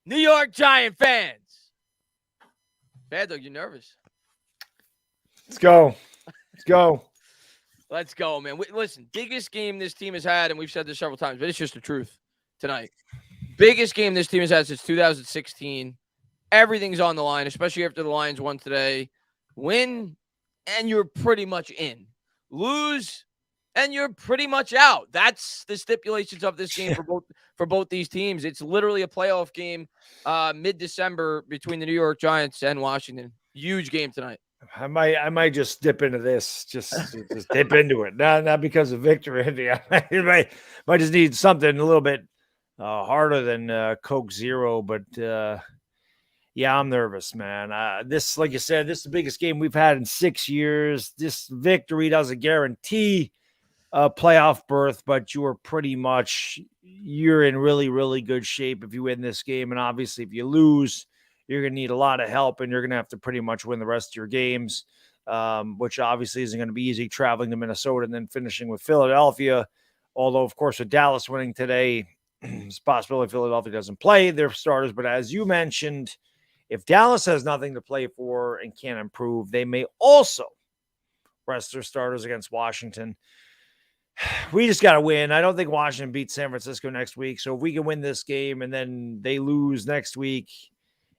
New York Giant fans. Baddog, you nervous? Let's go. Let's go, man. Listen, biggest game this team has had, and we've said this several times, but it's just the truth tonight. Biggest game this team has had since 2016. Everything's on the line, especially after the Lions won today. Win, and you're pretty much in. Lose, and you're pretty much out. That's the stipulations of this game for both these teams. It's literally a playoff game mid-December between the New York Giants and Washington. Huge game tonight. I might just dip into this, just dip into it. Not because of victory. I might just need something a little bit harder than Coke Zero, but yeah, I'm nervous, man. This, like you said, this is the biggest game we've had in 6 years. This victory doesn't guarantee a playoff berth, but you're in really, really good shape if you win this game. And obviously, if you lose, you're going to need a lot of help, and you're going to have to pretty much win the rest of your games, which obviously isn't going to be easy, traveling to Minnesota and then finishing with Philadelphia. Although, of course, with Dallas winning today, it's a possibility Philadelphia doesn't play their starters. But as you mentioned, if Dallas has nothing to play for and can't improve, they may also rest their starters against Washington. We just got to win. I don't think Washington beats San Francisco next week. So if we can win this game and then they lose next week,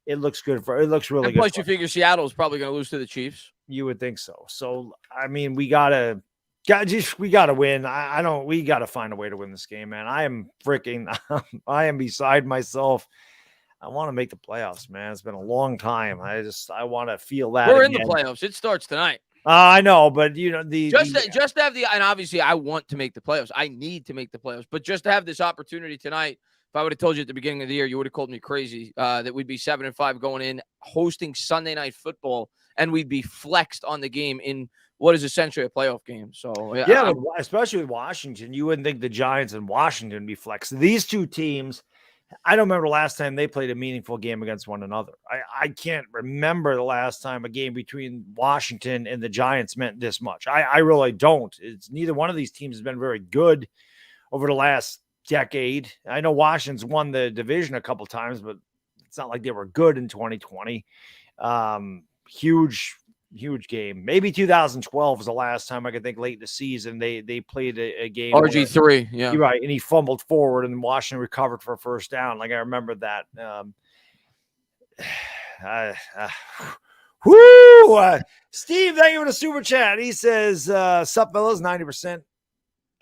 it looks good it looks really good. Plus, you figure Seattle's probably going to lose to the Chiefs. You would think so. So, I mean, we gotta win. We gotta find a way to win this game, man. I am beside myself. I want to make the playoffs, man. It's been a long time. I want to feel that. We're again. In the playoffs. It starts tonight. I know, but just to have and obviously I want to make the playoffs. I need to make the playoffs, but just to have this opportunity tonight. If I would have told you at the beginning of the year, you would have called me crazy that we'd be 7-5 going in, hosting Sunday Night Football, and we'd be flexed on the game in what is essentially a playoff game. So yeah, especially with Washington, you wouldn't think the Giants and Washington would be flexed. These two teams, I don't remember the last time they played a meaningful game against one another. I can't remember the last time a game between Washington and the Giants meant this much. I really don't. It's neither one of these teams has been very good over the last decade. I know Washington's won the division a couple times, but it's not like they were good in 2020. Huge game. Maybe 2012 was the last time I could think late in the season they played a game. RG3, yeah. You're right. And he fumbled forward and Washington recovered for a first down. Like I remember that. Steve, thank you for the super chat. He says, sup fellas, 90%.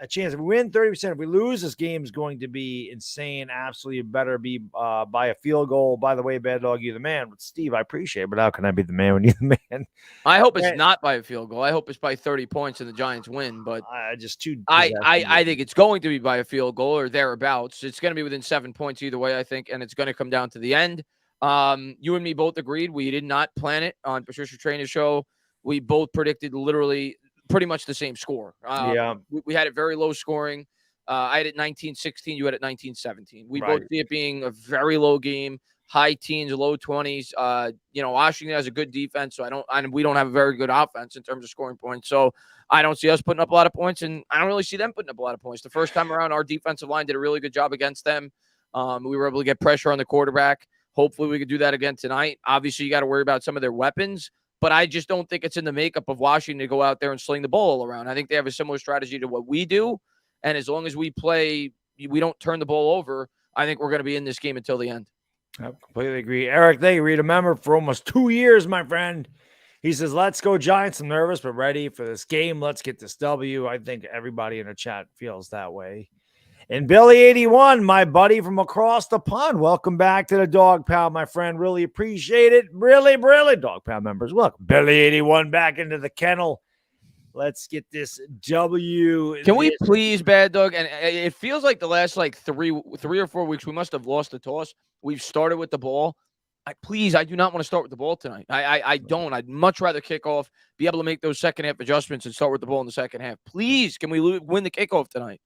A chance. If we win, 30%. If we lose, this game is going to be insane. Absolutely better be by a field goal. By the way, Baddog, you're the man. But Steve, I appreciate it, but how can I be the man when you're the man? I hope it's not by a field goal. I hope it's by 30 points and the Giants win. But I think it's going to be by a field goal or thereabouts. It's going to be within 7 points either way, I think, and it's going to come down to the end. You and me both agreed. We did not plan it on Patricia Trainer's show. We both predicted literally pretty much the same score. We had it very low scoring. I had it 19-16. You had it 19-17. We both see it being a very low game, high teens, low 20s. Washington has a good defense, so we don't have a very good offense in terms of scoring points. So I don't see us putting up a lot of points, and I don't really see them putting up a lot of points. The first time around, our defensive line did a really good job against them. We were able to get pressure on the quarterback. Hopefully we could do that again tonight. Obviously, you got to worry about some of their weapons. But I just don't think it's in the makeup of Washington to go out there and sling the ball all around. I think they have a similar strategy to what we do. And as long as we don't turn the ball over, I think we're going to be in this game until the end. I completely agree. Eric, thank you. Read a member for almost 2 years, my friend. He says, let's go Giants. I'm nervous, but ready for this game. Let's get this W. I think everybody in the chat feels that way. And Billy81, my buddy from across the pond, welcome back to the Dog Pound, my friend. Really appreciate it. Really, Dog Pound members, welcome. Billy81 back into the kennel. Let's get this W. Can we please, Baddog? And it feels like the last three or 4 weeks, we must have lost the toss. We've started with the ball. I do not want to start with the ball tonight. I don't. I'd much rather kick off, be able to make those second half adjustments and start with the ball in the second half. Please, can we win the kickoff tonight?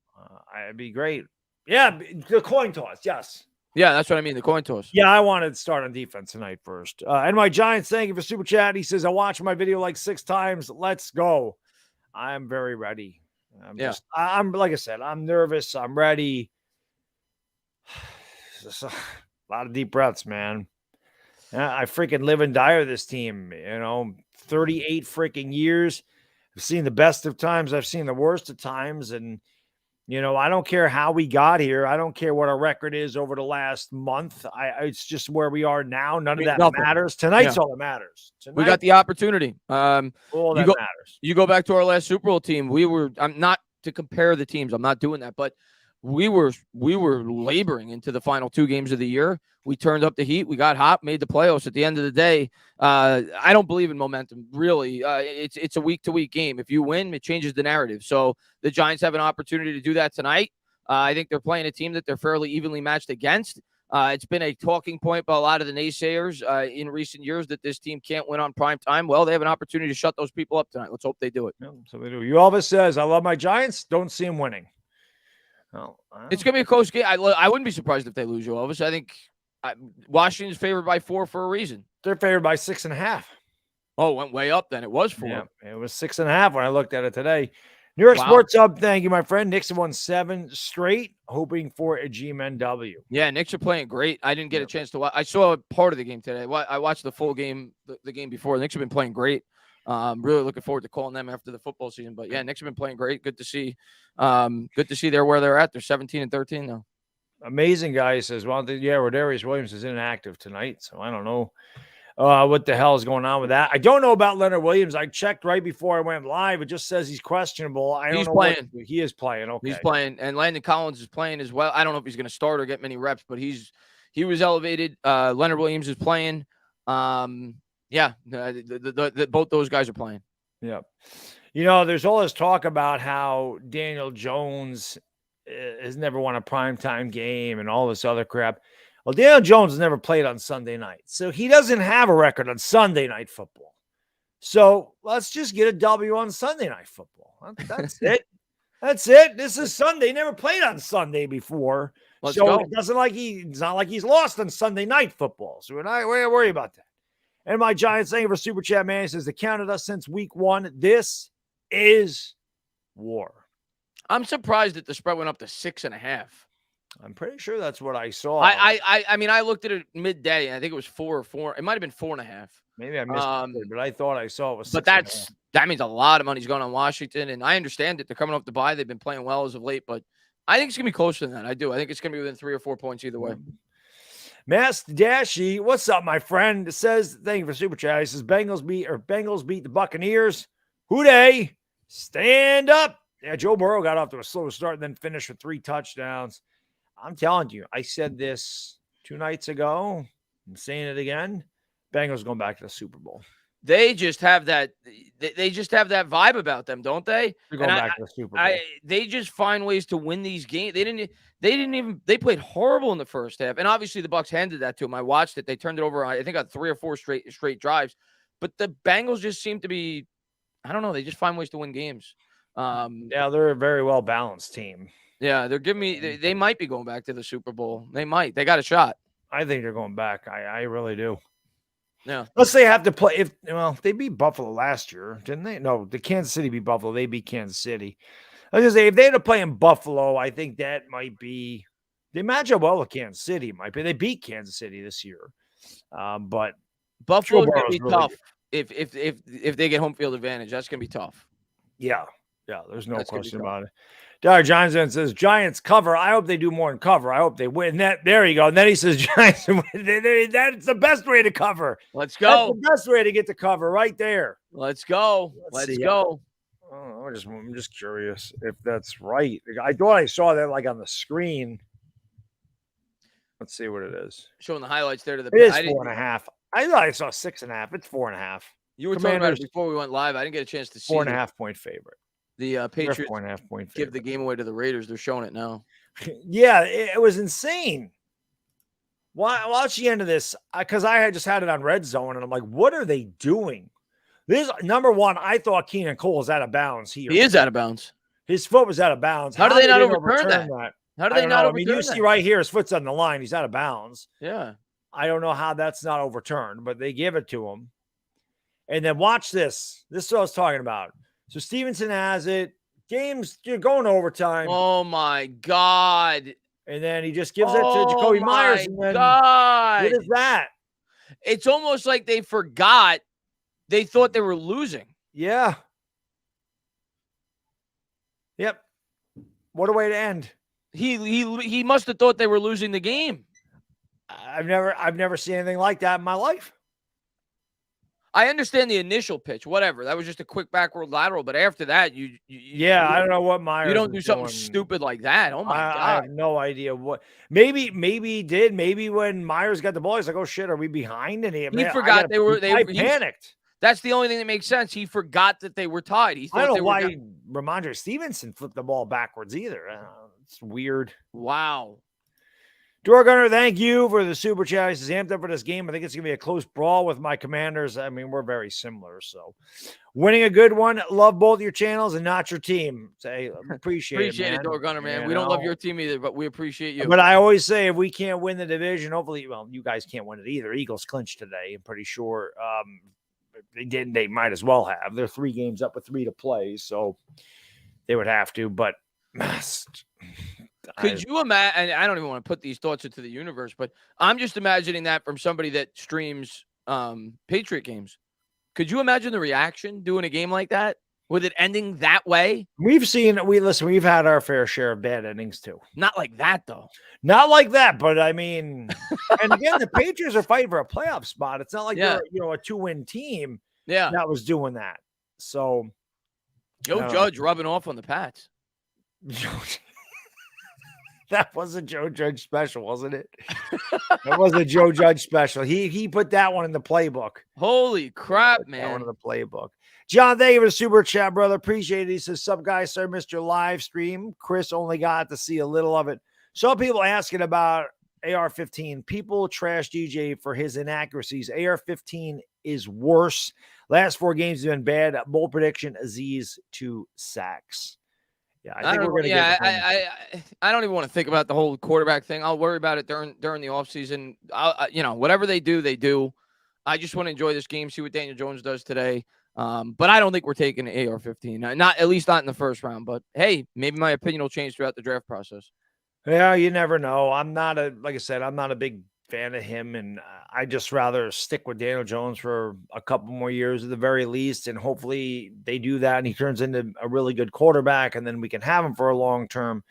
It'd be great. Yeah, the coin toss, yes. Yeah, that's what I mean, the coin toss. Yeah, I wanted to start on defense tonight first. And my Giants, thank you for super chat. He says, I watched my video 6 times. Let's go. I'm very ready. I'm like I said, I'm nervous. I'm ready. A lot of deep breaths, man. I freaking live and die with this team. 38 freaking years. I've seen the best of times. I've seen the worst of times. And, I don't care how we got here. I don't care what our record is over the last month. It's just where we are now. None of that matters. Tonight's all that matters. We got the opportunity. All that matters. You go back to our last Super Bowl team. I'm not to compare the teams. I'm not doing that, but we were laboring into the final 2 games of the year. We turned up the heat. We got hot, made the playoffs. At the end of the day, I don't believe in momentum. Really, it's a week-to-week game. If you win, it changes the narrative. So the Giants have an opportunity to do that tonight. I think they're playing a team that they're fairly evenly matched against. It's been a talking point by a lot of the naysayers in recent years that this team can't win on prime time. Well, they have an opportunity to shut those people up tonight. Let's hope they do it. Yeah, so they do. You Elvis says, I love my Giants. Don't see them winning. Well, it's going to be a close game. I wouldn't be surprised if they lose, you Elvis. I think Washington's favored by 4 for a reason. They're favored by 6.5. Oh, it went way up then. It was 4. Yeah, it was 6.5 when I looked at it today. New York Sports Hub, thank you, my friend. Knicks have won 7 straight, hoping for a GMNW. Yeah, Knicks are playing great. I didn't get a chance to watch. I saw part of the game today. I watched the full game, the game before. The Knicks have been playing great. Really looking forward to calling them after the football season. But yeah, Knicks have been playing great. Good to see. Good to see they're where they're at. They're 17-13 now. Amazing guy says, well, Rodarius Williams is inactive tonight, so I don't know what the hell is going on with that. I don't know about Leonard Williams. I checked right before I went live. It just says he's questionable. He's playing. He is playing. Okay, he's playing, and Landon Collins is playing as well. I don't know if he's going to start or get many reps, but he was elevated. Leonard Williams is playing. Yeah, both those guys are playing. Yeah. There's all this talk about how Daniel Jones has never won a primetime game and all this other crap. Well, Daniel Jones has never played on Sunday night, so he doesn't have a record on Sunday Night Football. So let's just get a W on Sunday Night Football. That's it. That's it. This is Sunday. He never played on Sunday before. Let's go. It's not like he's lost on Sunday Night Football. So we're not worry about that. And my Giants saying for Super Chat Man, he says, they counted us since week 1. This is war. I'm surprised that the spread went up to 6.5. I'm pretty sure that's what I saw. I mean, I looked at it midday, and I think it was 4 or 4. It might have been 4.5. Maybe I missed it, but I thought I saw it was 6.5. But that means a lot of money's going on Washington, and I understand that they're coming off the bye. They've been playing well as of late, but I think it's going to be closer than that. I do. I think it's going to be within 3 or 4 points either way. Master Dashy, what's up, my friend? It says, thank you for Super Chat. He says, Bengals beat the Buccaneers. Who they? Stand up. Yeah, Joe Burrow got off to a slow start and then finished with 3 touchdowns. I'm telling you, I said this 2 nights ago. I'm saying it again. Bengals going back to the Super Bowl. They just have that. They just have that vibe about them, don't they? They're going back to the Super Bowl. They just find ways to win these games. They played horrible in the first half, and obviously the Bucs handed that to them. I watched it. They turned it over. I think on 3 or 4 straight drives. But the Bengals just seem to be. I don't know. They just find ways to win games. Yeah, they're a very well balanced team. Yeah, they're giving me. They might be going back to the Super Bowl. They might. They got a shot. I think they're going back. I really do. Yeah. Unless they have to play. If they beat Buffalo last year, didn't they? No, the Kansas City beat Buffalo. They beat Kansas City. I was gonna say if they had to play in Buffalo, I think that might be. They match up well with Kansas City. Might be. They beat Kansas City this year, but Buffalo's gonna be really tough if they get home field advantage. That's gonna be tough. Yeah. There's no question about it. Dr. Johnson says, Giants cover. I hope they do more than cover. I hope they win. There you go. And then he says, Giants win. That's the best way to cover. Let's go. That's the best way to get the cover right there. Let's go. Let's go. Oh, I'm just curious if that's right. I thought I saw that like on the screen. Let's see what it is. Showing the highlights there to the. It is 4.5. I thought I saw 6.5. It's 4.5. You were talking about it before we went live. I didn't get a chance to see. 4.5 point favorite. The Patriots 4.5 point favorite. Give the game away to the Raiders. They're showing it now. Yeah, it was insane. Watch the end of this because I had just had it on Red Zone and I'm like, what are they doing? This number one, I thought Keenan Cole was out of bounds here. He is out of bounds. His foot was out of bounds. How do they not overturn that? How do they not overturn that? I mean, you see right here, his foot's on the line. He's out of bounds. Yeah. I don't know how that's not overturned, but they give it to him. And then watch this. This is what I was talking about. So Stevenson has it. Games, you're going to overtime. Oh, my God. And then he just gives it to Jacoby Myers. And then God. what is that? It's almost like they forgot. They thought they were losing. Yeah. Yep. What a way to end. He must have thought they were losing the game. I've never seen anything like that in my life. I understand the initial pitch, whatever. That was just a quick backward lateral, but after that, you I don't know what Myers. You don't do something stupid like that. Oh my God! I have no idea what. Maybe he did. Maybe when Myers got the ball, he's like, "Oh shit, are we behind?" And he forgot they panicked. That's the only thing that makes sense. He forgot that they were tied. He thought I don't know why Ramondre Stevenson flipped the ball backwards either. It's weird. Wow. Door Gunner, thank you for the super chat. He says, amped up for this game. I think it's going to be a close brawl with my Commanders. I mean, we're very similar. So, winning a good one. Love both your channels and not your team. Say, appreciate it, Door Gunner, man. We don't love your team either, but we appreciate you. But I always say, if we can't win the division, hopefully, well, you guys can't win it either. Eagles clinched today. I'm pretty sure. They didn't. They might as well have. They're 3 games up with 3 to play, so they would have to. But could you imagine? I don't even want to put these thoughts into the universe, but I'm just imagining that from somebody that streams Patriot games. Could you imagine the reaction doing a game like that with it ending that way? We've had our fair share of bad endings too. Not like that though. Not like that, but I mean, and again, the Patriots are fighting for a playoff spot. It's not like they're a 2-win team. Yeah, that was doing that. So Joe Judge rubbing off on the Pats. That was a Joe Judge special, wasn't it? That was a Joe Judge special. He put that one in the playbook. Holy crap, man. That one in the playbook. John, thank you for the super chat, brother. Appreciate it. He says, sup, guys. Sorry, missed your live stream. Chris only got to see a little of it. Some people asking about AR-15. People trash DJ for his inaccuracies. AR-15 is worse. Last 4 games have been bad. Bold prediction, Aziz 2 sacks. Yeah, I think we're going to get I don't even want to think about the whole quarterback thing. I'll worry about it during the offseason. Whatever they do, they do. I just want to enjoy this game, see what Daniel Jones does today. But I don't think we're taking an AR-15. Not at least not in the first round. But hey, maybe my opinion will change throughout the draft process. Yeah, you never know. I'm not a big fan of him, and I just rather stick with Daniel Jones for a couple more years at the very least, and hopefully they do that and he turns into a really good quarterback, and then we can have him for a long term.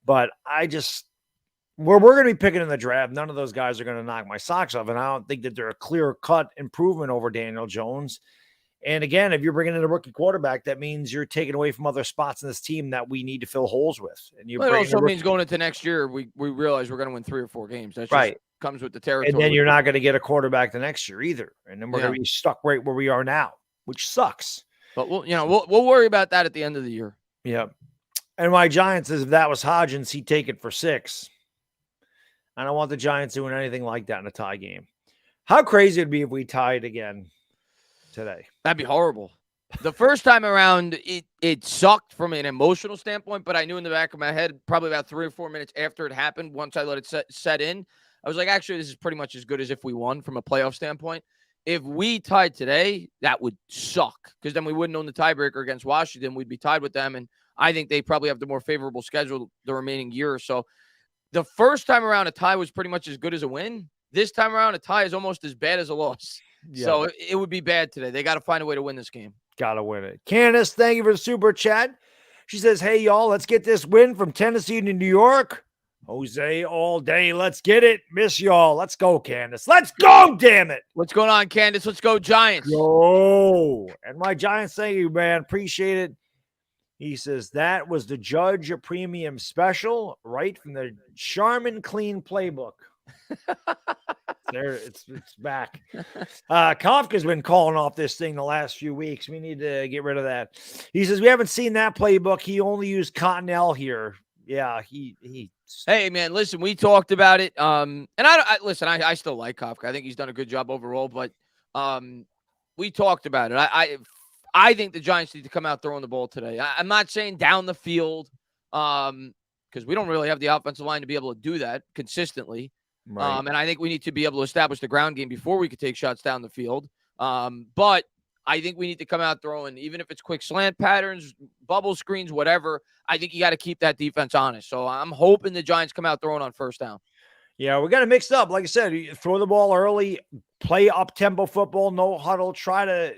But we're going to be picking in the draft. None of those guys are going to knock my socks off, and I don't think that they're a clear-cut improvement over Daniel Jones. And again, if you're bringing in a rookie quarterback, that means you're taking away from other spots in this team that we need to fill holes with. And it also means going into next year, we realize we're going to win 3 or 4 games. That's right. Just comes with the territory. And then you're not going to get a quarterback the next year either. And then we're going to be stuck right where we are now, which sucks. But we'll worry about that at the end of the year. Yeah. And my Giants says if that was Hodgins, he'd take it for 6. I don't want the Giants doing anything like that in a tie game. How crazy it'd be if we tied again today. That'd be horrible. The first time around, it sucked from an emotional standpoint, but I knew in the back of my head, probably about 3 or 4 minutes after it happened, once I let it set in, I was like, actually, this is pretty much as good as if we won from a playoff standpoint. If we tied today, that would suck because then we wouldn't own the tiebreaker against Washington. We'd be tied with them, and I think they probably have the more favorable schedule the remaining year or so. The first time around, a tie was pretty much as good as a win. This time around, a tie is almost as bad as a loss. Yeah. So it would be bad today. They got to find a way to win this game. Got to win it. Candace, thank you for the super chat. She says, hey, y'all, let's get this win from Tennessee to New York. Jose all day. Let's get it. Miss y'all. Let's go, Candace. Let's go, damn it. What's going on, Candace? Let's go, Giants. Go. And my Giants, thank you, man. Appreciate it. He says, that was the Judge Premium Special right from the Charmin Clean Playbook. There, it's back. Kafka's been calling off this thing the last few weeks. We need to get rid of that. He says, we haven't seen that playbook. He only used Cottonelle here. Yeah, he. Hey, man, listen, we talked about it. And I still like Kafka. I think he's done a good job overall, but we talked about it. I think the Giants need to come out throwing the ball today. I'm not saying down the field because we don't really have the offensive line to be able to do that consistently. Right. And I think we need to be able to establish the ground game before we could take shots down the field. But I think we need to come out throwing, even if it's quick slant patterns, bubble screens, whatever. I think you got to keep that defense honest. So I'm hoping the Giants come out throwing on first down. Yeah, we got to mix it up. Like I said, you throw the ball early, play up-tempo football, no huddle, try to,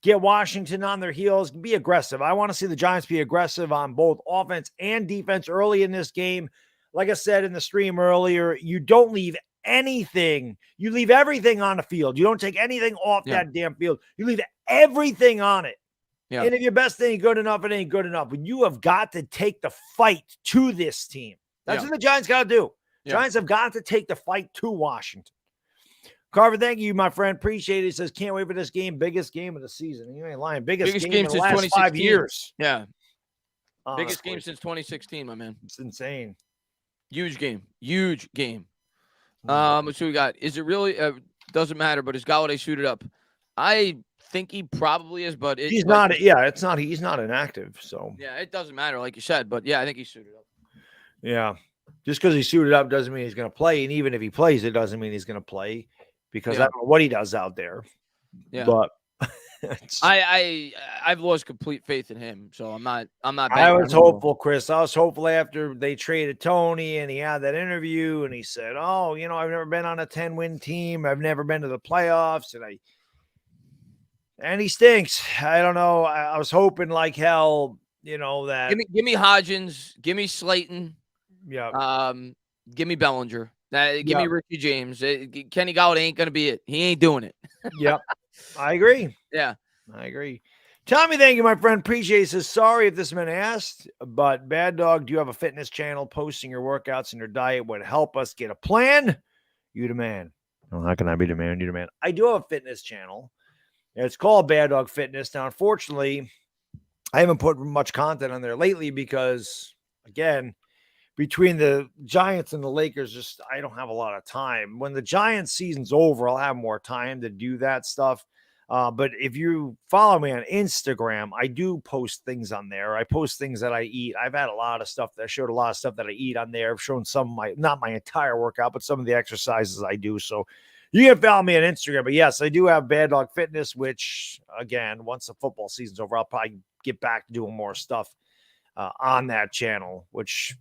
get Washington on their heels, be aggressive. I want to see the Giants be aggressive on both offense and defense early in this game. Like I said in the stream earlier, you don't leave anything. You leave everything on the field. You don't take anything off that damn field. You leave everything on it. Yeah. And if your best ain't good enough, it ain't good enough. But you have got to take the fight to this team. That's what the Giants got to do. Giants have got to take the fight to Washington. Carver, thank you, my friend. Appreciate it. He says, can't wait for this game. Biggest game of the season. You ain't lying. Biggest game in the last 5 years. Yeah. Biggest game since 2016, my man. It's insane. Huge game. Huge game. So we got, is it really, doesn't matter, but is Golladay suited up? I think he probably is, but he's not. Yeah, it's not. He's not inactive. So yeah, it doesn't matter, like you said. But yeah, I think he's suited up. Yeah, just because he's suited up doesn't mean he's going to play, and even if he plays, it doesn't mean he's going to play because I don't know what he does out there. Yeah, but I've lost complete faith in him, so I'm not. I was hopeful, Chris. I was hopeful after they traded Tony and he had that interview and he said, "Oh, I've never been on a 10-win team. I've never been to the playoffs, and he stinks." I don't know. I was hoping like hell, that give me Hodgins, give me Slayton, give me Bellinger, give me Ricky James. Kenny Golladay ain't gonna be it. He ain't doing it. Yep, I agree. Yeah, I agree. Tommy, thank you, my friend. Appreciate it. Says, sorry if this has been asked, but Baddog, do you have a fitness channel? Posting your workouts and your diet would help us get a plan. You the man. Well, how can I be the man? You the man. I do have a fitness channel. It's called Baddog Fitness. Now, unfortunately, I haven't put much content on there lately because, again, between the Giants and the Lakers, I don't have a lot of time. When the Giants season's over, I'll have more time to do that stuff. But if you follow me on Instagram, I do post things on there. I post things that I eat. I've had a lot of stuff that I showed a lot of stuff that I eat on there. I've shown some of not my entire workout, but some of the exercises I do. So you can follow me on Instagram. But yes, I do have Baddog Fitness, which again, once the football season's over, I'll probably get back to doing more stuff on that channel, which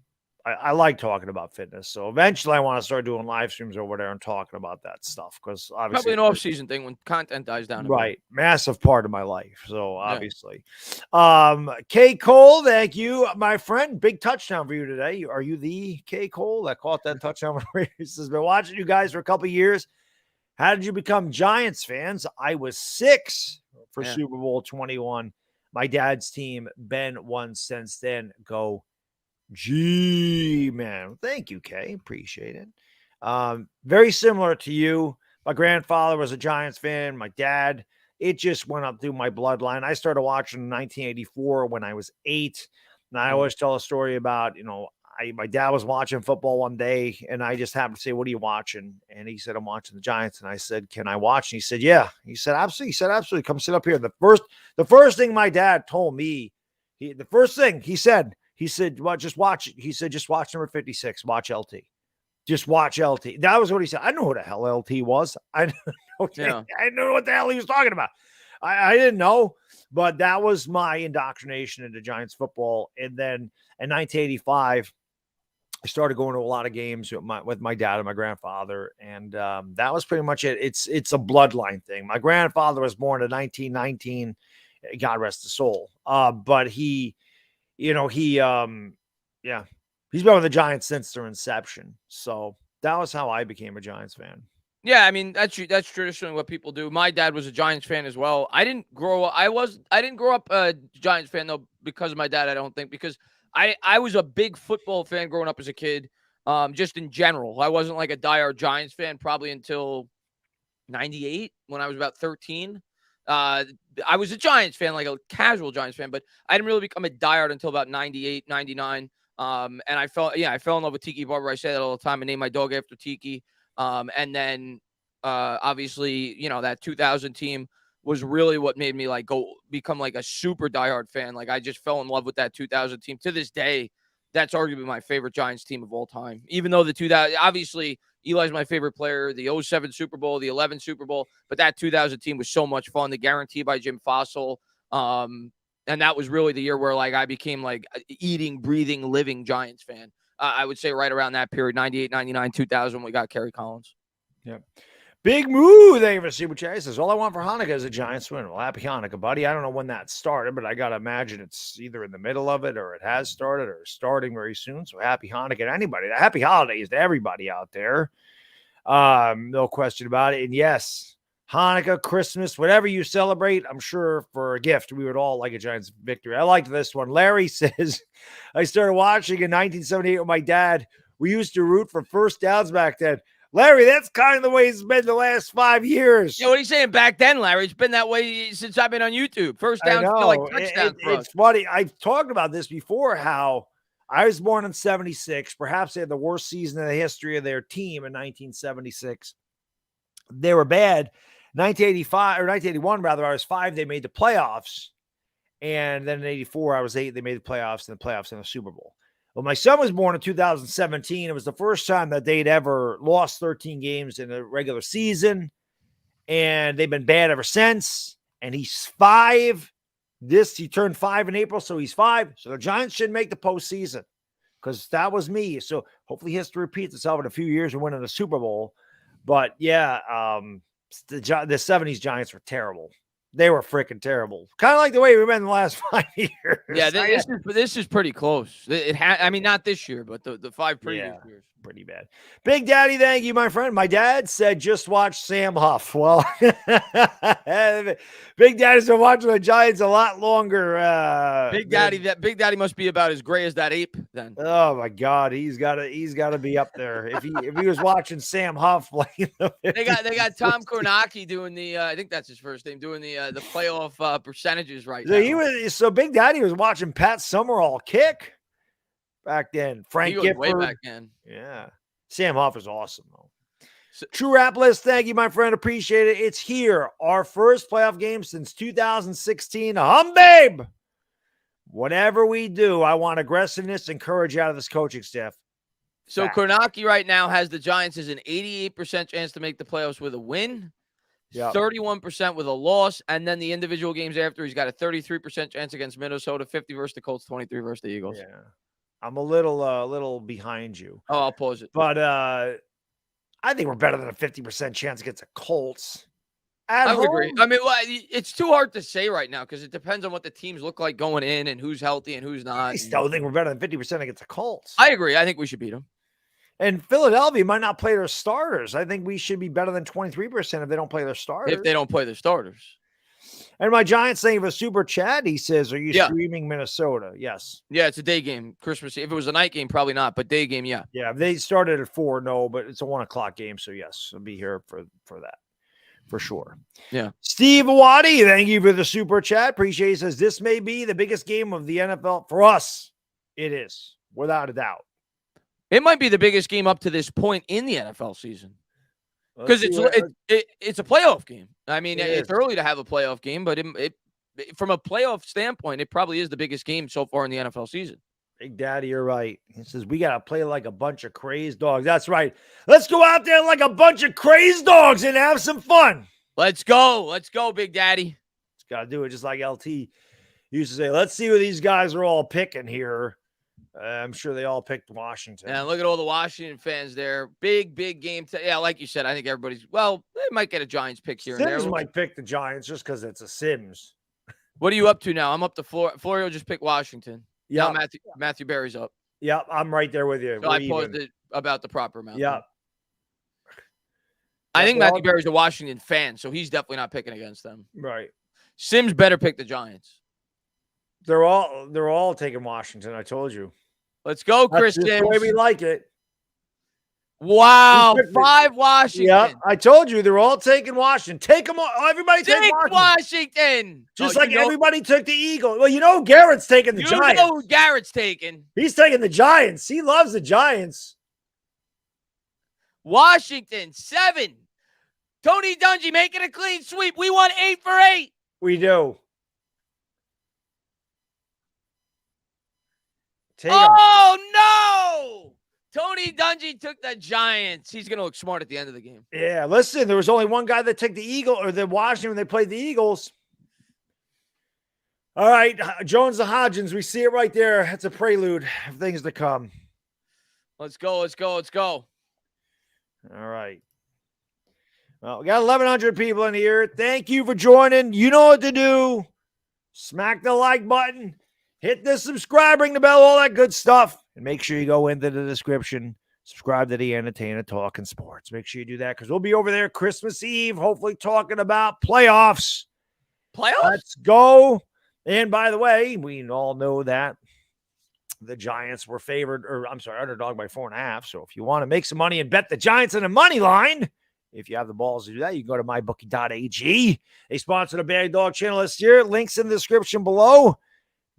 I like talking about fitness. So eventually I want to start doing live streams over there and talking about that stuff. Because obviously probably an off-season thing when content dies down. Right. Massive part of my life. So obviously. K. Cole, thank you, my friend. Big touchdown for you today. Are you the K. Cole that caught that touchdown? He says, been watching you guys for a couple of years. How did you become Giants fans? I was 6 for Super Bowl 21. My dad's team. Ben won since then. Go G-Man. Thank you, Kay. Appreciate it. Very similar to you. My grandfather was a Giants fan. My dad, it just went up through my bloodline. I started watching in 1984 when I was 8. And I always tell a story about, my dad was watching football one day and I just happened to say, what are you watching? And he said, I'm watching the Giants. And I said, can I watch? And he said, yeah. He said, absolutely. He said, absolutely. Come sit up here. The first thing my dad told me, he said, well, just watch it. He said, just watch number 56. Watch LT. Just watch LT. That was what he said. I know who the hell LT was. I didn't know what the hell he was talking about. I didn't know, but that was my indoctrination into Giants football. And then in 1985, I started going to a lot of games with my dad and my grandfather. And that was pretty much it. It's a bloodline thing. My grandfather was born in 1919. God rest his soul. But he's been with the Giants since their inception. So that was how I became a Giants fan. Yeah, I mean, that's traditionally what people do. My dad was a Giants fan as well. I didn't grow up a Giants fan though because of my dad, I don't think, because I was a big football fan growing up as a kid. Just in general. I wasn't like a diehard Giants fan probably until 98 when I was about 13. I was a Giants fan, like a casual Giants fan, but I didn't really become a diehard until about 98, 99. And I fell in love with Tiki Barber. I say that all the time. I named my dog after Tiki. And then, obviously, that 2000 team was really what made me become like a super diehard fan. Like I just fell in love with that 2000 team to this day. that's arguably my favorite Giants team of all time. Even though the 2000, obviously Eli's my favorite player, the 07 Super Bowl, the 11 Super Bowl, but that 2000 team was so much fun. The guarantee by Jim Fossil. And that was really the year where like I became like eating, breathing, living Giants fan. I would say right around that period, 98, 99, 2000, when we got Kerry Collins. Yep. Big Moo, thank you for Super Chat. He says, all I want for Hanukkah is a Giants win. Well, happy Hanukkah, buddy. I don't know when that started, but I got to imagine it's either in the middle of it or it has started or starting very soon. So happy Hanukkah to anybody. Happy holidays to everybody out there. No question about it. And yes, Hanukkah, Christmas, whatever you celebrate, I'm sure for a gift, we would all like a Giants victory. I liked this one. Larry says, I started watching in 1978 with my dad. We used to root for first downs back then. Larry, that's kind of the way it's been the last 5 years. Yeah, what are you saying back then, Larry? It's been that way since I've been on YouTube. First down, feel like touchdowns for us. It's funny. I've talked about this before, how I was born in 76. Perhaps they had the worst season in the history of their team in 1976. They were bad. 1985 or 1981, rather, I was 5. They made the playoffs. And then in 84, I was 8. They made the playoffs and the playoffs in the Super Bowl. Well, my son was born in 2017. It was the first time that they'd ever lost 13 games in a regular season. And they've been bad ever since. And he's 5. He turned 5 in April, so he's 5. So the Giants should make the postseason, because that was me. So hopefully history repeats itself in a few years and winning the Super Bowl. But yeah, the 70s Giants were terrible. They were freaking terrible. Kind of like the way we've been in the last 5 years. Yeah, this is pretty close. I mean, not this year, but the 5 previous years. Pretty bad. Big Daddy, thank you, my friend. My dad said just watch Sam Huff. Well, Big Daddy's been watching the Giants a lot longer. Big Daddy must be about as gray as that ape then. Oh my God, he's got to be up there. If he was watching Sam Huff, like they got Tom Kornacki doing the I think that's his first name, doing the playoff percentages right now. So Big Daddy was watching Pat Summerall kick back then. Frank Gifford. Way back then. Yeah. Sam Huff is awesome, though. True Rap List, thank you, my friend. Appreciate it. It's here. Our first playoff game since 2016. Babe! Whatever we do, I want aggressiveness and courage out of this coaching staff. So Kornacki right now has the Giants as an 88% chance to make the playoffs with a win. Yep. 31% with a loss, and then the individual games after, he's got a 33% chance against Minnesota, 50 versus the Colts, 23 versus the Eagles. Yeah. I'm a little behind you. Oh, I'll pause it. But I think we're better than a 50% chance against the Colts. I would agree. I mean, it's too hard to say right now because it depends on what the teams look like going in and who's healthy and who's not. I still think we're better than 50% against the Colts. I agree. I think we should beat them. And Philadelphia might not play their starters. I think we should be better than 23% if they don't play their starters. If they don't play their starters. And my Giants saying of a super chat, he says, are you streaming Minnesota? Yes. Yeah, it's a day game. Christmas. If it was a night game, probably not, but day game, yeah. Yeah, they started at 4, no, but it's a 1 o'clock game. So yes, I'll be here for that. For sure. Yeah. Steve Awadi, thank you for the super chat. Appreciate it. He says, this may be the biggest game of the NFL. For us, it is, without a doubt. It might be the biggest game up to this point in the NFL season. Because it's a playoff game. I mean, it's early to have a playoff game, but it from a playoff standpoint, it probably is the biggest game so far in the NFL season. Big Daddy, you're right. He says, we got to play like a bunch of crazed dogs. That's right. Let's go out there like a bunch of crazed dogs and have some fun. Let's go. Let's go, Big Daddy. It's got to do it just like LT used to say. Let's see what these guys are all picking here. I'm sure they all picked Washington. Yeah, look at all the Washington fans there. Big game. Yeah, like you said, I think everybody's, they might get a Giants pick here and there. Sims might pick the Giants just because it's a Sims. What are you up to now? I'm up to Florio just picked Washington. Yeah, Matthew Berry's up. Yeah, I'm right there with you. So I paused it about the proper amount. Yeah. I think Matthew Berry's a Washington fan, so he's definitely not picking against them. Right. Sims better pick the Giants. They're all taking Washington, I told you. Let's go, Chris Sims. That's the way we like it. Wow, 5 Washington. Yeah, I told you they're all taking Washington. Take them all. Everybody take Washington. Just like everybody took the Eagles. Well, Garrett's taking the Giants. You know who Garrett's taking. He's taking the Giants. He loves the Giants. Washington, 7. Tony Dungy making a clean sweep. We won 8 for 8. We do. Take them. Oh, no! Tony Dungy took the Giants. He's going to look smart at the end of the game. Yeah, listen, there was only one guy that took the Eagles or the Washington when they played the Eagles. All right, Jones to Hodgins. We see it right there. It's a prelude of things to come. Let's go. All right. Well, we got 1,100 people in here. Thank you for joining. You know what to do. Smack the like button. Hit the subscribe, ring the bell, all that good stuff. And make sure you go into the description. Subscribe to the Up Tainah Talking Sports. Make sure you do that because we'll be over there Christmas Eve, hopefully talking about playoffs. Let's go. And by the way, we all know that the Giants were favored, underdog by 4.5. So if you want to make some money and bet the Giants in a money line, if you have the balls to do that, you can go to mybookie.ag. They sponsor the Baddog channel this year. Links in the description below.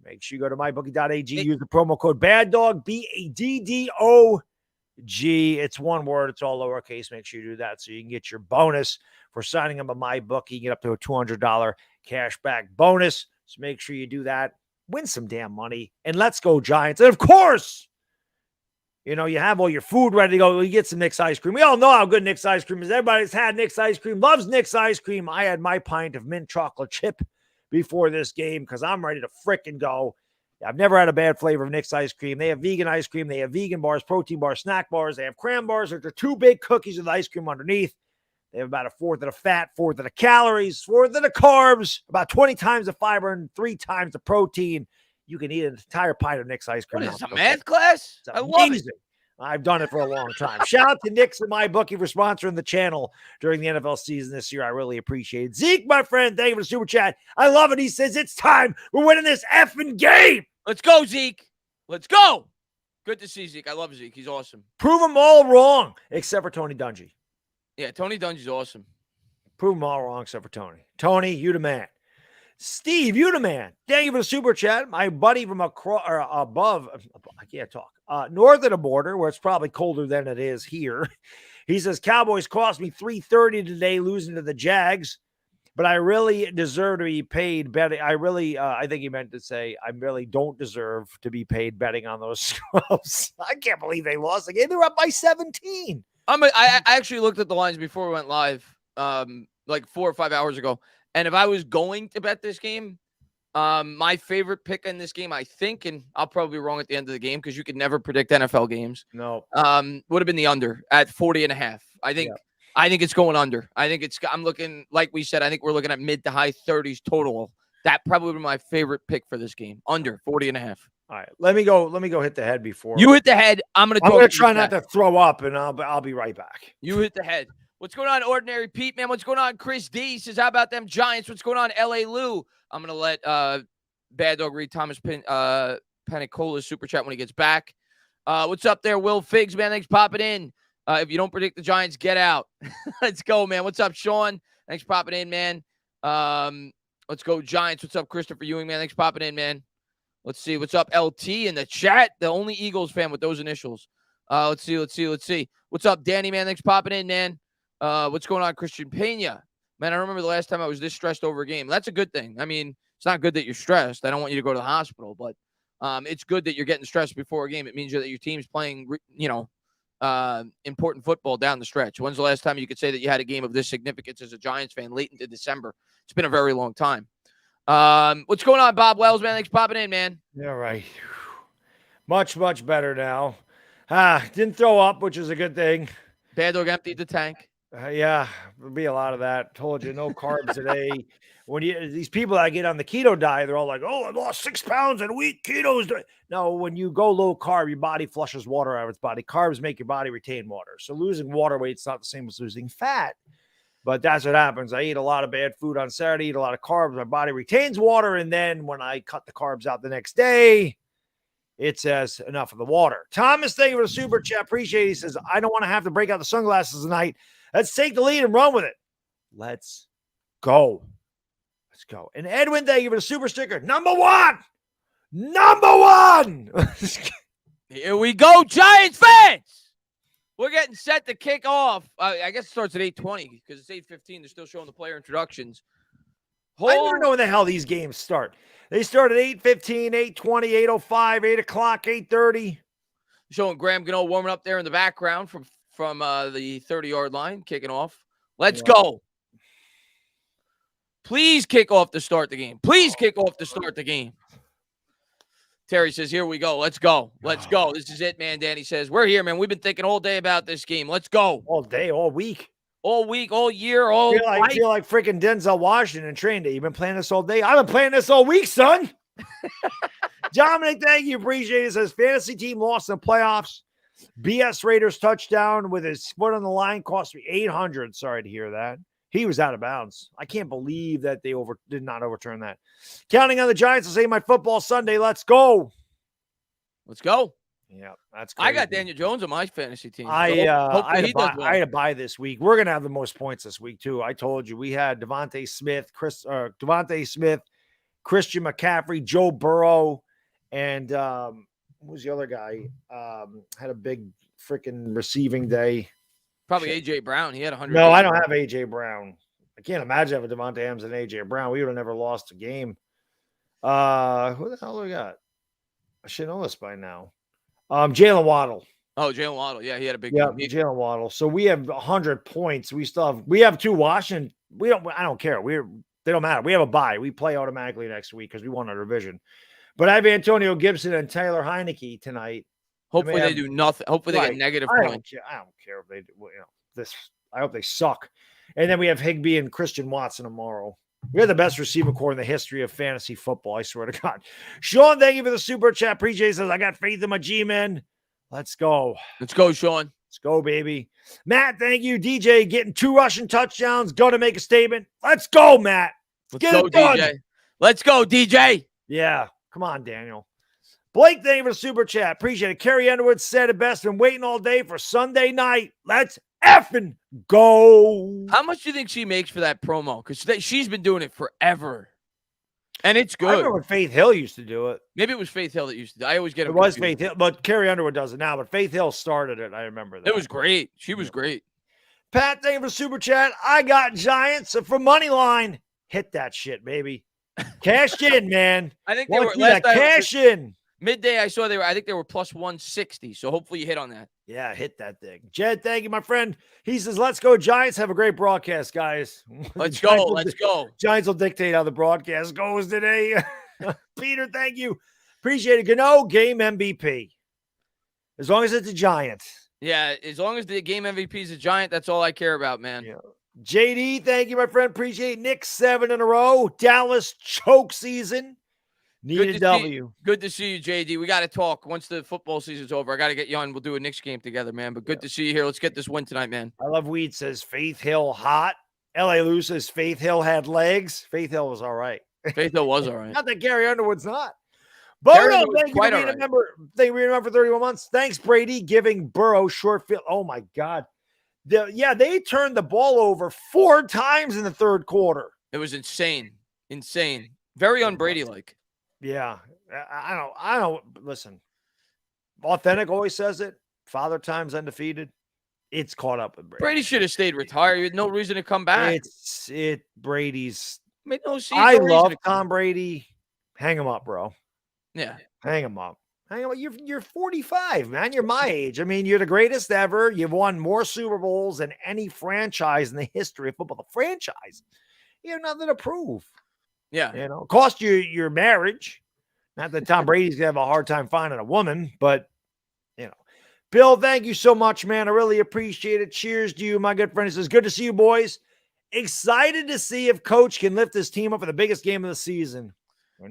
Make sure you go to mybookie.ag. Use the promo code BADDOG, BADDOG. It's one word. It's all lowercase. Make sure you do that so you can get your bonus for signing up at MyBookie. Get up to a $200 cash back bonus. So make sure you do that. Win some damn money. And let's go, Giants. And of course, you have all your food ready to go. You get some Nick's ice cream. We all know how good Nick's ice cream is. Everybody's had Nick's ice cream, loves Nick's ice cream. I had my pint of mint chocolate chip before this game because I'm ready to frickin' go. I've never had a bad flavor of Nick's ice cream. They have vegan ice cream. They have vegan bars, protein bars, snack bars. They have cram bars. They're 2 big cookies with ice cream underneath. They have about a fourth of the fat, fourth of the calories, fourth of the carbs, about 20 times the fiber, and 3 times the protein. You can eat an entire pint of Nick's ice cream. What is this, a math class? I love it. I've done it for a long time. Shout out to Nick's and MyBookie for sponsoring the channel during the NFL season this year. I really appreciate it. Zeke, my friend, thank you for the super chat. I love it. He says, it's time. We're winning this effing game. Let's go, Zeke. Let's go. Good to see Zeke. I love Zeke. He's awesome. Prove them all wrong, except for Tony Dungy. Yeah, Tony Dungy's awesome. Prove them all wrong except for Tony. Tony, you the man. Steve, you the man. Thank you for the super chat. My buddy from above, I can't talk, north of the border, where it's probably colder than it is here. He says, Cowboys cost me $330 today, losing to the Jags, but I really deserve to be paid betting. I think he meant to say, I really don't deserve to be paid betting on those scrubs. I can't believe they lost again. They're up by 17. I actually looked at the lines before we went live, like 4 or 5 hours ago. And if I was going to bet this game, my favorite pick in this game, I think, and I'll probably be wrong at the end of the game because you could never predict NFL games. No. Would have been the under at 40.5. I think it's going under. I'm looking, like we said, I think we're looking at mid to high 30s total. That probably would be my favorite pick for this game. Under 40.5. All right, let me go hit the head before you hit the head. I'm gonna try not to throw up, and I'll be right back. You hit the head. What's going on, Ordinary Pete, man? What's going on? Chris D says, how about them Giants? What's going on, LA Lou? I'm going to let Baddog read Thomas Panicola's super chat when he gets back. What's up there, Will Figs, man? Thanks for popping in. If you don't predict the Giants, get out. Let's go, man. What's up, Sean? Thanks for popping in, man. Let's go, Giants. What's up, Christopher Ewing, man? Thanks for popping in, man. Let's see. What's up, LT in the chat? The only Eagles fan with those initials. Let's see. What's up, Danny, man? Thanks for popping in, man. What's going on, Christian Pena? Man, I remember the last time I was this stressed over a game. That's a good thing. I mean, it's not good that you're stressed. I don't want you to go to the hospital, but it's good that you're getting stressed before a game. It means that your team's playing, important football down the stretch. When's the last time you could say that you had a game of this significance as a Giants fan late into December? It's been a very long time. What's going on, Bob Wells, man? Thanks for popping in, man. Yeah, right. Much, much better now. Didn't throw up, which is a good thing. Baddog emptied the tank. Yeah, there'll be a lot of that. Told you, no carbs today. When these people that get on the keto diet, they're all like, "Oh, I lost 6 pounds in a week. Keto's." No, when you go low carb, your body flushes water out of its body. Carbs make your body retain water. So losing water weight's not the same as losing fat. But that's what happens. I eat a lot of bad food on Saturday, eat a lot of carbs. My body retains water, and then when I cut the carbs out the next day, it says enough of the water. Thomas, thank you for the super chat. Appreciate it. He says, I don't want to have to break out the sunglasses tonight. Let's take the lead and run with it. Let's go. Let's go. And Edwin, thank you for the super sticker. Number one. Here we go, Giants fans. We're getting set to kick off. I guess it starts at 8:20 because it's 8:15. They're still showing the player introductions. I never know when the hell these games start. They start at 8:15, 8:20, 8:05, 8 o'clock, 8:30. Showing Graham Gano warming up there in the background from the 30-yard line, kicking off. Let's go. Please kick off to start the game. Please kick off to start the game. Terry says, here we go. Let's go. Let's go. This is it, man. Danny says, we're here, man. We've been thinking all day about this game. Let's go. All day, all week. All week, all year, all I feel like freaking Denzel Washington trained it. You've been playing this all day. I've been playing this all week, son. Dominic, thank you. Appreciate it. Says fantasy team lost in the playoffs. BS Raiders touchdown with his foot on the line cost me $800. Sorry to hear that. He was out of bounds. I can't believe that they did not overturn that. Counting on the Giants to say my football Sunday. Let's go. Let's go. Yeah, that's crazy. I got Daniel Jones on my fantasy team. I had to buy this week. We're gonna have the most points this week too. I told you we had Devontae Smith, Christian McCaffrey, Joe Burrow, and who was the other guy? Had a big freaking receiving day. Probably AJ Brown. He had 100. No, I don't have AJ Brown. I can't imagine having Devontae Adams and AJ Brown. We would have never lost a game. Who the hell do we got? I should know this by now. Jalen Waddle. Oh, Jalen Waddle. Yeah, he had a big game. Yeah, Jalen Waddle. So we have 100 points. We have two Washington. I don't care. They don't matter. We have a bye. We play automatically next week because we won our division. But I have Antonio Gibson and Taylor Heineke tonight. Hopefully they do nothing. Hopefully they get negative points. I don't care if they do. I hope they suck. And then we have Higbee and Christian Watson tomorrow. We have the best receiver core in the history of fantasy football. I swear to God. Sean, thank you for the super chat. Appreciate it. Says, I got faith in my G-men. Let's go. Let's go, Sean. Let's go, baby. Matt, thank you. DJ getting 2 rushing touchdowns. Going to make a statement. Let's go, Matt. Let's go, DJ. Let's go, DJ. Yeah. Come on, Daniel. Blake, thank you for the super chat. Appreciate it. Carrie Underwood said it best. Been waiting all day for Sunday night. Let's effing go. How much do you think she makes for that promo? Because she's been doing it forever. And it's good. I remember when Faith Hill used to do it. Maybe it was Faith Hill that used to do it. I always get it. It was Faith Hill, but Carrie Underwood does it now. But Faith Hill started it. I remember that. It was great. She was great. Pat, thank you for super chat. I got Giants for money line. Hit that shit, baby. Cash in, man. I think they were last cash in. Midday, I saw I think they were plus 160. So hopefully you hit on that. Yeah, hit that thing. Jed, thank you, my friend. He says, let's go, Giants. Have a great broadcast, guys. Let's go. Let's go. Giants will dictate how the broadcast goes today. Peter, thank you. Appreciate it. Gano, game MVP. As long as it's a Giant. Yeah, as long as the game MVP is a Giant, that's all I care about, man. Yeah. JD, thank you, my friend. Appreciate it. Nick, 7 in a row. Dallas choke season. Need a W. Good to see you, JD. We got to talk once the football season's over. I got to get you on. We'll do a Knicks game together, man. But good to see you here. Let's get this win tonight, man. I love Weed says Faith Hill hot. L.A. Lou says Faith Hill had legs. Faith Hill was all right. Faith Hill was all right. Not that Gary Underwood's not. Bono, thank you for being a member. Thank you for being a member for 31 months. Thanks, Brady, giving Burrow short field. Oh, my God. They turned the ball over 4 times in the third quarter. It was insane. Insane. Very un-Brady-like. Yeah. I don't listen. Authentic always says it. Father time's undefeated. It's caught up with Brady. Brady should have stayed retired. He had no reason to come back. Brady's. Made no sense. I love Tom Brady. Hang him up, bro. Yeah. Hang him up. You're 45, man. You're my age. I mean, you're the greatest ever. You've won more Super Bowls than any franchise in the history of football. The franchise. You have nothing to prove. Yeah. Cost you your marriage. Not that Tom Brady's going to have a hard time finding a woman, but, Bill, thank you so much, man. I really appreciate it. Cheers to you, my good friend. He says, good to see you, boys. Excited to see if Coach can lift his team up for the biggest game of the season.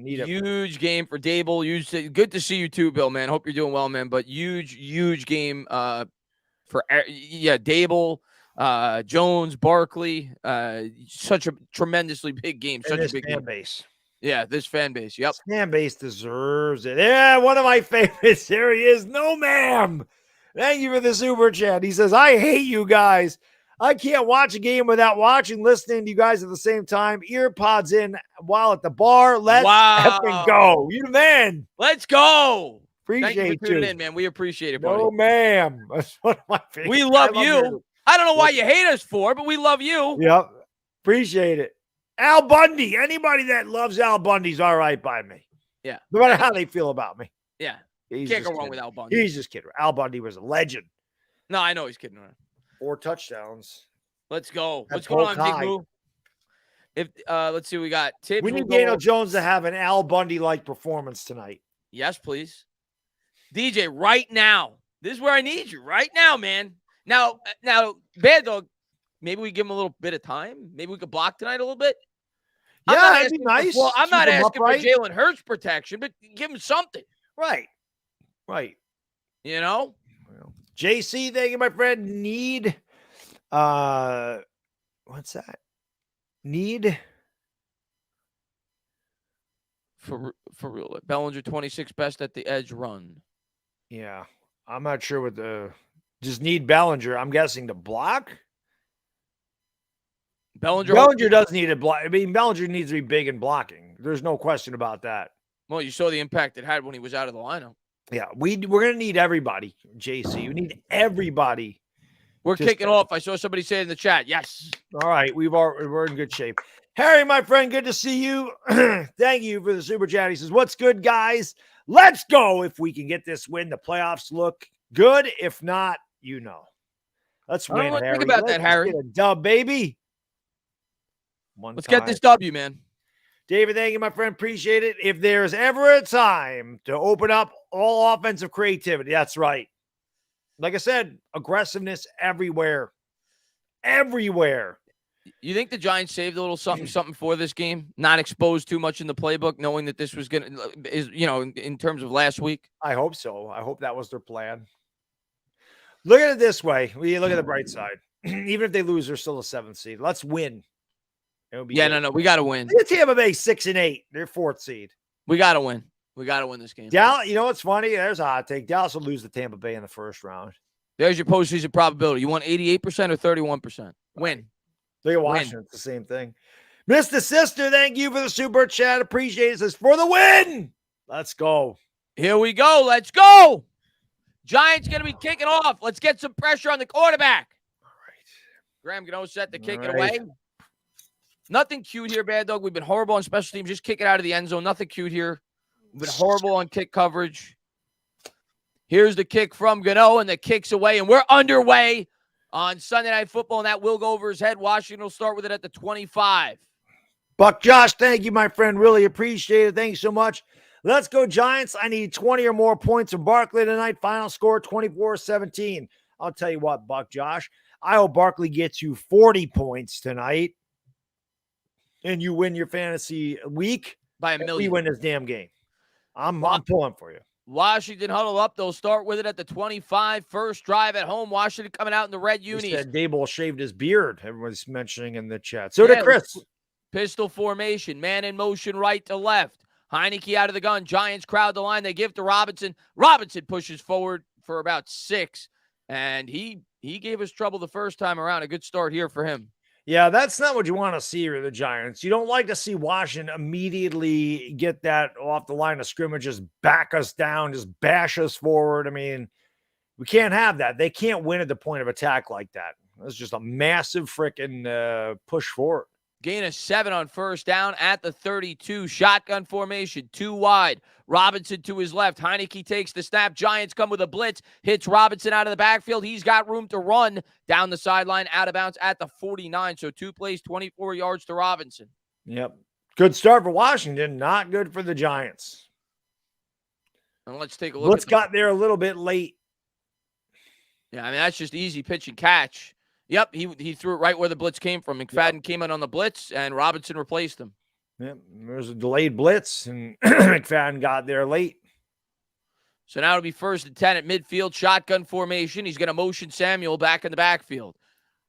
Huge game for Dable. Good to see you too, Bill, man. Hope you're doing well, man. But huge game for Dable, Jones, Barkley. Such a tremendously big game. Such a big fan base. Yeah, this fan base. Yep. This fan base deserves it. Yeah, one of my favorites. There he is. No, ma'am. Thank you for the super chat. He says, I hate you guys. I can't watch a game without listening to you guys at the same time. Ear pods in while at the bar. Let's effing go. You the man. Let's go. Appreciate you. Thank you for tuning in, man. We appreciate it, buddy. No, ma'am. That's one of my favorites. We love you. I don't know why you hate us for, but we love you. Yep. Appreciate it. Al Bundy. Anybody that loves Al Bundy's all right by me. Yeah. No matter how they feel about me. Yeah. He's Can't just go wrong kidding. with Al Bundy. He's just kidding. Al Bundy was a legend. No, I know he's kidding around. 4 touchdowns. Let's go. At What's going on, Polk Big Moo? If let's see, we got Tibbs. We need Daniel Jones to have an Al Bundy-like performance tonight. Yes, please. DJ, right now. This is where I need you. Right now, man. Now, Baddog, maybe we give him a little bit of time. Maybe we could block tonight a little bit. Yeah, that'd be nice. Well, I'm not asking for upright. Jalen Hurts protection, but give him something. Right. You know? JC, thank you, my friend. Need, what's that? Need. For real. Bellinger 26 best at the edge run. Yeah. I'm not sure what just need Bellinger. I'm guessing to block. Bellinger does need a block. I mean, Bellinger needs to be big in blocking. There's no question about that. Well, you saw the impact it had when he was out of the lineup. Yeah, we're going to need everybody, JC. We need everybody. We're kicking off. I saw somebody say in the chat, yes. All right, we're in good shape. Harry, my friend, good to see you. Thank you for the super chat. He says, what's good, guys? Let's go. If we can get this win, the playoffs look good. If not, let's win, Harry. Think about that, Harry. Get a dub, baby. Let's get this W, man. David, thank you, my friend. Appreciate it. If there's ever a time to open up all offensive creativity, that's right. Like I said, aggressiveness everywhere. Everywhere. You think the Giants saved a little something for this game? Not exposed too much in the playbook, knowing that this was in terms of last week? I hope so. I hope that was their plan. Look at it this way. We look at the bright side. Even if they lose, they're still a 7th seed. Let's win. No, we got to win. Look at Tampa Bay 6-8. They're 4th seed. We got to win. We got to win this game. Dallas, you know what's funny? There's a hot take. Dallas will lose to Tampa Bay in the first round. There's your postseason probability. You want 88% or 31%? Win. Look at Washington. It's the same thing. Mr. Sister, thank you for the super chat. Appreciate it. It says, for the win. Let's go. Here we go. Let's go. Giants going to be kicking off. Let's get some pressure on the quarterback. All right. Graham Gano set to kick it away. Nothing cute here, Baddog. We've been horrible on special teams. Just kick it out of the end zone. Nothing cute here. We've been horrible on kick coverage. Here's the kick from Gano, and the kick's away, and we're underway on Sunday Night Football, and that will go over his head. Washington will start with it at the 25. Buck Josh, thank you, my friend. Really appreciate it. Thank you so much. Let's go, Giants. I need 20 or more points from Barkley tonight. Final score, 24-17. I'll tell you what, Buck Josh. I hope Barkley gets you 40 points tonight, and you win your fantasy week by a million. We win this damn game. I'm pulling for you. Washington huddle up. They'll start with it at the 25. First drive at home. Washington coming out in the red unis. Daboll shaved his beard. Everyone's mentioning in the chat. So did Chris. Pistol formation. Man in motion right to left. Heineke out of the gun. Giants crowd the line. They give to Robinson. Robinson pushes forward for about 6. And he gave us trouble the first time around. A good start here for him. Yeah, that's not what you want to see with the Giants. You don't like to see Washington immediately get that off the line of scrimmage, just back us down, just bash us forward. I mean, we can't have that. They can't win at the point of attack like that. It's just a massive freaking push forward. Gain of 7 on first down at the 32. Shotgun formation, 2 wide. Robinson to his left. Heineke takes the snap. Giants come with a blitz. Hits Robinson out of the backfield. He's got room to run down the sideline, out of bounds at the 49. So 2 plays, 24 yards to Robinson. Yep. Good start for Washington. Not good for the Giants. And let's take a look. Blitz got there a little bit late. Yeah, I mean, that's just easy pitch and catch. Yep, he threw it right where the blitz came from. McFadden came in on the blitz, and Robinson replaced him. Yep, there's a delayed blitz, and McFadden got there late. So now it'll be 1st and 10 at midfield, shotgun formation. He's going to motion Samuel back in the backfield.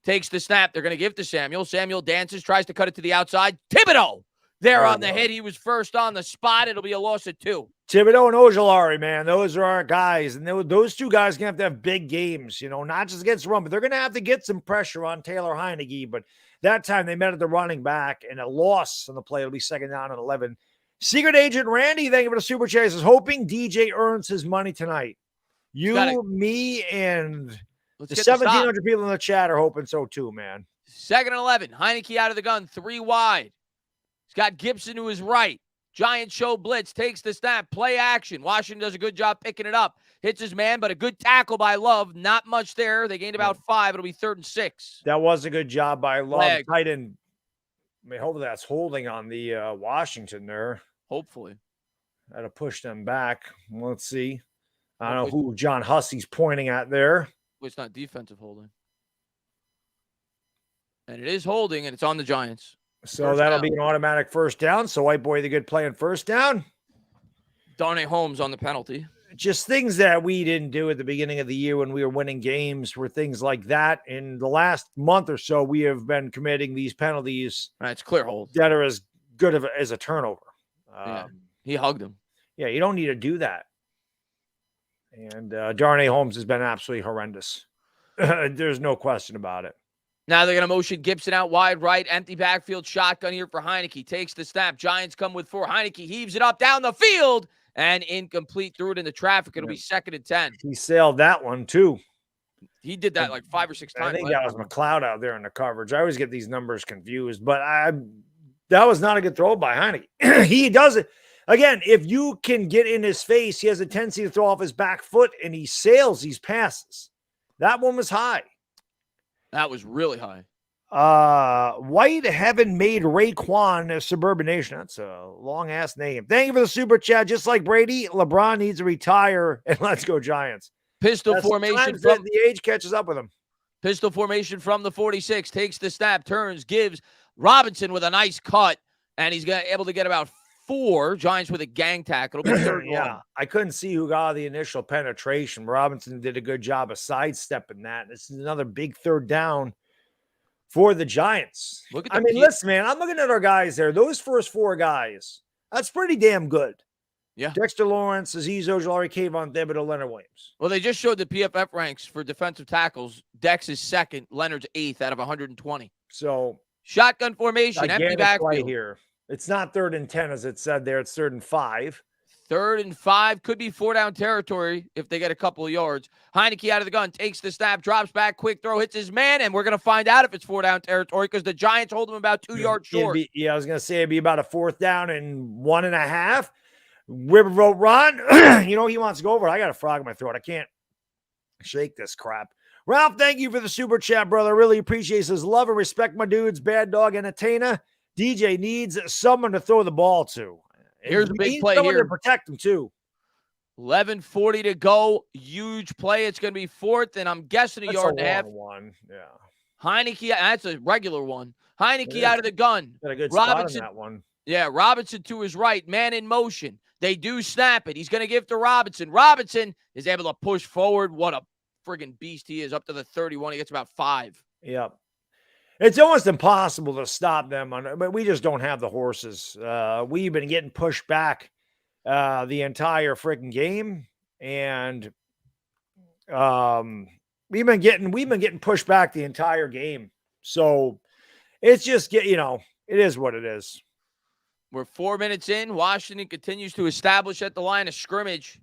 Takes the snap. They're going to give to Samuel. Samuel dances, tries to cut it to the outside. Thibodeaux there on the hit. He was first on the spot. It'll be a loss of 2. Thibodeaux and Ojulari, man, those are our guys. And those 2 guys are going to have big games, not just against the run, but they're going to have to get some pressure on Taylor Heineke. But that time they met at the running back, and a loss on the play. It'll be 2nd down and 11. Secret Agent Randy, thank you for the super chat, is hoping DJ earns his money tonight. Me, and the 1,700 people in the chat are hoping so too, man. 2nd and 11. Heineke out of the gun, 3 wide. He's got Gibson to his right. Giants show blitz, takes the snap, play action. Washington does a good job picking it up. Hits his man, but a good tackle by Love. Not much there. They gained about 5. It'll be 3rd and 6. That was a good job by Love. Flag. Tight end. I mean, hopefully that's holding on the Washington there. Hopefully. That'll push them back. Let's see. I don't know who John Hussey's pointing at there. Well, it's not defensive holding. And it is holding, and it's on the Giants. So that'll be an automatic first down. So White Boy, the good play on first down. Darnay Holmes on the penalty. Just things that we didn't do at the beginning of the year when we were winning games were things like that. In the last month or so, we have been committing these penalties. It's clear hold. That are as good as a turnover. Yeah, he hugged him. Yeah, you don't need to do that. And Darnay Holmes has been absolutely horrendous. There's no question about it. Now they're going to motion Gibson out wide right. Empty backfield shotgun here for Heineke. Takes the snap. Giants come with 4. Heineke heaves it up down the field and incomplete. Threw it into traffic. It'll be 2nd and 10. He sailed that one too. He did that like 5 or 6 times. I think that was McLeod out there in the coverage. I always get these numbers confused, but that was not a good throw by Heineke. He does it. Again, if you can get in his face, he has a tendency to throw off his back foot, and he sails these passes. That one was high. That was really high. White Heaven made Raekwon a Suburban Nation. That's a long-ass name. Thank you for the super chat. Just like Brady, LeBron needs to retire, and let's go Giants. Pistol formation. From the age catches up with him. Pistol formation from the 46. Takes the snap, turns, gives Robinson with a nice cut, and he's able to get about 4. Giants with a gang tackle. It'll be 3rd and long. I couldn't see who got the initial penetration. Robinson did a good job of sidestepping that. This is another big 3rd down for the Giants. Look at listen, man, I'm looking at our guys there. Those first 4 guys, that's pretty damn good. Yeah. Dexter Lawrence, Azeez Ojulari, Kayvon Thibodeaux, Leonard Williams. Well, they just showed the PFF ranks for defensive tackles. Dex is 2nd. Leonard's 8th out of 120. So shotgun formation, empty backfield. Right here. It's not 3rd and 10 as it said there. It's 3rd and 5. 3rd and 5. Could be 4-down territory if they get a couple of yards. Heineke out of the gun, takes the snap, drops back, quick throw, hits his man, and we're going to find out if it's 4-down territory because the Giants hold him about 2 yards short. I was going to say it'd be about a 4th down and 1.5. Riverboat Ron, he wants to go over it. I got a frog in my throat. I can't shake this crap. Ralph, thank you for the super chat, brother. I really appreciate his love and respect, my dudes. Baddog and Up Tainah. DJ needs someone to throw the ball to. Here's a big play here. To protect him, too. 11:40 to go. Huge play. It's going to be 4th, and I'm guessing a yard and a half. One. Yeah. Heineke, that's a regular one. Heineke out of the gun. Got a good spot on that one. Yeah, Robinson to his right. Man in motion. They do snap it. He's going to give to Robinson. Robinson is able to push forward. What a friggin' beast he is. Up to the 31. He gets about 5. Yep. It's almost impossible to stop them, but we just don't have the horses. We've been getting pushed back the entire freaking game, and we've been getting pushed back the entire game. So it's just it is what it is. We're 4 minutes in. Washington continues to establish at the line of scrimmage.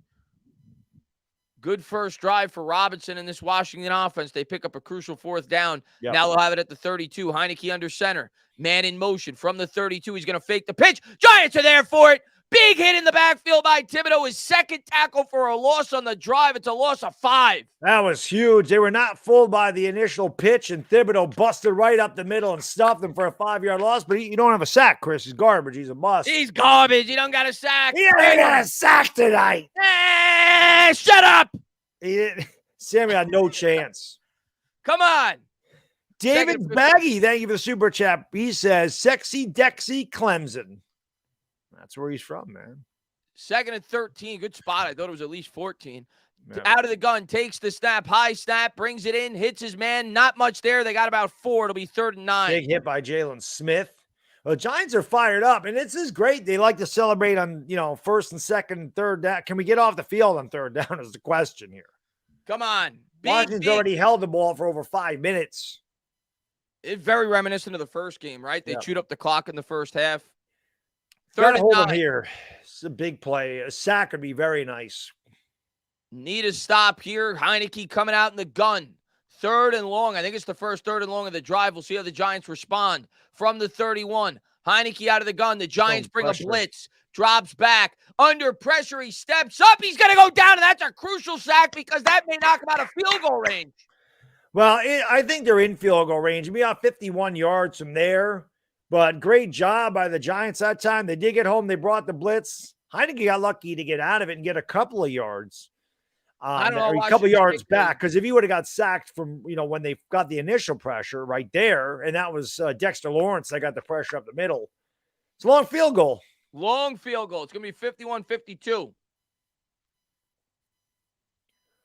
Good first drive for Robinson in this Washington offense. They pick up a crucial 4th down. Yep. Now they'll have it at the 32. Heineke under center. Man in motion from the 32. He's going to fake the pitch. Giants are there for it. Big hit in the backfield by Thibodeaux. His 2nd tackle for a loss on the drive. It's a loss of 5. That was huge. They were not fooled by the initial pitch, and Thibodeaux busted right up the middle and stuffed them for a 5-yard loss. But you don't have a sack, Chris. He's garbage. He's a bust. He's garbage. He don't got a sack. He ain't got a sack tonight. Hey, shut up. Sammy had no chance. Come on. David Baggy, thank you for the super chat. He says, sexy Dexy Clemson. That's where he's from, man. 2nd and 13. Good spot. I thought it was at least 14. Yeah. Out of the gun, takes the snap, high snap, brings it in, hits his man. Not much there. They got about 4. It'll be 3rd and 9. Big hit by Jalen Smith. The Giants are fired up, and this is great. They like to celebrate on, 1st and 2nd and 3rd down. Can we get off the field on 3rd down is the question here. Come on. Washington's already held the ball for over 5 minutes. It's very reminiscent of the first game, right? They chewed up the clock in the first half. 3rd and 9 here. It's a big play. A sack would be very nice. Need a stop here. Heineke coming out in the gun. 3rd and long. I think it's the first 3rd and long of the drive. We'll see how the Giants respond. From the 31, Heineke out of the gun. The Giants bring pressure. a blitz. Drops back. Under pressure, he steps up. He's going to go down, and that's a crucial sack because that may knock him out of field goal range. Well, I think they're in field goal range. Be out 51 yards from there. But great job by the Giants that time. They did get home. They brought the blitz. Heineke got lucky to get out of it and get a couple of yards. I don't know. A couple yards back, because if he would have got sacked from, when they got the initial pressure right there, and that was Dexter Lawrence that got the pressure up the middle. It's a long field goal. Long field goal. It's going to be 51-52.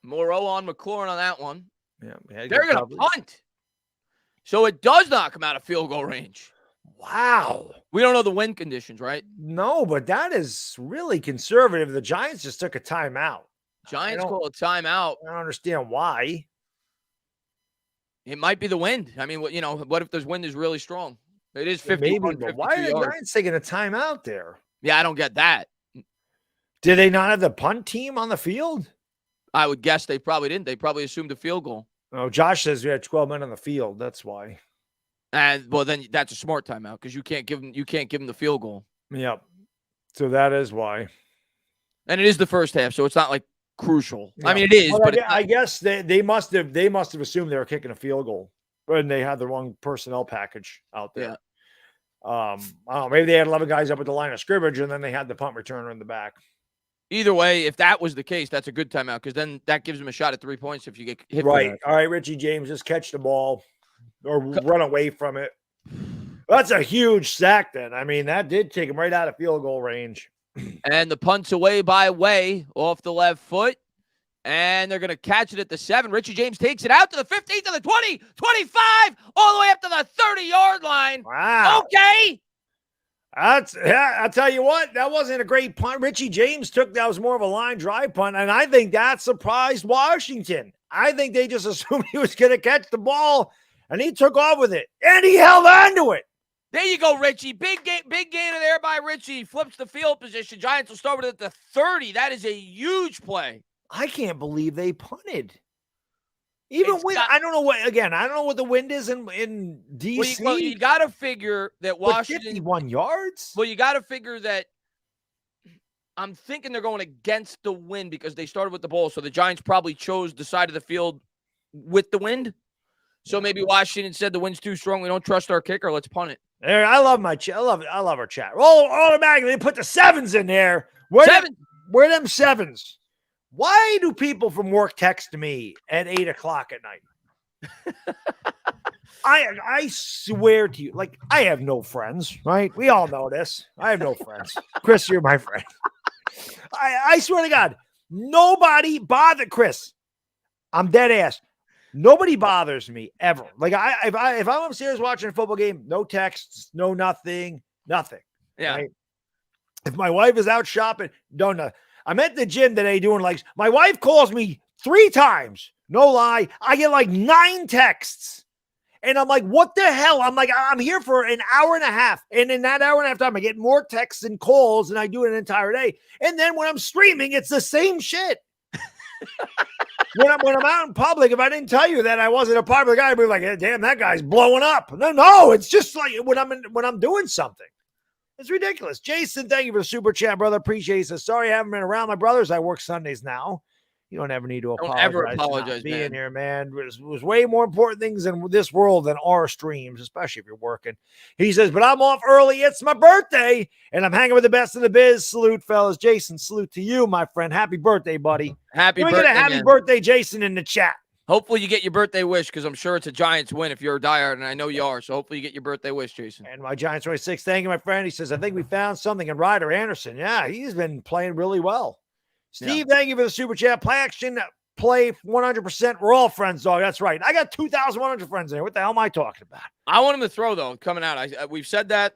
Moreau on McLaurin on that one. Yeah, they're going to punt. So it does knock him out of field goal range. Wow. We don't know the wind conditions, right? No, but that is really conservative. The Giants just took a timeout. Giants call a timeout. I don't understand why. It might be the wind. I mean, what if the wind is really strong? It is 51, but why are the Giants taking a timeout there? Yeah, I don't get that. Did they not have the punt team on the field? I would guess they probably didn't. They probably assumed a field goal. Oh, Josh says we had 12 men on the field. That's why. And well, then that's a smart timeout because you can't give them the field goal. Yep. So that is why. And it is the first half, so it's not like crucial. Yeah. I mean, it is, but I guess they must have assumed they were kicking a field goal, and they had the wrong personnel package out there. Yeah. I don't know. Maybe they had 11 guys up at the line of scrimmage, and then they had the punt returner in the back. Either way, if that was the case, that's a good timeout because then that gives them a shot at 3 points if you get hit. Right. All right, Richie James, just catch the ball or run away from it. That's a huge sack then. I mean, that did take him right out of field goal range. And the punt's away by way off the left foot. And they're going to catch it at the 7. Richie James takes it out to the 15, to the 20, 25, all the way up to the 30-yard line. Wow. Okay. I'll tell you what, that wasn't a great punt. Richie James that was more of a line drive punt, and I think that surprised Washington. I think they just assumed he was going to catch the ball, and he took off with it, and he held on to it. There you go, Richie. Big gainer there by Richie. Flips the field position. Giants will start with it at the 30. That is a huge play. I can't believe they punted. I don't know what the wind is in D.C. Well, you got to figure that Washington. 51 yards? Well, you got to figure that I'm thinking they're going against the wind because they started with the ball. So the Giants probably chose the side of the field with the wind. So maybe Washington said the wind's too strong. We don't trust our kicker. Let's punt it. There, I love my chat. I love our chat. Automatically, they put the 7s in there. Where them 7s? Why do people from work text me at 8 o'clock at night? I swear to you, like, I have no friends, right? We all know this. I have no friends. Chris, you're my friend. I swear to God, nobody bothered Chris. I'm dead ass. Nobody bothers me ever. Like if I'm upstairs watching a football game, no texts, no nothing. Yeah. Right? If my wife is out shopping, don't know. I'm at the gym today doing like, my wife calls me 3 times. No lie. I get like 9 texts. And I'm like, what the hell? I'm like, I'm here for an hour and a half. And in that hour and a half time, I get more texts and calls than I do an entire day. And then when I'm streaming, it's the same shit. When I'm out in public, if I didn't tell you that I wasn't a popular guy, I'd be like, hey, damn, that guy's blowing up. No, it's just like when I'm doing something. It's ridiculous. Jason, thank you for the super chat, brother. Appreciate it. Sorry I haven't been around. My brothers, I work Sundays now. You don't ever need to apologize. Don't ever apologize, being man. Here, man. It was way more important things in this world than our streams, especially if you're working. He says, but I'm off early. It's my birthday, and I'm hanging with the best in the biz. Salute, fellas. Jason, salute to you, my friend. Happy birthday, buddy. Happy birthday, Get a happy birthday, Jason, in the chat. Hopefully you get your birthday wish because I'm sure it's a Giants win if you're a diehard, and I know you are. So hopefully you get your birthday wish, Jason. And my Giants 26. Thank you, my friend. He says, I think we found something in Ryder Anderson. Yeah, he's been playing really well. Steve, thank you for the super chat. Play action, play 100%. We're all friends, dog. That's right. I got 2,100 friends there. What the hell am I talking about? I want him to throw, though, coming out. We've said that,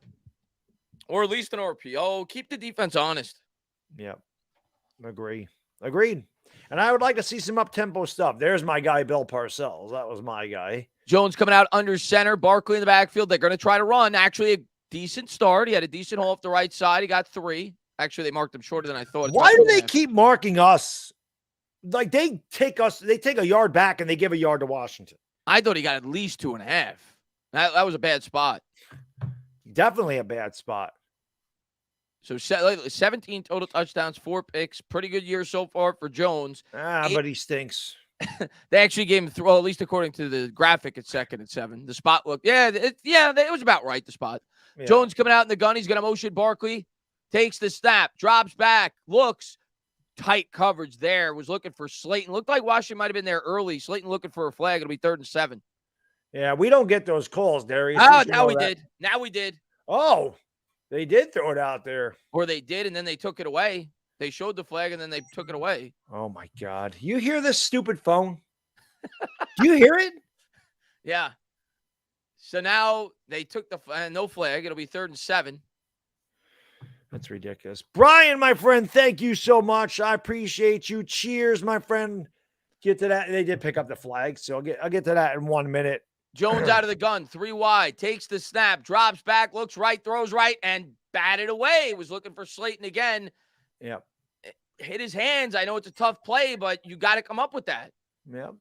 or at least an RPO. Keep the defense honest. Yep. Agreed. And I would like to see some up-tempo stuff. There's my guy, Bill Parcells. That was my guy. Jones coming out under center. Barkley in the backfield. They're going to try to run. Actually, a decent start. He had a decent hole off the right side. He got 3. Actually, they marked him shorter than I thought. Why do they keep marking us? Like, they take a yard back and they give a yard to Washington. I thought he got at least 2.5. That was a bad spot. definitely a bad spot. So 17 total touchdowns, 4 picks. Pretty good year so far for Jones. But he stinks. They actually gave him well, at least according to the graphic, it's 2nd and 7. The spot looked, it was about right, the spot. Yeah. Jones coming out in the gun. He's going to motion Barkley. Takes the snap, drops back, looks. Tight coverage there. Was looking for Slayton. Looked like Washington might have been there early. Slayton looking for a flag. It'll be 3rd and 7. Yeah, we don't get those calls, Darius. Oh, now we did. Now we did. Oh, they did throw it out there. Or they did, and then they took it away. They showed the flag, and then they took it away. Oh, my God. You hear this stupid phone? Do you hear it? Yeah. So now they took the no flag. It'll be 3rd and 7. That's ridiculous. Brian, my friend, thank you so much. I appreciate you. Cheers, my friend. Get to that. They did pick up the flag, so I'll get to that in 1 minute. Jones out of the gun, 3 wide, takes the snap, drops back, looks right, throws right, and batted away. Was looking for Slayton again. Yep. Hit his hands. I know it's a tough play, but you got to come up with that. Yep.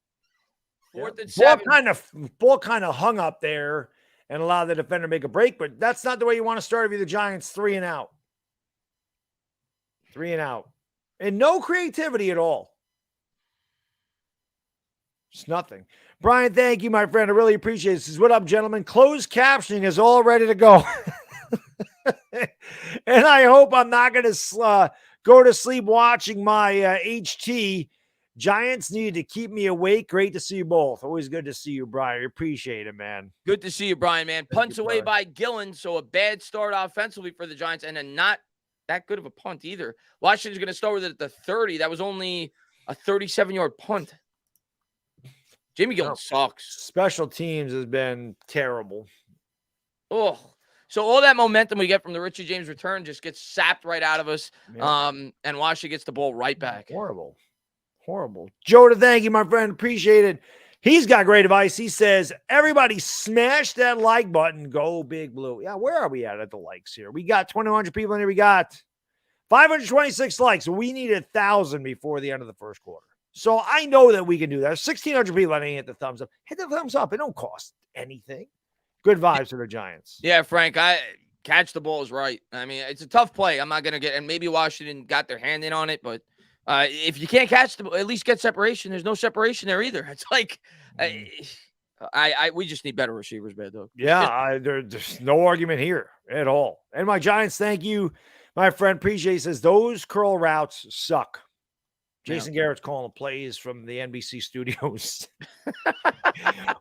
4th and 7. Ball kind of hung up there and allowed the defender to make a break, but that's not the way you want to start if you're the Giants. 3 and out. 3 and out. And no creativity at all. Just nothing. Brian, thank you, my friend. I really appreciate it. This is what up, gentlemen. Closed captioning is all ready to go. And I hope I'm not going to go to sleep watching my HT. Giants need to keep me awake. Great to see you both. Always good to see you, Brian. I appreciate it, man. Good to see you, Brian, man. Punts away by Gillen, so a bad start offensively for the Giants, and then not that good of a punt either. Washington's going to start with it at the 30. That was only a 37-yard punt. Jamie Gillen sucks. Special teams has been terrible. Oh, so all that momentum we get from the Richie James return just gets sapped right out of us. Yeah. And Washington gets the ball right back. Horrible. Joda, thank you, my friend. Appreciate it. He's got great advice. He says, everybody smash that like button. Go Big Blue. Yeah, where are we at the likes here? We got 2,100 people in here. We got 526 likes. So we need 1,000 before the end of the first quarter. So I know that we can do that. 1,600 people, I didn't hit the thumbs up. Hit the thumbs up. It don't cost anything. Good vibes to the Giants. Yeah, Frank, I catch the balls right. I mean, it's a tough play. I'm not going to get, and maybe Washington got their hand in on it, but if you can't catch the ball, at least get separation. There's no separation there either. It's like, we just need better receivers, Baddog. Yeah, there's no argument here at all. And my Giants, thank you, my friend. Appreciate it. Says those curl routes suck. Jason Garrett's calling the plays from the NBC studios.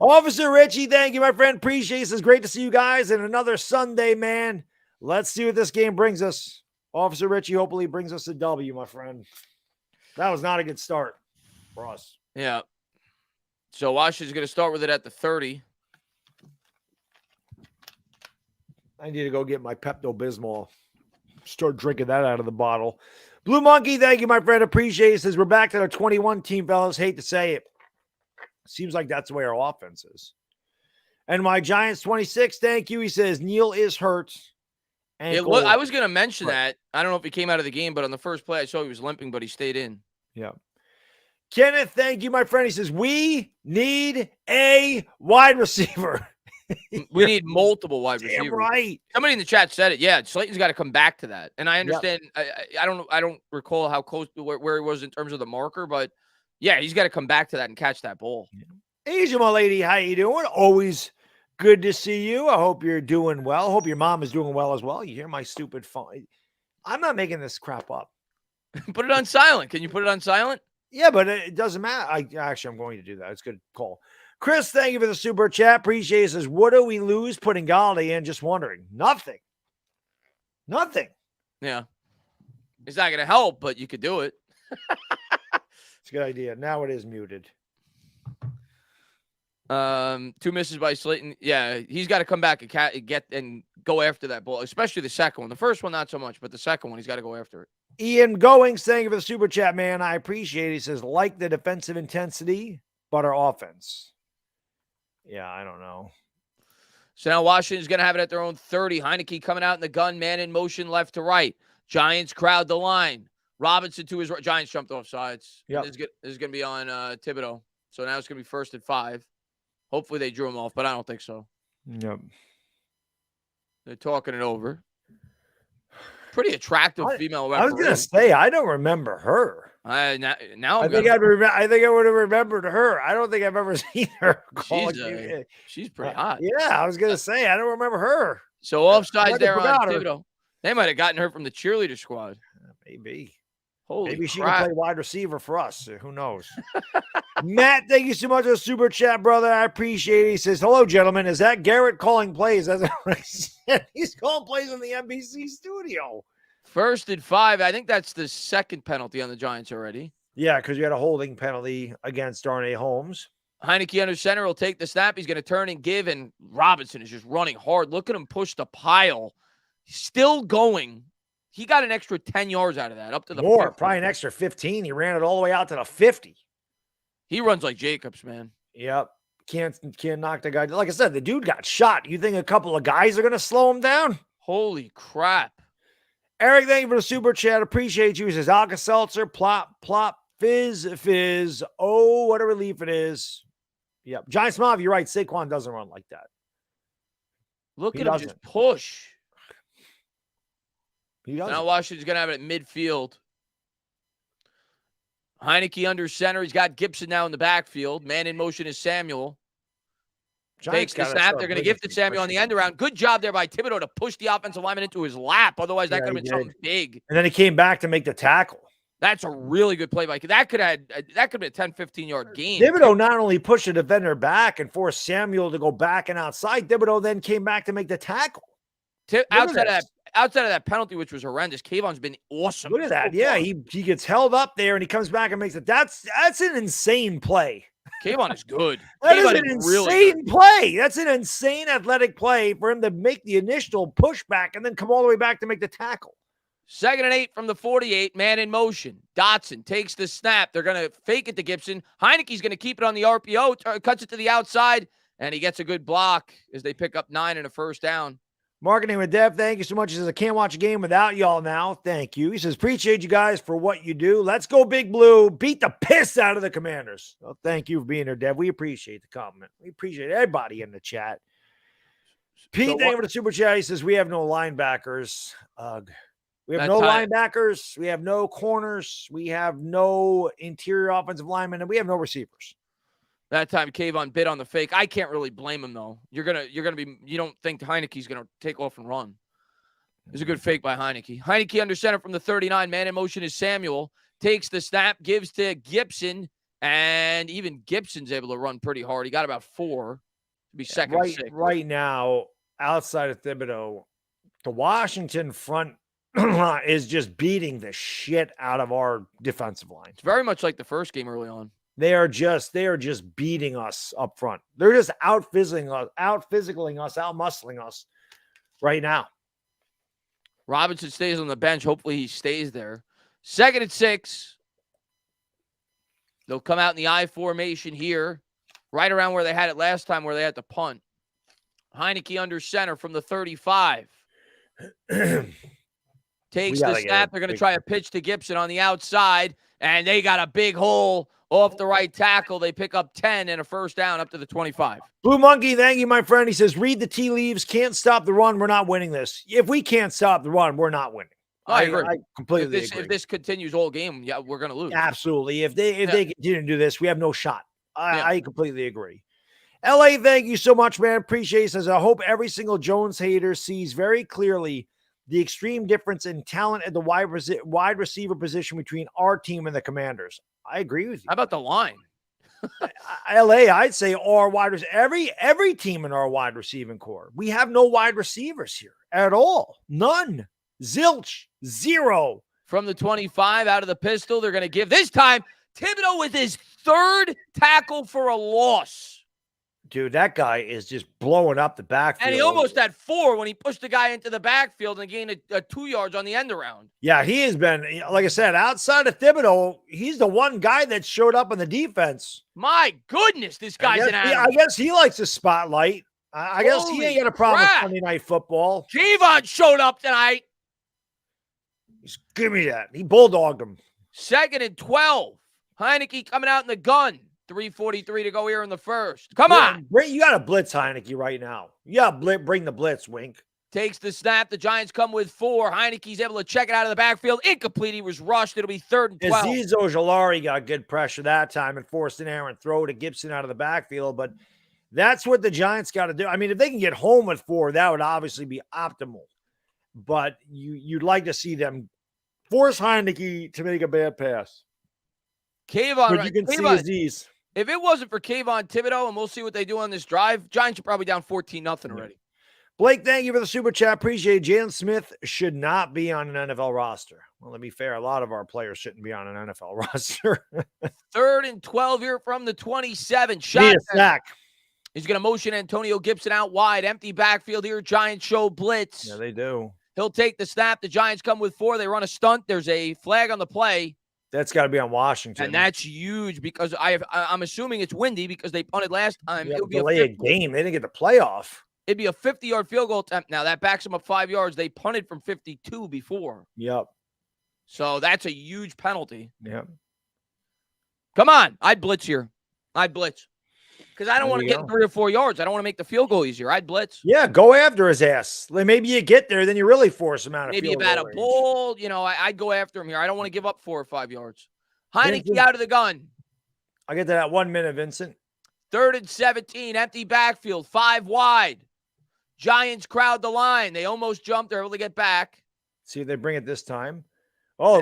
Officer Richie, thank you, my friend. Appreciate it. It's great to see you guys. And another Sunday, man. Let's see what this game brings us. Officer Richie hopefully brings us a W, my friend. That was not a good start for us. Yeah. So Washington's going to start with it at the 30. I need to go get my Pepto-Bismol. Start drinking that out of the bottle. Blue Monkey, thank you, my friend. Appreciate it. Says we're back to our 21 team, fellas. Hate to say it. Seems like that's the way our offense is. And my Giants 26, thank you. He says Neal is hurt. I was going to mention that. I don't know if he came out of the game, but on the first play, I saw he was limping, but he stayed in. Yeah. Kenneth, thank you, my friend. He says, we need a wide receiver. We need multiple wide receivers. Right. Somebody in the chat said it. Yeah, Slayton's got to come back to that. And I understand. Yep. I don't recall how close to where he was in terms of the marker, but yeah, he's got to come back to that and catch that ball. Asia, my lady, how you doing? Always good to see you. I hope you're doing well. I hope your mom is doing well as well. You hear my stupid phone. I'm not making this crap up. Put it on silent. Can you put it on silent? Yeah, but it doesn't matter. I'm going to do that. It's a good call. Chris, thank you for the super chat. Appreciate it. Says, what do we lose putting Galladay in? Just wondering. Nothing. Yeah. It's not going to help, but you could do it. It's a good idea. Now it is muted. 2 misses by Slayton. Yeah, he's got to come back and get and go after that ball, especially the second one. The first one, not so much, but the second one, he's got to go after it. Ian Goings, thank you for the super chat, man. I appreciate it. He says, like the defensive intensity, but our offense. Yeah, I don't know. So now Washington's going to have it at their own 30. Heineke coming out in the gun, man in motion left to right. Giants crowd the line. Robinson to his right. Giants jumped off sides. Yep. This is going to be on Thibodeaux. So now it's going to be 1st and 5. Hopefully they drew him off, but I don't think so. Yep. They're talking it over. Pretty attractive female referee. I was gonna say I don't remember her. Now I think I would have remembered her. I don't think I've ever seen her. She's pretty hot. Yeah, I was gonna say I don't remember her. So offsides there on Thibodeaux. They might have gotten her from the cheerleader squad. Maybe. Maybe she can play wide receiver for us. Who knows? Matt, thank you so much for the super chat, brother. I appreciate it. He says, hello, gentlemen. Is that Garrett calling plays? As I said, he's calling plays in the NBC studio. 1st and 5. I think that's the second penalty on the Giants already. Yeah, because you had a holding penalty against Darnay Holmes. Heineke under center will take the snap. He's going to turn and give, and Robinson is just running hard. Look at him push the pile. Still going. He got an extra 10 yards out of that, up to the more, 50. Probably an extra 15. He ran it all the way out to the 50. He runs like Jacobs, man. Yep. Can't knock the guy. Like I said, the dude got shot. You think a couple of guys are going to slow him down? Holy crap. Eric, thank you for the super chat. Appreciate you. He says, Alka-Seltzer, plop, plop, fizz, fizz. Oh, what a relief it is. Yep. Giants Mob, you're right. Saquon doesn't run like that. Look at him just push. Now Washington's going to have it at midfield. Heineke under center. He's got Gibson now in the backfield. Man in motion is Samuel. Takes the snap. They're going to give to Samuel on the end around. Good job there by Thibodeaux to push the offensive lineman into his lap. Otherwise, that could have been something big. And then he came back to make the tackle. That's a really good play by that could have been a 10, 15-yard gain. Thibodeaux not only pushed the defender back and forced Samuel to go back and outside, Thibodeaux then came back to make the tackle. Outside of that penalty, which was horrendous, Kayvon's been awesome. Look at that. Yeah, he gets held up there and he comes back and makes it. That's an insane play. Kayvon is good. That is an insane play. That's an insane athletic play for him to make the initial pushback and then come all the way back to make the tackle. 2nd and 8 from the 48, man in motion. Dotson takes the snap. They're going to fake it to Gibson. Heineke's going to keep it on the RPO, cuts it to the outside, and he gets a good block as they pick up 9 and a first down. Marketing with Dev, thank you so much. He says, I can't watch a game without y'all now. Thank you. He says, appreciate you guys for what you do. Let's go Big Blue. Beat the piss out of the Commanders. Well, thank you for being here, Dev. We appreciate the compliment. We appreciate everybody in the chat. Pete, thank you for the super chat. He says, we have no linebackers. We have no linebackers. We have no corners. We have no interior offensive linemen, and we have no receivers. That time, Kayvon bit on the fake. I can't really blame him though. You don't think Heineke's gonna take off and run. It's a good fake by Heineke. Heineke under center from the 39. Man in motion is Samuel. Takes the snap, gives to Gibson, and even Gibson's able to run pretty hard. He got about 4 to be second. Right now, outside of Thibodeaux, the Washington front is just beating the shit out of our defensive line. It's very much like the first game early on. They are just beating us up front. They're just out-physicaling us, out-muscling us right now. Robinson stays on the bench. Hopefully he stays there. 2nd and 6. They'll come out in the I formation here, right around where they had it last time, where they had to punt. Heineke under center from the 35. Takes the snap. They're going to try a pitch to Gibson on the outside, and they got a big hole off the right tackle. They pick up 10 and a first down up to the 25. Blue Monkey, thank you, my friend. He says, read the tea leaves. Can't stop the run. We're not winning this. If we can't stop the run, we're not winning. I agree. I completely agree. If this continues all game, yeah, we're going to lose. Absolutely. If they continue to do this, we have no shot. I completely agree. LA, thank you so much, man. Appreciate it. Says, I hope every single Jones hater sees very clearly the extreme difference in talent at the wide receiver position between our team and the Commanders. I agree with you. How about the line? LA, I'd say our wide receivers, every team in our wide receiving core. We have no wide receivers here at all. None. Zilch. Zero. From the 25 out of the pistol, they're going to give this time Thibodeaux with his 3rd tackle for a loss. Dude, that guy is just blowing up the backfield. And he almost had 4 when he pushed the guy into the backfield and gained a 2 yards on the end around. Yeah, he has been, like I said, outside of Thibodeaux, he's the one guy that showed up on the defense. My goodness, this guy's an animal. I guess he likes the spotlight. I guess he ain't got a problem with Sunday Night Football. Kayvon showed up tonight. Just give me that. He bulldogged him. 2nd and 12. Heineke coming out in the gun. 3:43 to go here in the first. Come on. You got to blitz Heineke right now. You got to bring the blitz, Wink. Takes the snap. The Giants come with 4. Heineke's able to check it out of the backfield. Incomplete. He was rushed. It'll be 3rd and 12. Azeez Ojulari got good pressure that time and forced an errant throw to Gibson out of the backfield. But that's what the Giants got to do. I mean, if they can get home with 4, that would obviously be optimal. But you'd like to see them force Heineke to make a bad pass. Kayvon, but you can Kayvon, see Azeez. If it wasn't for Kayvon Thibodeaux, and we'll see what they do on this drive, Giants are probably down 14-0 already. Blake, thank you for the super chat. Appreciate it. Jalen Smith should not be on an NFL roster. Well, to be fair, a lot of our players shouldn't be on an NFL roster. 3rd and 12 here from the 27. Need Shot. a sack. He's going to motion Antonio Gibson out wide. Empty backfield here. Giants show blitz. Yeah, they do. He'll take the snap. The Giants come with 4. They run a stunt. There's a flag on the play. That's got to be on Washington. And that's huge because I'm assuming it's windy because they punted last time. It would be delay a game. They didn't get the playoff. It'd be a 50-yard field goal attempt. Now, that backs them up 5 yards. They punted from 52 before. Yep. So that's a huge penalty. Yep. Come on. I'd blitz here. I'd blitz. Because I don't want to get go. 3 or 4 yards. I don't want to make the field goal easier. I'd blitz. Yeah, go after his ass. Like maybe you get there, then you really force him out of Maybe field about goal a range. bull. You know, I'd go after him here. I don't want to give up 4 or 5 yards. Heineke Vincent. out of the gun. I'll get to that 1 minute, Vincent. 3rd and 17. Empty backfield. 5 wide. Giants crowd the line. They almost jumped. They're able to get back. See if they bring it this time. Oh,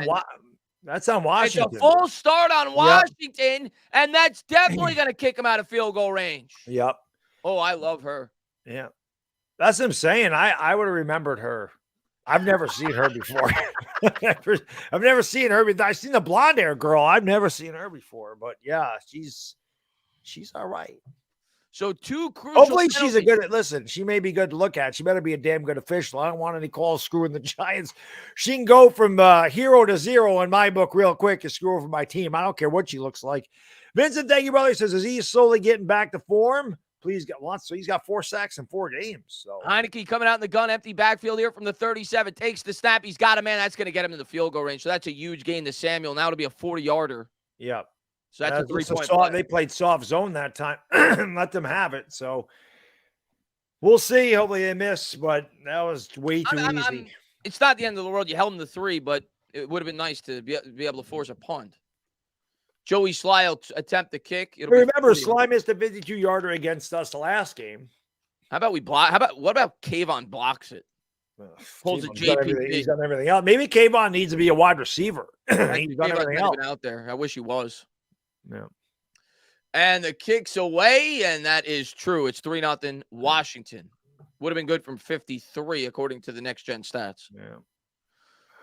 that's on Washington. It's a full start on Washington, and that's definitely going to kick him out of field goal range. Yep. Oh, I love her. Yeah. That's what I'm saying. I would have remembered her. I've never seen her before. I've never seen her. I've seen the blonde hair girl. I've never seen her before. But yeah, she's all right. So 2 crucial Hopefully penalties. she's a good, listen, she may be good to look at. She better be a damn good official. I don't want any calls screwing the Giants. She can go from hero to zero in my book real quick and screw over my team. I don't care what she looks like. Vincent, thank you, brother. Says, is he slowly getting back to form? Please get once. So he's got 4 sacks in 4 games. So Heineke coming out in the gun, empty backfield here from the 37. Takes the snap. He's got a man. That's going to get him to the field goal range. So that's a huge gain to Samuel. Now it'll be a 40-yarder. yeah. So that's a 3-point play. play. They played soft zone that time. Let them have it. So we'll see. Hopefully they miss, but that was way too easy. It's not the end of the world. You held him to 3, but it would have been nice to be able to force a punt. Joey Sly will attempt the kick. Remember, Sly missed a 52-yarder against us the last game. How about we block? What about Kayvon blocks it? Pulls a JPP. He's done everything else. Maybe Kayvon needs to be a wide receiver. He's done everything else. Been out there. I wish he was. Yeah. And the kick's away, and that is true. It's 3-0 Washington. Would have been good from 53, according to the next gen stats. Yeah.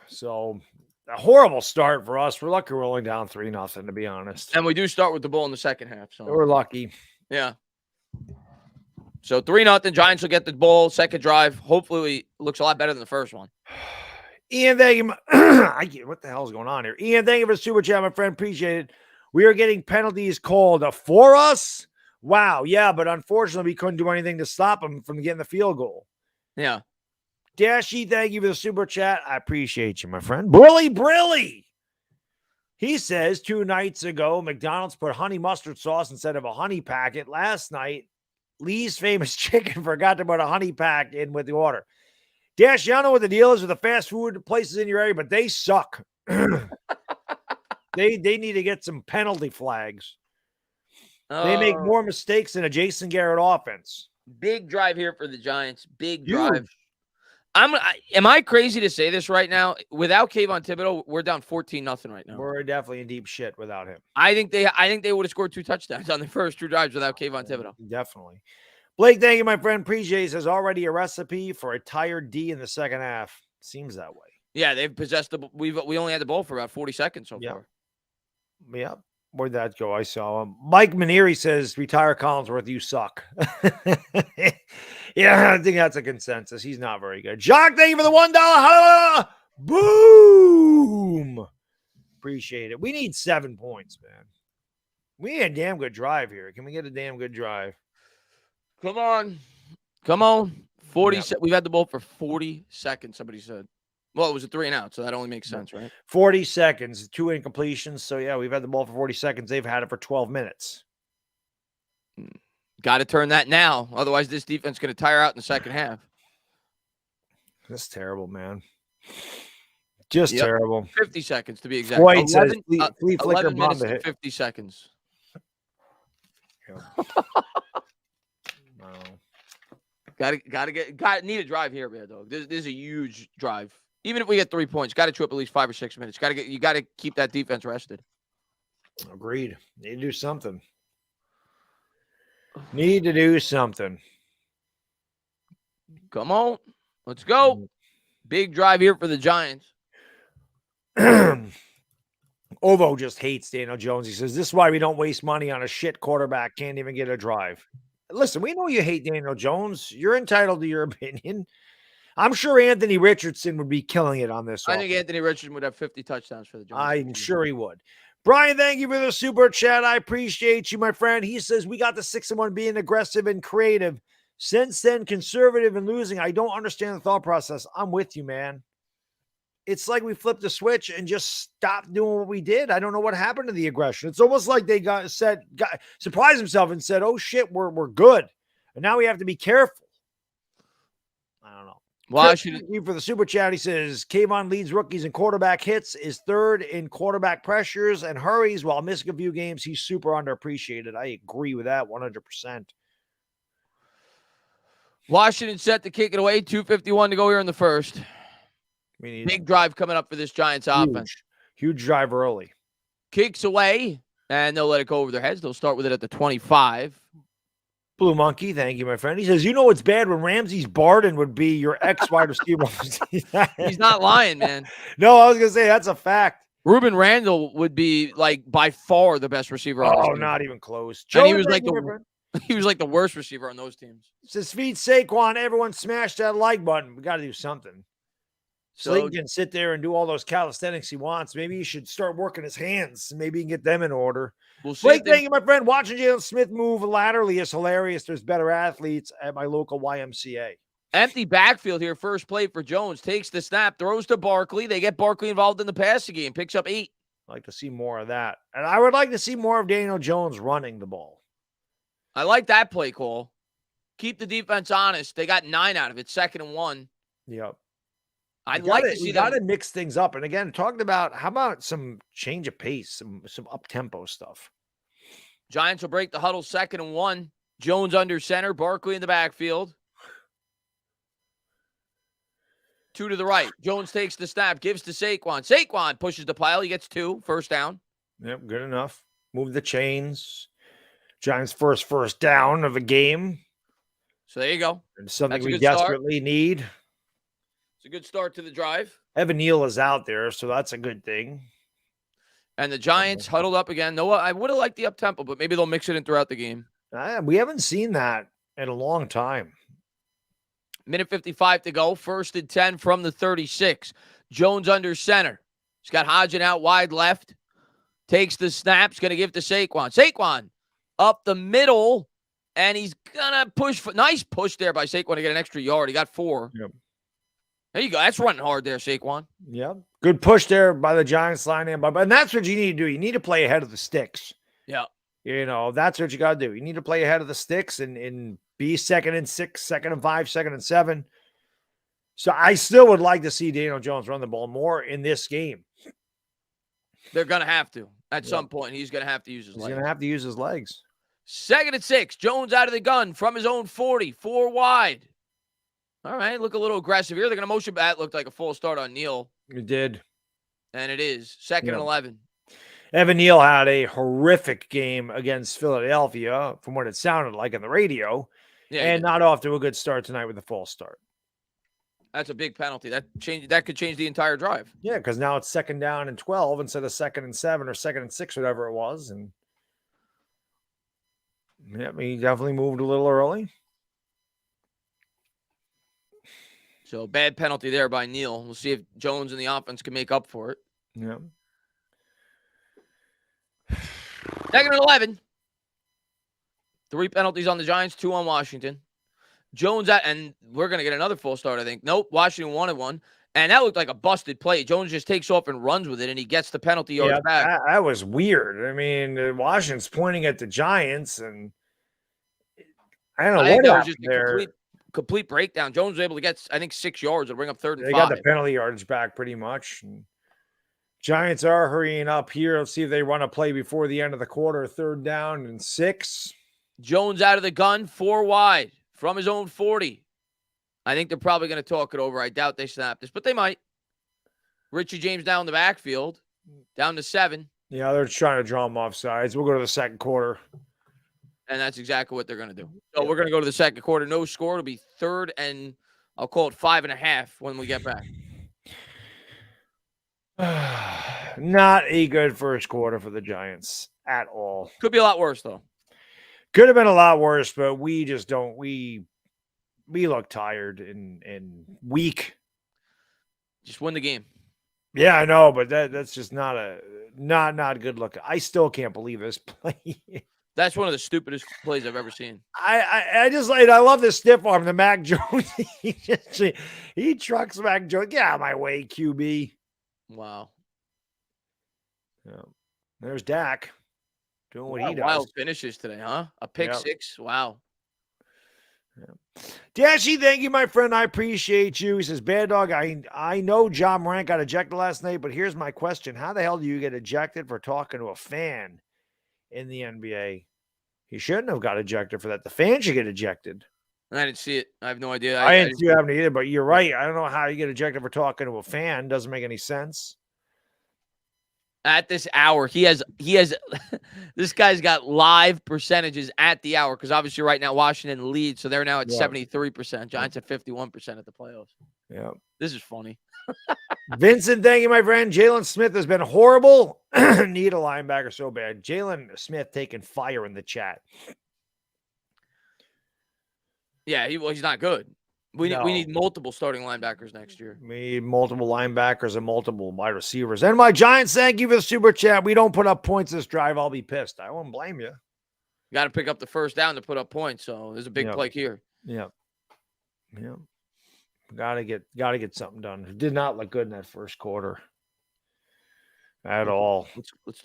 So a horrible start for us. We're lucky we're only down 3-0, to be honest. And we do start with the ball in the second half. So we're lucky. Yeah. So 3-0. Giants will get the ball. Second drive. Hopefully it looks a lot better than the first one. Ian, thank you. What the hell is going on here? Ian, thank you for the super chat, my friend. Appreciate it. We are getting penalties called for us. Wow. Yeah, but unfortunately, we couldn't do anything to stop them from getting the field goal. Yeah. Dashy, thank you for the super chat. I appreciate you, my friend. Brilly. He says 2 nights ago, McDonald's put honey mustard sauce instead of a honey packet. Last night, Lee's Famous Chicken forgot to put a honey pack in with the order. Dash, I don't know what the deal is with the fast food places in your area, but they suck. They need to get some penalty flags. They make more mistakes than a Jason Garrett offense. Big drive here for the Giants. Big drive. Am I crazy to say this right now? Without Kayvon Thibodeaux, we're down 14-0 right now. We're definitely in deep shit without him. I think they would have scored 2 touchdowns on the first 2 drives without Kayvon Thibodeaux. Definitely. Blake, thank you, my friend. Appreciate says already a recipe for a tired D in the second half. Seems that way. Yeah, they've possessed we only had the ball for about 40 seconds so far. Yeah. Where'd that go? I saw him. Mike Maneri says, retire Collinsworth, you suck. Yeah, I think that's a consensus. He's not very good. Jock, thank you for the $1. Boom. Appreciate it. We need 7 points, man. We need a damn good drive here. Can we get a damn good drive? Come on. 40 We've had the ball for 40 seconds, somebody said. Well, it was a 3 and out, so that only makes sense, right? 40 seconds, 2 incompletions. So, yeah, we've had the ball for 40 seconds. They've had it for 12 minutes. Got to turn that now. Otherwise, this defense is going to tire out in the second half. That's terrible, man. Just Yep. terrible. 50 seconds to be exact. Floyd says, 11, flea flicker 11 minutes bomb to and hit. 50 seconds. Wow. Need a drive here, Baddog. This is a huge drive. Even if we get 3 points, got to chew up at least 5 or 6 minutes. You got to keep that defense rested. Agreed. Need to do something. Need to do something. Come on. Let's go. Big drive here for the Giants. Ovo just hates Daniel Jones. He says, this is why we don't waste money on a shit quarterback. Can't even get a drive. Listen, we know you hate Daniel Jones. You're entitled to your opinion. I'm sure Anthony Richardson would be killing it on this. I think Anthony Richardson would have 50 touchdowns for the Giants. I'm sure he would. Brian, thank you for the super chat. I appreciate you, my friend. He says, we got the 6-1 being aggressive and creative. Since then, conservative and losing. I don't understand the thought process. I'm with you, man. It's like we flipped the switch and just stopped doing what we did. I don't know what happened to the aggression. It's almost like they surprised themselves and said, oh shit, we're good. And now we have to be careful. I don't know. Thank you for the super chat. He says, Kayvon leads rookies in quarterback hits, is third in quarterback pressures and hurries while missing a few games. He's super underappreciated. I agree with that 100%. Washington set to kick it away. 2:51 to go here in the first. Big drive coming up for this Giants offense. Huge drive early. Kicks away, and they'll let it go over their heads. They'll start with it at the 25. Blue Monkey, thank you, my friend. He says, you know what's bad when Ramses Barden would be your ex-wide receiver. He's not lying, man. No, I was going to say, that's a fact. Ruben Randall would be, like, by far the best receiver on this team. Not even close. And he was like the worst receiver on those teams. It says, feed Saquon, everyone smash that like button. We got to do something. So he can sit there and do all those calisthenics he wants. Maybe he should start working his hands. Maybe he can get them in order. We'll see. Blake, thank you, my friend. Watching Jalen Smith move laterally is hilarious. There's better athletes at my local YMCA. Empty backfield here. First play for Jones. Takes the snap, throws to Barkley. They get Barkley involved in the passing game. Picks up 8. I'd like to see more of that. And I would like to see more of Daniel Jones running the ball. I like that play call. Keep the defense honest. They got 9 out of it. 2nd and 1. Yep. I'd like to see you got to mix things up. And again, talking about how about some change of pace, some up-tempo stuff. Giants will break the huddle. 2nd and 1. Jones under center. Barkley in the backfield. 2 to the right. Jones takes the snap. Gives to Saquon. Saquon pushes the pile. He gets 2. First down. Yep, good enough. Move the chains. Giants' first down of a game. So there you go. It's something we desperately need. It's a good start to the drive. Evan Neal is out there, so that's a good thing. And the Giants huddled up again. Noah, I would have liked the up-tempo, but maybe they'll mix it in throughout the game. We haven't seen that in a long time. Minute 55 to go. 1st and 10 from the 36. Jones under center. He's got Hodgin out wide left. Takes the snap. He's going to give to Saquon. Saquon up the middle, and he's going to push. Nice push there by Saquon to get an extra yard. He got 4. Yep. There you go. That's running hard there, Saquon. Yeah. Good push there by the Giants line in. And that's what you need to do. You need to play ahead of the sticks. Yeah. You know, that's what you got to do. You need to play ahead of the sticks and be 2nd and 6, 2nd and 5, 2nd and 7. So I still would like to see Daniel Jones run the ball more in this game. They're going to have to. At some point, he's going to have to use his legs. He's going to have to use his legs. 2nd and 6. Jones out of the gun from his own 40. 4 wide. All right, look a little aggressive here. They're going to motion back. Looked like a full start on Neal. It did. And it is. 2nd and 11. Evan Neal had a horrific game against Philadelphia, from what it sounded like on the radio, and not off to a good start tonight with a false start. That's a big penalty. That could change the entire drive. Yeah, because now it's 2nd down and 12 instead of 2nd and 7 or 2nd and 6, whatever it was. And yeah, he definitely moved a little early. So bad penalty there by Neal. We'll see if Jones and the offense can make up for it. Yeah. 2nd and 11. 3 penalties on the Giants, 2 on Washington. Jones out, and we're going to get another full start, I think. Nope, Washington wanted one. And that looked like a busted play. Jones just takes off and runs with it, and he gets the penalty yards back. That was weird. I mean, Washington's pointing at the Giants, and I don't know what happened there. complete breakdown. Jones was able to get, I think, 6 yards to bring up 3rd and 5. They got the penalty yardage back pretty much. Giants are hurrying up here. Let's see if they run a play before the end of the quarter. 3rd down and 6. Jones out of the gun, 4 wide from his own 40. I think they're probably going to talk it over. I doubt they snap this, but they might. Richie James down the backfield, down to 7. Yeah, they're trying to draw him off sides. We'll go to the second quarter. And that's exactly what they're going to do. So we're going to go to the second quarter. No score. It'll be 3rd and I'll call it 5.5 when we get back. Not a good first quarter for the Giants at all. Could be a lot worse, though. Could have been a lot worse, but we just don't. We look tired and weak. Just win the game. Yeah, I know, but that's just not a good look. I still can't believe this play. That's one of the stupidest plays I've ever seen. I just like, I love the stiff arm, the Mac Jones. he trucks Mac Jones. Get out of my way, QB. Wow. Yeah. There's Dak doing what he does. Wild finishes today, huh? A pick 6. Wow. Yeah. Dashy, thank you, my friend. I appreciate you. He says, Baddog, I know John Morant got ejected last night, but here's my question. How the hell do you get ejected for talking to a fan in the NBA? He shouldn't have got ejected for that. The fan should get ejected. I didn't see it. I have no idea. I didn't see it happening either, but you're right. I don't know how you get ejected for talking to a fan. Doesn't make any sense. At this hour, he has this guy's got live percentages at the hour because obviously right now Washington leads, so they're now at 73%. Giants at 51% at the playoffs. Yeah, this is funny. Vincent, thank you, my friend. Jalen Smith has been horrible. Need a linebacker so bad. Jalen Smith taking fire in the chat. Yeah, he's not good. We need multiple starting linebackers next year. We need multiple linebackers and multiple wide receivers. And my Giants, thank you for the super chat. We don't put up points this drive, I'll be pissed. I won't blame you. Got to pick up the first down to put up points. So there's a big play here. Yeah. Gotta get something done. It did not look good in that first quarter at all.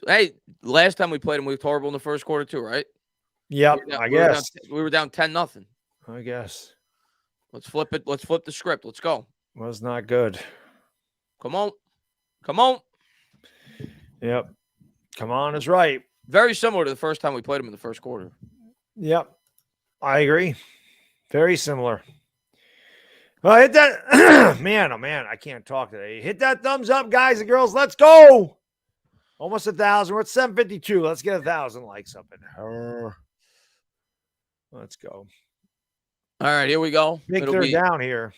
Hey, last time we played him, we looked horrible in the first quarter too, right? Yep, I guess. We were down 10-0. I guess. Let's flip it. Let's flip the script. Let's go. Was not good. Come on. Come on. Yep. Come on is right. Very similar to the first time we played him in the first quarter. Yep. I agree. Very similar. Well, hit that. Man, oh, man, I can't talk today. Hit that thumbs up, guys and girls. Let's go. Almost 1,000. We're at 752. Let's get 1,000 likes up in there. Let's go. All right, here we go. Big third down here.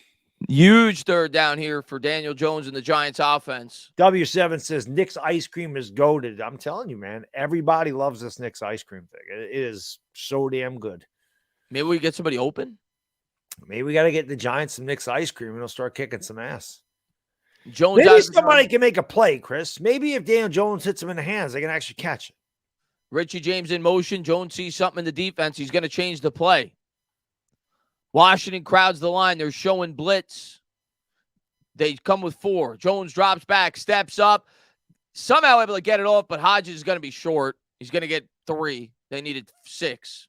Huge third down here for Daniel Jones and the Giants offense. W7 says Nick's ice cream is goated. I'm telling you, man, everybody loves this Nick's ice cream thing. It is so damn good. Maybe we get somebody open. Maybe we got to get the Giants some Nick's ice cream and they'll start kicking some ass. Jones, maybe somebody can make a play, Chris. Maybe if Daniel Jones hits him in the hands, they can actually catch it. Richie James in motion. Jones sees something in the defense. He's going to change the play. Washington crowds the line. They're showing blitz. They come with 4. Jones drops back, steps up. Somehow able to get it off, but Hodges is going to be short. He's going to get 3. They needed 6.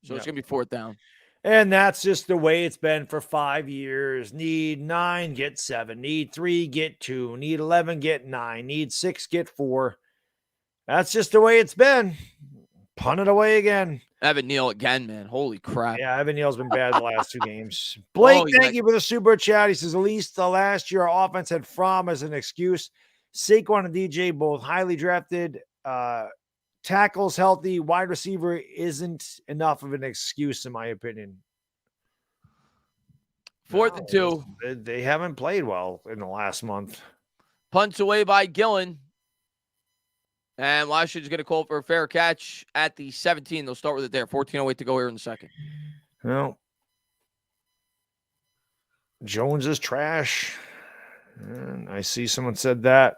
So it's going to be 4th down. And that's just the way it's been for 5 years. Need 9, get 7. Need 3, get 2. Need 11, get 9. Need 6, get 4. That's just the way it's been. Punt it away again. Evan Neal again, man. Holy crap. Yeah, Evan Neal's been bad the last 2 games. Blake, thank you for the super chat. He says, at least the last year our offense had Fromm as an excuse. Saquon and DJ both highly drafted. Tackles healthy. Wide receiver isn't enough of an excuse, in my opinion. 4th and 2. They haven't played well in the last month. Punts away by Gillen. And Washington's going to call for a fair catch at the 17. They'll start with it there. 14:08 to go here in the second. Well, Jones is trash. And I see someone said that.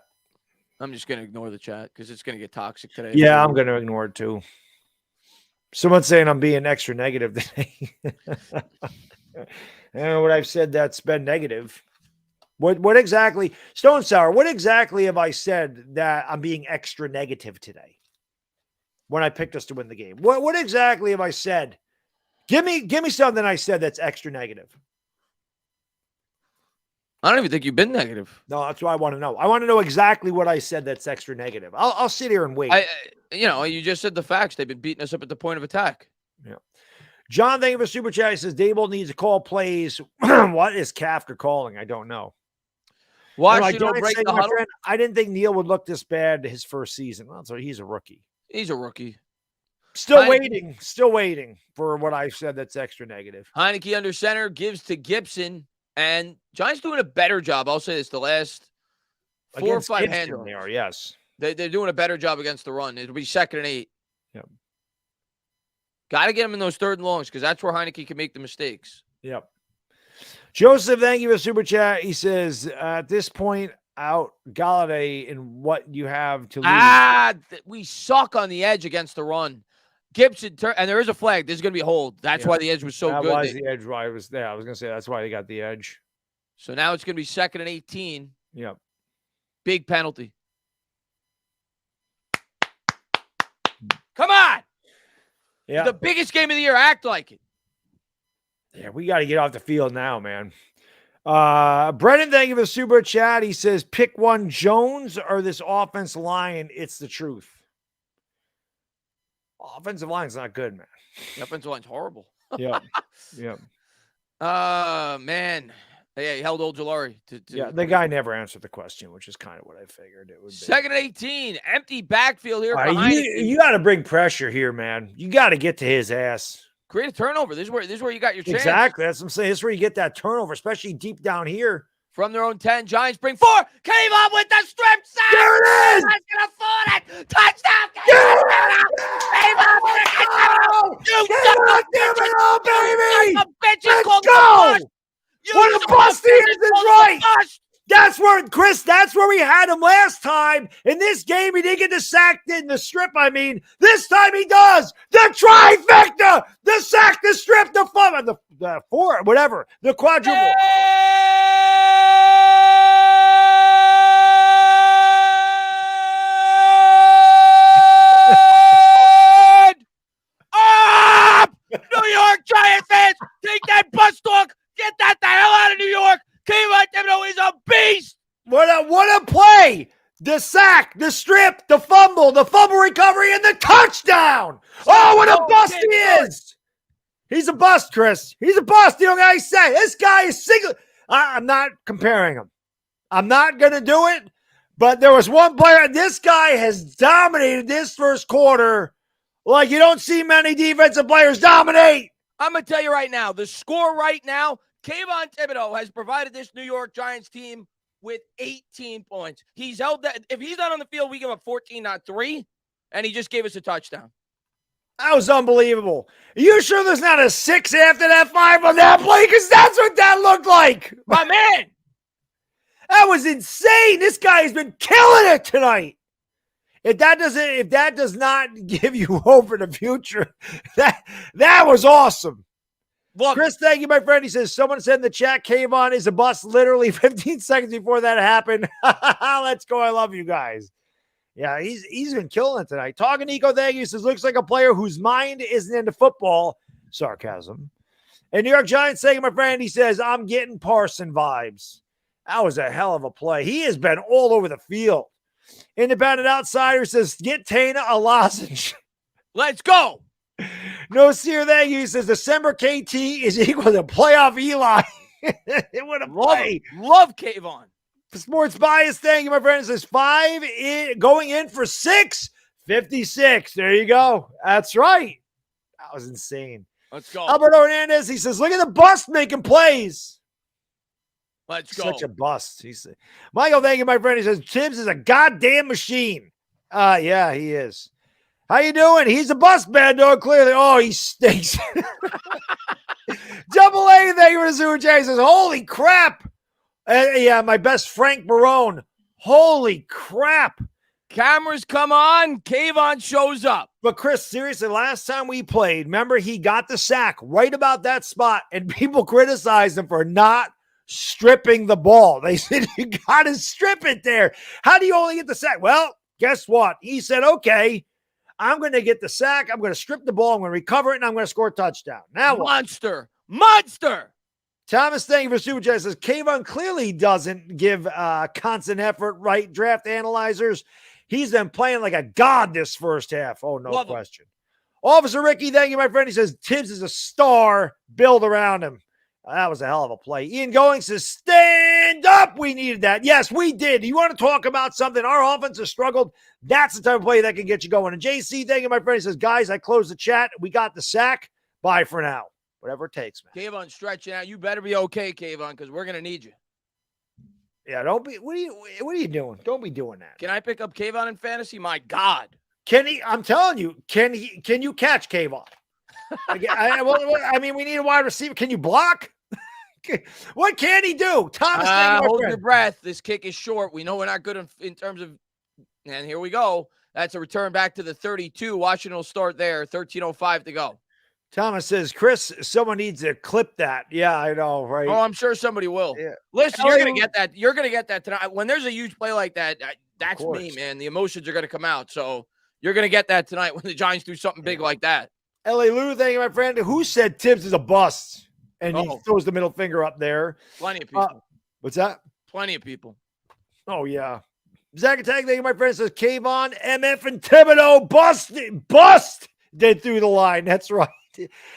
I'm just going to ignore the chat because it's going to get toxic today. Yeah, I'm going to ignore it too. Someone's saying I'm being extra negative today. And what I've said that's been negative. What exactly, Stone Sour, what exactly have I said that I'm being extra negative today when I picked us to win the game? What exactly have I said Give me something I said that's extra negative. I don't even think you've been negative. No, that's what I want to know. I want to know exactly what I said that's extra negative. I'll sit here and wait. You just said the facts. They've been beating us up at the point of attack. Yeah. John, thank you for super chat. He says Dable needs to call plays. What is Kafka calling? I don't know. Washington will break the huddle. Friend, I didn't think Neal would look this bad his first season. Well, so he's a rookie. He's a rookie. Still waiting for what I said that's extra negative. Heineke under center gives to Gibson. And Giants doing a better job. I'll say this: the last 4 or 5 handles. They are, yes. They're doing a better job against the run. It'll be 2nd and 8. Yep. Got to get him in those 3rd and longs because that's where Heineke can make the mistakes. Yep. Joseph, thank you for super chat. He says, at this point, out Galladay in what you have to lose. We suck on the edge against the run. Gibson, and there is a flag. There's going to be a hold. That's why the edge was so good. That was the edge why I was there. I was going to say that's why they got the edge. So now it's going to be 2nd and 18. Yep. Big penalty. Come on. Yeah. The biggest game of the year. Act like it. Yeah, we got to get off the field now, man. Brennan, thank you for the super chat. He says, pick one, Jones or this offensive line. It's the truth. Offensive line's not good, man. The offensive line's horrible. Yeah. Yeah. Man. Yeah, he held old Jolari. Yeah, the guy never answered the question, which is kind of what I figured it would be. 2nd and 18. Empty backfield here. You got to bring pressure here, man. You got to get to his ass. Create a turnover. This is where you got your chance. Exactly. That's what I'm saying. This is where you get that turnover, especially deep down here. From their own 10, Giants bring 4. Came up with the strip sack. There it is. That's going to afford it. Touchdown. Came up with a touchdown. You Thibodeaux, baby. Let's go. What a bust he is right. That's where we had him last time. In this game, he didn't get the sack in the strip. I mean, this time he does. The trifecta, the sack, the strip, the fumble, the 4, whatever, the quadruple. New York Giants fans, take that bus talk. Get that the hell out of New York. Thibodeaux is a beast. What a play. The sack, the strip, the fumble recovery, and the touchdown. Oh, what a bust he is. He's a bust, Chris. He's a bust. You know what I say? This guy is single. I'm not comparing him. I'm not going to do it. But there was one player. This guy has dominated this first quarter like you don't see many defensive players dominate. I'm going to tell you right now, the score right now, Thibodeaux has provided this New York Giants team with 18 points. He's held that. If he's not on the field, we give up 14, not 3, and he just gave us a touchdown. That was unbelievable. Are you sure there's not a 6 after that 5 on that play? Because that's what that looked like. My man. That was insane. This guy has been killing it tonight. If that does not give you hope for the future, that was awesome. Look, Chris, thank you, my friend. He says, someone said in the chat, Kayvon is a bust literally 15 seconds before that happened. Let's go. I love you guys. Yeah, he's been killing it tonight. Talking Nico, thank you. He says, looks like a player whose mind isn't into football. Sarcasm. And New York Giants saying, my friend, he says, I'm getting Parson vibes. That was a hell of a play. He has been all over the field. Independent Outsider says, get Tainah a lozenge. Let's go. No seer, thank you. He says, December KT is equal to playoff Eli. What a play. Love Kayvon. Sports bias, thank you, my friend. It says 5 going in for 6. 56. There you go. That's right. That was insane. Let's go. Alberto Hernandez, he says, look at the bust making plays. Let's go. Such a bust. He said, Michael, thank you, my friend. He says, Tibbs is a goddamn machine. Yeah, he is. How you doing? He's a bust, Baddog, clearly. Oh, he stinks. Double A, thank you for the super chat. He says, holy crap. Yeah, my best Frank Barone. Holy crap. Cameras come on. Kayvon shows up. But Chris, seriously, last time we played, remember he got the sack right about that spot, and people criticized him for not stripping the ball. They said, you got to strip it there. How do you only get the sack? Well, guess what? He said, okay, I'm going to get the sack. I'm going to strip the ball. I'm going to recover it, and I'm going to score a touchdown. Now Monster. Monster. Thomas, thank you for super chat. Says Kayvon clearly doesn't give constant effort, right? Draft analyzers. He's been playing like a god this first half. Oh, no question. Officer Ricky, thank you, my friend. He says Tibbs is a star. Build around him. That was a hell of a play. Ian Going says, stand up. We needed that. Yes, we did. You want to talk about something? Our offense has struggled. That's the type of play that can get you going. And JC, thank you, my friend. He says, guys, I closed the chat. We got the sack. Bye for now. Whatever it takes, man. Kayvon stretching out. You better be okay, Kayvon, because we're going to need you. Yeah, don't be. What are you doing? Don't be doing that. Can I pick up Kayvon in fantasy? My God. Can he? I'm telling you, can you catch Kayvon? I mean, we need a wide receiver. Can you block? What can he do? Thomas, hold your breath. This kick is short. We know we're not good in terms of, and here we go. That's a return back to the 32. Washington will start there. 13:05 to go. Thomas says, Chris, someone needs to clip that. Yeah, I know, right? Oh, I'm sure somebody will. Yeah. Listen, you're going to get that. You're going to get that tonight. When there's a huge play like that, that's me, man. The emotions are going to come out. So you're going to get that tonight when the Giants do something big like that. L.A. Lou, thank you, my friend. Who said Tibbs is a bust? And he throws the middle finger up there. Plenty of people. What's that? Plenty of people. Oh, yeah. Zach Attack, thank you, my friend. Says Kayvon, MF, and Thibodeaux bust dead through the line. That's right.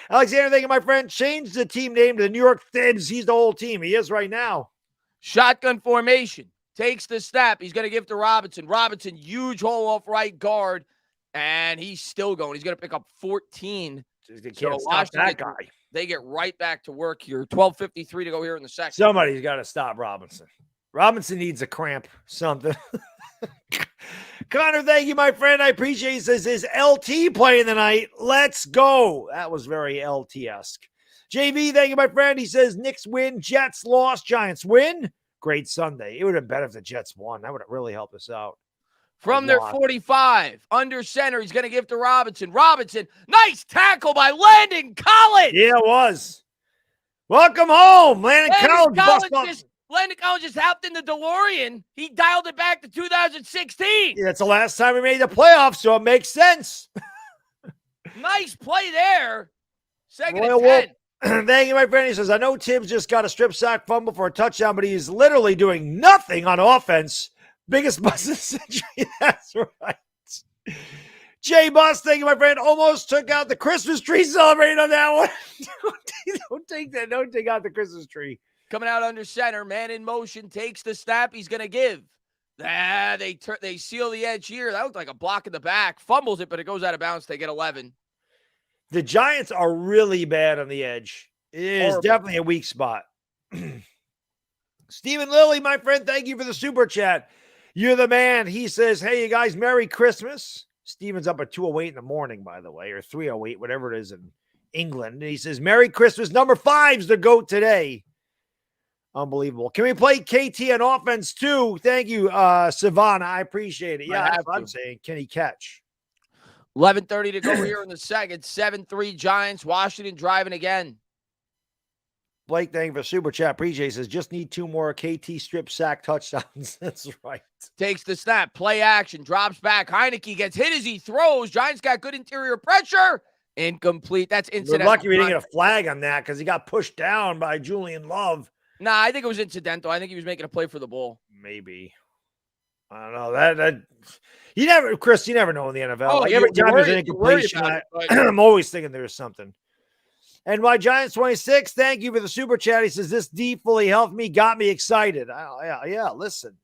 Alexander, thank you, my friend. Changed the team name to the New York Thibs. He's the whole team. He is right now. Shotgun formation. Takes the snap. He's going to give to Robinson. Robinson, huge hole off right guard. And he's still going. He's going to pick up 14. They can't stop that guy. They get right back to work here. 12:53 to go here in the second. Somebody's got to stop Robinson. Robinson needs a cramp, something. Connor, thank you, my friend. I appreciate it. Says, is LT playing tonight? Let's go. That was very LT-esque. JV, thank you, my friend. He says, Knicks win, Jets lost, Giants win. Great Sunday. It would have been better if the Jets won. That would have really helped us out. From their 45, under center, he's going to give to Robinson. Robinson, nice tackle by Landon Collins. Yeah, it was. Welcome home, Landon Collins. Landon Collins just hopped in the DeLorean. He dialed it back to 2016. Yeah, it's the last time we made the playoffs, so it makes sense. Nice play there. Second and 10. Thank you, my friend. He says, I know Tibbs just got a strip sack fumble for a touchdown, but he's literally doing nothing on offense. Biggest bust in the century. That's right. Jay Bus, thank you, my friend. Almost took out the Christmas tree celebrating on that one. Don't take that. Don't take out the Christmas tree. Coming out under center, man in motion, takes the snap. He's going to give. They seal the edge here. That looked like a block in the back. Fumbles it, but it goes out of bounds. They get 11. The Giants are really bad on the edge. It is definitely a weak spot. Stephen Lilly, my friend, thank you for the super chat. You're the man. He says, hey, you guys, Merry Christmas. Steven's up at 2:08 in the morning, by the way, or 3:08, whatever it is in England. And he says, Merry Christmas. Number 5's the GOAT today. Unbelievable. Can we play KT on offense too? Thank you, Savannah. I appreciate it. Yeah, I'm saying, can he catch? 11:30 to go here in the second. 7-3 Giants. Washington driving again. Blake, thank you for super chat. Appreciate it. Says, just need 2 more KT strip sack touchdowns. That's right. Takes the snap. Play action. Drops back. Heineke gets hit as he throws. Giants got good interior pressure. Incomplete. That's incidental. We're lucky we didn't get a flag on that because he got pushed down by Julian Love. Nah, I think it was incidental. I think he was making a play for the ball. Maybe. I don't know. That you never, Chris, you never know in the NFL. Oh, like every time there's an incompletion, I'm always thinking there's something. And my Giants 26, thank you for the super chat. He says, this D fully helped me, got me excited. Yeah, listen.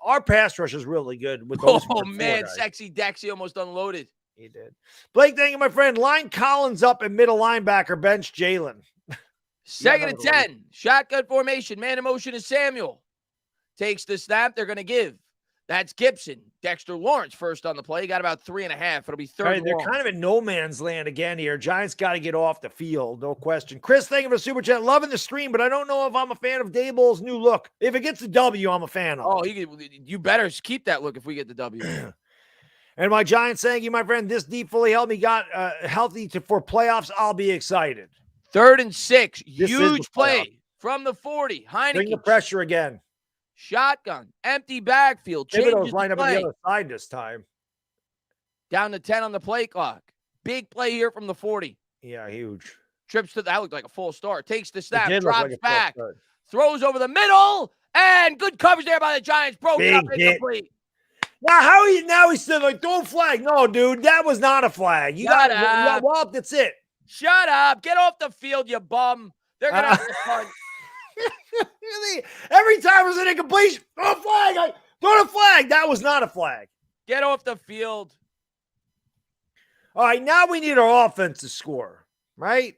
Our pass rush is really good. With those man, Sexy Dexy almost unloaded. He did. Blake, thank you, my friend. Line Collins up and middle linebacker, bench Jalen. Second and 10. Shotgun formation. Man in motion is Samuel. Takes the snap. They're going to give. That's Gibson. Dexter Lawrence first on the play. Got about 3.5. It'll be third. Right, they're kind of in no man's land again here. Giants got to get off the field. No question. Chris, thank you for super chat. Loving the stream, but I don't know if I'm a fan of Daboll's new look. If it gets the W, I'm a fan of. Oh, you better keep that look if we get the W. And my Giants, thank you, my friend. This deep fully helped me. Got healthy for playoffs. I'll be excited. 3rd and 6. Huge play from the 40. Heineke. Bring the pressure again. Shotgun. Empty backfield. Thibodeaux's lined up on the other side this time. Down to 10 on the play clock. Big play here from the 40. Yeah, huge. Trips to that looked like a full start. Takes the snap, It drops back, throws over the middle, and good coverage there by the Giants. Broke it up incomplete. Now he's still like, don't flag. No, dude, that was not a flag. You got walloped. That's it. Shut up. Get off the field, you bum. They're going to have to punt. Every time there's an incompletion, throw a flag. Throw a flag. That was not a flag. Get off the field. All right, now we need our offense to score, right?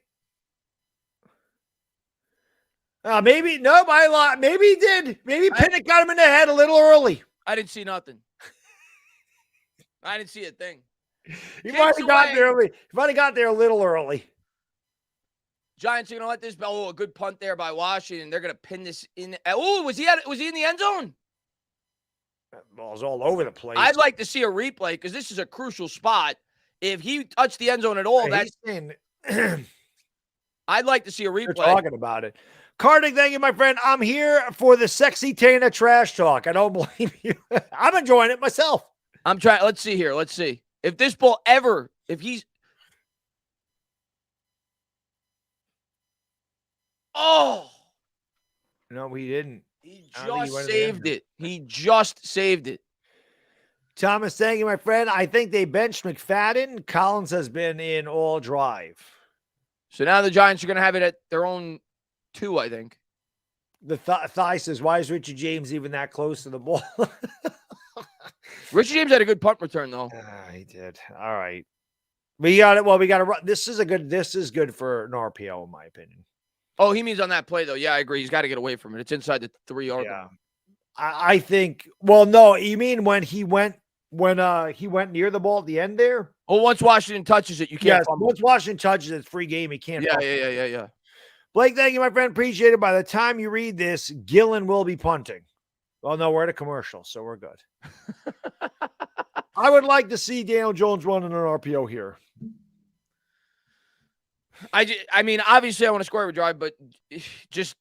Maybe, nope, I lied. Maybe he did. Maybe Pinnock got him in the head a little early. I didn't see nothing. I didn't see a thing. He might have got there early. He might have got there a little early. Giants are going to let this. Oh, a good punt there by Washington. They're going to pin this in. Oh, was he in the end zone? That ball's all over the place. I'd like to see a replay because this is a crucial spot. If he touched the end zone at all, I'd like to see a replay. You're talking about it. Karner, thank you, my friend. I'm here for the sexy Tainah trash talk. I don't blame you. I'm enjoying it myself. I'm trying. Let's see here. Let's see. If this ball ever, if he's. Oh. No, he didn't. He just saved it. He just saved it. Thomas, thank you, my friend. I think they benched McFadden. Collins has been in all drive. So now the Giants are going to have it at their own 2, I think. The Thigh says, why is Richard James even that close to the ball? Richard James had a good punt return, though. He did. All right. We got it. Well, we got to run. This is good for an RPO, in my opinion. Oh, he means on that play, though. Yeah, I agree. He's got to get away from it. It's inside the 3-yard line. I think, well, no, you mean when he went near the ball at the end there? Oh, once Washington touches it, you can't fumble. Once Washington touches it, it's free game. He can't fumble. Yeah. Blake, thank you, my friend. Appreciate it. By the time you read this, Gillen will be punting. Well, no, we're at a commercial, so we're good. I would like to see Daniel Jones running an RPO here. I mean, obviously I want to score every drive, but just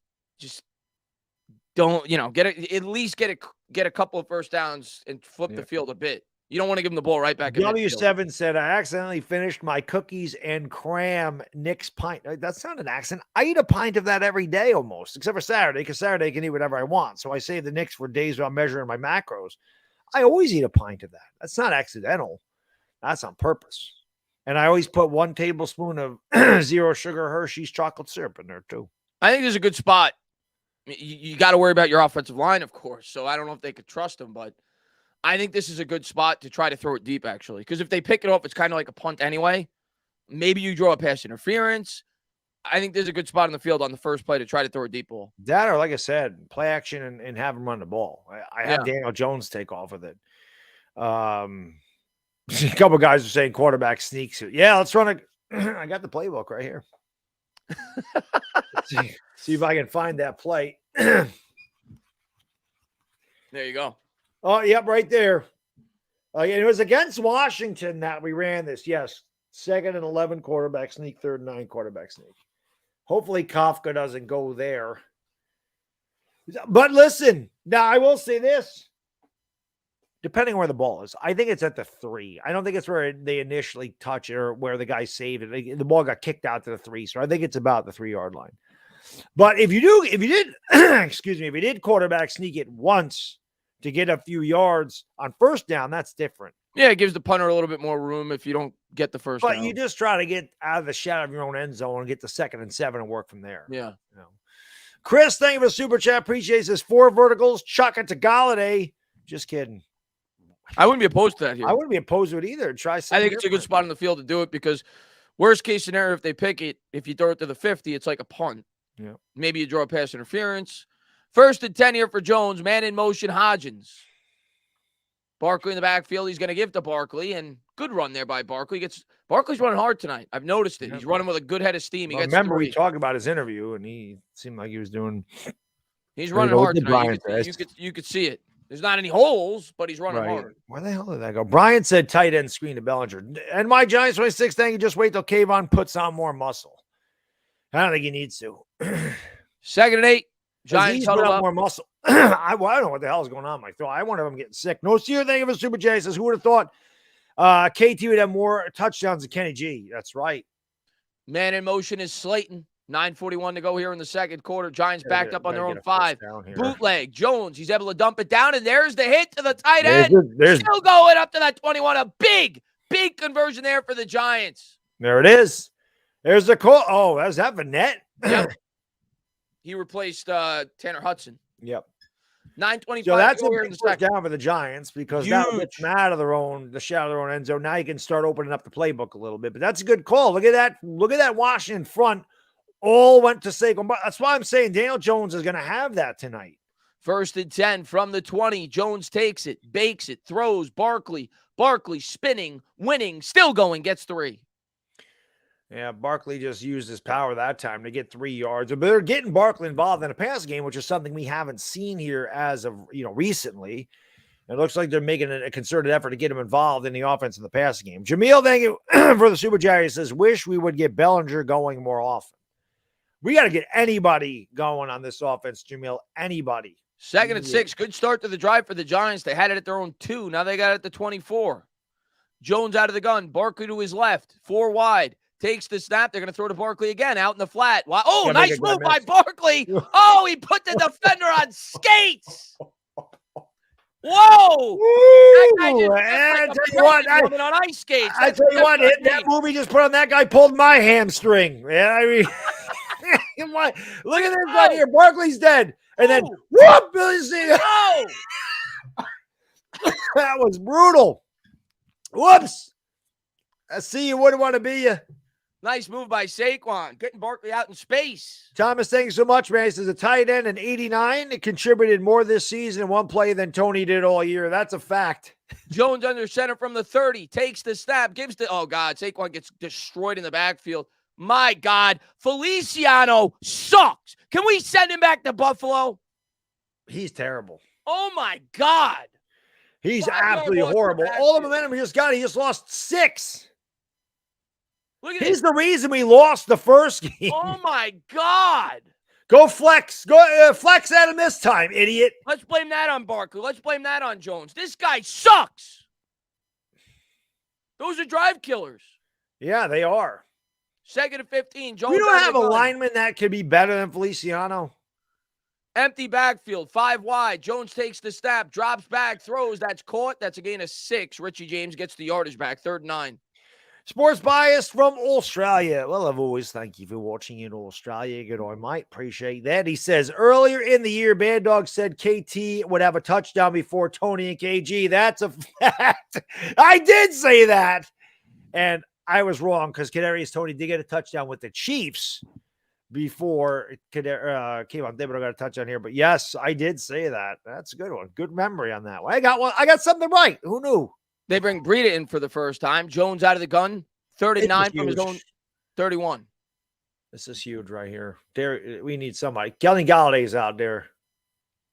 don't, at least get a couple of first downs and flip the field a bit. You don't want to give him the ball right back. W7 said, I accidentally finished my cookies and cram Nick's pint. That's not an accident. I eat a pint of that every day almost, except for Saturday, because Saturday I can eat whatever I want. So I save the Knicks for days where I'm measuring my macros. I always eat a pint of that. That's not accidental. That's on purpose. And I always put 1 tablespoon of 0 sugar Hershey's chocolate syrup in there too. I think there's a good spot. You got to worry about your offensive line, of course. So I don't know if they could trust him, but I think this is a good spot to try to throw it deep, actually. Because if they pick it off, it's kind of like a punt anyway. Maybe you draw a pass interference. I think there's a good spot on the field on the first play to try to throw a deep ball. That, or like I said, play action and have him run the ball. I had Daniel Jones take off with it. A couple guys are saying quarterback sneaks it. Yeah, let's run it. I got the playbook right here. See if I can find that play. There you go. Oh, yep, right there. It was against Washington that we ran this. Yes, 2nd and 11 quarterback sneak, 3rd and 9 quarterback sneak. Hopefully Kafka doesn't go there. But listen, now I will say this. Depending on where the ball is, I think it's at the 3. I don't think it's where they initially touch it or where the guy saved it. The ball got kicked out to the 3. So I think it's about the 3-yard line. But if you did quarterback sneak it once to get a few yards on first down, that's different. Yeah, it gives the punter a little bit more room if you don't get the first down. But you just try to get out of the shadow of your own end zone and get the 2nd and 7 and work from there. Yeah. Chris, thank you for the super chat. Appreciate this. 4 verticals. Chuck it to Galladay. Just kidding. I wouldn't be opposed to that here. I wouldn't be opposed to it either. Try something. I think it's a good spot on the field to do it because worst case scenario, if they pick it, if you throw it to the 50, it's like a punt. Yeah. Maybe you draw a pass interference. 1st and 10 here for Jones. Man in motion, Hodgins. Barkley in the backfield. He's going to give to Barkley, and good run there by Barkley. Barkley's running hard tonight. I've noticed it. He's running with a good head of steam. Remember, we talked about his interview, and he seemed like he was doing. He's running hard tonight. You could see it. There's not any holes, but he's running hard. Where the hell did that go? Brian said tight end screen to Bellinger. And my Giants 26, thank you. Just wait till Kayvon puts on more muscle. I don't think he needs to. 2nd and 8. Giants huddle up. More muscle. I don't know what the hell is going on, Mike. I wonder if I'm getting sick. No, Sear, thank you for Super J. Says, who would have thought KT would have more touchdowns than Kenny G. That's right. Man in motion is Slayton. 9:41 to go here in the second quarter. Giants backed up on their own 5. Bootleg. Jones, he's able to dump it down, and there's the hit to the tight end. Still going up to that 21. A big conversion there for the Giants. There it is. There's the call. Oh, is that Vanette? Yep. He replaced Tanner Hudson. Yep. 9:25. So that's a big first down for the Giants because that gets them out of the shadow of their own end zone. Now you can start opening up the playbook a little bit. But that's a good call. Look at that. Look at that Washington front. All went to Saquon. That's why I'm saying Daniel Jones is going to have that tonight. 1st and 10 from the 20. Jones takes it, bakes it, throws. Barkley spinning, winning, still going, gets 3. Yeah, Barkley just used his power that time to get 3 yards. But they're getting Barkley involved in a pass game, which is something we haven't seen here as of recently. It looks like they're making a concerted effort to get him involved in the offense in the pass game. Jameel, thank you for the Super Chat. He says, wish we would get Bellinger going more often. We got to get anybody going on this offense, Jameel. Anybody. 2nd and 6. Good start to the drive for the Giants. They had it at their own 2. Now they got it at the 24. Jones out of the gun. Barkley to his left. 4 wide. Takes the snap. They're going to throw to Barkley again out in the flat. Wow. Oh, nice move by Barkley. Oh, he put the defender on skates. Whoa. I tell you what, on ice skates. I tell you what, that move he just put on that guy pulled my hamstring. Yeah, I mean, look at this right here. Barkley's dead. And then, whoop, that was brutal. Whoops. I see you wouldn't want to be you. Nice move by Saquon, getting Barkley out in space. Thomas, thank you so much, man. He says a tight end in 89. It contributed more this season in one play than Tony did all year. That's a fact. Jones under center from the 30, takes the snap, gives the, oh God, Saquon gets destroyed in the backfield. My God, Feliciano sucks. Can we send him back to Buffalo? He's terrible. Oh my God. He's absolutely horrible. All the momentum he just got, he just lost 6. Look at He's the reason we lost the first game. Oh my God. Go flex. Go flex at him this time, idiot. Let's blame that on Barkley. Let's blame that on Jones. This guy sucks. Those are drive killers. Yeah, they are. 2nd and 15. Jones. We don't have a lineman that could be better than Feliciano. Empty backfield, 5 wide. Jones takes the snap, drops back, throws. That's caught. That's a gain of 6. Richie James gets the yardage back. 3rd and 9. Sports Bias from Australia. Well, I've always thank you for watching in Australia. Good on, mate. Appreciate that. He says, earlier in the year, Baddog said KT would have a touchdown before Tony and KG. That's a fact. I did say that. And I was wrong because Kadarius Toney did get a touchdown with the Chiefs before Thibodeaux got a touchdown here. But yes, I did say that. That's a good one. Good memory on that one. I got something right. Who knew? They bring Breida in for the first time. Jones out of the gun. 3rd and 9 from his own 31. This is huge right here. There, we need somebody. Kelly Galladay's out there,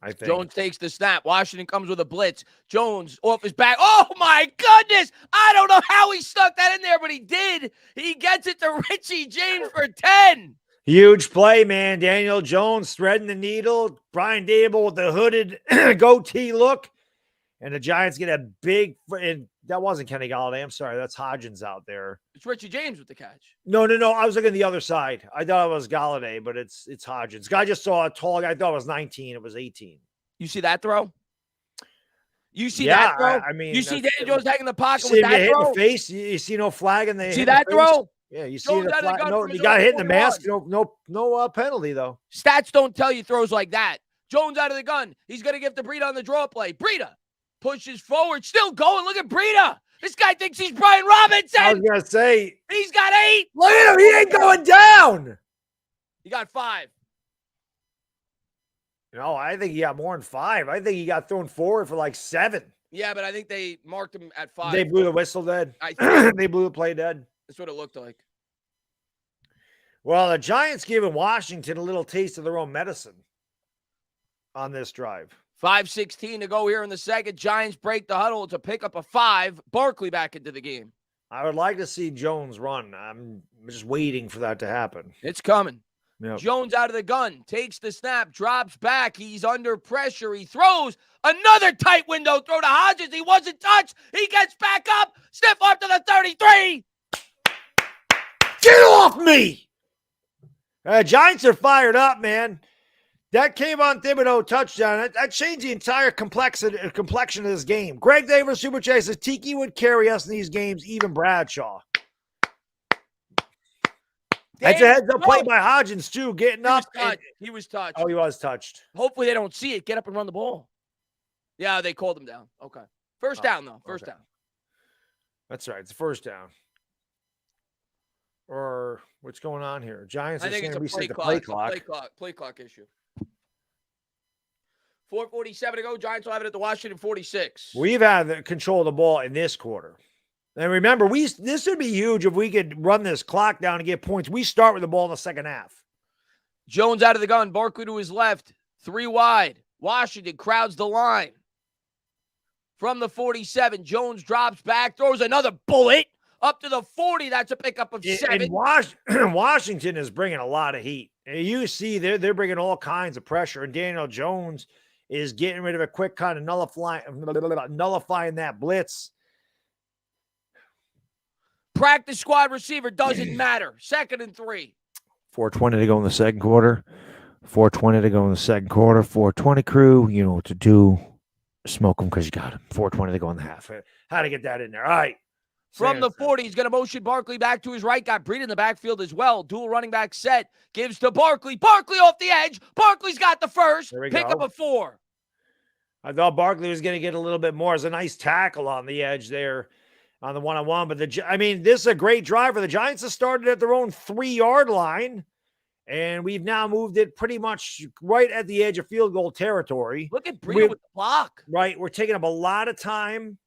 I think. Jones takes the snap. Washington comes with a blitz. Jones off his back. Oh, my goodness. I don't know how he stuck that in there, but he did. He gets it to Richie James for 10. Huge play, man. Daniel Jones threading the needle. Brian Dable with the hooded goatee look. And the Giants get a big – and that wasn't Kenny Galladay. I'm sorry. That's Hodgins out there. It's Richie James with the catch. No. I was looking the other side. I thought it was Galladay, but it's Hodgins. I just saw a tall guy. I thought it was 19. It was 18. You see that throw? You see that throw? I mean, you see Daniel Jones taking the pocket with that throw? In the face? You see no flag in the See that throw? Yeah, you see the flag. No, the guy hitting the mask. No penalty, though. Stats don't tell you throws like that. Jones out of the gun. He's going to give to Breida on the draw play. Breida pushes forward, still going. Look at Breida. This guy thinks he's Brian Robinson. I was going to say. He's got 8. Look at him. He ain't going down. He got 5. No, I think he got more than 5. I think he got thrown forward for like 7. Yeah, but I think they marked him at 5. They blew the whistle dead. They blew the play dead. That's what it looked like. Well, the Giants giving Washington a little taste of their own medicine on this drive. 5:16 to go here in the second. Giants break the huddle to pick up a 5. Barkley back into the game. I would like to see Jones run. I'm just waiting for that to happen. It's coming. Yep. Jones out of the gun, takes the snap, drops back. He's under pressure. He throws another tight window throw to Hodges. He wasn't touched. He gets back up, stiff up to the 33. Get off me! Giants are fired up, man. That came on Thibodeaux touchdown. That changed the entire complexion of this game. Greg Davis, Super Chase says Tiki would carry us in these games, even Bradshaw. That's a heads-up play by Hodgins, too, getting up. He was touched. Oh, he was touched. Hopefully they don't see it. Get up and run the ball. Yeah, they called him down. Okay. First down, though. First down. That's right. It's a first down. Or what's going on here? Giants I think it's a play clock. Play clock issue. 4:47 to go. Giants will have it at the Washington 46. We've had the control of the ball in this quarter. And remember, this would be huge if we could run this clock down and get points. We start with the ball in the second half. Jones out of the gun. Barkley to his left. 3 wide. Washington crowds the line. From the 47, Jones drops back, throws another bullet up to the 40. That's a pickup of 7. And Washington is bringing a lot of heat. You see, they're bringing all kinds of pressure, and Daniel Jones is getting rid of a quick kind of nullifying that blitz. Practice squad receiver doesn't matter. 2nd and 3. 4:20 to go in the second quarter. 4:20 to go in the second quarter. 4:20 crew, you know what to do. Smoke them because you got them. 4:20 to go in the half. How to get that in there? All right. From the 40, he's going to motion Barkley back to his right. Got Breed in the backfield as well. Dual running back set. Gives to Barkley. Barkley off the edge. Barkley's got the first. Pick up a 4. I thought Barkley was going to get a little bit more. It's a nice tackle on the edge there on the one-on-one. But, this is a great drive for the Giants. Have started at their own 3-yard line. And we've now moved it pretty much right at the edge of field goal territory. Look at Breed with the block. Right. We're taking up a lot of time.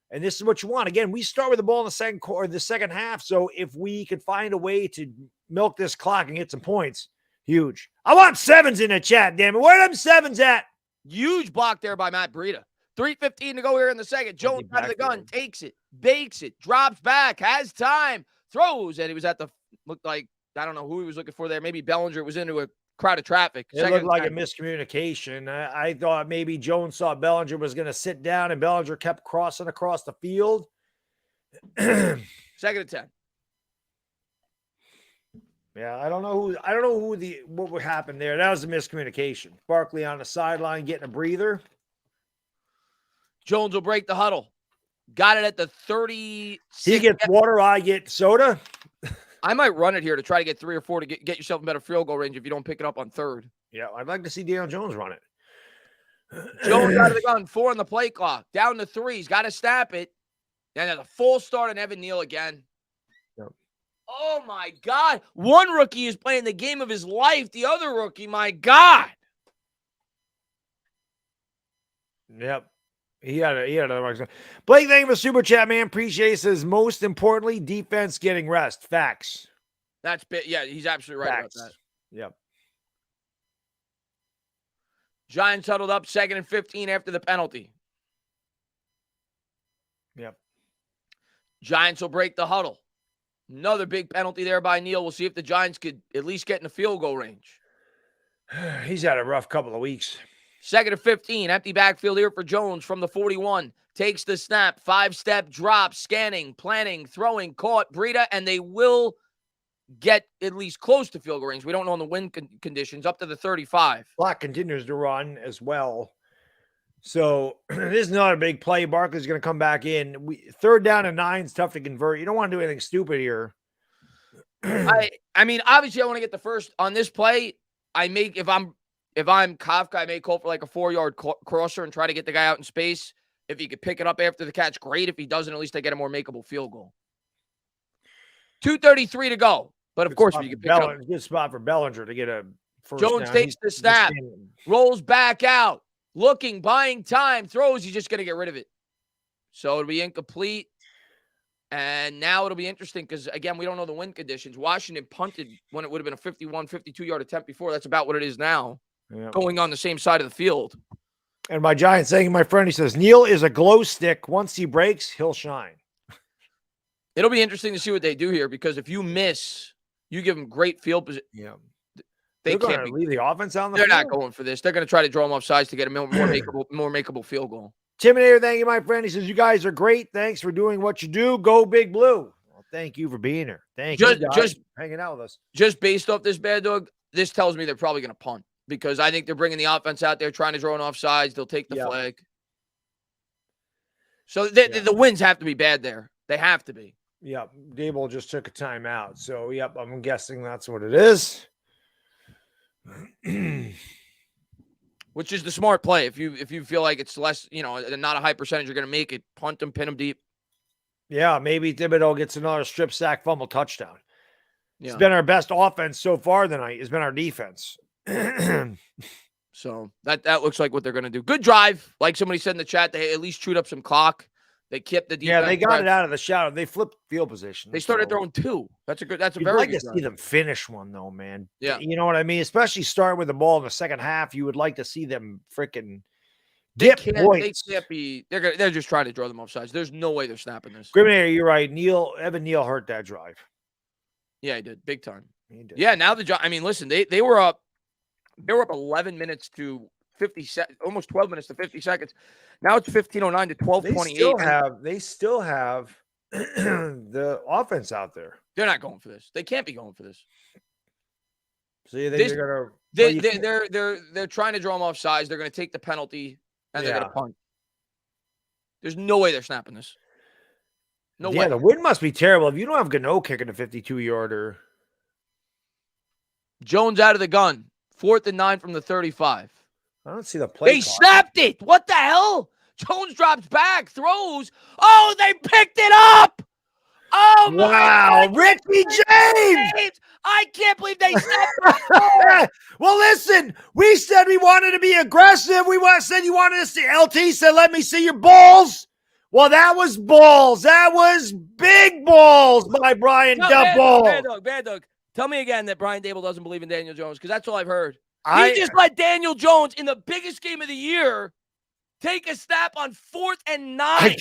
And this is what you want. Again, we start with the ball in the second quarter, the second half. So if we could find a way to milk this clock and get some points, huge. I want 7s in the chat, damn it. Where are them 7s at? Huge block there by Matt Breida. 3:15 to go here in the second. Jones out of the gun, takes it, bakes it, drops back, has time, throws, and he was at the, looked like, I don't know who he was looking for there. Maybe Bellinger was into a crowd of traffic. It looked like a miscommunication. I thought maybe Jones saw Bellinger was going to sit down, and Bellinger kept crossing across the field. 2nd and 10. Yeah, I don't know what happened there. That was a miscommunication. Barkley on the sideline getting a breather. Jones will break the huddle. Got it at the 30. He gets water, I get soda. I might run it here to try to get 3 or 4 to get yourself in better field goal range if you don't pick it up on 3rd. Yeah, I'd like to see Daniel Jones run it. Jones out of the gun, 4 on the play clock. Down to 3. He's got to snap it. Then there's a full start on Evan Neal again. Yep. Oh, my God. One rookie is playing the game of his life. The other rookie, my God. Yep. He had another. Blake, thank you for super chat, man. Appreciate it. Says most importantly, defense getting rest. Facts. That's yeah, he's absolutely right about that. Yep. Giants huddled up 2nd and 15 after the penalty. Yep. Giants will break the huddle. Another big penalty there by Neal. We'll see if the Giants could at least get in a field goal range. He's had a rough couple of weeks. 2nd and 15, empty backfield here for Jones from the 41. Takes the snap, 5-step drop, scanning, planning, throwing, caught Breida, and they will get at least close to field goal range. We don't know in the wind conditions, up to the 35. Clock continues to run as well. So this is not a big play. Barkley's going to come back in. 3rd down and 9 is tough to convert. You don't want to do anything stupid here. I mean, obviously I want to get the first on this play. If I'm Kafka, I may call for like a 4-yard crosser and try to get the guy out in space. If he could pick it up after the catch, great. If he doesn't, at least I get a more makeable field goal. 2:33 to go. But of course, if you can pick it up. Good spot for Bellinger to get a first Jones down. takes the snap, rolls back out, looking, buying time, throws. He's just going to get rid of it. So it'll be incomplete. And now it'll be interesting because, again, we don't know the wind conditions. Washington punted when it would have been a 51, 52-yard attempt before. That's about what it is now. Yep. Going on the same side of the field. And my Giant saying, my friend, he says, Neal is a glow stick. Once he breaks, he'll shine. It'll be interesting to see what they do here because if you miss, you give them great field position. Yeah. They They're can't going to leave the offense on the They're field? not going for this. They're going to try to draw them off sides to get a more makeable field goal. Timidator, thank you, my friend. He says, you guys are great. Thanks for doing what you do. Go Big Blue. Well, thank you for being here. Thank you guys for hanging out with us. Just based off this Baddog, this tells me they're probably going to punt because I think they're bringing the offense out there, trying to draw an offsides. They'll take the flag. So the wins have to be bad there. They have to be. Yep. Dable just took a timeout. So, yep, I'm guessing that's what it is. Which is the smart play. If you feel like it's less, not a high percentage, you're going to make it, punt them, pin them deep. Yeah, maybe Thibodeaux gets another strip sack, fumble, touchdown. Yeah. It's been our best offense so far tonight. It's been our defense. So that looks like what they're going to do. Good drive. Like somebody said in the chat, they at least chewed up some clock. They kept the defense. Yeah, they got it out of the shadow. They flipped field position. They started throwing two. That's a very good to see them finish one, though, man. Yeah. You know what I mean? Especially start with the ball in the second half. You would like to see them freaking get points. They can't be. They're just trying to draw them offsides. There's no way they're snapping this. Grimminator, you're right. Evan Neal hurt that drive. Yeah, he did. Big time. He did. Yeah, now listen, they were up 11 minutes to 50 almost 12 minutes to 50 seconds. Now it's 15:09 to 12:28. They still have the offense out there. They're not going for this. They can't be going for this. So you think they're gonna? They're trying to draw them off sides. They're going to take the penalty and they're going to punt. There's no way they're snapping this. No way. Yeah, the wind must be terrible if you don't have Gano kicking a 52-yarder. Jones out of the gun. 4th and 9 from the 35. I don't see the play. They snapped it. What the hell? Jones drops back, throws. Oh, they picked it up. Oh, wow. Richie James. I can't believe they snapped it. Well, listen, we said we wanted to be aggressive. Said you wanted to see. LT said, let me see your balls. Well, that was balls. That was big balls by Brian Daboll. Baddog. Tell me again that Brian Daboll doesn't believe in Daniel Jones, because that's all I've heard. He just let Daniel Jones, in the biggest game of the year, take a snap on 4th and 9.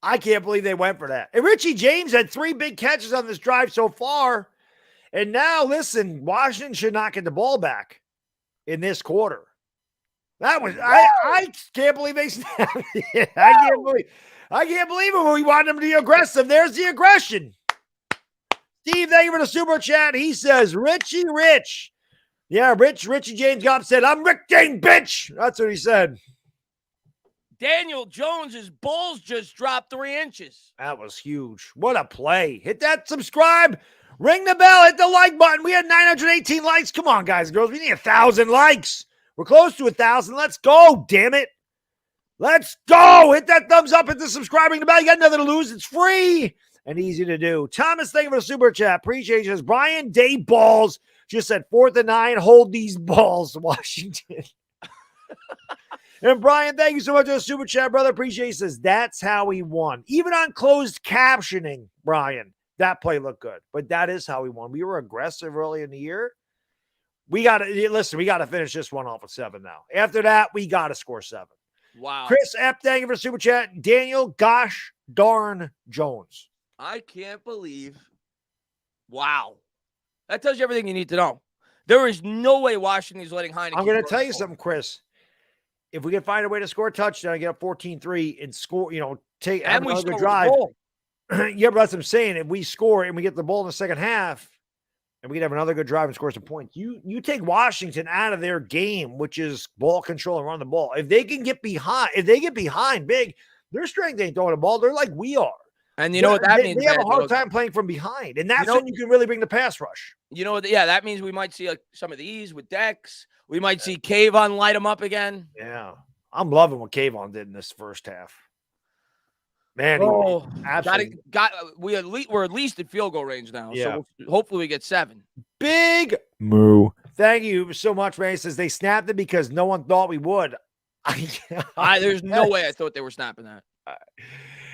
I can't believe they went for that. And Richie James had 3 big catches on this drive so far. And now, listen, Washington should not get the ball back in this quarter. That was I can't believe they snapped it. I can't believe it. We want them to be aggressive. There's the aggression. Steve, thank you for the super chat. He says, Richie Rich. Yeah, Richie James got upset. I'm Rick James, bitch. That's what he said. Daniel Jones's balls just dropped 3 inches. That was huge. What a play. Hit that subscribe. Ring the bell. Hit the like button. We had 918 likes. Come on, guys and girls. We need 1,000 likes. We're close to 1,000. Let's go, damn it. Let's go. Hit that thumbs up. Hit the subscribing the bell. You got nothing to lose. It's free and easy to do. Thomas, thank you for the super chat. Appreciate you. Brian Day Balls just said 4th and 9. Hold these balls, Washington. And Brian, thank you so much for the super chat, brother. Appreciate you. Says that's how he won. Even on closed captioning, Brian, that play looked good. But that is how he won. We were aggressive early in the year. We got to finish this one off with 7 now. After that, we got to score 7. Wow. Chris F, thank you for the super chat. Daniel, gosh darn Jones. I can't believe. Wow. That tells you everything you need to know. There is no way Washington is letting Heineken. I'm going to tell you something, Chris. If we can find a way to score a touchdown, get up 14-3 and score, take another drive. Yeah, but that's what I'm saying. If we score and we get the ball in the second half and we can have another good drive and score some points, you take Washington out of their game, which is ball control and run the ball. If they get behind big, their strength ain't throwing the ball. They're like we are. And you know what that means? They have a hard time playing from behind. And that's when you can really bring the pass rush. You know what? Yeah, that means we might see some of these with Dex. We might see Kayvon light them up again. Yeah. I'm loving what Kayvon did in this first half. Man, absolutely. We're at least at field goal range now. Yeah. So hopefully we get 7. Big moo. Thank you so much, Ray. Says they snapped it because no one thought we would. There's no way I thought they were snapping that.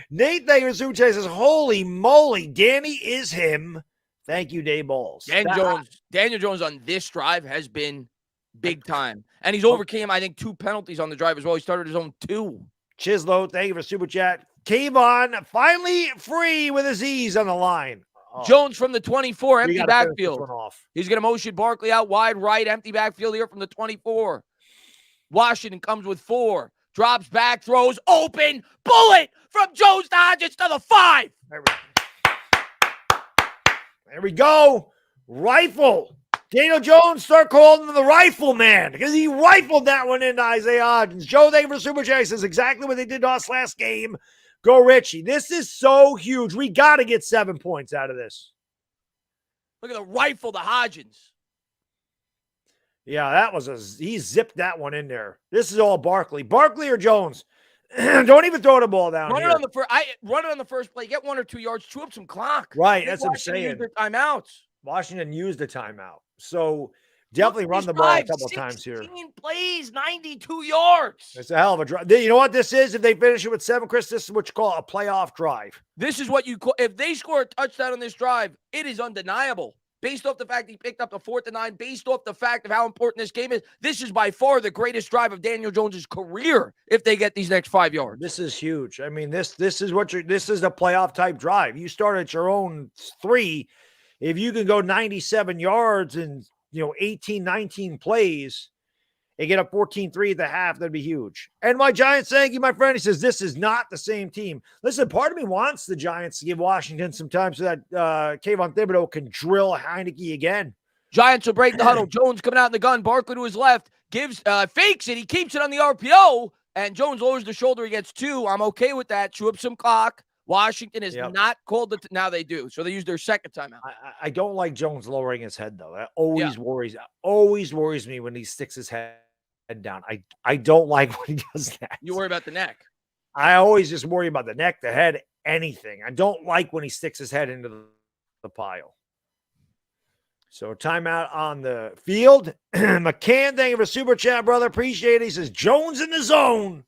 Nate, thank you for super chat. Says, holy moly, Danny is him. Thank you, Dave Balls. Daniel Jones on this drive has been big time. And he's overcame, I think, 2 penalties on the drive as well. He started his own 2. Chislo, thank you for super chat. Kayvon finally free with his E's on the line. Jones from the 24, empty backfield. Off. He's going to motion Barkley out wide right, empty backfield here from the 24. Washington comes with 4. Drops back, throws, open, bullet from Jones to Hodges to the 5. There we go. Rifle. Daniel Jones start calling him the rifle man because he rifled that one into Isaiah Hodgins. Joe, thank you for the super chat. He says exactly what they did to us last game. Go Richie. This is so huge. We got to get 7 points out of this. Look at the rifle to Hodgins. Yeah, that was he zipped that one in there. This is all Barkley. Barkley or Jones? Don't even throw the ball down here. Run it on the first play. Get 1 or 2 yards. Chew up some clock. Right, that's what I'm saying. Timeouts. Washington used a timeout. So definitely run the ball a couple of times here. 16 plays, 92 yards. It's a hell of a drive. You know what this is? If they finish it with 7, Chris, this is what you call a playoff drive. This is what you call, if they score a touchdown on this drive, it is undeniable. Based off the fact he picked up the 4th and 9, based off the fact of how important this game is, this is by far the greatest drive of Daniel Jones's career if they get these next 5 yards. This is huge. I mean, this is the playoff type drive. You start at your own 3. If you can go 97 yards and 18, 19 plays and get up 14-3 at the half, that'd be huge. And my Giants, thank you, my friend. He says this is not the same team. Listen, part of me wants the Giants to give Washington some time so that Kayvon Thibodeaux can drill Heineke again. Giants will break the huddle. Jones coming out in the gun. Barkley to his left. Fakes it. He keeps it on the RPO. And Jones lowers the shoulder. He gets 2. I'm okay with that. Chew up some clock. Washington is not called it. Now they do. So they use their second timeout. I don't like Jones lowering his head, though. That always worries me when he sticks his head down. I don't like when he does that. You worry about the neck. I always just worry about the neck, the head, anything. I don't like when he sticks his head into the pile. So timeout on the field. McCann, thank you for super chat, brother. Appreciate it. He says, Jones in the zone.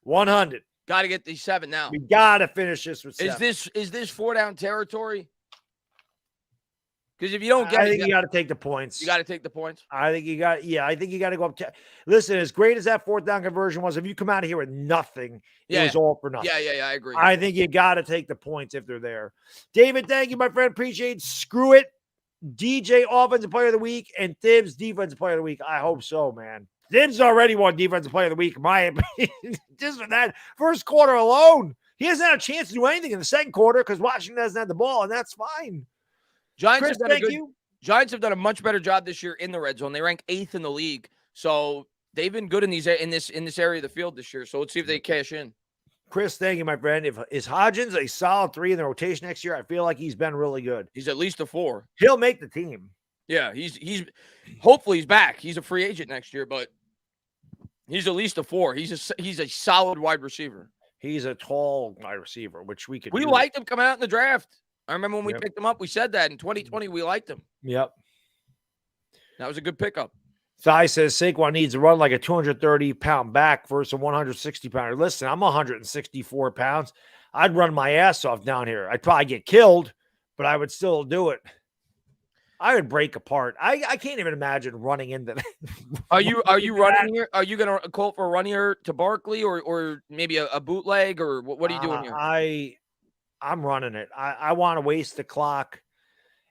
100. Got to get these 7 now. We got to finish this with 7. Is this 4-down territory? Because if you don't get I think you got to take the points. You got to take the points? I think you got to go up. Listen, as great as that 4th down conversion was, if you come out of here with nothing, it was all for nothing. Yeah, I agree. I think you got to take the points if they're there. David, thank you, my friend. Appreciate it. Screw it. DJ, offensive player of the week, and Thibs, defensive player of the week. I hope so, man. Thibs already won defensive player of the week, in my opinion. Just for that first quarter alone. He hasn't had a chance to do anything in the second quarter because Washington hasn't had the ball, and that's fine. Giants have done a much better job this year in the red zone. They rank 8th in the league. So they've been good in this area of the field this year. So let's see if they cash in. Chris, thank you, my friend. Is Hodgins a solid 3 in the rotation next year? I feel like he's been really good. He's at least a 4. He'll make the team. Yeah, he's hopefully he's back. He's a free agent next year, but he's at least a 4. He's a solid wide receiver. He's a tall wide receiver, which we liked him coming out in the draft. I remember when we picked him up, we said that in 2020 we liked him. Yep. That was a good pickup. Thigh says Saquon needs to run like a 230-pound back versus a 160-pounder. Listen, I'm 164 pounds. I'd run my ass off down here. I'd probably get killed, but I would still do it. I would break apart. I can't even imagine running into that. Are you running here? Are you going to call for a run here to Barkley or maybe a bootleg or what are you doing here? I'm running it. I want to waste the clock.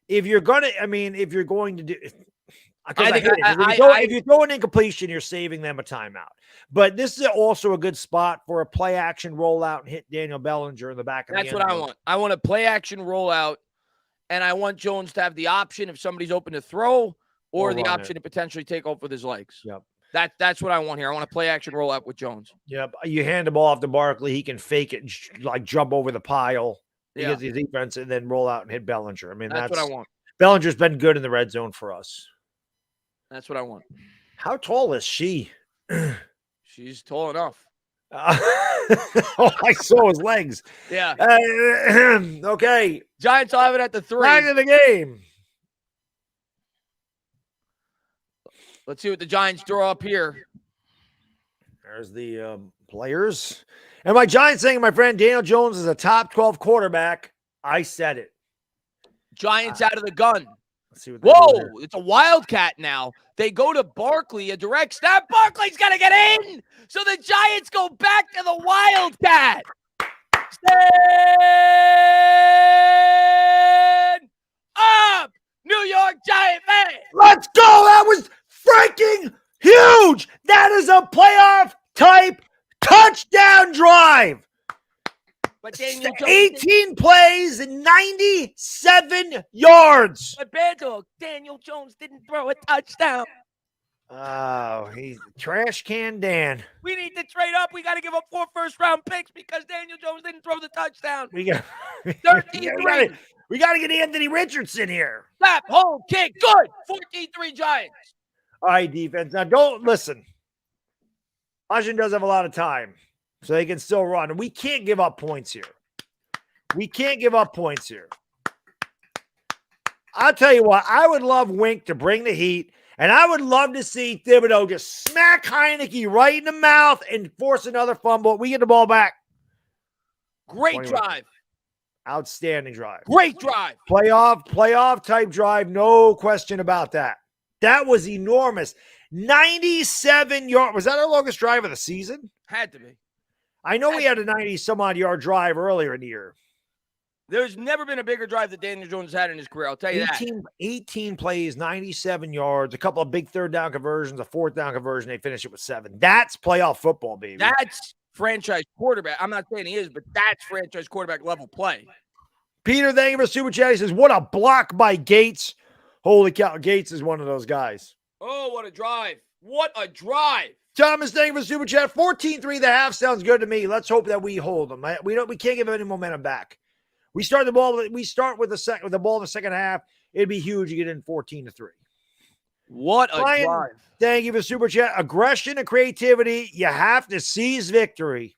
If you're going to do if you throw an incompletion, you're saving them a timeout. But this is also a good spot for a play action rollout and hit Daniel Bellinger in the back of the end zone. That's what I want. I want a play action rollout, and I want Jones to have the option if somebody's open to throw or the option to potentially take off with his legs. Yep. That's what I want here. I want a play action rollout with Jones. Yep. You hand the ball off to Barkley. He can fake it, like jump over the pile. He gets the defense and then roll out and hit Bellinger. I mean, that's what I want. Bellinger's been good in the red zone for us. That's what I want. How tall is she? She's tall enough. I saw his legs. Yeah. Okay. Giants will have it at the 3. Back to the game. Let's see what the Giants draw up here. There's the players. And my Giants saying, my friend Daniel Jones is a top 12 quarterback. I said it. Giants out of the gun. Let's see what whoa, it's a wildcat now. They go to Barkley, a direct snap. Barkley's got to get in. So the Giants go back to the wildcat. Stay York Giant man. Let's go. That was freaking huge. That is a playoff type touchdown drive. But Daniel Jones 18 plays and 97 yards. But Baddog, Daniel Jones didn't throw a touchdown. Oh, he's trash can Dan. We need to trade up. We got to give up 4 first-round picks because Daniel Jones didn't throw the touchdown. We got 13-3. We got to get Anthony Richardson here. Slap, hold, kick, good. 14-3 Giants. All right, defense. Now, don't listen. Washington does have a lot of time, so they can still run. And we can't give up points here. We can't give up points here. I'll tell you what. I would love Wink to bring the heat, and I would love to see Thibodeaux just smack Heineke right in the mouth and force another fumble. We get the ball back. Great drive. Outstanding drive. Great drive. Playoff type drive. No question about that. That was enormous. 97 yards. Was that our longest drive of the season? Had to be. I know we had a 90-some-odd yard drive earlier in the year. There's never been a bigger drive that Daniel Jones had in his career. I'll tell you 18 plays, 97 yards, a couple of big third down conversions, a fourth down conversion. They finished it with 7. That's playoff football, baby. That's franchise quarterback. I'm not saying he is, but that's franchise quarterback level play. Peter, thank you for super chat. He says, what a block by Gates. Holy cow. Gates is one of those guys. Oh, what a drive. What a drive. Thomas, thank you for super chat. 14-3 the half sounds good to me. Let's hope that we hold them. We can't give any momentum back. We start with the ball in the second half. It'd be huge to get in 14-3. What a Brian, drive. Thank you for super chat. Aggression and creativity. You have to seize victory.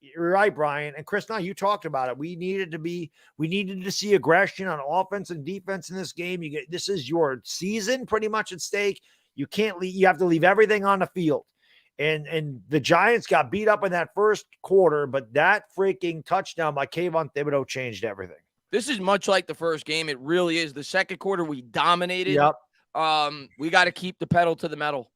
You're right, Brian. And Chris, now you talked about it. We needed to see aggression on offense and defense in this game. This is your season pretty much at stake. You can't leave, you have to leave everything on the field. And the Giants got beat up in that first quarter, but that freaking touchdown by Kayvon Thibodeaux changed everything. This is much like the first game. It really is. The second quarter, we dominated. Yep. We got to keep the pedal to the metal.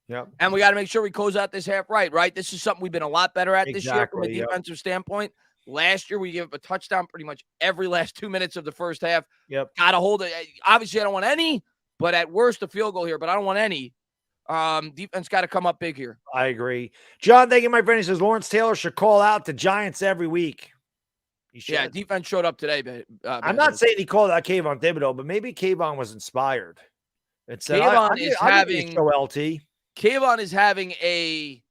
Yep. And we got to make sure we close out this half right? This is something we've been a lot better at this year from a defensive standpoint. Last year, we gave up a touchdown pretty much every last 2 minutes of the first half. Yep. Got to hold it. Obviously, I don't want any, but at worst, a field goal here, but I don't want any. Defense got to come up big here. I agree. John, thank you, my friend. He says Lawrence Taylor should call out the Giants every week. Yeah, defense showed up today. I'm not saying he called out Kayvon Thibodeaux, but maybe Kayvon was inspired. Kayvon is having LT. Kayvon is having a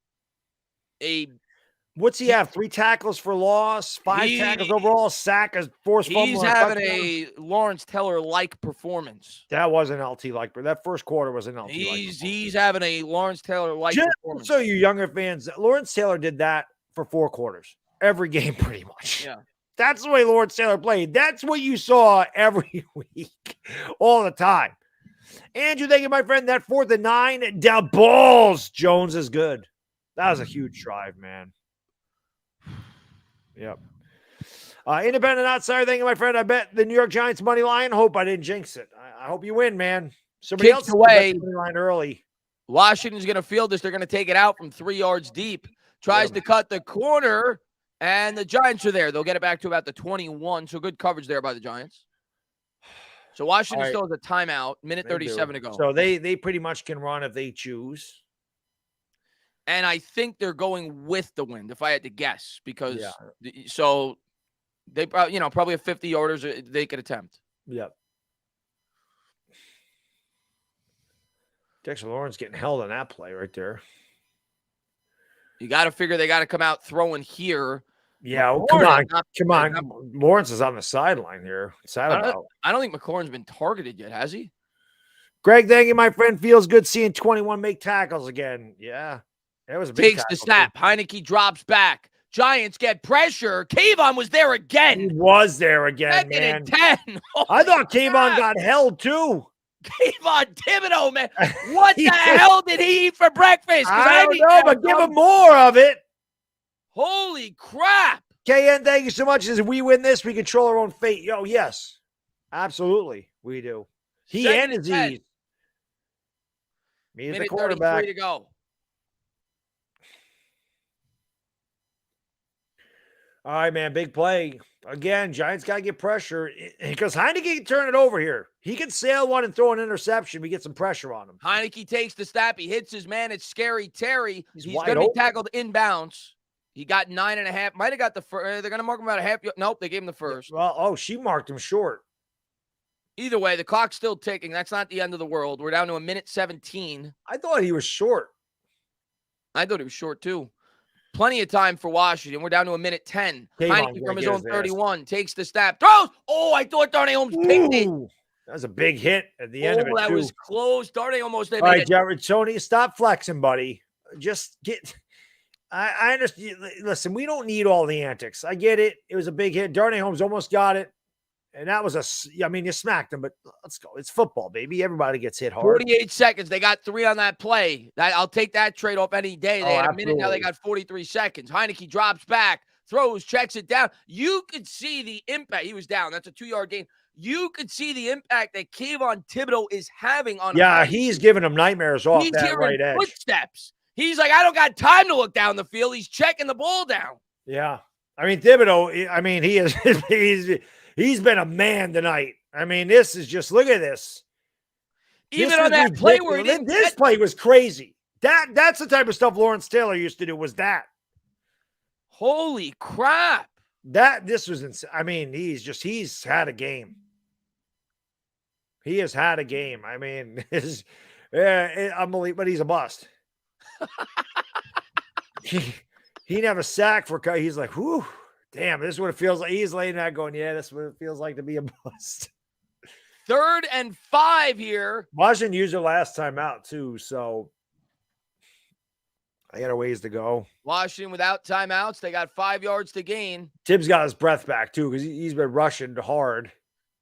what's he have? 3 tackles for loss, 5 tackles overall, sack, a forced fumble. He's having a Lawrence Taylor-like performance. That wasn't LT-like, but that first quarter was an LT-like. He's having a Lawrence Taylor-like performance. So you younger fans, Lawrence Taylor did that for 4 quarters. Every game pretty much. Yeah. That's the way Lawrence Taylor played. That's what you saw every week, all the time. Andrew, thank you, my friend. That 4th and 9, down balls. Jones is good. That was a huge drive, man. Yep. Independent outsider, thank you, my friend. I bet the New York Giants money line. Hope I didn't jinx it. I hope you win, man. Somebody else away money line early. Washington's going to field this. They're going to take it out from 3 yards deep. Tries to cut the corner, and the Giants are there. They'll get it back to about the 21. So good coverage there by the Giants. So Washington still has a timeout, minute 37 to go. So they pretty much can run if they choose. And I think they're going with the wind, if I had to guess, because so they probably have 50 yarders they could attempt. Yep. Dexter Lawrence getting held on that play right there. You got to figure they got to come out throwing here. Yeah, well, come on. Lawrence is on the sideline here. I don't think McLaurin's been targeted yet, has he? Greg, thank you, my friend. Feels good seeing 21 make tackles again. Yeah. That was a big Takes the snap. Heineke drops back. Giants get pressure. Kayvon was there again. He was there again, man. 10. I thought Kayvon got held too. Kayvon Thibodeaux, man. What the hell did he eat for breakfast? I don't know, but give him more of it. Holy crap. KN, thank you so much. As we win this, we control our own fate. Oh, yes. Absolutely. We do. He and Aziz. Me as the quarterback. 33 to go. All right, man. Big play. Again, Giants got to get pressure because Heineke can turn it over here. He can sail one and throw an interception. We get some pressure on him. Heineke takes the snap. He hits his man. It's Scary Terry. He's wide going to be open. tackled inbounds. He got 9.5. Might have got the first. They're going to mark him about a half. Nope, they gave him the first. Well, she marked him short. Either way, the clock's still ticking. That's not the end of the world. We're down to 1:17. I thought he was short. I thought he was short, too. Plenty of time for Washington. We're down to 1:10. Heineke from his own 31 takes the snap. Throws. Oh, I thought Darnay Holmes picked it. That was a big hit at the end of it, that too. was close. Darnay almost made All right, it. Jared, Tony, stop flexing, buddy. Just get – I understand. Listen, we don't need all the antics. I get it. It was a big hit. Darnay Holmes almost got it. And that was you smacked him, but let's go. It's football, baby. Everybody gets hit hard. 48 seconds. They got 3 on that play. I'll take that trade-off any day. They had a minute. Now they got 43 seconds. Heineke drops back, throws, checks it down. You could see the impact. He was down. That's a 2-yard gain. You could see the impact that Kayvon Thibodeaux is having on him. Yeah, he's giving him nightmares off he's that right edge. Footsteps. He's like, I don't got time to look down the field. He's checking the ball down. Yeah. I mean, Thibodeaux, I mean, he is he's been a man tonight. I mean, this is just, look at this. Even on that play where he didn't. This play was crazy. That's the type of stuff Lawrence Taylor used to do, was that. Holy crap. This was insane. I mean, he's had a game. He has had a game. I mean, unbelievable, but he's a bust. He didn't have a sack for, he's like, whew, damn, this is what it feels like. He's laying there going, yeah, this is what it feels like to be a bust. 3rd and 5 here. Washington used it last time out, too, so I got a ways to go. Washington without timeouts. They got 5 yards to gain. Tibbs got his breath back, too, because he's been rushing hard.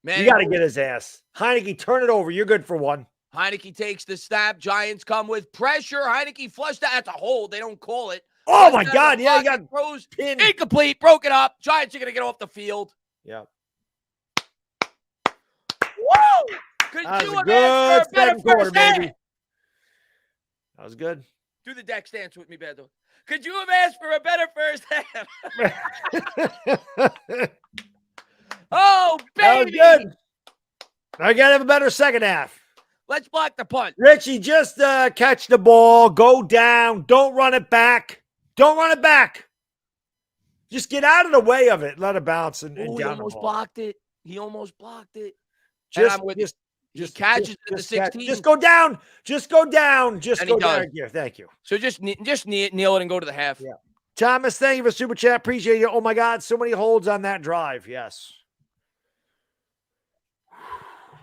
Man, you got to get his ass. Heineke, turn it over. You're good for one. Heineke takes the snap. Giants come with pressure. Heineke flushed that. That's a hold. They don't call it. Oh, my God. Yeah, he got throws. Pinned. Incomplete. Broke it up. Giants are going to get off the field. Yeah. Woo! Could you have asked for a better first half? Baby. That was good. Do the deck stance with me, Baddog. Could you have asked for a better first half? Oh, baby. That was good. I got to have a better second half. Let's block the punt. Richie, just catch the ball. Go down. Don't run it back. Don't run it back. Just get out of the way of it. Let it bounce and down. He almost blocked it. He almost blocked it. Just catches it at the 16. Just go down. Just go down. Just go down. Here. Thank you. So just kneel it and go to the half. Yeah. Thomas, thank you for super chat. Appreciate you. Oh my God, so many holds on that drive. Yes.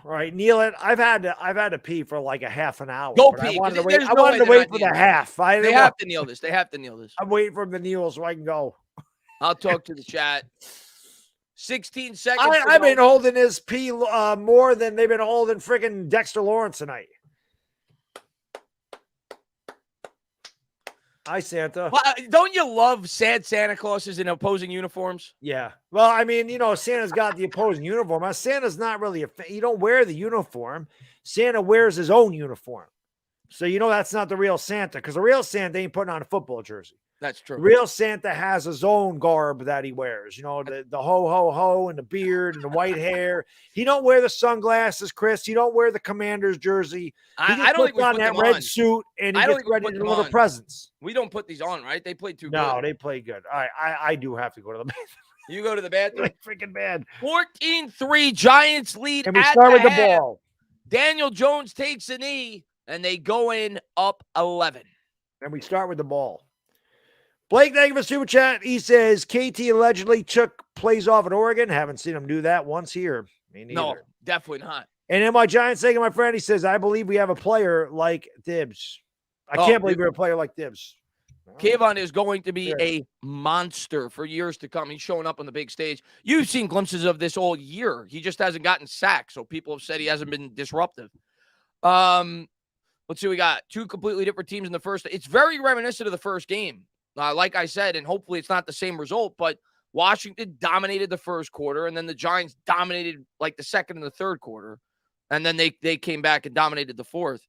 All right, kneel it. I've had to pee for like a half an hour. Go pee. I wanted to wait, for the half. They have to kneel this. They have to kneel this. I'm waiting for him to kneel so I can go. I'll talk to the chat. 16 seconds. I've been holding his pee more than they've been holding freaking Dexter Lawrence tonight. Hi, Santa. Well, don't you love sad Santa Clauses in opposing uniforms? Yeah. Well, I mean, Santa's got the opposing uniform. Santa's not really you don't wear the uniform. Santa wears his own uniform. So, that's not the real Santa, because the real Santa ain't putting on a football jersey. That's true. The real Santa has his own garb that he wears, the ho, ho, ho, and the beard and the white hair. He don't wear the sunglasses, Chris. He don't wear the Commander's jersey. I don't think we on put that them red on. Suit, and he gets ready to deliver presents. We don't put these on, right? They played too good. No, they play good. All right, I do have to go to the bathroom. You go to the bathroom? Freaking bad. 14-3, Giants lead and we start with the ball. Daniel Jones takes a knee, and they go in up 11. And we start with the ball. Blake, thank you for super chat. He says KT allegedly took plays off in Oregon. Haven't seen him do that once here. Me neither. No, definitely not. And then my Giants thinking, my friend, he says, I believe we have a player like Thibs. I can't believe we have a player like Thibs. Kayvon is going to be a monster for years to come. He's showing up on the big stage. You've seen glimpses of this all year. He just hasn't gotten sacked, so people have said he hasn't been disruptive. Let's see. We got 2 completely different teams in the first. It's very reminiscent of the first game. Like I said, and hopefully it's not the same result, but Washington dominated the first quarter, and then the Giants dominated like the second and the third quarter, and then they came back and dominated the fourth.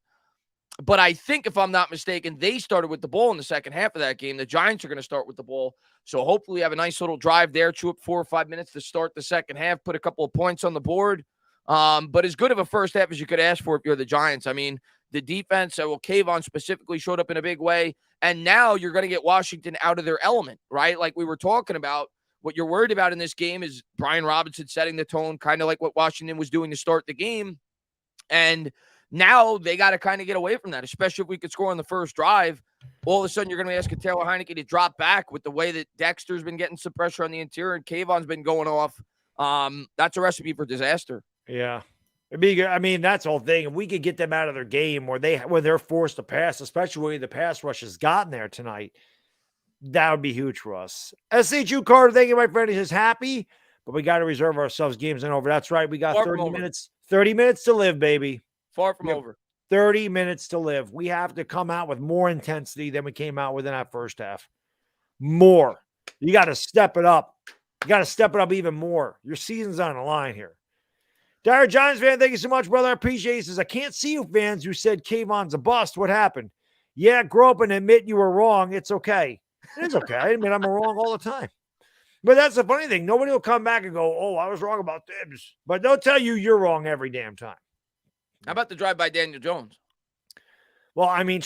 But I think, if I'm not mistaken, they started with the ball in the second half of that game. The Giants are going to start with the ball. So hopefully have a nice little drive there, chew up 4 or 5 minutes to start the second half, put a couple of points on the board. But as good of a first half as you could ask for if you're the Giants. I mean, the defense, Kayvon specifically showed up in a big way. And now you're going to get Washington out of their element, right? Like we were talking about, what you're worried about in this game is Brian Robinson setting the tone, kind of like what Washington was doing to start the game. And now they got to kind of get away from that, especially if we could score on the first drive. All of a sudden, you're going to be asking Taylor Heineke to drop back with the way that Dexter's been getting some pressure on the interior and Kayvon's been going off. That's a recipe for disaster. Yeah. It'd be good. I mean, that's the whole thing. If we could get them out of their game where they're forced to pass, especially where the pass rush has gotten there tonight, that would be huge for us. SHU Carter, thank you, my friend. He says happy, but we got to reserve ourselves games and over. That's right. We got 30 minutes. 30 minutes to live, baby. Far from over. 30 minutes to live. We have to come out with more intensity than we came out with in that first half. More. You got to step it up. You got to step it up even more. Your season's on the line here. Dire Giants fan, thank you so much, brother. I appreciate it. He says, I can't see you fans who said Kayvon's a bust. What happened? Yeah, grow up and admit you were wrong. It's okay. It's okay. I admit I'm wrong all the time. But that's the funny thing. Nobody will come back and go, oh, I was wrong about Tibbs. But they'll tell you you're wrong every damn time. How about the drive by Daniel Jones? Well, I mean,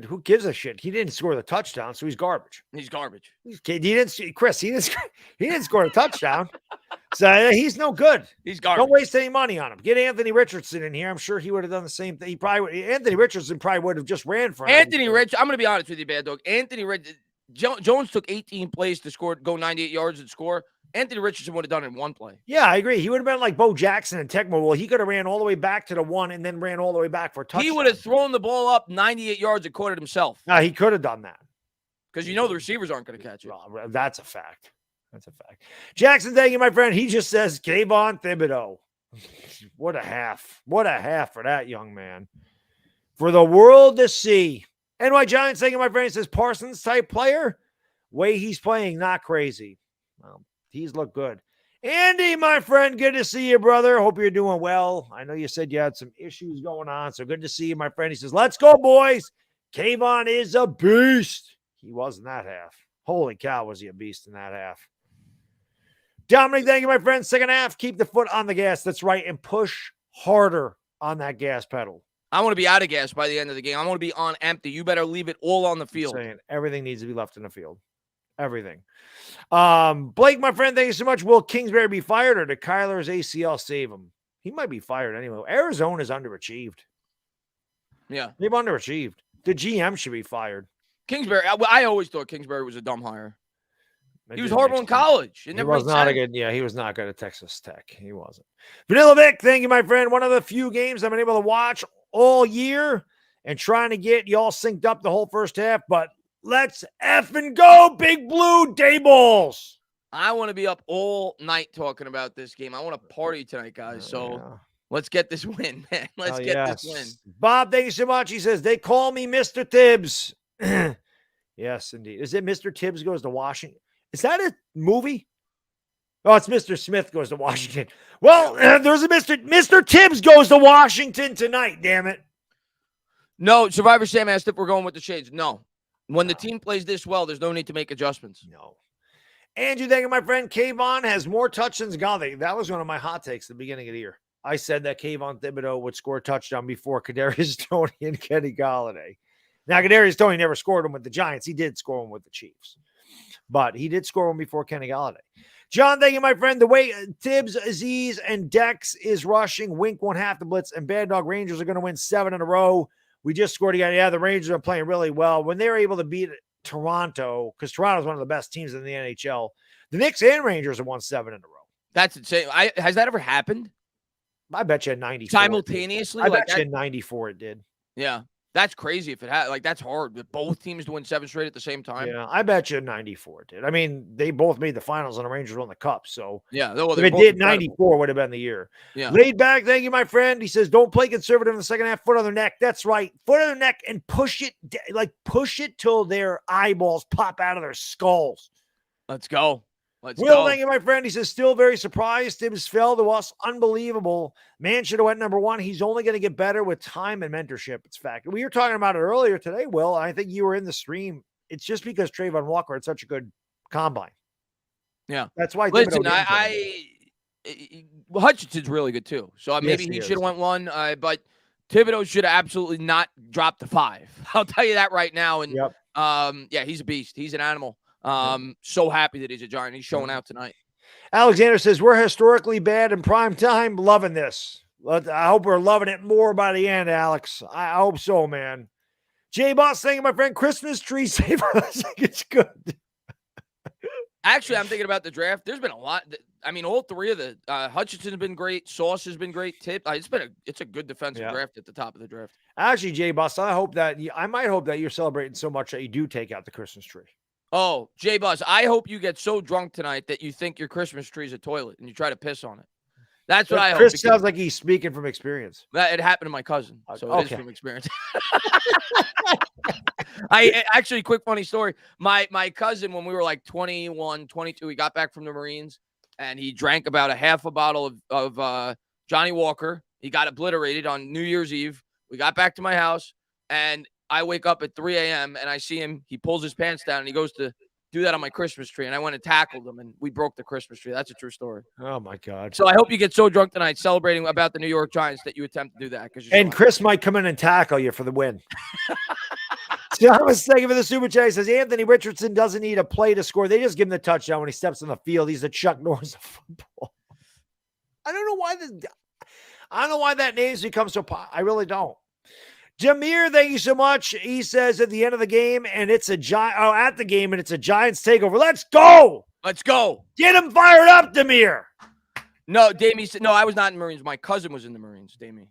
who gives a shit? He didn't score the touchdown, so he's garbage. He's garbage. He didn't score a touchdown. So he's no good. He's garbage. Don't waste any money on him. Get Anthony Richardson in here. I'm sure he would have done the same thing. Anthony Richardson probably would have just ran for him. I'm going to be honest with you, Baddog. Jones took 18 plays to go 98 yards and score. Anthony Richardson would have done it in one play. Yeah, I agree. He would have been like Bo Jackson and Tecmo. Well, he could have ran all the way back to the one and then ran all the way back for a touchdown. He would have thrown the ball up 98 yards and caught it himself. No, he could have done that. Because the receivers aren't going to catch it. Well, that's a fact. That's a fact. Jackson, thank you, my friend. He just says Kayvon Thibodeaux. What a half. What a half for that young man. For the world to see. NY Giants, thank you, my friend. He says Parsons type player. Way he's playing, not crazy. Well, he's looked good. Andy, my friend, good to see you, brother. Hope you're doing well. I know you said you had some issues going on, so good to see you, my friend. He says, let's go, boys. Kayvon is a beast. He was in that half. Holy cow, was he a beast in that half. Dominic, thank you, my friend. Second half, keep the foot on the gas. That's right, and push harder on that gas pedal. I want to be out of gas by the end of the game. I want to be on empty. You better leave it all on the field. I'm saying everything needs to be left in the field. Everything. Blake, my friend, thank you so much. Will Kingsbury be fired or did Kyler's ACL save him? He might be fired anyway. Arizona's underachieved. Yeah. They've underachieved. The GM should be fired. Kingsbury, I always thought Kingsbury was a dumb hire. He was horrible in college. He was not good at Texas Tech. He wasn't. Vanilla Vic, thank you, my friend. One of the few games I've been able to watch all year and trying to get y'all synced up the whole first half, but let's effing go, Big Blue Day-Balls. I want to be up all night talking about this game. I want to party tonight, guys. So let's get this win, man. Let's get this win. Bob, thank you so much. He says, they call me Mr. Tibbs. Yes, indeed. Is it Mr. Tibbs Goes to Washington? Is that a movie? Oh, it's Mr. Smith Goes to Washington. Well, there's a Mr. Tibbs Goes to Washington tonight, damn it. No, Survivor Sam asked if we're going with the shades. No. When the team plays this well, there's no need to make adjustments. No. Andrew, thank you, my friend. Kayvon has more touchdowns than Galladay. That was one of my hot takes at the beginning of the year. I said that Kayvon Thibodeaux would score a touchdown before Kadarius Toney and Kenny Galladay. Now, Kadarius Toney never scored him with the Giants. He did score him with the Chiefs. But he did score him before Kenny Galladay. John, thank you, my friend. The way Tibbs, Aziz, and Dex is rushing, Wink won't have to blitz, and Baddog Rangers are going to win 7 in a row. We just scored again. Yeah, the Rangers are playing really well. When they're able to beat Toronto, because Toronto's one of the best teams in the NHL, the Knicks and Rangers have won 7 in a row. That's insane. Has that ever happened? I bet you at 94. Simultaneously? I bet you at 94 it did. Yeah. That's crazy if it had. Like, that's hard. With both teams to win 7 straight at the same time. Yeah, I bet you 94 did. I mean, they both made the finals and the Rangers won the cup. So, yeah, if it did, 94 would have been the year. Yeah. Laid back, thank you, my friend. He says, don't play conservative in the second half. Foot on their neck. That's right. Foot on their neck and push it till their eyeballs pop out of their skulls. Let's go. Let's Will, go. thank you, my friend. He says, still very surprised. Tibbs fell to us. Unbelievable. Man should have went number one. He's only going to get better with time and mentorship. It's fact. We were talking about it earlier today, Will. I think you were in the stream. It's just because Trayvon Walker had such a good combine. Yeah. That's why. Listen, Hutchinson's really good too. So maybe Yes, he should have went one, but Thibodeaux should have absolutely not dropped the 5. I'll tell you that right now. And yeah, he's a beast. He's an animal. So happy that he's a Giant. He's showing out tonight. Alexander says, we're historically bad in prime time. Loving this. I hope we're loving it more by the end, Alex. I hope so, man. Jay Boss saying, my friend, Christmas tree saver. It's good. Actually, I'm thinking about the draft. There's been a lot. I mean, all three of the Hutchinson's been great. Sauce has been great. It's a good defensive draft at the top of the draft. Actually, Jay Boss, I might hope that you're celebrating so much that you do take out the Christmas tree. Oh, Jay Buzz, I hope you get so drunk tonight that you think your Christmas tree is a toilet and you try to piss on it. That's what I hope. Chris sounds like he's speaking from experience. It happened to my cousin, so it is from experience. Actually, quick funny story. My cousin, when we were like 21, 22, he got back from the Marines and he drank about a half a bottle of Johnny Walker. He got obliterated on New Year's Eve. We got back to my house and I wake up at 3 a.m. and I see him. He pulls his pants down and he goes to do that on my Christmas tree. And I went and tackled him and we broke the Christmas tree. That's a true story. Oh, my God. So I hope you get so drunk tonight celebrating about the New York Giants that you attempt to do that. And Chris might come in and tackle you for the win. Thomas, thank you for the super chat. He says, Anthony Richardson doesn't need a play to score. They just give him the touchdown when he steps on the field. He's the Chuck Norris of football. I don't know why that name's become so popular. I really don't. Jameer, thank you so much. He says at the end of the game, and it's a at the game, and it's a Giants takeover. Let's go. Let's go. Get him fired up, Jameer. No, Damie said, no, I was not in the Marines. My cousin was in the Marines, Damie.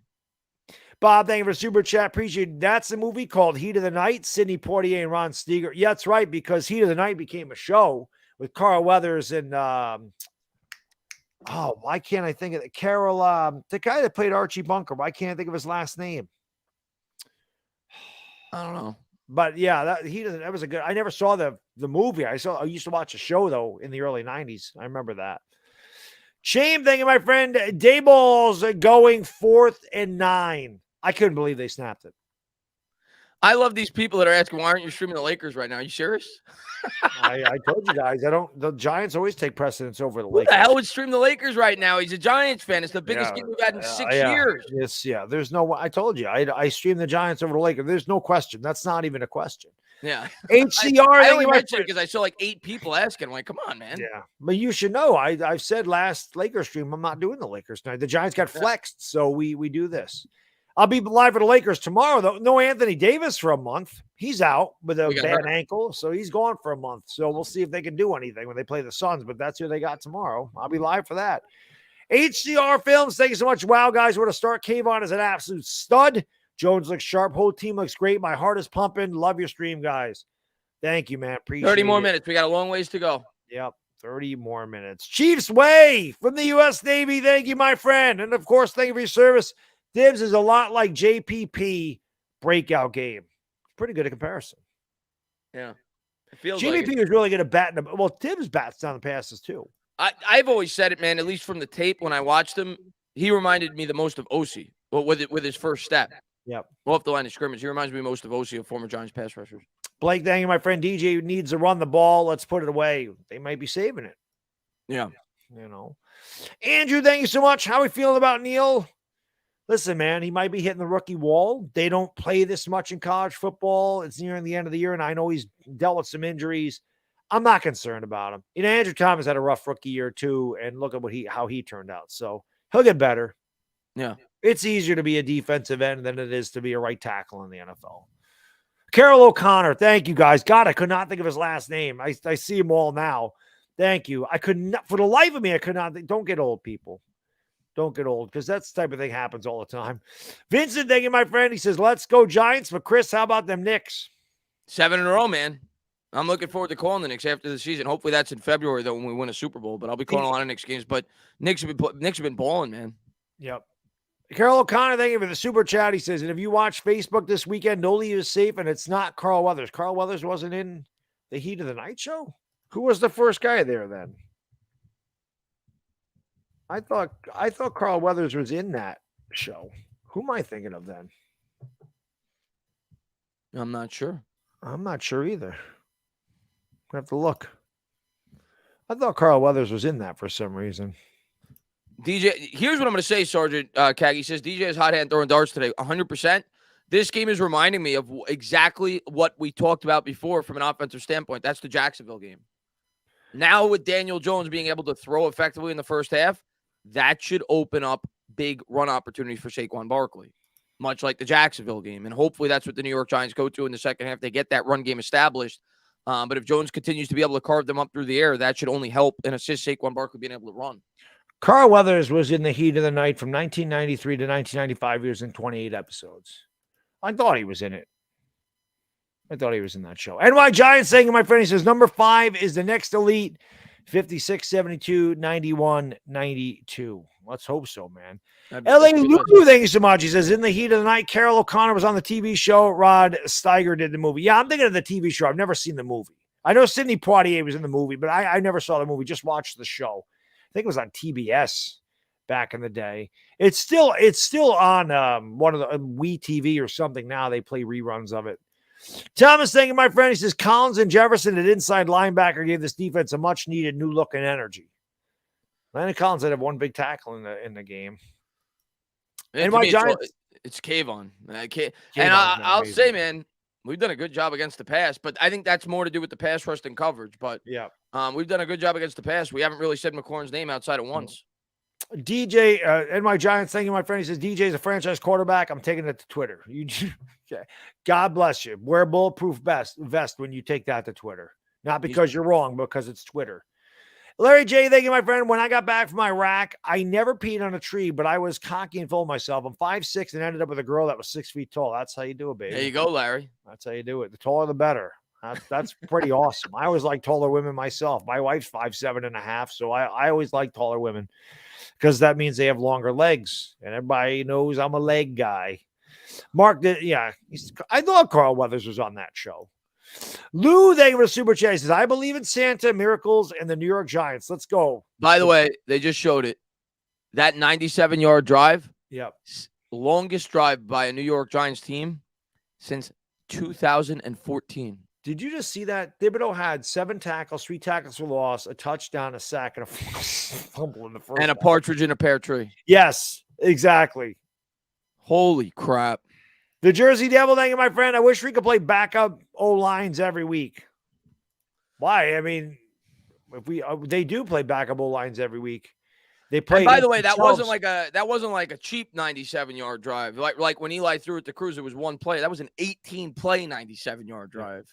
Bob, thank you for super chat. Appreciate it. That's a movie called Heat of the Night. Sidney Poitier and Ron Steger. Yeah, that's right, because Heat of the Night became a show with Carl Weathers and why can't I think of it? Carol, the guy that played Archie Bunker. Why can't I think of his last name? I don't know. But yeah, that was a good. I never saw the movie. I used to watch a show though in the early 90s. I remember that. Shame, thank you, my friend. Dayball's going 4th and 9. I couldn't believe they snapped it. I love these people that are asking, why aren't you streaming the Lakers right now? Are you serious? I told you guys, the Giants always take precedence over the Lakers. Who the hell would stream the Lakers right now? He's a Giants fan. It's the biggest game we've had in 6 years. Yes, yeah. There's no, I told you, I stream the Giants over the Lakers. There's no question. That's not even a question. Yeah. HCR. I only mentioned it because I saw like 8 people asking. I'm like, come on, man. Yeah. But you should know, I've said last Lakers stream, I'm not doing the Lakers tonight. The Giants got flexed, so we do this. I'll be live for the Lakers tomorrow, though. No Anthony Davis for a month. He's out with a bad ankle, so he's gone for a month. So we'll see if they can do anything when they play the Suns, but that's who they got tomorrow. I'll be live for that. HCR Films, thank you so much. Wow, guys, what a start. Kayvon is an absolute stud. Jones looks sharp. Whole team looks great. My heart is pumping. Love your stream, guys. Thank you, man. Appreciate it. 30 more minutes. We got a long ways to go. Yep. 30 more minutes. Chiefs Way from the U.S. Navy. Thank you, my friend. And, of course, thank you for your service. Dibs is a lot like JPP breakout game. Pretty good a comparison. Yeah. It feels JPP like was really good at batting. Well, Tibbs bats down the passes, too. I've always said it, man, at least from the tape when I watched him, he reminded me the most of Osi with his first step. Yep. Off the line of scrimmage. He reminds me most of Osi, of former Giants pass rushers. Blake, thank you, my friend. DJ needs to run the ball. Let's put it away. They might be saving it. Yeah. You know. Andrew, thank you so much. How are we feeling about Neal? Listen, man, he might be hitting the rookie wall. They don't play this much in college football. It's nearing the end of the year, and I know he's dealt with some injuries. I'm not concerned about him. You know, Andrew Thomas had a rough rookie year, too, and look at how he turned out. So he'll get better. Yeah. It's easier to be a defensive end than it is to be a right tackle in the NFL. Carol O'Connor, thank you, guys. God, I could not think of his last name. I see them all now. Thank you. I could not, for the life of me, I could not think. Don't get old, people. Don't get old, because that's the type of thing happens all the time. Vincent, thank you, my friend. He says, let's go Giants. But Chris, how about them Knicks? 7 in a row, man. I'm looking forward to calling the Knicks after the season. Hopefully that's in February, though, when we win a Super Bowl. But I'll be calling a lot of Knicks games. But Knicks have been balling, man. Yep. Carol O'Connor, thank you for the super chat. He says, and if you watch Facebook this weekend, Noli is safe, and it's not Carl Weathers. Carl Weathers wasn't in the Heat of the Night show? Who was the first guy there then? I thought Carl Weathers was in that show. Who am I thinking of then? I'm not sure. I'm not sure either. I have to look. I thought Carl Weathers was in that for some reason. DJ, here's what I'm going to say, Sergeant Kagi says, DJ is hot hand throwing darts today, 100%. This game is reminding me of exactly what we talked about before from an offensive standpoint. That's the Jacksonville game. Now with Daniel Jones being able to throw effectively in the first half, that should open up big run opportunities for Saquon Barkley, much like the Jacksonville game. And hopefully that's what the New York Giants go to in the second half. They get that run game established. But if Jones continues to be able to carve them up through the air, that should only help and assist Saquon Barkley being able to run. Carl Weathers was in the heat of the night from 1993 to 1995 years in 28 episodes. I thought he was in it. I thought he was in that show. NY Giants saying, my friend, he says, number 5 is the next elite, 56, 72, 91, 92. Let's hope so, man. LA Lulu, thank you so much. He says, in the heat of the night, Carol O'Connor was on the TV show. Rod Steiger did the movie. Yeah, I'm thinking of the TV show. I've never seen the movie. I know Sidney Poitier was in the movie, but I never saw the movie. Just watched the show. I think it was on TBS back in the day. It's still on one of the Wii TV or something now. They play reruns of it. Thomas, thank you, my friend. He says, Collins and Jefferson at inside linebacker gave this defense a much-needed new look and energy. Landon Collins had one big tackle in the game. And my Giants, it's Kayvon. And I'll say, man, we've done a good job against the pass, but I think that's more to do with the pass rush than coverage. But yeah, we've done a good job against the pass. We haven't really said McLaurin's name outside of once. DJ and my Giants, thank you, my friend. He says, DJ is a franchise quarterback. I'm taking it to Twitter. Okay. God bless you. Wear a bulletproof vest when you take that to Twitter. Not because you're wrong, because it's Twitter. Larry J, thank you, my friend. When I got back from Iraq, I never peed on a tree, but I was cocky and full of myself. I'm 5'6" and ended up with a girl that was 6 feet tall. That's how you do it, baby. There you go, Larry. That's how you do it. The taller, the better. That's pretty awesome. I always like taller women myself. My wife's 5'7.5", so I always like taller women because that means they have longer legs, and everybody knows I'm a leg guy. Mark did, yeah. I thought Carl Weathers was on that show. Lou, thank you for the super chat. He says, I believe in Santa, miracles, and the New York Giants. Let's go. By the way, they just showed it. That 97-yard drive. Yep. Longest drive by a New York Giants team since 2014. Did you just see that? Thibodeaux had 7 tackles, 3 tackles for loss, a touchdown, a sack, and a fumble in the first. And a partridge in a pear tree. Yes, exactly. Holy crap. The Jersey Devil, thank you, my friend. I wish we could play backup O-lines every week. Why? I mean, if they do play backup O-lines every week. They play. And by the way, that wasn't like a cheap 97-yard drive. Like when Eli threw it to Cruz, it was one play. That was an 18-play 97-yard drive.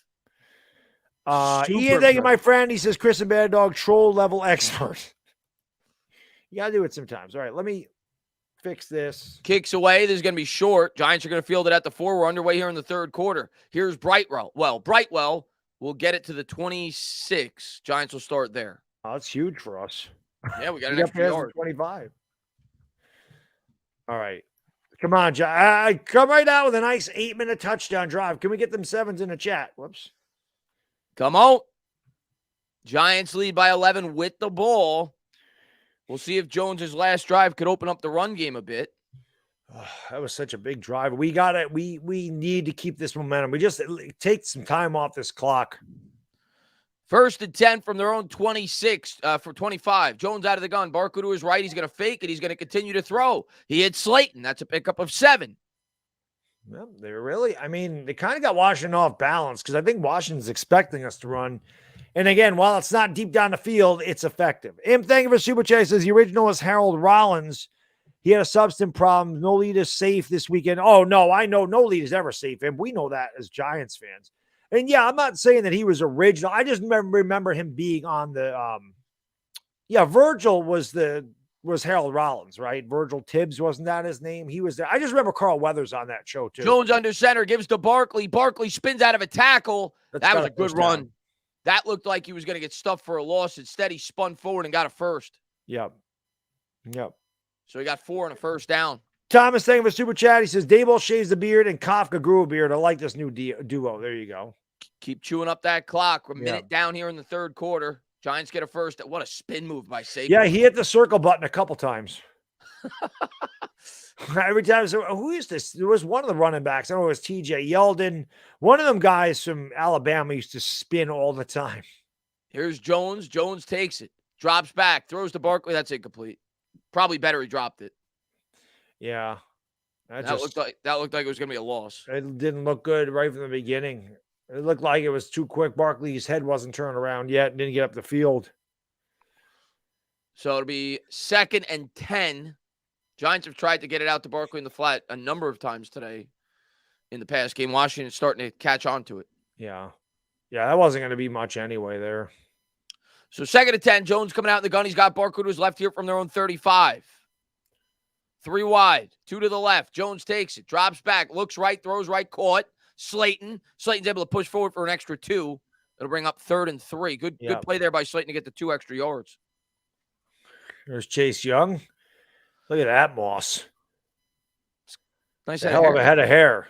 Ian, thank you, my friend. He says, Chris and Baddog, troll level expert. You got to do it sometimes. All right, let me fix this. Kicks away. This is going to be short. Giants are going to field it at the 4. We're underway here in the third quarter. Here's Brightwell. Well, Brightwell will get it to the 26. Giants will start there. Oh, that's huge for us. Yeah, we got an extra yard. 25. All right. Come on, John. Come right out with a nice 8-minute touchdown drive. Can we get them 7s in the chat? Whoops. Come on. Giants lead by 11 with the ball. We'll see if Jones's last drive could open up the run game a bit. Oh, that was such a big drive. We got it. We need to keep this momentum. We just take some time off this clock. 1st and 10 from their own 26 for 25. Jones out of the gun. Barkley to his right. He's going to fake it. He's going to continue to throw. He hit Slayton. That's a pickup of 7. Well, they kind of got Washington off balance because I think Washington's expecting us to run. And again, while it's not deep down the field, it's effective. Thank you for Super Chat. Says the original was Harold Rollins. He had a substance problem. No lead is safe this weekend. Oh, no, I know no lead is ever safe. And we know that as Giants fans. And yeah, I'm not saying that he was original. I just remember him being on the Virgil was Harold Rollins, right? Virgil Tibbs, wasn't that his name? He was there. I just remember Carl Weathers on that show too. Jones under center, gives to Barkley. Barkley spins out of a tackle. That was a good run. Down. That looked like he was going to get stuffed for a loss. Instead, he spun forward and got a first. Yep. So he got 4 and a first down. Thomas, thank you for Super Chat. He says, Daboll shaves the beard and Kafka grew a beard. I like this new duo. There you go. Keep chewing up that clock. We're a minute down here in the third quarter. Giants get a first. What a spin move by Saquon. Yeah, he hit the circle button a couple times. Every time, so who is this? There was one of the running backs. I don't know, it was TJ Yeldon. One of them guys from Alabama used to spin all the time. Here's Jones. Jones takes it, drops back, throws to Barkley. That's incomplete. Probably better he dropped it. Yeah, that looked like it was going to be a loss. It didn't look good right from the beginning. It looked like it was too quick. Barkley's head wasn't turned around yet and didn't get up the field. So it'll be 2nd and 10. Giants have tried to get it out to Barkley in the flat a number of times today in the past game. Washington's starting to catch on to it. Yeah. Yeah, that wasn't going to be much anyway there. So 2nd and 10, Jones coming out in the gun. He's got Barkley to his left here from their own 35. 3 wide, 2 to the left. Jones takes it, drops back, looks right, throws right, caught. Slayton's able to push forward for an extra 2. It'll bring up 3rd and 3. Good play there by Slayton to get the 2 extra yards. There's Chase Young. Look at that, Moss. Nice hell of a head of hair.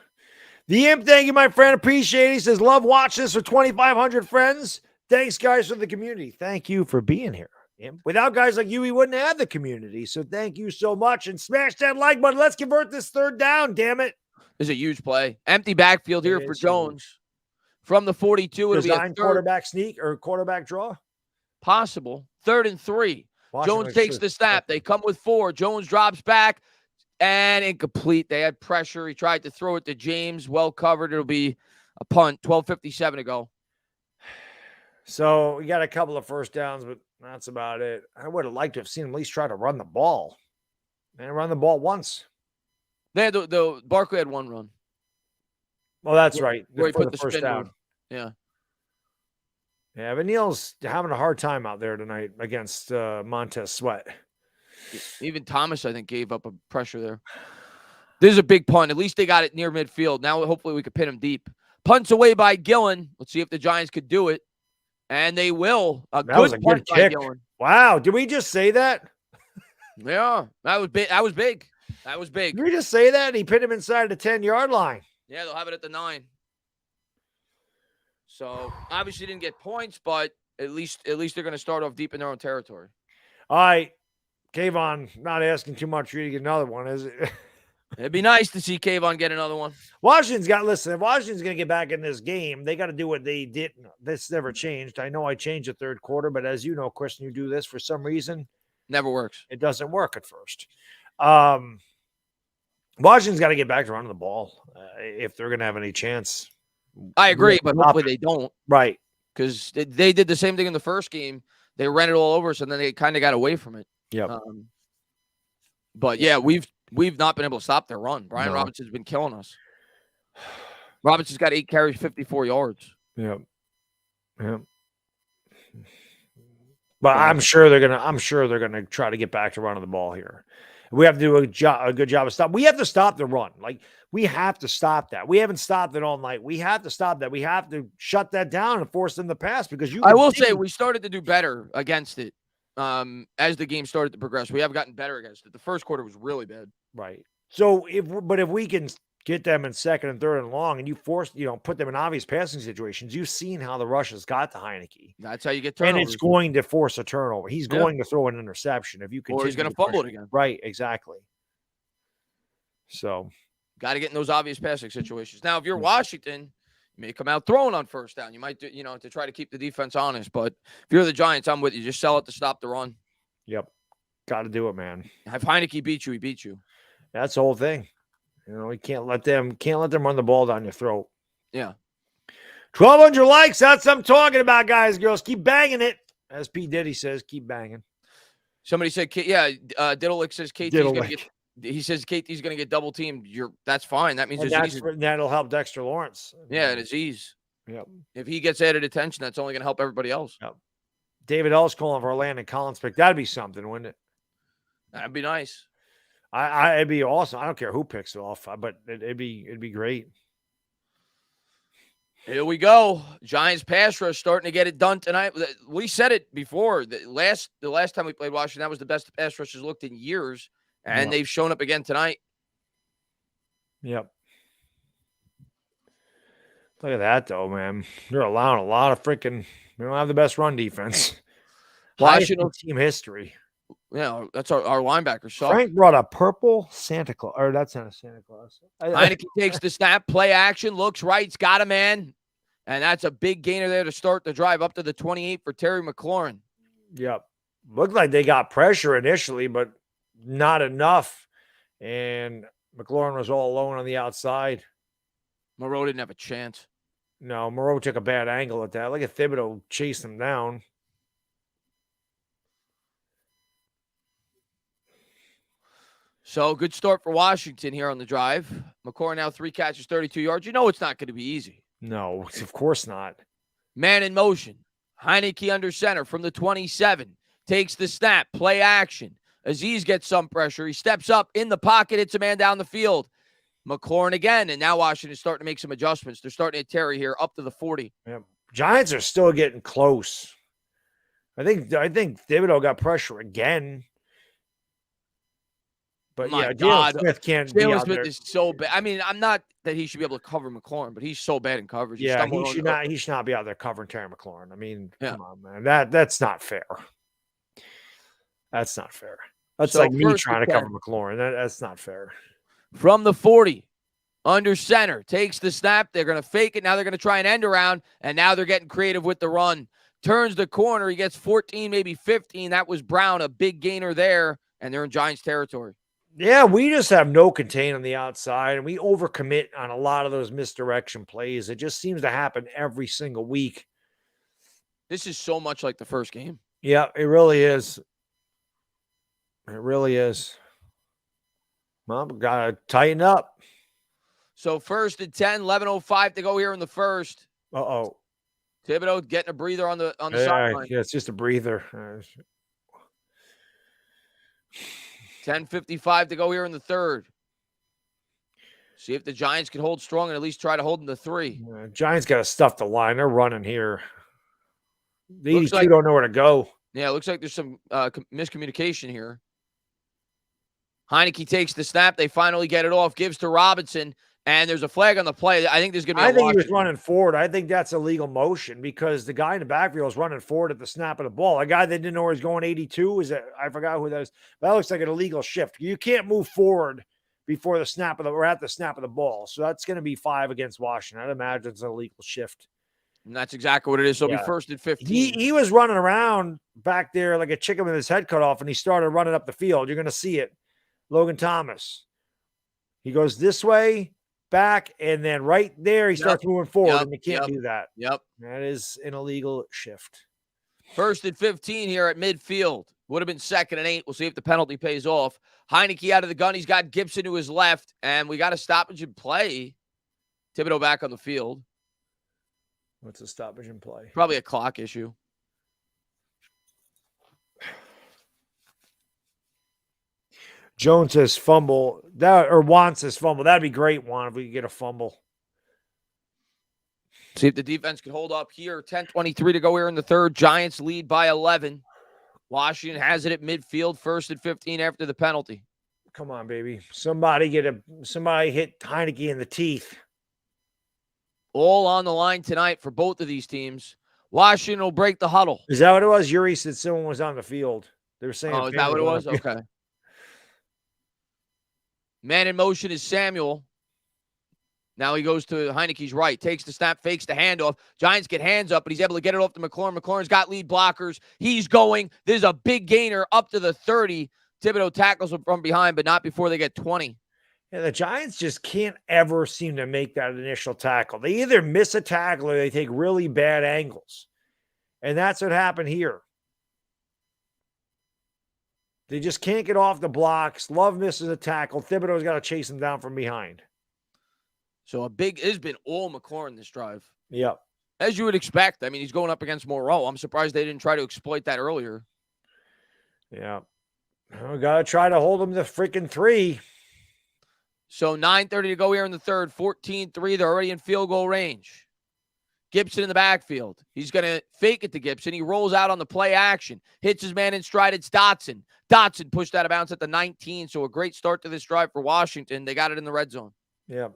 The Imp, thank you, my friend. Appreciate it. He says, love watching this for 2,500 friends. Thanks, guys, for the community. Thank you for being here. Imp. Without guys like you, we wouldn't have the community. So thank you so much. And smash that like button. Let's convert this 3rd down, damn it. This is a huge play. Empty backfield here for Jones. Huge. From the 42, it'll be a quarterback sneak or quarterback draw? Possible. 3rd and 3. Jones takes the snap. They come with 4. Jones drops back and incomplete. They had pressure. He tried to throw it to James. Well covered. It'll be a punt. 12:57 to go. So we got a couple of first downs, but that's about it. I would have liked to have seen him at least try to run the ball. And run the ball once. They had the Barkley had 1 run. Well, that's right. Where he put the first down. Move. Yeah. Yeah, but Neal's having a hard time out there tonight against Montez Sweat. Even Thomas, I think, gave up a pressure there. This is a big punt. At least they got it near midfield. Now, hopefully, we can pin him deep. Punts away by Gillen. Let's see if the Giants could do it. And they will. That was a good kick. Wow. Did we just say that? Yeah. That was big. That was big. Did we just say that? He pinned him inside the 10-yard line. Yeah, they'll have it at the 9. So obviously didn't get points, but at least they're going to start off deep in their own territory. All right, Kayvon, not asking too much for you to get another one, is it? It'd be nice to see Kayvon get another one. If Washington's going to get back in this game, they got to do what they did. This never changed. I know I changed the 3rd quarter, but as you know, Kristen, you do this for some reason. Never works. It doesn't work at first. Washington's got to get back to running the ball if they're going to have any chance. I agree, but hopefully they don't. Right. Because they did the same thing in the first game. They ran it all over us, and then they kind of got away from it. Yeah. But, yeah, we've not been able to stop their run. Brian Robinson's been killing us. Robinson's got 8 carries, 54 yards. Yeah. But I'm sure they're gonna try to get back to running the ball here. We have to do a good job of stop. We have to stop the run. Like, we have to stop that. We haven't stopped it all night. We have to stop that. We have to shut that down and force them to pass because I will say we started to do better against it as the game started to progress. We have gotten better against it. The first quarter was really bad. Right. So if we can get them in 2nd and 3rd and long, and you put them in obvious passing situations, you've seen how the rush has got to Heineke. That's how you get turnovers. And it's going to force a turnover. He's going to throw an interception if you continue. Or he's going to fumble it again. Right, exactly. So got to get in those obvious passing situations. Now, if you're Washington, you may come out throwing on first down. You might do, to try to keep the defense honest. But if you're the Giants, I'm with you. Just sell it to stop the run. Yep. Got to do it, man. If Heineke beat you, he beat you. That's the whole thing. We can't let them run the ball down your throat. Yeah. 1,200 likes. That's what I'm talking about, guys, girls. Keep banging it. As P. Diddy says, keep banging. Somebody said, Diddleick says KT's going to get. He says KT's going to get double teamed. That's fine. That means that'll help Dexter Lawrence. Yeah, and Aziz. Yep. If he gets added attention, that's only going to help everybody else. Yep. David Ellis calling for a Landon Collins pick. That'd be something, wouldn't it? That'd be nice. It'd be awesome. I don't care who picks it off, but it'd be great. Here we go. Giants pass rush starting to get it done tonight. We said it before. The last time we played Washington, that was the best pass rush has looked in years, and they've shown up again tonight. Yep. Look at that, though, man. They're allowing a lot of freaking. We don't have the best run defense. Washington in team history. Yeah, that's our linebacker. Frank brought a purple Santa Claus. Or that's not a Santa Claus. Heineke takes the snap, play action, looks right, he's got a man. And that's a big gainer there to start the drive up to the 28 for Terry McLaurin. Yep. Looked like they got pressure initially, but not enough. And McLaurin was all alone on the outside. Moreau didn't have a chance. No, Moreau took a bad angle at that. Look at Thibodeaux chased him down. So good start for Washington here on the drive. McLaurin now 3 catches, 32 yards. You know it's not going to be easy. No, of course not. Man in motion. Heineke under center from the 27. Takes the snap. Play action. Aziz gets some pressure. He steps up in the pocket. Hits a man down the field. McLaurin again. And now Washington's starting to make some adjustments. They're starting to Terry here up to the 40. Yeah. Giants are still getting close. I think Thibodeaux got pressure again. But My yeah, God. Jalen Smith can't Jalen be out Smith there. is so bad. I mean, I'm not that he should be able to cover McLaurin, but he's so bad in coverage. Yeah, he should not be out there covering Terry McLaurin. I mean, come on, man. That's not fair. That's not fair. That's like me trying to cover McLaurin. That's not fair. From the 40, under center, takes the snap. They're going to fake it. Now they're going to try an end around, and now they're getting creative with the run. Turns the corner. He gets 14, maybe 15. That was Brown, a big gainer there, and they're in Giants territory. Yeah, we just have no contain on the outside, and we overcommit on a lot of those misdirection plays. It just seems to happen every single week. This is so much like the first game. Yeah, it really is. It really is. Well, we got to tighten up. So 1st and 10, 11:05 to go here in the first. Uh-oh. Thibodeaux getting a breather on the sideline. Yeah, it's just a breather. 10:55 to go here in the third. See if the Giants can hold strong and at least try to hold them to 3. Giants got to stuff the line. They're running here. The 82 like, don't know where to go. Yeah, it looks like there's some miscommunication here. Heineke takes the snap. They finally get it off. Gives to Robinson. And there's a flag on the play. I think there's going to be I think he was running forward. I think that's illegal motion because the guy in the backfield is running forward at the snap of the ball. A guy that didn't know where he's going 82 is I forgot who that is. That looks like an illegal shift. You can't move forward before the snap of the or at the snap of the ball. So that's going to be 5 against Washington. I'd imagine it's an illegal shift. And that's exactly what it is. So it'll be 1st and 15. He was running around back there like a chicken with his head cut off, and he started running up the field. You're going to see it. Logan Thomas. He goes this way. Back, and then right there he starts moving forward, and you can't do that. Yep. That is an illegal shift. 1st and 15 here at midfield. Would have been 2nd and 8. We'll see if the penalty pays off. Heineke out of the gun. He's got Gibson to his left, and we got a stoppage in play. Thibodeaux back on the field. What's a stoppage in play? Probably a clock issue. Jones says fumble or Juan says fumble. That'd be great, Juan, if we could get a fumble. See if the defense can hold up here. 10:23 to go here in the third. Giants lead by 11. Washington has it at midfield, 1st and 15 after the penalty. Come on, baby. Somebody hit Heineke in the teeth. All on the line tonight for both of these teams. Washington will break the huddle. Is that what it was? Yuri said someone was on the field. They were saying. Oh, is that what it was? Okay. Man in motion is Samuel. Now he goes to Heineke's right, takes the snap, fakes the handoff. Giants get hands up, but he's able to get it off to McLaurin. McLaurin's got lead blockers. He's going. There's a big gainer up to the 30. Thibodeaux tackles him from behind, but not before they get 20. Yeah, the Giants just can't ever seem to make that initial tackle. They either miss a tackle or they take really bad angles. And that's what happened here. They just can't get off the blocks. Love misses a tackle. Thibodeaux's got to chase him down from behind. So it has been all McLaurin this drive. Yep. As you would expect. I mean, he's going up against Moreau. I'm surprised they didn't try to exploit that earlier. Yeah. We got to try to hold him to freaking 3. So 9:30 to go here in the third. 14-3. They're already in field goal range. Gibson in the backfield. He's going to fake it to Gibson. He rolls out on the play action. Hits his man in stride. It's Dotson. Dotson pushed out of bounds at the 19. So a great start to this drive for Washington. They got it in the red zone. Yeah.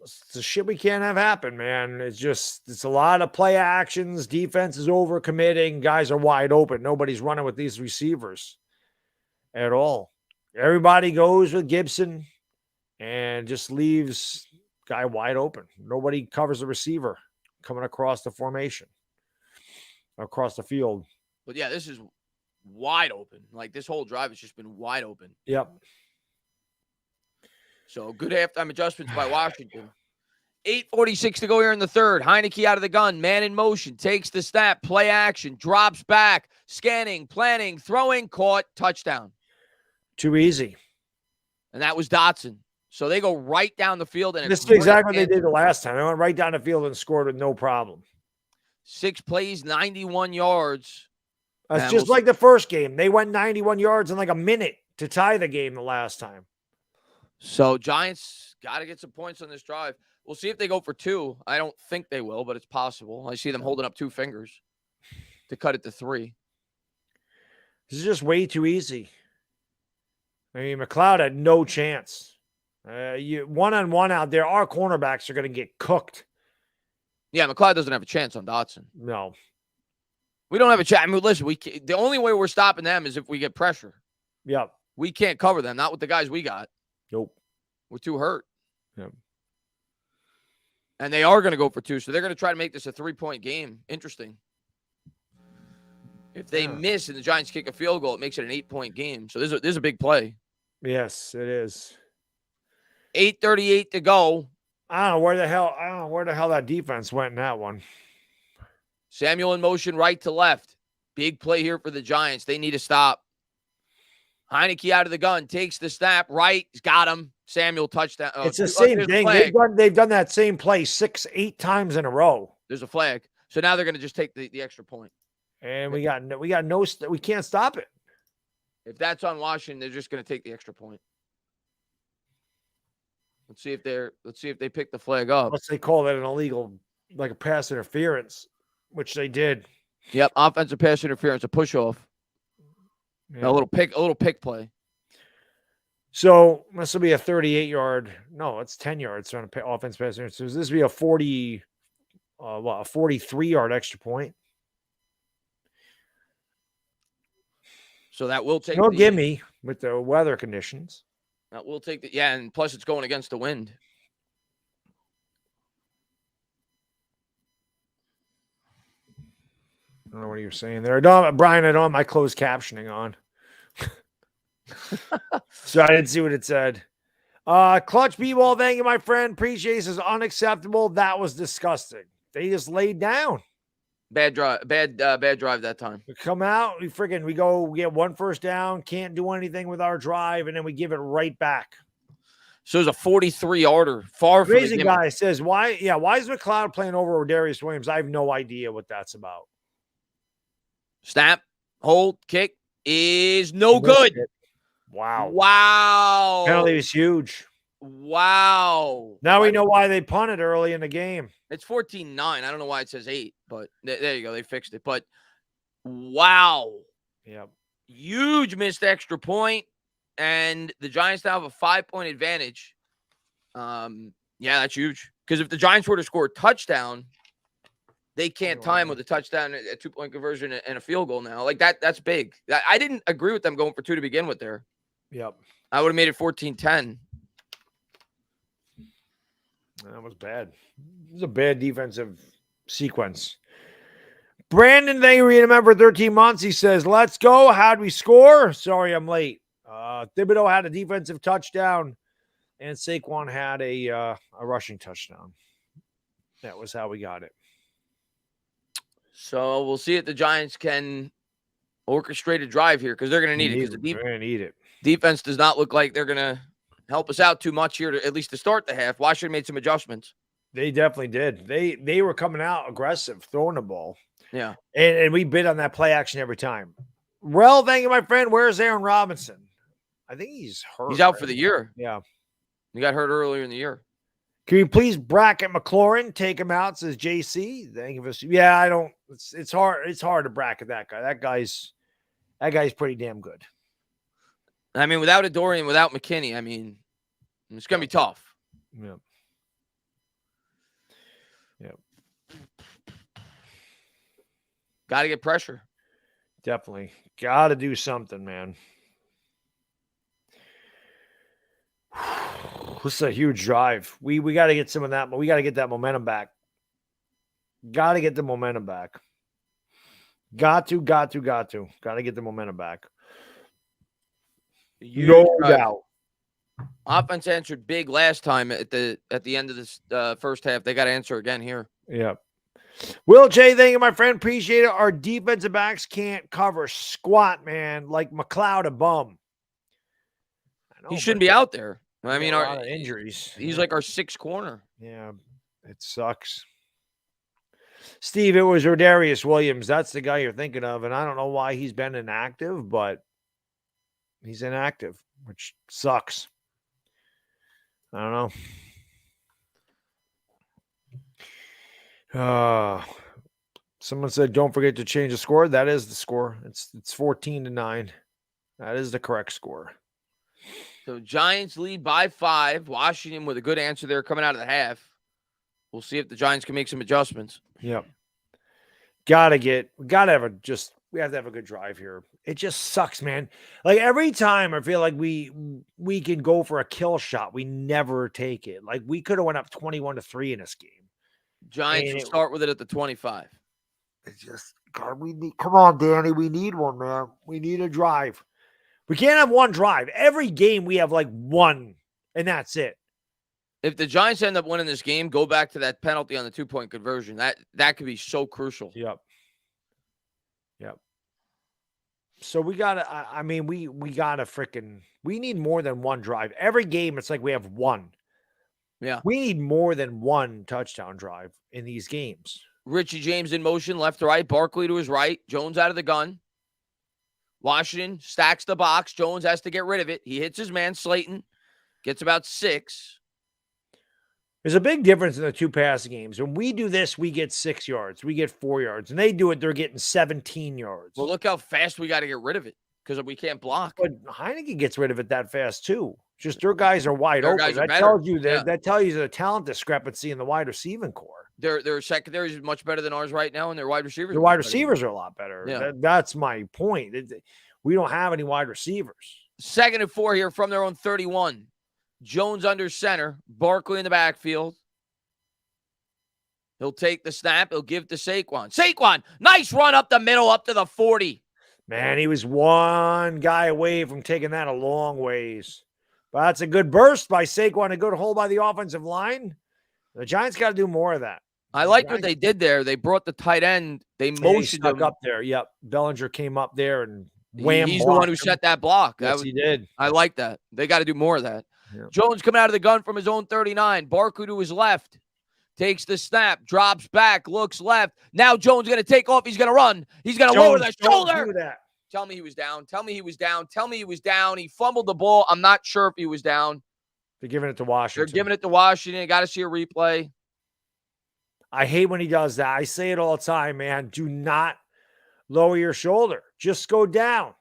It's the shit we can't have happen, man. It's a lot of play actions. Defense is overcommitting. Guys are wide open. Nobody's running with these receivers at all. Everybody goes with Gibson and just leaves guy wide open. Nobody covers the receiver coming across the formation, across the field. But yeah, this is wide open. Like this whole drive has just been wide open. Yep. So good halftime adjustments by Washington. 8:46 to go here in the third. Heineke out of the gun. Man in motion. Takes the snap. Play action. Drops back. Scanning. Planning. Throwing. Caught. Touchdown. Too easy. And that was Dotson. So they go right down the field. And this is exactly what they did the last time. They went right down the field and scored with no problem. 6 plays, 91 yards. That's just like the first game. They went 91 yards in like a minute to tie the game the last time. So Giants got to get some points on this drive. We'll see if they go for 2. I don't think they will, but it's possible. I see them holding up 2 fingers to cut it to 3. This is just way too easy. I mean, McLeod had no chance. You one-on-one out there, our cornerbacks are going to get cooked. Yeah, McLeod doesn't have a chance on Dotson. No. We don't have a chance. I mean, listen, the only way we're stopping them is if we get pressure. Yep. We can't cover them, not with the guys we got. Nope. We're too hurt. Yep. And they are going to go for 2, so they're going to try to make this a 3-point game. Interesting. If they miss and the Giants kick a field goal, it makes it an 8-point game. So this is a big play. Yes, it is. 8:38 to go. I don't know where the hell that defense went in that one. Samuel in motion right to left. Big play here for the Giants. They need a stop. Heineke out of the gun, takes the snap, right, he's got him. Samuel touchdown. It's the same thing. They've done that same play 6-8 times in a row. There's a flag. So now they're going to just take the extra point. And we can't stop it. If that's on Washington, they're just going to take the extra point. Let's see if they pick the flag up. Unless they call that an illegal, like a pass interference, which they did. Yep, offensive pass interference, a push off. Yeah. A little pick play. So this will be a 38-yard. No, it's 10 yards on an offense pass interference. So this will be a 43-yard extra point. So that will take. No gimme with the weather conditions. That will take and plus it's going against the wind. I don't know what you're saying there. No, Brian, I don't have my closed captioning on. So I didn't see what it said. Clutch B-ball, thank you, my friend. Appreciate this is unacceptable. That was disgusting. They just laid down. Bad drive that time. We come out, we get 1 first down, can't do anything with our drive, and then we give it right back. So it was a 43-yarder. Far from Crazy guy says, why is McLeod playing over Darius Williams? I have no idea what that's about. Snap, hold, kick is no good. Wow. Penalty was huge. Wow. Now we know why they punted early in the game. It's 14-9. I don't know why it says 8, but there you go. They fixed it. But wow. Yep. Huge missed extra point, and the Giants now have a 5-point advantage. Yeah, that's huge. Because if the Giants were to score a touchdown, they can't time with a touchdown, a 2-point conversion, and a field goal now. Like that's big. I didn't agree with them going for 2 to begin with there. Yep. I would have made it 14-10. That was bad. It was a bad defensive sequence. Brandon, thank you for reading a member 13 months. He says, let's go. How'd we score? Sorry, I'm late. Thibodeaux had a defensive touchdown, and Saquon had a rushing touchdown. That was how we got it. So we'll see if the Giants can orchestrate a drive here because they're going to need it. They're going to need it. Defense does not look like they're going to help us out too much here, at least to start the half. Washington made some adjustments. They definitely did. They were coming out aggressive, throwing the ball. Yeah. And we bid on that play action every time. Rel, thank you, my friend. Where's Aaron Robinson? I think he's hurt. He's out for the year. Yeah. He got hurt earlier in the year. Can you please bracket McLaurin? Take him out, says JC. Thank you for. Yeah, I don't. It's hard. It's hard to bracket that guy. That guy's pretty damn good. I mean, without Adorian, without McKinney, I mean, it's gonna be tough. Yeah. Got to get pressure. Definitely. Got to do something, man. This is a huge drive. We got to get some of that. We got to get that momentum back. Got to get the momentum back. Got to get the momentum back. No doubt. Offense answered big last time at the end of this first half. They got to answer again here. Yep. Will J, thank you, my friend. Appreciate it. Our defensive backs can't cover squat, man. Like McLeod, a bum. He shouldn't be out there. I mean, a lot of injuries. He's like our sixth corner. Yeah, it sucks. Steve, it was Rodarius Williams. That's the guy you're thinking of, and I don't know why he's been inactive, but he's inactive, which sucks. I don't know. Someone said, don't forget to change the score. That is the score. It's 14-9. That is the correct score. So Giants lead by 5. Washington with a good answer there coming out of the half. We'll see if the Giants can make some adjustments. Yep. We have to have a good drive here. It just sucks, man. Like every time I feel like we can go for a kill shot, we never take it. Like we could have went up 21-3 in this game. Giants will start with it at the 25. It's just, God, come on, Danny. We need one, man. We need a drive. We can't have one drive. Every game we have like one, and that's it. If the Giants end up winning this game, go back to that penalty on the 2-point conversion. That could be so crucial. Yep. So we gotta. We need more than one drive. Every game, it's like we have one. Yeah. We need more than one touchdown drive in these games. Richie James in motion, left to right. Barkley to his right. Jones out of the gun. Washington stacks the box. Jones has to get rid of it. He hits his man, Slayton. Gets about 6. There's a big difference in the two pass games. When we do this, we get 6 yards. We get 4 yards. And they do it, they're getting 17 yards. Well, look how fast we got to get rid of it because we can't block. But Heineke gets rid of it that fast, too. Just their guys are wide open. That tells you that tells you the talent discrepancy in the wide receiving core. Their secondary is much better than ours right now, and their wide receivers. The wide receivers are a lot better. Yeah. That's my point. We don't have any wide receivers. 2nd and 4 here from their own 31. Jones under center. Barkley in the backfield. He'll take the snap. He'll give to Saquon. Saquon, nice run up the middle, up to the 40. Man, he was one guy away from taking that a long ways. But that's a good burst by Saquon, a good hold by the offensive line. The Giants got to do more of that. I like what they did there. They brought the tight end. They motioned him up there. Yep. Bellinger came up there and wham. He's the one who set that block. Yes, he did. I like that. They got to do more of that. Yep. Jones coming out of the gun from his own 39. Barkley to his left. Takes the snap, drops back, looks left. Now Jones going to take off. He's going to run. He's going to lower that shoulder. Do that. Tell me he was down. Tell me he was down. Tell me he was down. He fumbled the ball. I'm not sure if he was down. They're giving it to Washington. They're giving it to Washington. Got to see a replay. I hate when he does that. I say it all the time, man. Do not lower your shoulder. Just go down.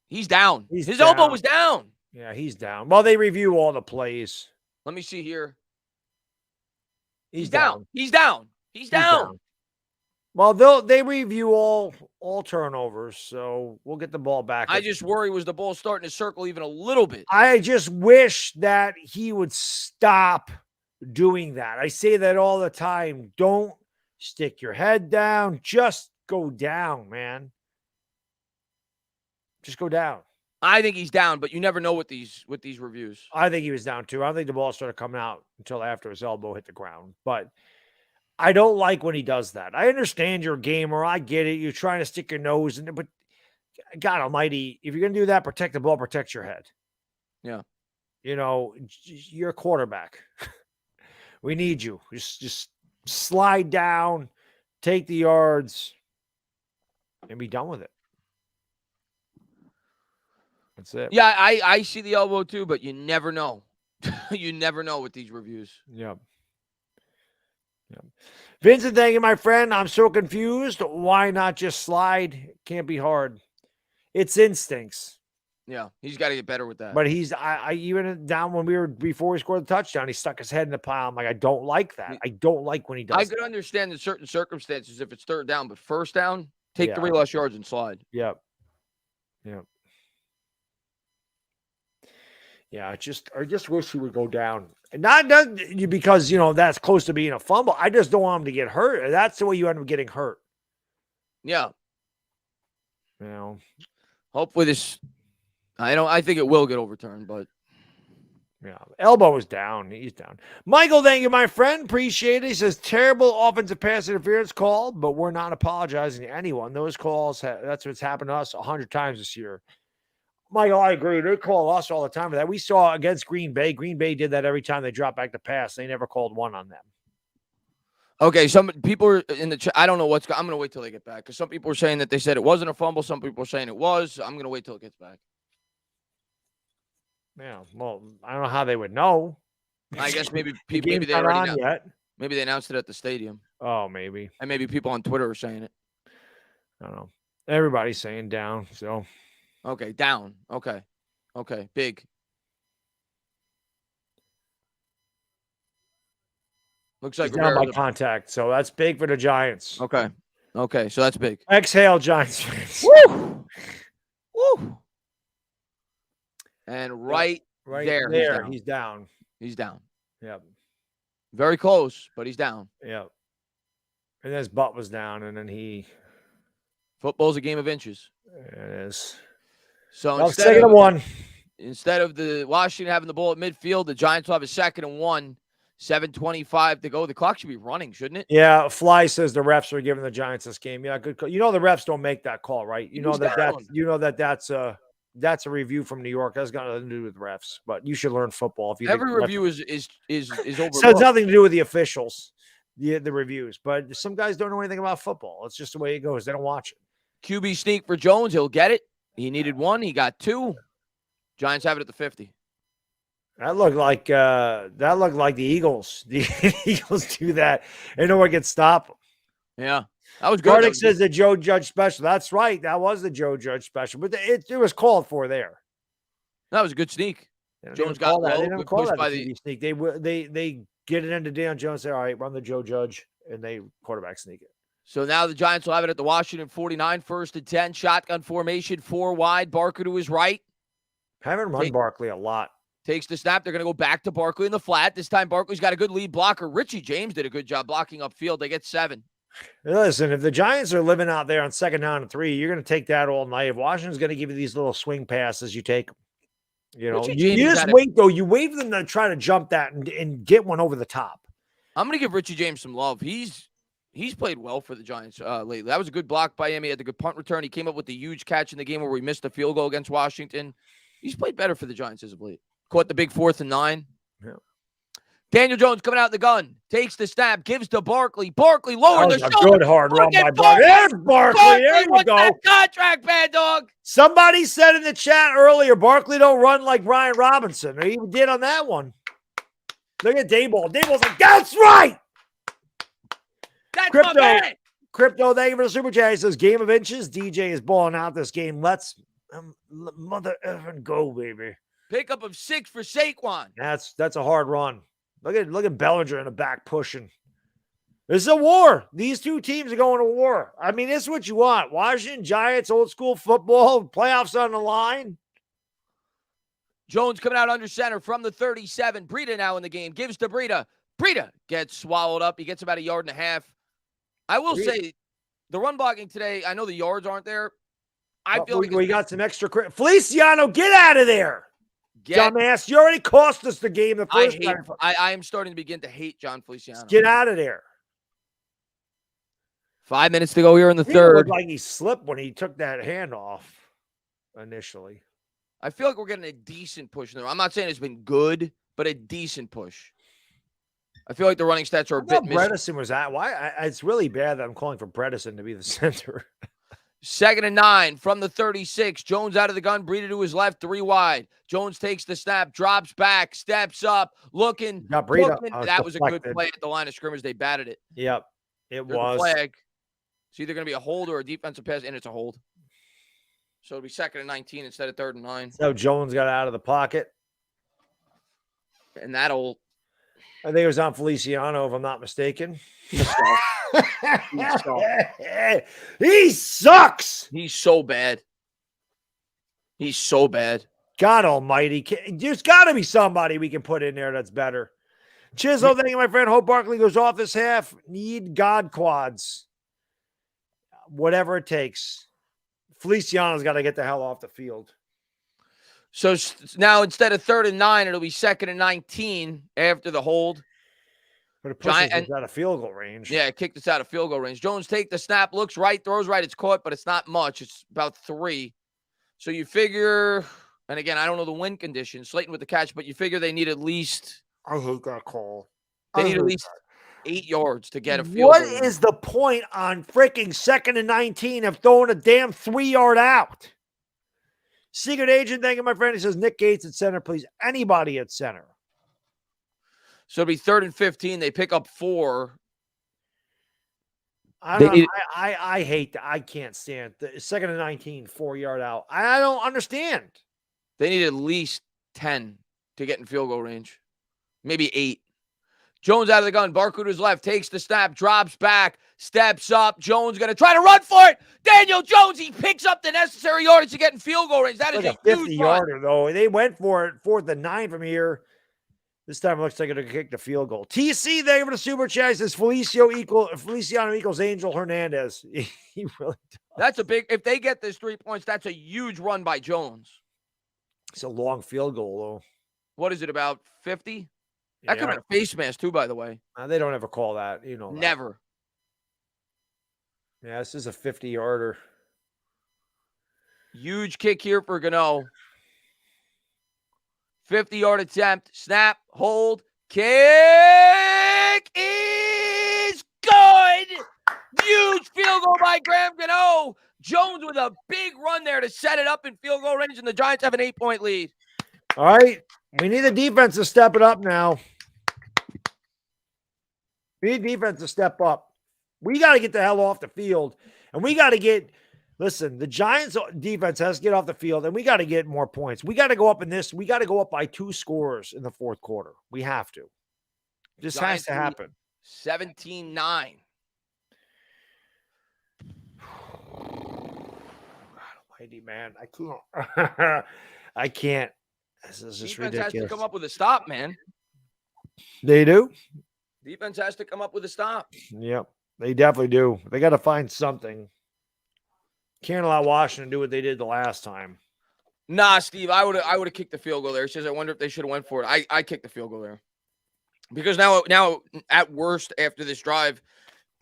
He's down. His elbow was down. Yeah, he's down. Well, they review all the plays. Let me see here. He's down. He's down. He's down. Well, they review all turnovers, so we'll get the ball back. I just worry was the ball starting to circle even a little bit. I just wish that he would stop doing that. I say that all the time. Don't stick your head down. Just go down, man. Just go down. I think he's down, but you never know with these reviews. I think he was down too. I don't think the ball started coming out until after his elbow hit the ground. But I don't like when he does that. I understand you're a gamer. I get it. You're trying to stick your nose in it. But God almighty, if you're going to do that, protect the ball, protect your head. Yeah. You know, you're a quarterback. We need you. Just slide down, take the yards, and be done with it. That's it. Yeah, I see the elbow too, but you never know. You never know with these reviews. Yep. Vincent, thank you, my friend. I'm so confused. Why not just slide? Can't be hard. It's instincts. Yeah, he's got to get better with that. But I even down before he scored the touchdown, he stuck his head in the pile. I'm like, I don't like that. I don't like when he does. I could understand in certain circumstances if it's third down, but first down, take 3 less yards and slide. Yep. Yeah, I just wish he would go down. And not because, that's close to being a fumble. I just don't want him to get hurt. That's the way you end up getting hurt. Yeah. Hopefully this, I think it will get overturned, but. Yeah, elbow is down. He's down. Michael, thank you, my friend. Appreciate it. He says, terrible offensive pass interference call, but we're not apologizing to anyone. Those calls, that's what's happened to us 100 times this year. Michael, I agree. They call us all the time for that. We saw against Green Bay. Green Bay did that every time they dropped back to pass. They never called one on them. Okay, some people are in the chat. I don't know I'm going to wait till they get back because some people are saying that they said it wasn't a fumble. Some people are saying it was. I'm going to wait till it gets back. Yeah, well, I don't know how they would know. I guess maybe they already know. Maybe they announced it at the stadium. Oh, maybe. And maybe people on Twitter are saying it. I don't know. Everybody's saying down, so. Okay, down. Okay, big. Looks like he's down by contact, so that's big for the Giants. Okay, so that's big. Exhale, Giants fans. Woo! And right there, he's down. He's down. Yep. Very close, but he's down. Yep. And his butt was down, and then Football's a game of inches. It is. So instead of the Washington having the ball at midfield, the Giants will have a 2nd and 1, 7:25 to go. The clock should be running, shouldn't it? Yeah, Fly says the refs are giving the Giants this game. Yeah, good call. The refs don't make that call, right? That's a review from New York. That's got nothing to do with refs, but you should learn football. If you every review is overlooked. So it's nothing to do with the officials, the reviews. But some guys don't know anything about football. It's just the way it goes. They don't watch it. QB sneak for Jones. He'll get it. He needed 1. He got 2. Giants have it at the 50. That looked like the Eagles. The Eagles do that, and no one can stop them. Yeah, that was good. Gardick says the Joe Judge special. That's right. That was the Joe Judge special, but it was called for there. That was a good sneak. Jones got low. They didn't call that a TV sneak. They get it into Deion Jones. Say, all right, run the Joe Judge, and they quarterback sneak it. So now the Giants will have it at the Washington 49, 1st and 10, shotgun formation, 4 wide. Barker to his right. Haven't run Barkley a lot. Takes the snap. They're going to go back to Barkley in the flat. This time Barkley's got a good lead blocker. Richie James did a good job blocking upfield. They get 7. Listen, if the Giants are living out there on 2nd down and 3, you're going to take that all night. If Washington's going to give you these little swing passes, you take them. You just wait, though. You wait for them to try to jump that and get one over the top. I'm going to give Richie James some love. He's played well for the Giants lately. That was a good block by him. He had the good punt return. He came up with the huge catch in the game where we missed the field goal against Washington. He's played better for the Giants as of late. Caught the big 4th and 9. Yeah. Daniel Jones coming out the gun. Takes the snap. Gives to Barkley. Barkley lower the shoulder. Good hard run by Barkley. There's Barkley. There you go. That contract, Baddog. Somebody said in the chat earlier, Barkley don't run like Brian Robinson. He did on that one. Look at Dayball. Dayball's like, that's right. That's my man. Crypto, thank you for the super chat. He says, game of inches. DJ is balling out this game. Let's mother effing go, baby. Pickup of 6 for Saquon. That's a hard run. Look at Bellinger in the back pushing. This is a war. These two teams are going to war. I mean, this is what you want. Washington Giants, old school football, playoffs on the line. Jones coming out under center from the 37. Breida now in the game. Gives to Breida. Breida gets swallowed up. He gets about 1.5 yards. I will say, the run blocking today, I know the yards aren't there. I feel like we got some extra credit. Feliciano, get out of there. Dumbass, you already cost us the game the first time. I am starting to begin to hate John Feliciano. Get out of there. 5 minutes to go here in the third. Looked like he slipped when he took that handoff initially. I feel like we're getting a decent push there. I'm not saying it's been good, but a decent push. I feel like the running stats are a bit missing. Bredesen was at. Why? It's really bad that I'm calling for Bredesen to be the center. 2nd and 9 from the 36. Jones out of the gun. Breida to his left, 3 wide. Jones takes the snap, drops back, steps up, looking. That was a good play at the line of scrimmage. They batted it. Yep, it was. Flag. It's either going to be a hold or a defensive pass, and it's a hold. So it'll be 2nd and 19 instead of 3rd and 9. So Jones got out of the pocket. And that'll... I think it was on Feliciano, if I'm not mistaken. He sucks. He's so bad. He's so bad. God almighty. There's got to be somebody we can put in there that's better. Chisel, thank you, my friend. Hope Barkley goes off this half. Need God quads. Whatever it takes. Feliciano's got to get the hell off the field. So now instead of 3rd and 9, it'll be 2nd and 19 after the hold. But it pushes us out of field goal range. Yeah, it kicked us out of field goal range. Jones take the snap, looks right, throws right. It's caught, but it's not much. It's about 3. So you figure, and again, I don't know the wind conditions, Slayton with the catch, but you figure they need at least... I hate that call. They need at least 8 yards to get a field goal. What is the point on freaking 2nd and 19 of throwing a damn 3-yard out? Secret agent, thank you, my friend. He says, Nick Gates at center, please. Anybody at center. So it'll be 3rd and 15. They pick up 4. I hate that. I can't stand the 2nd and 19, 4-yard out. I don't understand. They need at least 10 to get in field goal range. Maybe 8. Jones out of the gun. Barcoo to his left. Takes the snap. Drops back. Steps up. Jones going to try to run for it. Daniel Jones. He picks up the necessary yardage to get in field goal range. That is like a 50-yarder, though. They went for it. 4th and 9 from here. This time it looks like they're going to kick the field goal. TC, thank you for the super chat. He says Feliciano equals Angel Hernandez. He really does. That's a big... If they get this 3 points, that's a huge run by Jones. It's a long field goal, though. What is it, about 50? That could have been a face mask, too, by the way. They don't ever call that. You know that. Never. Yeah, this is a 50-yarder. Huge kick here for Gano. 50-yard attempt. Snap. Hold. Kick is good. Huge field goal by Graham Gano. Jones with a big run there to set it up in field goal range, and the Giants have an 8-point lead. All right. We need the defense to step it up now. We need defense to step up. We got to get the hell off the field. And we got to get, listen, the Giants defense has to get off the field, and we got to get more points. We got to go up in this. We got to go up by 2 scores in the 4th quarter. We have to. This has to happen. 17-9. Almighty, man. I can't. I can't. This is just Defense ridiculous. has to come up with a stop, man. They do? Defense has to come up with a stop. Yep. They definitely do. They got to find something. Can't allow Washington to do what they did the last time. Nah, Steve, I would have kicked the field goal there. He says, I wonder if they should have went for it. I kicked the field goal there. Because now at worst, after this drive,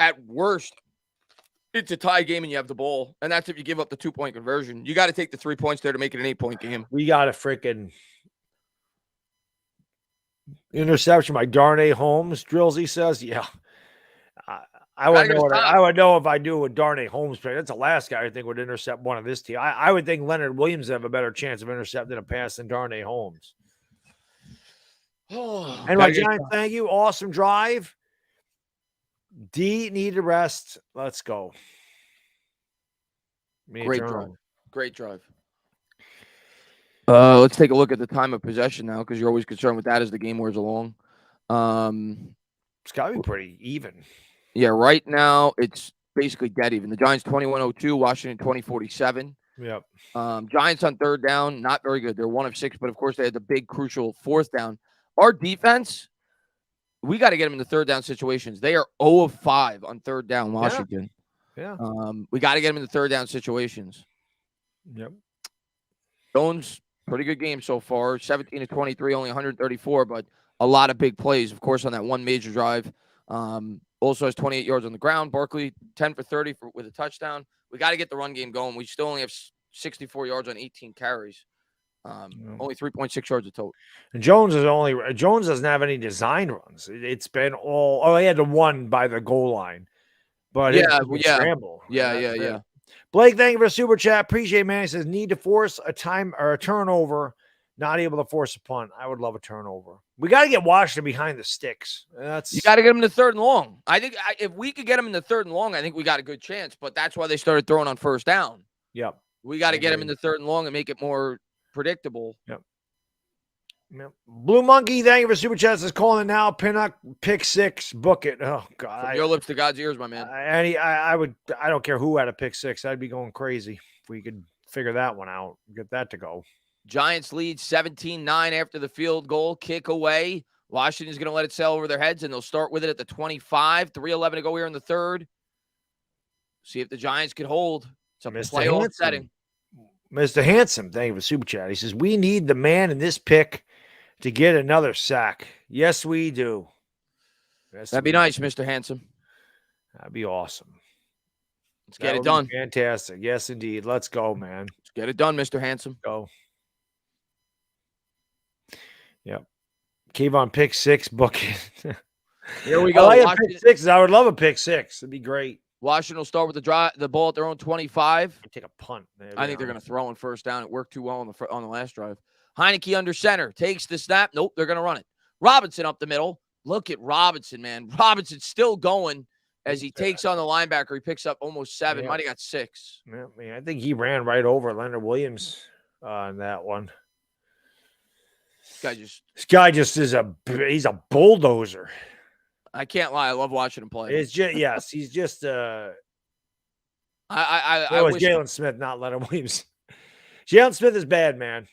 at worst, it's a tie game and you have the ball. And that's if you give up the 2-point conversion. You got to take the 3 points there to make it an 8-point game. We got a freaking interception by Darnay Holmes. Drillsy says, yeah. I would know. I would know if I do with Darnay Holmes. That's the last guy I think would intercept one of this team. I would think Leonard Williams would have a better chance of intercepting a pass than Darnay Holmes. And my Giants, thank you. Awesome drive. D needed rest. Let's go. Great drive. Great drive. Let's take a look at the time of possession now, because you're always concerned with that as the game wears along. It's got to be pretty even. Yeah, right now it's basically dead even. The Giants 21-02, Washington 20-47. Yep. Giants on 3rd down, not very good. They're 1 of 6, but of course they had the big crucial 4th down. Our defense, we got to get them in the 3rd down situations. They are 0 of 5 on 3rd down, Washington. Yeah. We got to get them in the 3rd down situations. Yep. Jones, pretty good game so far. 17 of 23, only 134, but a lot of big plays, of course, on that one major drive. Also has 28 yards on the ground. Barkley, 10 for 30 with a touchdown. We got to get the run game going. We still only have 64 yards on 18 carries. Only 3.6 yards a total. And Jones doesn't have any design runs. It's been all. He had the one by the goal line, but scramble. Yeah. Blake, thank you for the super chat. Appreciate it, man. He says need to force a time or a turnover. Not able to force a punt. I would love a turnover. We got to get Washington behind the sticks. You got to get them in the 3rd and long. I think if we could get them in the 3rd and long, I think we got a good chance. But that's why they started throwing on 1st down. Yep. We got to get him in the third and long and make it more predictable. Yep. Blue Monkey, thank you for Super Chats. Is calling it now. Pinnock, pick 6, book it. Oh, God. From your lips to God's ears, my man. I don't care who had a pick 6. I'd be going crazy if we could figure that one out, get that to go. Giants lead 17-9 after the field goal, kick away. Washington's going to let it sail over their heads, and they'll start with it at the 25. 3:11 to go here in the third. See if the Giants could hold. It's a playoff setting. Mr. Handsome, thank you for Super Chat. He says, we need the man in this pick to get another sack. Yes, we do. Yes, that'd be nice, Mr. Handsome. That'd be awesome. Let's get it done. Fantastic. Yes, indeed. Let's go, man. Let's get it done, Mr. Handsome. Go. Yep. Kayvon pick 6, book it. Here we go. I like pick 6. I would love a pick 6. It'd be great. Washington will start with the ball at their own 25. Take a punt. I think they're going to throw on first down. It worked too well on the last drive. Heineke under center. Takes the snap. Nope, they're going to run it. Robinson up the middle. Look at Robinson, man. Robinson's still going as he takes on the linebacker. He picks up almost 7. Might have got 6. Yeah, man, I think he ran right over Leonard Williams on that one. This guy just is he's a bulldozer. I can't lie. I love watching him play. It's just, yes, he's just I wish Jalen Smith, not Leonard Williams. Jalen Smith is bad, man.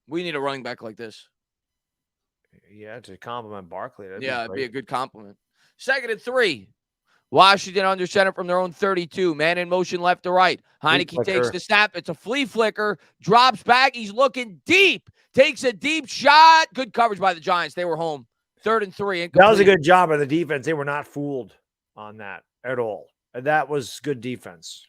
We need a running back like this. Yeah, to compliment Barkley. It'd be a good compliment. 2nd and 3. Washington under center from their own 32. Man in motion left to right. Heineke takes the snap. It's a flea flicker. Drops back. He's looking deep. Takes a deep shot. Good coverage by the Giants. They were home. 3rd and 3. Incomplete. That was a good job by the defense. They were not fooled on that at all. That was good defense.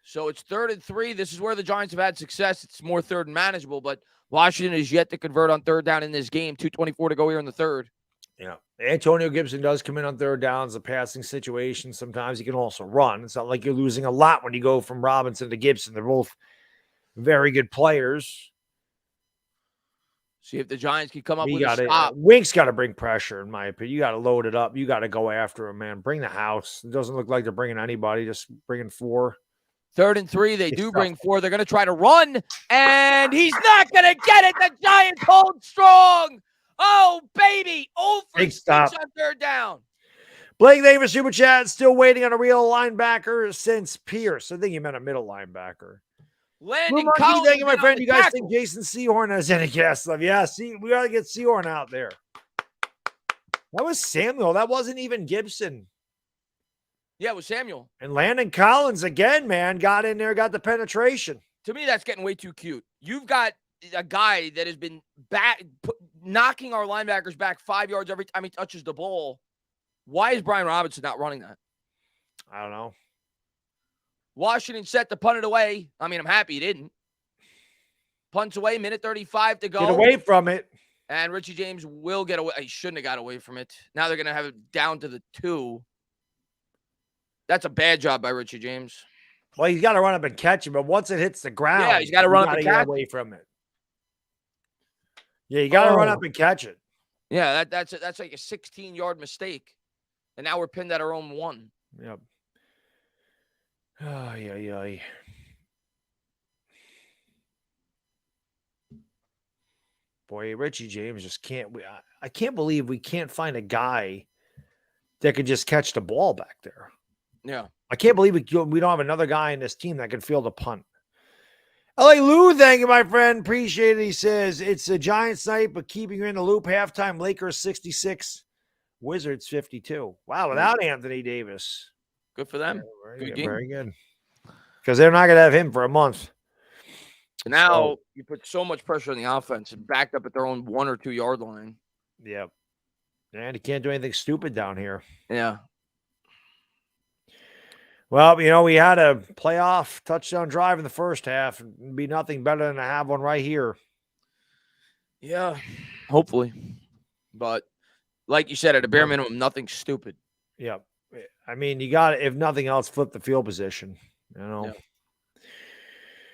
So it's 3rd and 3. This is where the Giants have had success. It's more third and manageable, but Washington is yet to convert on third down in this game. 2:24 to go here in the third. Yeah. Antonio Gibson does come in on third downs, a passing situation. Sometimes he can also run. It's not like you're losing a lot when you go from Robinson to Gibson. They're both very good players. See if the Giants can come up with a stop. Wink's got to bring pressure, in my opinion. You got to load it up. You got to go after him, man. Bring the house. It doesn't look like they're bringing anybody, just bringing 4. 3rd and 3. They do bring 4. They're going to try to run, and he's not going to get it. The Giants hold strong. Oh, baby. 0 for 6 on third down. Blake Davis, Super Chat, still waiting on a real linebacker since Pierce. I think you meant a middle linebacker. Landon Collins. Thank you, my friend. You guys think Jason Sehorn has any gas left? Yeah, we got to get Sehorn out there. That was Samuel. That wasn't even Gibson. Yeah, it was Samuel. And Landon Collins, again, man, got in there, got the penetration. To me, that's getting way too cute. You've got a guy that has been knocking our linebackers back 5 yards every time he touches the ball. Why is Brian Robinson not running that? I don't know. Washington set to punt it away. I mean, I'm happy he didn't. Punts away, minute 35 to go. Get away from it. And Richie James will get away. He shouldn't have got away from it. Now they're going to have it down to the 2. That's a bad job by Richie James. Well, he's got to run up and catch it, but once it hits the ground, yeah, he's got to run up and catch it. Away from it. Yeah, you got to run up and catch it. Yeah, that's like a 16-yard mistake. And now we're pinned at our own 1. Yep. Oh, yeah. Boy, Richie James just can't. I can't believe we can't find a guy that could just catch the ball back there. Yeah. I can't believe we don't have another guy in this team that can field a punt. LA Lou, thank you, my friend. Appreciate it. He says, it's a Giants night, but keeping you in the loop. Halftime, Lakers 66, Wizards 52. Wow, without Anthony Davis. Good for them. Yeah, good game. Very good. Because they're not going to have him for a month. Now you put so much pressure on the offense and backed up at their own 1 or 2 yard line. Yep. And he can't do anything stupid down here. Yeah. Well, we had a playoff touchdown drive in the first half. It'd be nothing better than to have one right here. Yeah, hopefully. But like you said, at a bare minimum, nothing stupid. Yep. I mean, you got to, if nothing else, flip the field position. Yeah.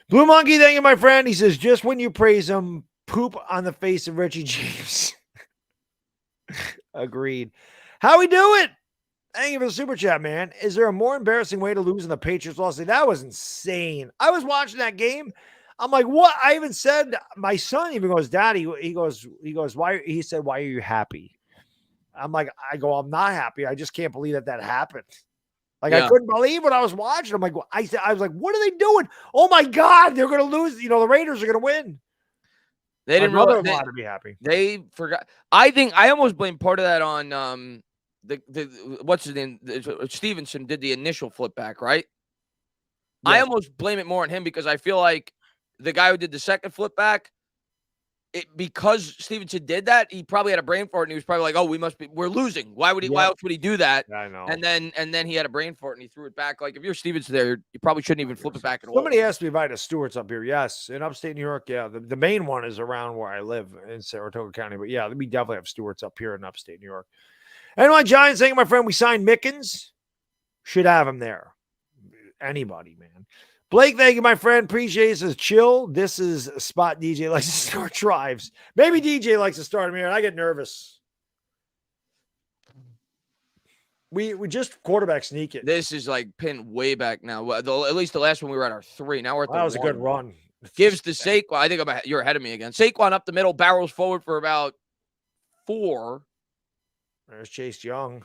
Blue Monkey, thank you, my friend. He says, just when you praise him, poop on the face of Richie James. Agreed. How we do it? Thank you for the super chat, man. Is there a more embarrassing way to lose in the Patriots loss? That was insane. I was watching that game. I'm like, what? I even said, my son even goes, Daddy, he goes, why? He said, why are you happy? I'm like, I'm not happy. I just can't believe that happened. Like, I couldn't believe what I was watching. I'm like, I was like, what are they doing? Oh my God, they're going to lose. The Raiders are going to win. They didn't realize to be happy. They forgot. I think I almost blame part of that on the what's his name? Stevenson did the initial flip back, right? Yeah. I almost blame it more on him because I feel like the guy who did the second flip back, because Stevenson did that, he probably had a brain fart and he was probably like, "Oh, we're losing. Why else would he do that?" I know. And then he had a brain fart and he threw it back. Like if you're Stevenson there, you probably shouldn't even flip it back at all. Somebody asked me if I had a Stewart's up here. Yes, in upstate New York. Yeah, the main one is around where I live in Saratoga County. But yeah, we definitely have Stewart's up here in upstate New York. And my Giants saying, my friend, we signed Mickens. Should have him there. Anybody, man. Blake, thank you, my friend. Appreciate it. Says, chill. This is a spot DJ likes to start drives. Maybe DJ likes to start him here, and I get nervous. We just quarterback sneak it. This is like pinned way back now. At least the last one we were at our 3. Now we're at the that was 1. A good run. Gives to Saquon. I think you're ahead of me again. Saquon up the middle, barrels forward for about 4. There's Chase Young.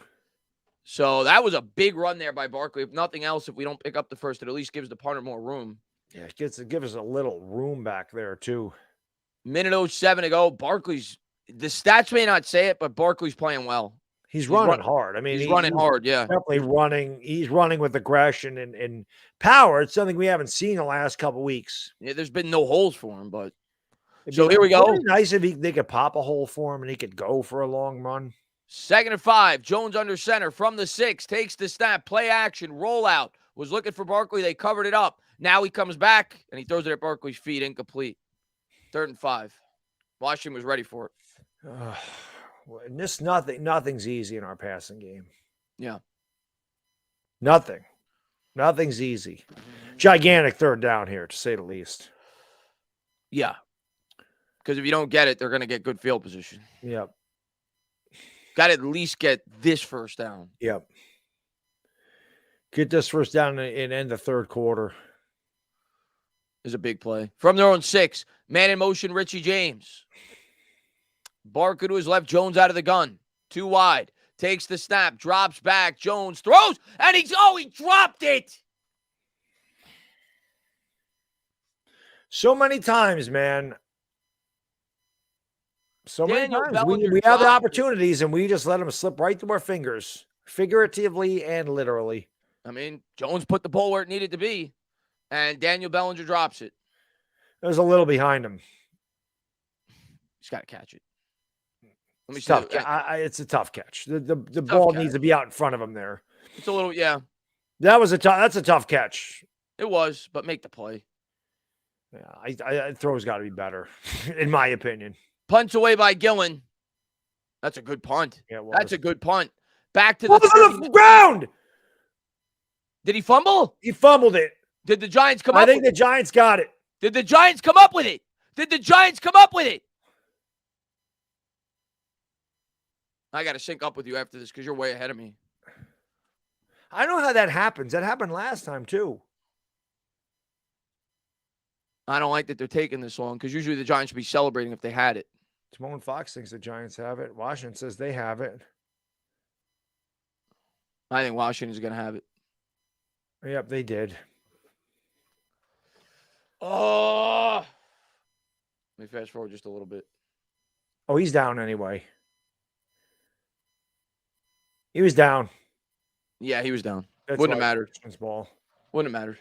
So that was a big run there by Barkley. If nothing else, if we don't pick up the first, it at least gives the punter more room. Yeah, it gives us a little room back there, too. Minute 07 to go. Barkley's, the stats may not say it, but Barkley's playing well. He's running hard. I mean, he's running hard, yeah. Definitely running. He's running with aggression and power. It's something we haven't seen the last couple weeks. Yeah, there's been no holes for him, but so here we go. It'd be nice if they could pop a hole for him and he could go for a long run. 2nd and 5. Jones under center from the 6. Takes the snap. Play action. Rollout. Was looking for Barkley. They covered it up. Now he comes back, and he throws it at Barkley's feet. Incomplete. 3rd and 5. Washington was ready for it. Nothing's easy in our passing game. Yeah. Nothing's easy. Gigantic 3rd down here, to say the least. Yeah. Because if you don't get it, they're going to get good field position. Yep. Got to at least get this 1st down. Yep. Get this 1st down and end the 3rd quarter. Is a big play. From their own 6. Man in motion, Richie James. Barker to his left. Jones out of the gun. 2 wide. Takes the snap. Drops back. Jones throws. And he dropped it. So many times, man. So many times we have the opportunities and we just let them slip right through our fingers, figuratively and literally. I mean, Jones put the ball where it needed to be, and Daniel Bellinger drops it. There's a little behind him. He's got to catch it. Let me it's tough. It's a tough catch. The ball needs to be out in front of him there. It's a little, yeah. That's a tough catch. It was, but make the play. Yeah, throw's got to be better, in my opinion. Punts away by Gillen. That's a good punt. Yeah, that's a good punt. Back to the ground. Did he fumble? He fumbled it. Did the Giants come up with it? I think the Giants got it. Did the Giants come up with it? I got to sync up with you after this because you're way ahead of me. I know how that happens. That happened last time, too. I don't like that they're taking this long because usually the Giants should be celebrating if they had it. Timon Fox thinks the Giants have it. Washington says they have it. I think Washington's going to have it. Yep, they did. Oh. Let me fast forward just a little bit. Oh, he's down anyway. He was down. Yeah, he was down. Wouldn't have mattered. Ball. Wouldn't have mattered.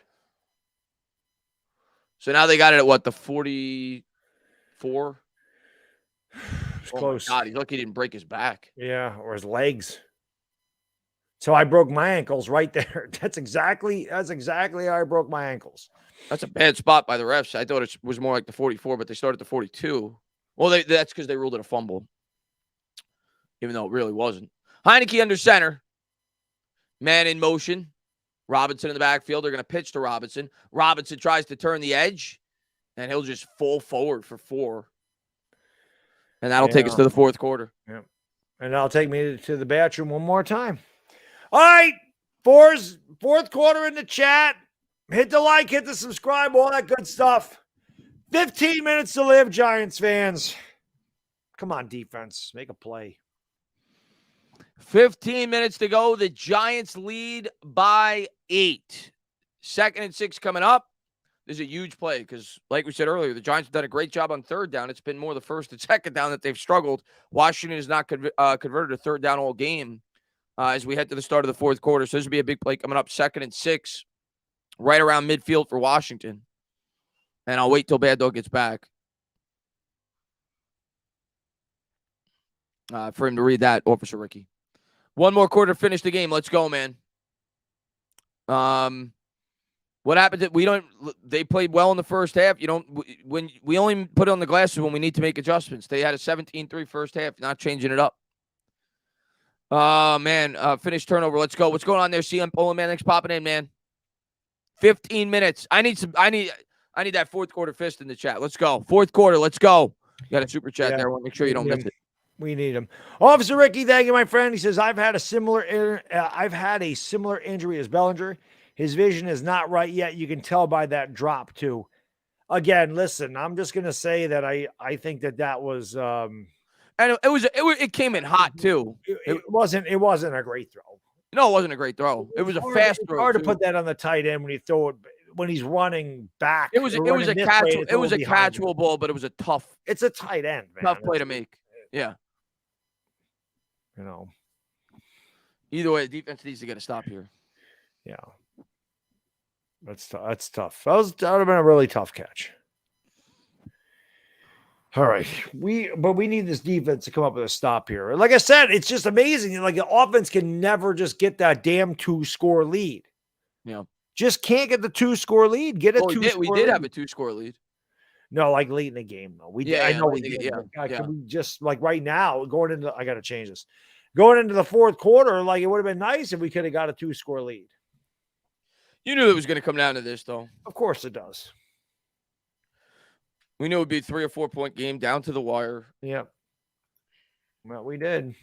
So now they got it at what, the 44? It's close. God, he's lucky he didn't break his back. Yeah, or his legs. So I broke my ankles right there. That's exactly how I broke my ankles. That's a bad spot by the refs. I thought it was more like the 44, but they started the 42. Well, that's because they ruled it a fumble, even though it really wasn't. Heineke under center. Man in motion. Robinson in the backfield. They're going to pitch to Robinson. Robinson tries to turn the edge, and he'll just fall forward for 4. And that'll take us to the 4th quarter. Yep. And that'll take me to the bathroom one more time. All right. Fourth quarter in the chat. Hit the like, hit the subscribe, all that good stuff. 15 minutes to live, Giants fans. Come on, defense. Make a play. 15 minutes to go. The Giants lead by 8. 2nd and 6 coming up. This is a huge play because, like we said earlier, the Giants have done a great job on third down. It's been more the first and second down that they've struggled. Washington has not converted a third down all game as we head to the start of the fourth quarter. So this will be a big play coming up, 2nd and 6, right around midfield for Washington. And I'll wait till Baddog gets back for him to read that, Officer Ricky. One more quarter to finish the game. Let's go, man. What happened? They played well in the first half. When we only put it on the glasses when we need to make adjustments. They had a 17-3 first half, not changing it up. Man, finish turnover. Let's go. What's going on there? CM Poland, man. Thanks for popping in, man. 15 minutes. I need that fourth quarter fist in the chat. Let's go. Fourth quarter. Let's go. You got a super chat there. I want to make sure you don't miss it. We need him. Officer Ricky, thank you, my friend. He says, I've had a similar injury as Bellinger. His vision is not right yet. You can tell by that drop too. Again, listen, I'm just going to say that I think that was and it came in hot too. It wasn't a great throw. No, it wasn't a great throw. It was a fast throw. It's hard to put that on the tight end when you throw it when he's running back. It was a catchable ball, but it was it's a tight end, man. Tough play to make. Yeah. Either way, the defense needs to get a stop here. Yeah. That's tough. That would have been a really tough catch. All right. But we need this defense to come up with a stop here. Like I said, it's just amazing. Like the offense can never just get that damn 2-score lead. Yeah. Just can't get the 2-score lead. Get a 2-score lead. We did have a 2-score lead. No, like late in the game, though. We did. I know we did. Can we just like right now going into? I got to change this. Going into the fourth quarter, like it would have been nice if we could have got a 2-score lead. You knew it was going to come down to this, though. Of course it does. We knew it would be a 3 or 4 point game down to the wire. Yep. Well, we did.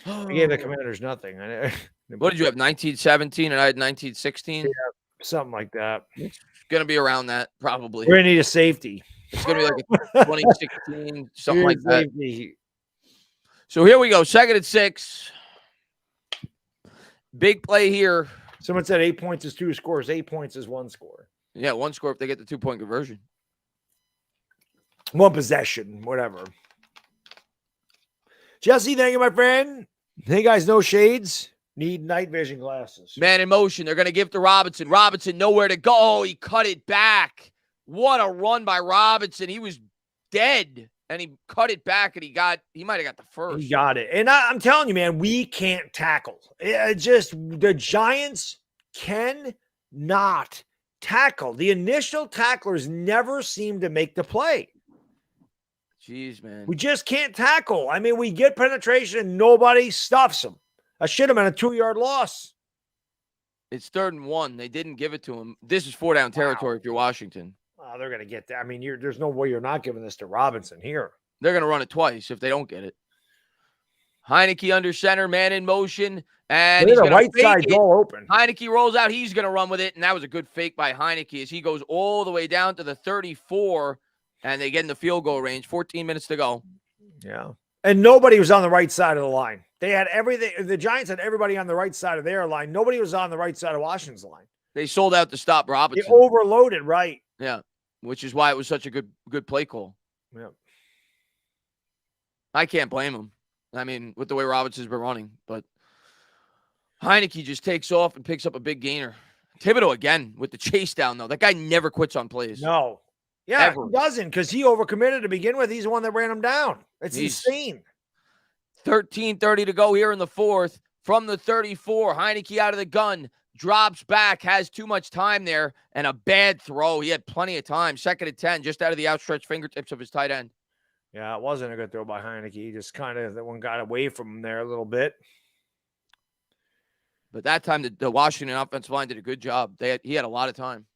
We gave the Commanders nothing. What did you have? 19-17, and I had 19-16. Yeah, something like that. It's going to be around that, probably. We're going to need a safety. It's going to be like a 2016, something like that. Safety. So here we go. 2nd and 6. Big play here. Someone said 8 points is 2 scores. 8 points is 1 score. Yeah, 1 score if they get the 2-point conversion. 1 possession, whatever. Jesse, thank you, my friend. Hey, guys, no shades. Need night vision glasses. Man in motion. They're going to give to Robinson. Robinson, nowhere to go. He cut it back. What a run by Robinson. He was dead, and he cut it back, and he might have got the first. He got it. And I'm telling you, man, we can't tackle. The Giants cannot tackle. The initial tacklers never seem to make the play. Jeez, man. We just can't tackle. I mean, we get penetration and nobody stuffs them. I should have been a 2-yard loss. It's 3rd and 1. They didn't give it to him. This is 4-down territory if you're Washington. Oh, they're going to get that. I mean, there's no way you're not giving this to Robinson here. They're going to run it twice if they don't get it. Heineke under center, man in motion, and he's going to right side goal open. Heineke rolls out. He's going to run with it, and that was a good fake by Heineke as he goes all the way down to the 34, and they get in the field goal range. 14 minutes to go. Yeah. And nobody was on the right side of the line. They had everything. The Giants had everybody on the right side of their line. Nobody was on the right side of Washington's line. They sold out to stop Robinson. They overloaded, right? Yeah, which is why it was such a good play call. Yeah. I can't blame him. I mean, with the way Robinson's been running. But Heineke just takes off and picks up a big gainer. Thibodeaux again with the chase down, though. That guy never quits on plays. No. Yeah, he doesn't because he overcommitted to begin with. He's the one that ran him down. It's insane. 13:30 to go here in the fourth. From the 34, Heineke out of the gun, drops back, has too much time there, and a bad throw. He had plenty of time. 2nd and 10, just out of the outstretched fingertips of his tight end. Yeah, it wasn't a good throw by Heineke. He just kind of, that one got away from him there a little bit. But that time, the Washington offensive line did a good job. He had a lot of time.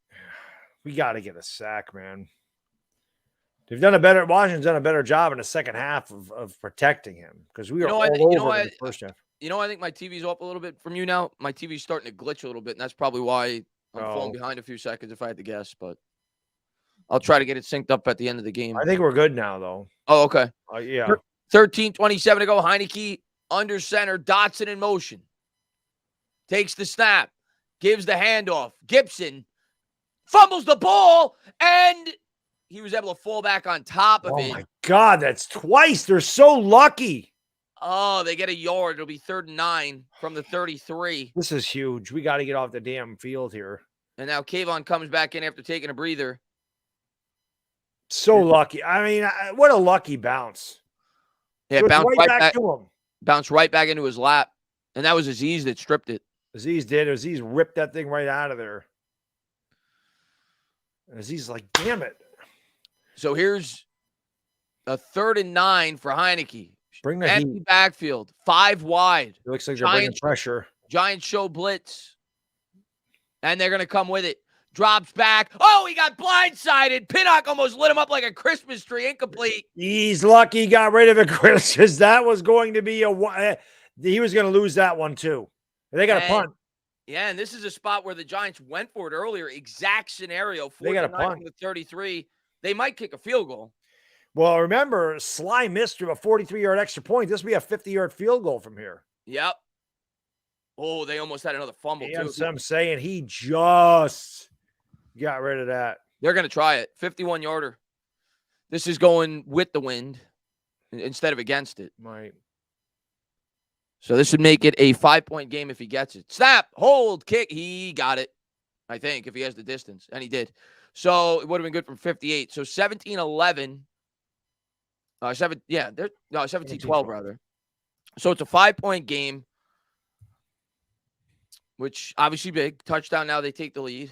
We got to get a sack, man. Washington's done a better job in the second half of protecting him because we were all over in the first half. I think my TV's off a little bit from you now. My TV's starting to glitch a little bit, and that's probably why I'm falling behind a few seconds if I had to guess, but I'll try to get it synced up at the end of the game. I think we're good now, though. Oh, okay. Yeah. 13:27 to go. Heineke under center. Dotson in motion. Takes the snap. Gives the handoff. Gibson fumbles the ball, and he was able to fall back on top of it. Oh, my God. That's twice. They're so lucky. Oh, they get a yard. It'll be 3rd and 9 from the 33. This is huge. We got to get off the damn field here. And now Kayvon comes back in after taking a breather. So lucky. I mean, what a lucky bounce. Yeah, bounced right back to him. Bounced right back into his lap. And that was Aziz that stripped it. Aziz did. Aziz ripped that thing right out of there. And Aziz like, damn it. So here's a 3rd and 9 for Heineke. Bring the empty heat. Backfield. 5 wide. It looks like they're bringing pressure. Giants show blitz. And they're going to come with it. Drops back. Oh, he got blindsided. Pinnock almost lit him up like a Christmas tree. Incomplete. He's lucky he got rid of it, Chris, because that was going to be he was going to lose that one too. They got a punt. Yeah, and this is a spot where the Giants went for it earlier. Exact scenario. They got a punt. From the 33. They might kick a field goal. Well, remember, Sly missed a 43-yard extra point. This will be a 50-yard field goal from here. Yep. Oh, they almost had another fumble, too. That's what I'm saying. He just got rid of that. They're going to try it. 51-yarder. This is going with the wind instead of against it. Right. So this would make it a 5-point game if he gets it. Snap, hold, kick. He got it, I think, if he has the distance. And he did. So it would have been good from 58. So 17-11. 17-12, rather. So it's a 5-point game, which obviously big. Touchdown, now they take the lead.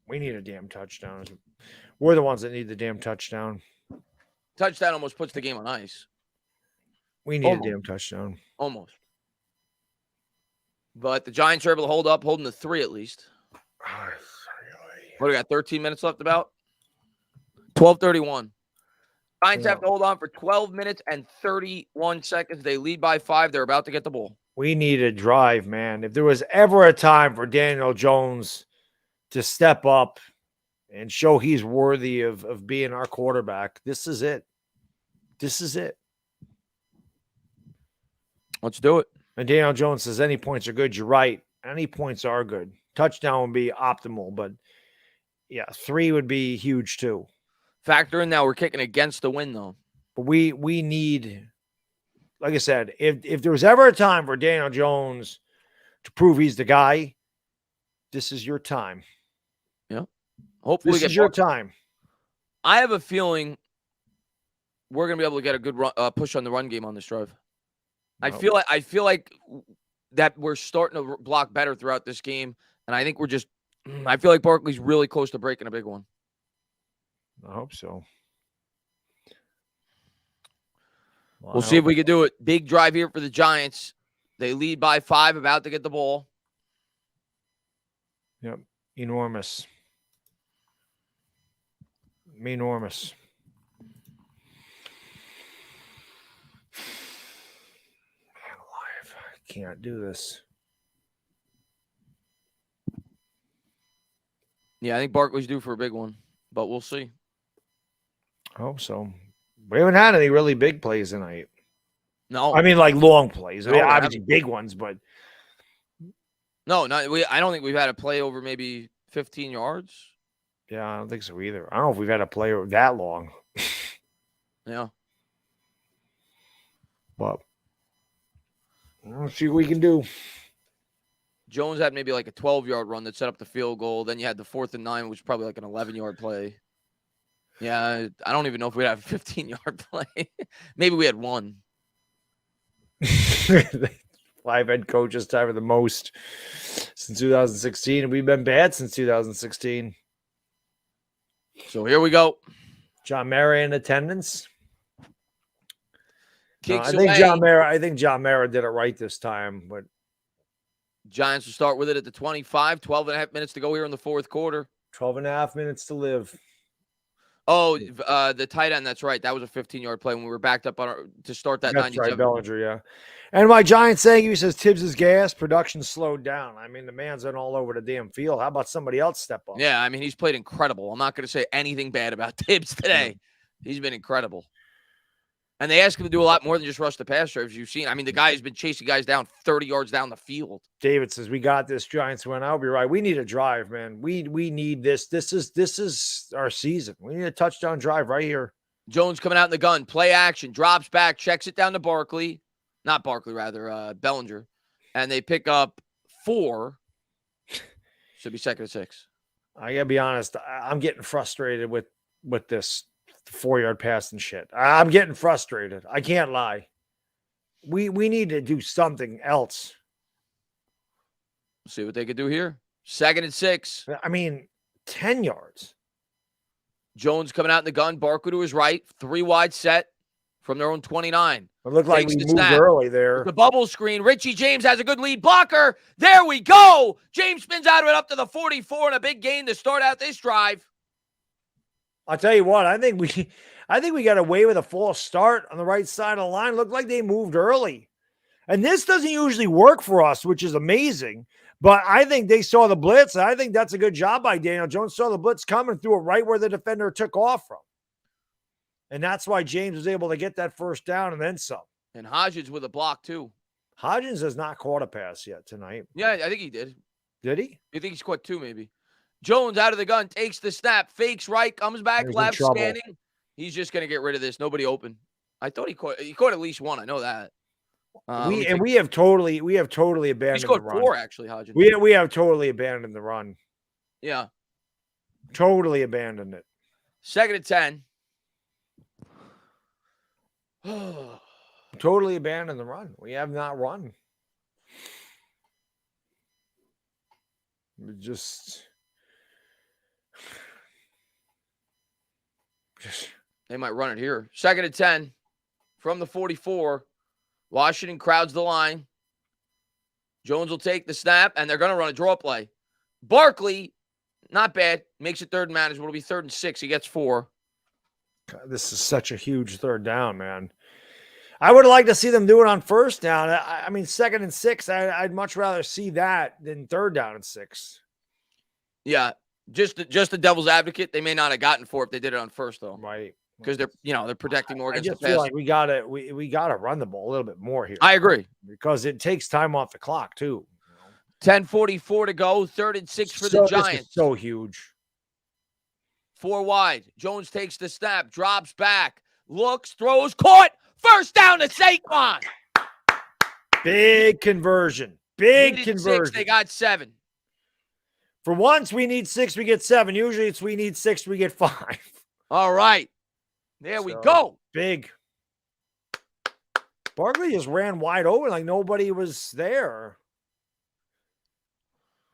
We need a damn touchdown. We're the ones that need the damn touchdown. Touchdown almost puts the game on ice. We need a damn touchdown. Almost. But the Giants are able to hold up, holding the 3 at least. What do we got, 13 minutes left about? 12:31. Giants have to hold on for 12 minutes and 31 seconds. They lead by 5. They're about to get the ball. We need a drive, man. If there was ever a time for Daniel Jones to step up and show he's worthy of being our quarterback, this is it. This is it. Let's do it. And Daniel Jones says any points are good. You're right. Any points are good. Touchdown would be optimal, but yeah, 3 would be huge too. Factor in now we're kicking against the wind, though. But we need, like I said, if there was ever a time for Daniel Jones to prove he's the guy, this is your time. Yeah. Hopefully this is your time. I have a feeling we're going to be able to get a good push on the run game on this drive. I feel like that we're starting to block better throughout this game, and I think I feel like Barkley's really close to breaking a big one. I hope so. Well, we'll see if we can do it. Big drive here for the Giants. They lead by 5, about to get the ball. Yep. Enormous. Enormous. Man alive. I can't do this. Yeah, I think Barkley's due for a big one, but we'll see. I hope so. We haven't had any really big plays tonight. No. I mean, like long plays. I mean, obviously big ones, but. No, I don't think we've had a play over maybe 15 yards. Yeah, I don't think so either. I don't know if we've had a play that long. Yeah. But let's see what we can do. Jones had maybe like a 12-yard run that set up the field goal. Then you had the 4th and 9, which was probably like an 11-yard play. Yeah, I don't even know if we'd have a 15-yard play. Maybe we had one. 5 head coaches time for the most since 2016, and we've been bad since 2016. So here we go. John Mara in attendance. Kicks I think John Mara did it right this time, but Giants will start with it at the 25. 12 and a half minutes to go here in the 4th quarter. 12 and a half minutes to live. Oh, the tight end. That's right. That was a 15-yard play when we were backed up to start that That's 97. right, Bellinger, yeah. And my Giants saying, he says Tibbs is gas, production slowed down. I mean, the man's been all over the damn field. How about somebody else step up? Yeah, I mean, he's played incredible. I'm not going to say anything bad about Tibbs today. He's been incredible. And they ask him to do a lot more than just rush the passer, as you've seen. I mean, the guy has been chasing guys down 30 yards down the field. David says, we got this. Giants win. I'll be right. We need a drive, man. We need this. This is our season. We need a touchdown drive right here. Jones coming out in the gun. Play action. Drops back. Checks it down to Barkley. Not Barkley, rather. Bellinger. And they pick up 4. Should be 2nd and 6. I got to be honest. I'm getting frustrated with this 4-yard pass and shit. I'm getting frustrated. I can't lie. We need to do something else. See what they could do here. 2nd and 6. I mean, 10 yards. Jones coming out in the gun. Barkley to his right. 3 wide set from their own 29. It looked like Takes we the moved snap. early there. The bubble screen. Richie James has a good lead blocker. There we go. James spins out of it up to the 44 and a big gain to start out this drive. I'll tell you what, I think we got away with a false start on the right side of the line. Looked like they moved early. And this doesn't usually work for us, which is amazing. But I think they saw the blitz. And I think that's a good job by Daniel Jones. Saw the blitz coming, threw it right where the defender took off from. And that's why James was able to get that first down and then some. And Hodgins with a block, too. Hodgins has not caught a pass yet tonight. Yeah, I think he did. Did he? You think he's caught 2, maybe? Jones out of the gun, takes the snap, fakes right, comes back, left scanning. He's just going to get rid of this. Nobody open. I thought he caught at least 1. I know that. We have totally abandoned. He scored the run. 4, actually, Hodgins. We have totally abandoned the run. Yeah. Totally abandoned it. 2nd and 10. Totally abandoned the run. We have not run. They might run it here. 2nd and 10 from the 44. Washington crowds the line. Jones will take the snap, and they're going to run a draw play. Barkley, not bad. Makes it 3rd and manageable. It'll be 3rd and 6. He gets 4. God, this is such a huge 3rd down, man. I would like to see them do it on 1st down. I mean, 2nd and 6, I'd much rather see that than 3rd down and 6. Yeah, just the devil's advocate. They may not have gotten 4 if they did it on 1st, though. Right. Because they're protecting more against I just the pass. feel like we gotta run the ball a little bit more here. I agree. Because it takes time off the clock, too. 10:44 to go. 3rd and 6 for the Giants. This is so huge. 4 wide. Jones takes the snap, drops back, looks, throws, caught. 1st down to Saquon. Big conversion. Big conversion. 6, they got 7. For once, we need 6, we get 7. Usually it's we need 6, we get 5. All right. There we go. Big. Barkley just ran wide open like nobody was there.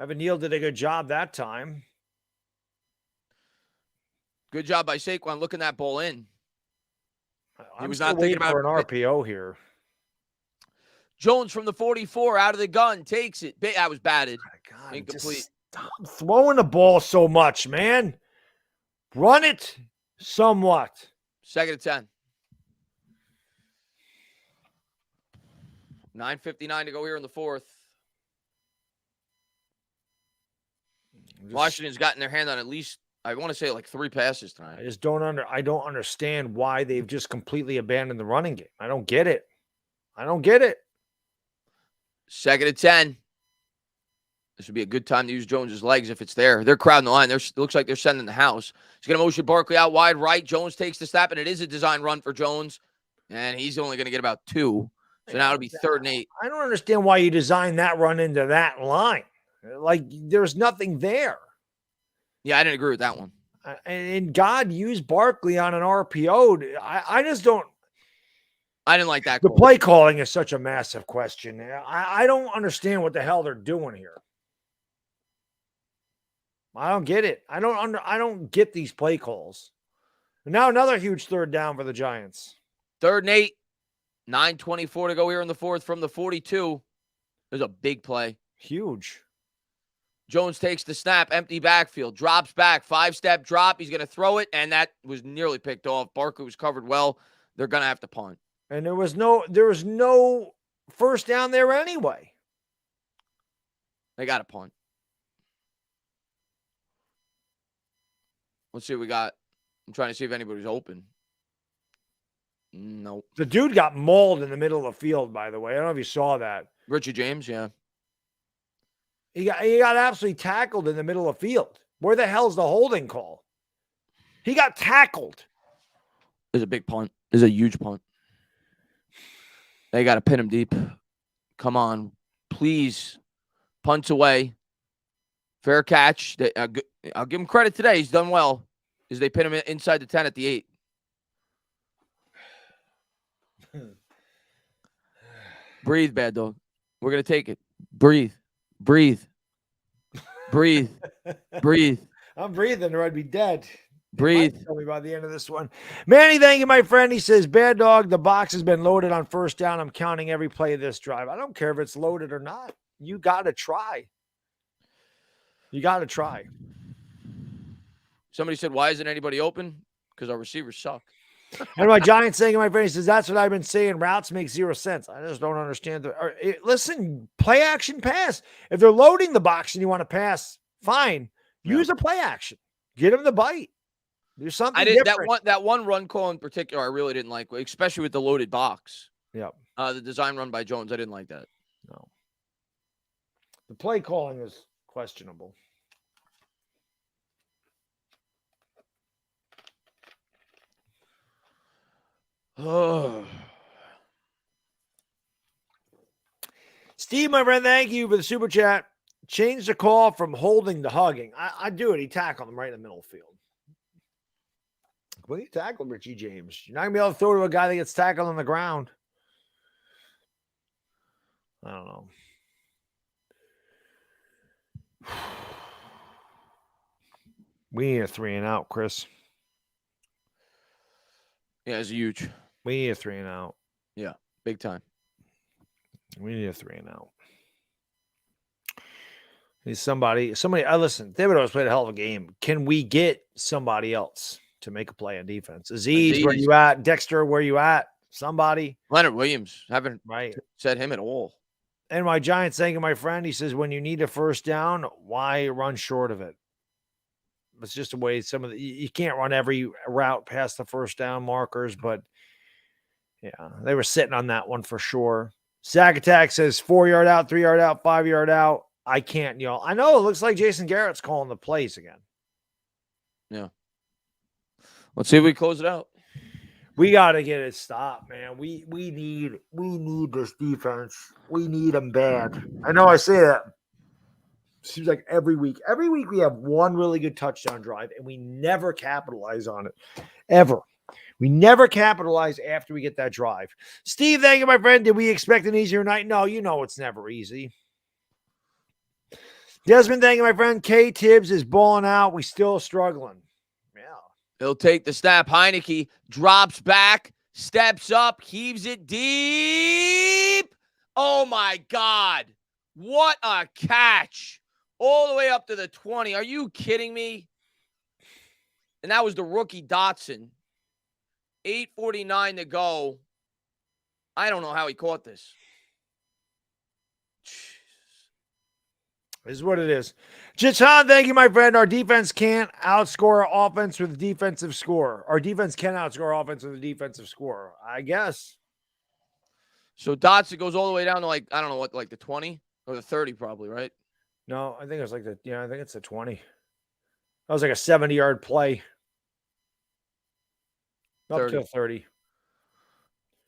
Evan Neal did a good job that time. Good job by Saquon looking that ball in. He was not not thinking for about an RPO here. Jones from the 44 out of the gun takes it. That was batted. God, Incomplete. Stop throwing the ball so much, man. Run it somewhat. 2nd and 10. 9:59 to go here in the 4th. Washington's gotten their hand on at least, I want to say, like 3 passes tonight. I don't understand why they've just completely abandoned the running game. I don't get it. 2nd and 10. This would be a good time to use Jones's legs if it's there. They're crowding the line. It looks like they're sending the house. He's going to motion Barkley out wide right. Jones takes the snap, and it is a design run for Jones. And he's only going to get about 2. So now it'll be 3rd and 8. I don't understand why you designed that run into that line. Like, there's nothing there. Yeah, I didn't agree with that one. And God used Barkley on an RPO. I just don't. I didn't like that. The play calling is such a massive question. I don't understand what the hell they're doing here. I don't get it. I don't get these play calls. And now another huge 3rd down for the Giants. 3rd and 8. 9:24 to go here in the 4th from the 42. There's a big play. Huge. Jones takes the snap, empty backfield, drops back, 5-step drop. He's going to throw it, and that was nearly picked off. Barkley was covered well. They're going to have to punt. And there was no first down there anyway. They got to punt. Let's see what we got. I'm trying to see if anybody's open. Nope. The dude got mauled in the middle of the field, by the way. I don't know if you saw that. Richard James, yeah. He got absolutely tackled in the middle of the field. Where the hell's the holding call? He got tackled. There's a big punt. There's a huge punt. They got to pin him deep. Come on. Please. Punts away. Fair catch. I'll give him credit today. He's done well. As they pin him inside the 10 at the 8. Breathe, Baddog. We're going to take it. Breathe. Breathe. Breathe. Breathe. I'm breathing or I'd be dead. Breathe. Tell me by the end of this one. Manny, thank you, my friend. He says, Baddog, the box has been loaded on first down. I'm counting every play of this drive. I don't care if it's loaded or not. You got to try. You got to try. Somebody said, why isn't anybody open? Because our receivers suck. And my Giants saying, my friend, he says, that's what I've been saying. Routes make 0 sense. I just don't understand. Listen, play action pass. If they're loading the box and you want to pass, fine. Use a play action. Get them the bite. Do something different. That one run call in particular, I really didn't like, especially with the loaded box. Yep. The design run by Jones, I didn't like that. No. The play calling is questionable. Oh. Steve, my friend, thank you for the super chat. Change the call from holding to hugging. I do it. He tackled him right in the middle of the field. Well, you tackled Richie James. You're not going to be able to throw to a guy that gets tackled on the ground. I don't know. We need a 3 and out, Chris. Yeah, it's huge. We need a 3 and out. Yeah, big time. We need a 3 and out. Need somebody. I listen. Thibodeaux played a hell of a game. Can we get somebody else to make a play on defense? Aziz, where you at? Dexter, where you at? Somebody. Leonard Williams, haven't right said him at all. And my Giants saying to my friend, he says, when you need a first down, why run short of it? It's just a way you can't run every route past the first down markers, but yeah, they were sitting on that one for sure. Sack Attack says 4-yard out, 3-yard out, 5-yard out. I can't, I know it looks like Jason Garrett's calling the plays again. Yeah. Let's see if we close it out. We got to get it stopped, man. We need this defense. We need them bad. I know I say that. Seems like every week we have one really good touchdown drive and we never capitalize on it. Ever. We never capitalize after we get that drive. Steve, thank you, my friend. Did we expect an easier night? No, it's never easy. Desmond, thank you, my friend. K. Tibbs is balling out. We still struggling. Yeah. He'll take the snap. Heineke drops back, steps up, heaves it deep. Oh, my God. What a catch. All the way up to the 20. Are you kidding me? And that was the rookie Dotson. 8:49 to go. I don't know how he caught this. This is what it is. Jitan, thank you, my friend. Our defense can't outscore our offense with a defensive score. Our defense can outscore offense with a defensive score, I guess. So Dotson goes all the way down to like the 20 or the 30 probably, right? No, I think it was like I think it's the 20. That was like a 70-yard play. Up 30. to 30.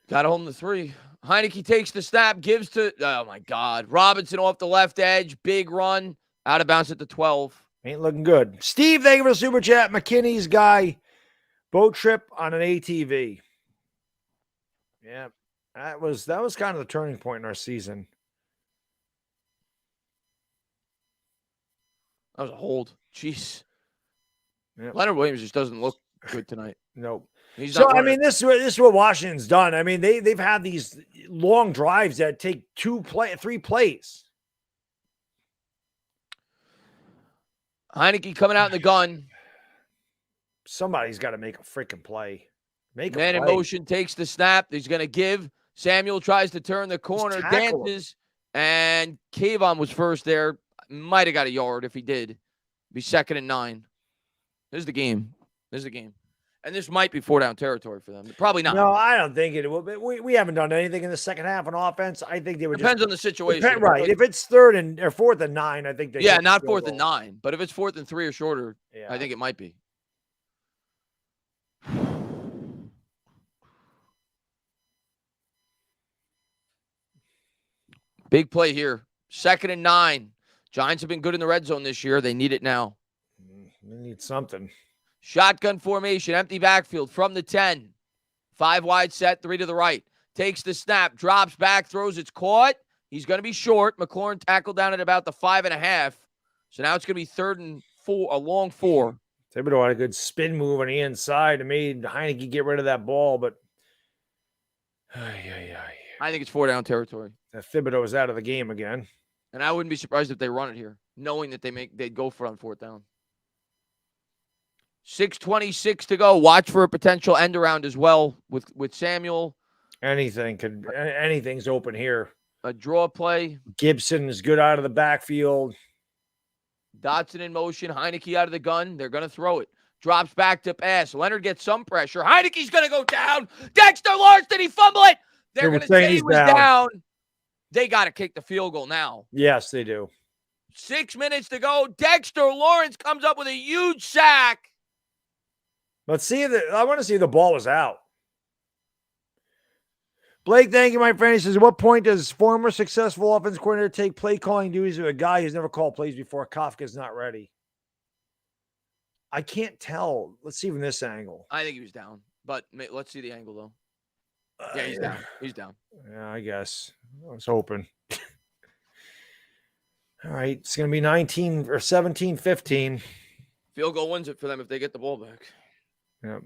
Got home the 3. Heineke takes the snap, gives to, oh my God, Robinson off the left edge, big run, out of bounds at the 12. Ain't looking good. Steve, thank you for the super chat. McKinney's guy, boat trip on an ATV. Yeah, that was kind of the turning point in our season. That was a hold. Jeez. Yep. Leonard Williams just doesn't look good tonight. Nope. So, I mean, this is what Washington's done. I mean, they've had these long drives that take 3 plays. Heineke coming out in the gun. Somebody's got to make a freaking play. Make a Man play. in motion takes the snap. He's going to give. Samuel tries to turn the corner, dances, and Kayvon was first there. Might have got a yard if he did. Be 2nd and 9. This is the game. And this might be 4 down territory for them. Probably not. No, I don't think it will. We haven't done anything in the second half on offense. I think they would Depends on the situation. Right. If it's 3rd or 4th and 9, I think they not 4th and 9. But if it's 4th and 3 or shorter, I think it might be. Big play here. 2nd and 9. Giants have been good in the red zone this year. They need it now. They need something. Shotgun formation, empty backfield from the 10. 5 wide set, 3 to the right. Takes the snap, drops back, throws. It's caught. He's going to be short. McLaurin tackled down at about the 5.5. So now it's going to be 3rd and 4, a long 4. Thibodeaux had a good spin move on the inside and made Heineke get rid of that ball, but I think it's 4 down territory. Thibodeaux is out of the game again. And I wouldn't be surprised if they run it here, knowing that they'd go for it on 4th down. 6:26 to go. Watch for a potential end around as well with Samuel. Anything's open here. A draw play. Gibson is good out of the backfield. Dotson in motion. Heineke out of the gun. They're going to throw it. Drops back to pass. Leonard gets some pressure. Heineke's going to go down. Dexter Lawrence, did he fumble it? They're going to say he was down. They got to kick the field goal now. Yes, they do. 6 minutes to go. Dexter Lawrence comes up with a huge sack. Let's see. I want to see if the ball was out. Blake, thank you, my friend. He says, at what point does former successful offense coordinator take play calling duties of a guy who's never called plays before? Kafka's not ready. I can't tell. Let's see from this angle. I think he was down, but let's see the angle, though. Yeah, he's down. He's down. Yeah, I guess. I was hoping. All right. It's going to be 19 or 17-15. Field goal wins it for them if they get the ball back. Yep.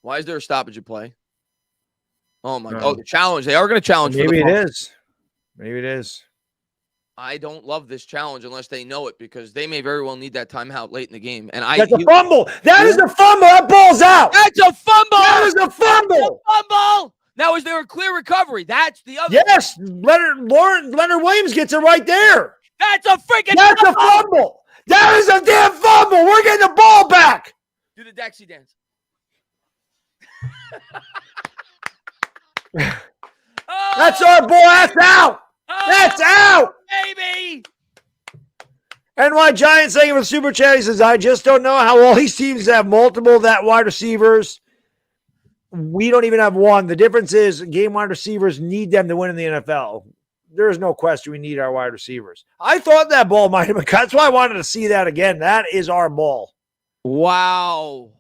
Why is there a stoppage of play? Oh, my God. Oh, the challenge. They are going to challenge. Maybe it is. Maybe it is. I don't love this challenge unless they know it, because they may very well need that timeout late in the game. And That's a fumble. That is a fumble. That ball's out. That's a fumble. That is a fumble. Fumble. Now, is there a clear recovery? That's the other. Yes. Leonard Williams gets it right there. That's a freaking That's a fumble. That is a damn fumble. We're getting the ball back. Do the Dexy dance. That's our ball. That's out. That's out. Baby. NY Giants saying with Super Chat, he says, I just don't know how all these teams have multiple that wide receivers. We don't even have one. The difference is game wide receivers need them to win in the NFL. There is no question we need our wide receivers. I thought that ball might have been cut. That's why I wanted to see that again. That is our ball. Wow.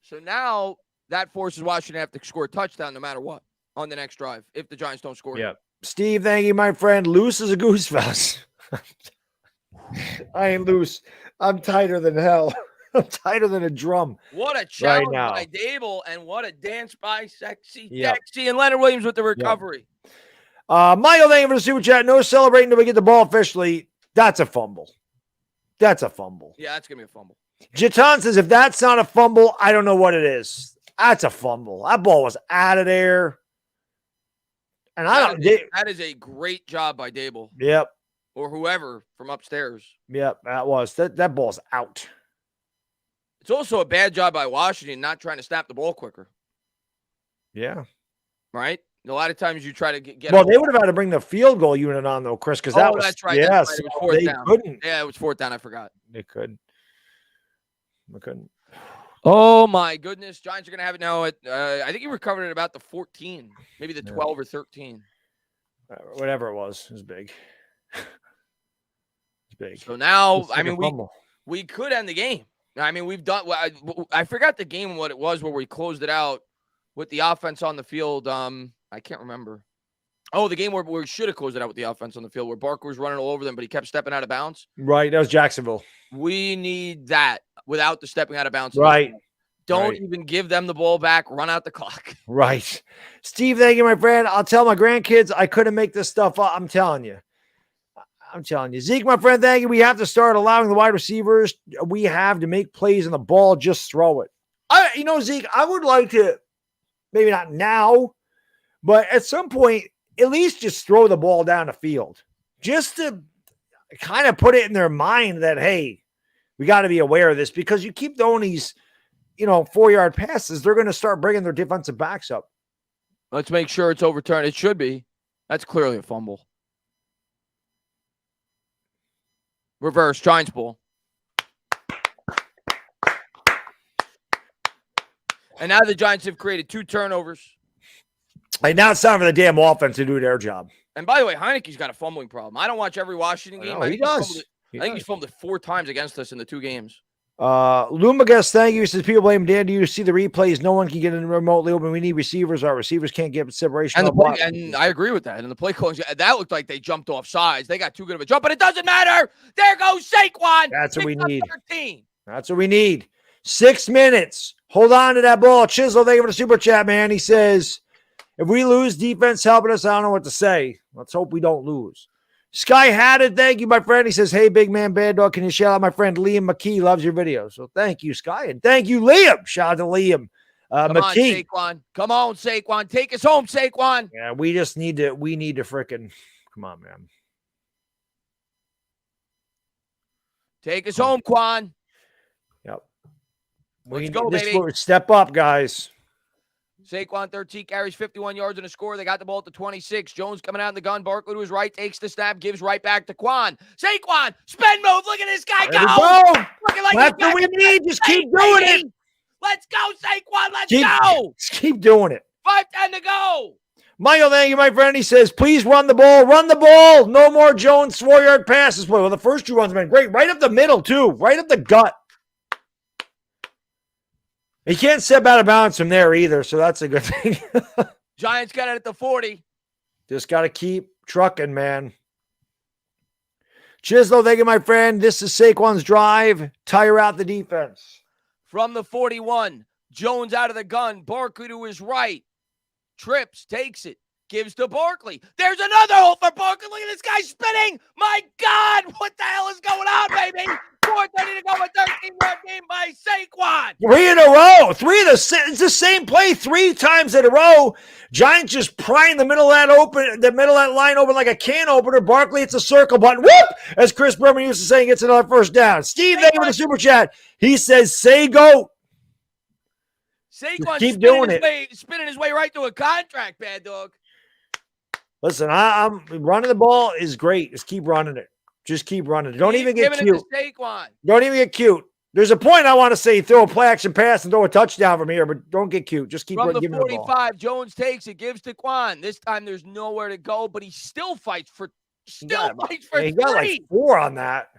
So now that forces Washington to have to score a touchdown no matter what on the next drive if the Giants don't score. Yeah. Steve, thank you, my friend. Loose as a goose, fellas. I ain't loose. I'm tighter than hell. I'm tighter than a drum. What a challenge by Dable, and what a dance by Sexy Dexy and Leonard Williams with the recovery. Michael, thank you for the super chat. No celebrating until we get the ball officially. That's a fumble. That's a fumble. Yeah, that's going to be a fumble. Jitan says, if that's not a fumble, I don't know what it is. That's a fumble. That ball was out of there. And that is a great job by Dable. Yep. Or whoever from upstairs. Yep, that was. That ball's out. It's also a bad job by Washington not trying to snap the ball quicker. Yeah. Right? A lot of times you try to get well, they would have had to bring the field goal unit on, though, Chris, because that was. That's right. Yes, that's right. It was 4th down. Couldn't. Yeah, it was 4th down. I forgot. They couldn't. They couldn't. Oh, my goodness. Giants are going to have it now at, I think he recovered at about the 14, maybe the 12 or 13. Whatever it was big. It's big. So now, I mean, we could end the game. I mean, we've done, I forgot the game, what it was where we closed it out with the offense on the field. I can't remember. Oh, the game where we should have closed it out with the offense on the field, where Barker was running all over them, but he kept stepping out of bounds. Right. That was Jacksonville. We need that without the stepping out of bounds. Right. Don't even give them the ball back. Run out the clock. Right. Steve, thank you, my friend. I'll tell my grandkids I couldn't make this stuff up. I'm telling you. I'm telling you. Zeke, my friend, thank you. We have to start allowing the wide receivers we have to make plays on the ball. Just throw it. Zeke, I would like to, maybe not now, but at some point, at least just throw the ball down the field. Just to kind of put it in their mind that, hey, we got to be aware of this, because you keep throwing these, 4-yard passes, they're going to start bringing their defensive backs up. Let's make sure it's overturned. It should be. That's clearly a fumble. Reverse, Giants ball. And now the Giants have created 2 turnovers. And now it's time for the damn offense to do their job. And by the way, Heineke's got a fumbling problem. I don't watch every Washington game. He does. I think he's fumbled it 4 times against us in the 2 games. Lumagus, thank you. He says, people blame Dan. Do you see the replays? No one can get in remotely open. We need receivers. Our receivers can't get separation. And I agree with that. And the play calling, that looked like they jumped off sides. They got too good of a jump, but it doesn't matter. There goes Saquon. That's what we need. 13. That's what we need. 6 minutes. Hold on to that ball. Chisel, thank you for the super chat, man. He says, if we lose, defense helping us. I don't know what to say. Let's hope we don't lose. Sky had it. Thank you, my friend. He says, hey, big man, Baddog, can you shout out my friend Liam McKee? Loves your videos. So thank you, Sky. And thank you, Liam. Shout out to Liam McKee. On, Saquon. Come on, Saquon. Take us home, Saquon. Yeah, we need to freaking, come on, man. Take us home, Quan. Yep. Let's go, baby. Step up, guys. Saquon, 13 carries, 51 yards and a score. They got the ball at the 26. Jones coming out in the gun. Barkley to his right, takes the snap, gives right back to Quan. Saquon, spin move. Look at this guy go. Looking like that's what we need. Just keep doing it. Let's go, Saquon. Let's go. Just keep doing it. 5:10 to go. Michael, thank you, my friend. He says, please run the ball. Run the ball. No more Jones 4-yard passes. Well, the first 2 runs have been great. Right up the middle, too. Right up the gut. He can't step out of bounds from there either, so that's a good thing. Giants got it at the 40. Just got to keep trucking, man. Chislo, thank you, my friend. This is Saquon's drive. Tire out the defense. From the 41, Jones out of the gun. Barkley to his right. Trips, takes it, gives to Barkley. There's another hole for Barkley. Look at this guy spinning. My God, what the hell is going on, baby? 4:30 to go, a 13-yard game by Saquon. 3 in a row. It's the same play 3 times in a row. Giants just prying the middle of that line open like a can opener. Barkley hits a circle button. Whoop! As Chris Berman used to say, gets another first down. Steve, thank you for the super chat. He says, say go. Saquon keep doing spinning his way right to a contract, Baddog. Listen, I'm running the ball is great. Just keep running it. Just keep running. Don't even get cute. Don't even get cute. There's a point I want to say, throw a play action pass and throw a touchdown from here, but don't get cute. Just keep giving the ball. From the 45, Jones takes it, gives to Quan. This time there's nowhere to go, but he still fights for He got like 4 on that.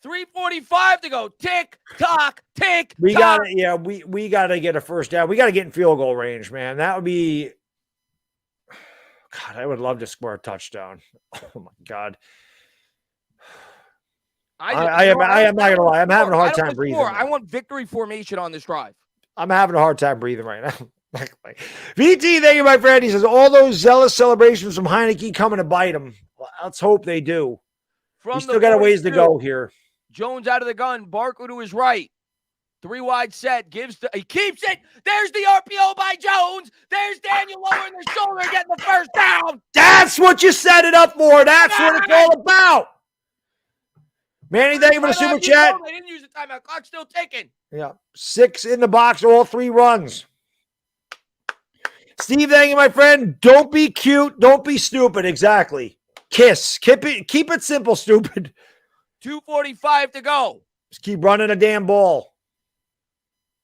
3:45 to go. Tick tock, tick. We got to get a first down. We got to get in field goal range, man. That would be. God, I would love to score a touchdown. Oh my God. I am not gonna lie. I'm having a hard time breathing. I want victory formation on this drive. I'm having a hard time breathing right now. VT, thank you, my friend. He says all those zealous celebrations from Heineke coming to bite him. Let's hope they do. We still got a ways to go here. Jones out of the gun. Barkley to his right. 3 wide set. He keeps it. There's the RPO by Jones. There's Daniel lowering the shoulder, getting the first down. That's what you set it up for. That's what it's all about. Manny, thank you for the super chat. They didn't use the timeout. Clock's still ticking. Yeah. 6 in the box, all 3 runs. Steve, thank you, my friend. Don't be cute. Don't be stupid. Exactly. Kiss. Keep it simple, stupid. 2:45 to go. Just keep running a damn ball.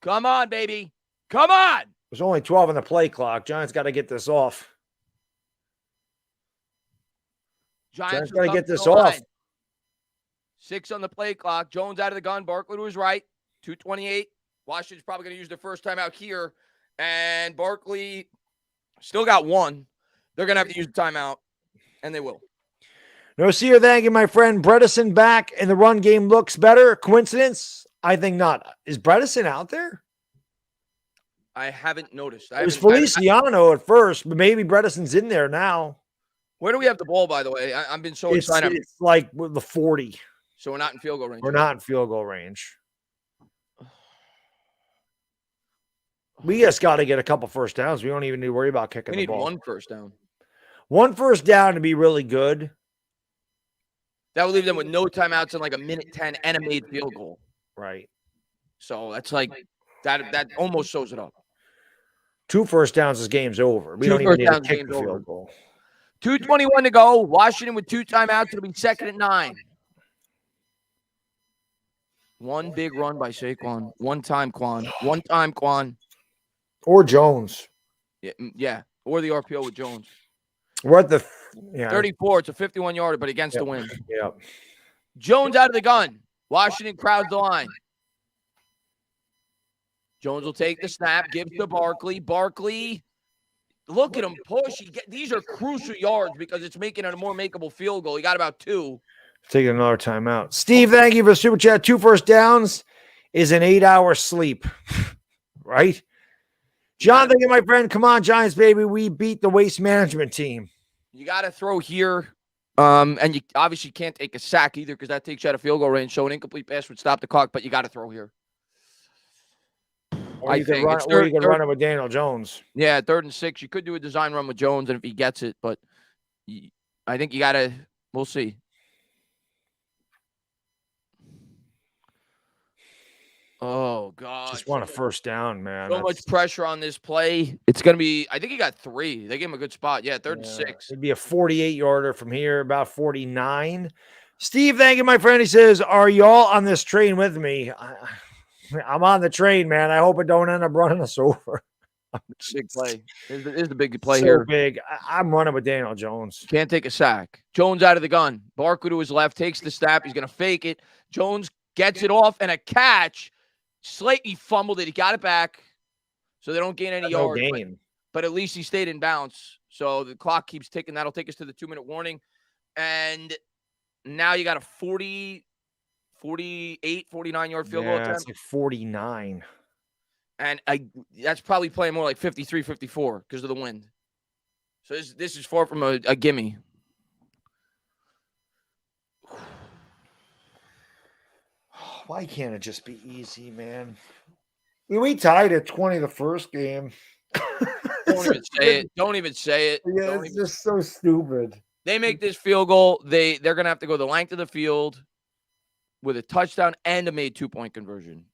Come on, baby. Come on. There's only 12 on the play clock. Giants got to get this off. Giants got to get this off. 6 on the play clock. Jones out of the gun. Barkley to his right. 2:28. Washington's probably going to use their first time out here. And Barkley still got 1. They're going to have to use the timeout. And they will. No, seer, thank you, my friend. Bredesen back and the run game looks better. Coincidence? I think not. Is Bredesen out there? I haven't noticed. It was Feliciano at first, but maybe Bredesen's in there now. Where do we have the ball, by the way? I've been so excited. It's like with the 40. So we're not in field goal range. We're not in field goal range. We just got to get a couple first downs. We don't even need to worry about kicking the ball. We need one first down. One first down to be really good. That would leave them with no timeouts in like a minute 10 and a made field goal. Right. So that's like that almost shows it up. 2 first downs, this game's over. We don't even need to kick the field goal. 2:21 to go. Washington with 2 timeouts. It'll be 2nd and 9. One big run by Saquon. One time Quan. Or Jones. Yeah. Or the RPO with Jones. We're at the 34. It's a 51-yarder, but against the wind. Yeah. Jones out of the gun. Washington crowds the line. Jones will take the snap, gives to Barkley. Barkley, look at him push. These are crucial yards because it's making it a more makeable field goal. He got about 2. Taking another timeout. Steve, thank you for the super chat. 2 first downs is an 8-hour sleep, right? John, thank you, my friend. Come on, Giants, baby. We beat the waste management team. You got to throw here. And you obviously can't take a sack either because that takes you out of field goal range. So an incomplete pass would stop the clock, but you got to throw here. Or you can run it with Daniel Jones. Yeah, 3rd and 6. You could do a design run with Jones, and if he gets it, but I think you got to. We'll see. Oh God! Just want a first down, man. So much pressure on this play. It's gonna be. I think he got 3. They gave him a good spot. Yeah, 3rd and 6. It'd be a 48-yarder from here, about 49. Steve, thank you, my friend. He says, "Are y'all on this train with me?" I'm on the train, man. I hope it don't end up running us over. Big play. Is the big play so here. Big. I'm running with Daniel Jones. Can't take a sack. Jones out of the gun. Barkley to his left, takes the snap. He's gonna fake it. Jones gets it off and a catch. Slightly fumbled it. He got it back, so they don't gain any yards. But at least he stayed in bounds. So the clock keeps ticking. That'll take us to the 2-minute warning. And now you got a 48, 49-yard field goal attempt. It's like 49. And that's probably playing more like 53, 54 because of the wind. So this is far from a gimme. Why can't it just be easy, man? We tied at 20 the first game. Don't even say it. Don't even say it. Yeah, it's just so stupid. They make this field goal. They're going to have to go the length of the field with a touchdown and a made 2-point conversion.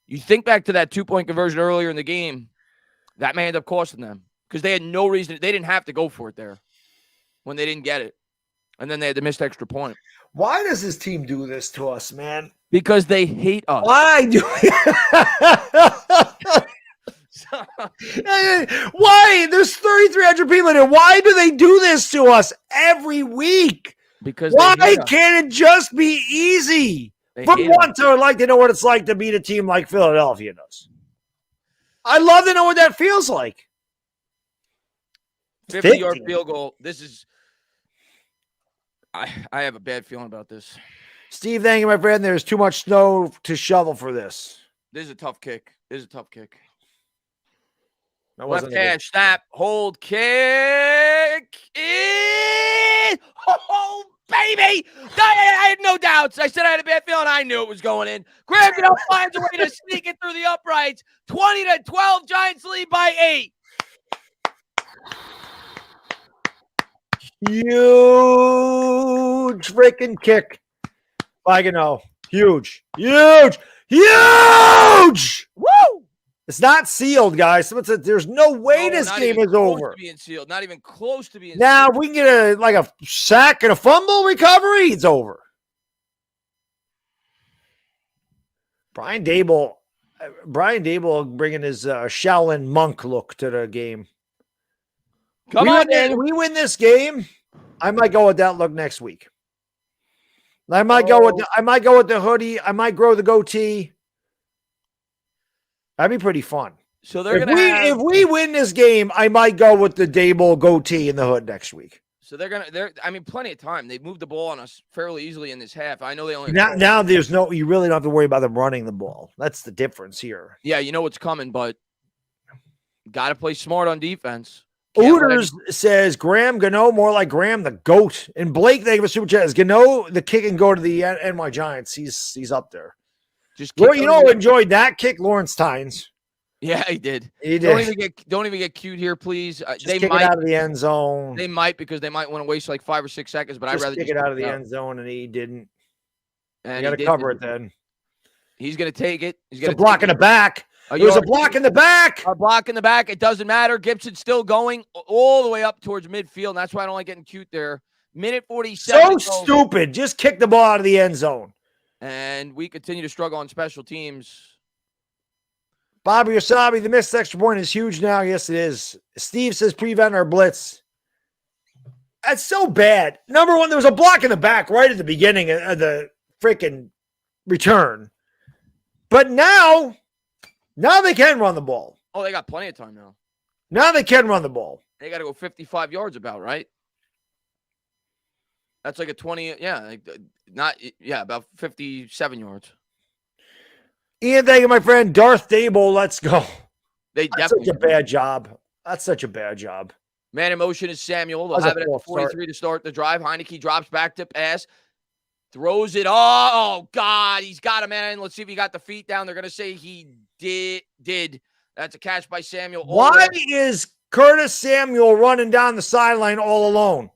You think back to that 2-point conversion earlier in the game, that may end up costing them because they had no reason. They didn't have to go for it there when they didn't get it. And then they had the missed extra point. Why does this team do this to us, man? Because they hate us. Why do Why? There's 3,300 people in here. Why do they do this to us every week? Because why can't it just be easy? For once, I would like to know what it's like to beat a team like Philadelphia does. I'd love to know what that feels like. 50-yard field goal. This is I have a bad feeling about this. Steve, thank you, my friend. There's too much snow to shovel for this. This is a tough kick. Left hand, snap, hold, kick. Oh, baby. I had no doubts. I said I had a bad feeling. I knew it was going in. Grabs it up, finds a way to sneak it through the uprights. 20-12, Giants lead by 8. Huge freaking kick. Vigano. Huge. Woo! It's not sealed, guys. There's no way this game is over. Being sealed. Not even close to being now, sealed. If we can get a sack and a fumble recovery, it's over. Brian Dable bringing his Shaolin monk look to the game. Come on, man. We win this game. I might go with that look next week. I might go with the hoodie. I might grow the goatee. That'd be pretty fun. So if we win this game, I might go with the Dable goatee in the hood next week. So plenty of time. They moved the ball on us fairly easily in this half. I know they only now there's you really don't have to worry about them running the ball. That's the difference here. Yeah, you know what's coming, but got to play smart on defense. Ooters says Graham Gano, more like Graham the goat. And Blake, thank you for super chat. Is Gano the kick and go to the NY Giants? He's up there. Just well, enjoyed that kick, Lawrence Tynes. Yeah, he did. He did. Don't even get cute here, please. They might it out of the end zone. They might, because they might want to waste like 5 or 6 seconds. But I'd rather kick it out of the end zone, and he didn't. And you got to cover it then. He's going to take it. He's going to block in the back. It was a block in the back. A block in the back. It doesn't matter. Gibson's still going all the way up towards midfield. And that's why I don't like getting cute there. Minute 47. So stupid. Just kick the ball out of the end zone. And we continue to struggle on special teams. Bobby Wasabi, the missed extra point is huge now. Yes, it is. Steve says prevent our blitz. That's so bad. Number one, there was a block in the back right at the beginning of the freaking return. But now they can run the ball. Oh, they got plenty of time now. Now they can run the ball. They got to go 55 yards about, right? That's like a 20, about 57 yards. Ian, thank you, my friend. Darth Dable, let's go. That's such a bad job. That's such a bad job. Man in motion is Samuel. They'll have it at 43 to start the drive. Heineke drops back to pass. Throws it. Oh, God. He's got a man in. Let's see if he got the feet down. They're going to say he did. That's a catch by Samuel. Why is Curtis Samuel running down the sideline all alone?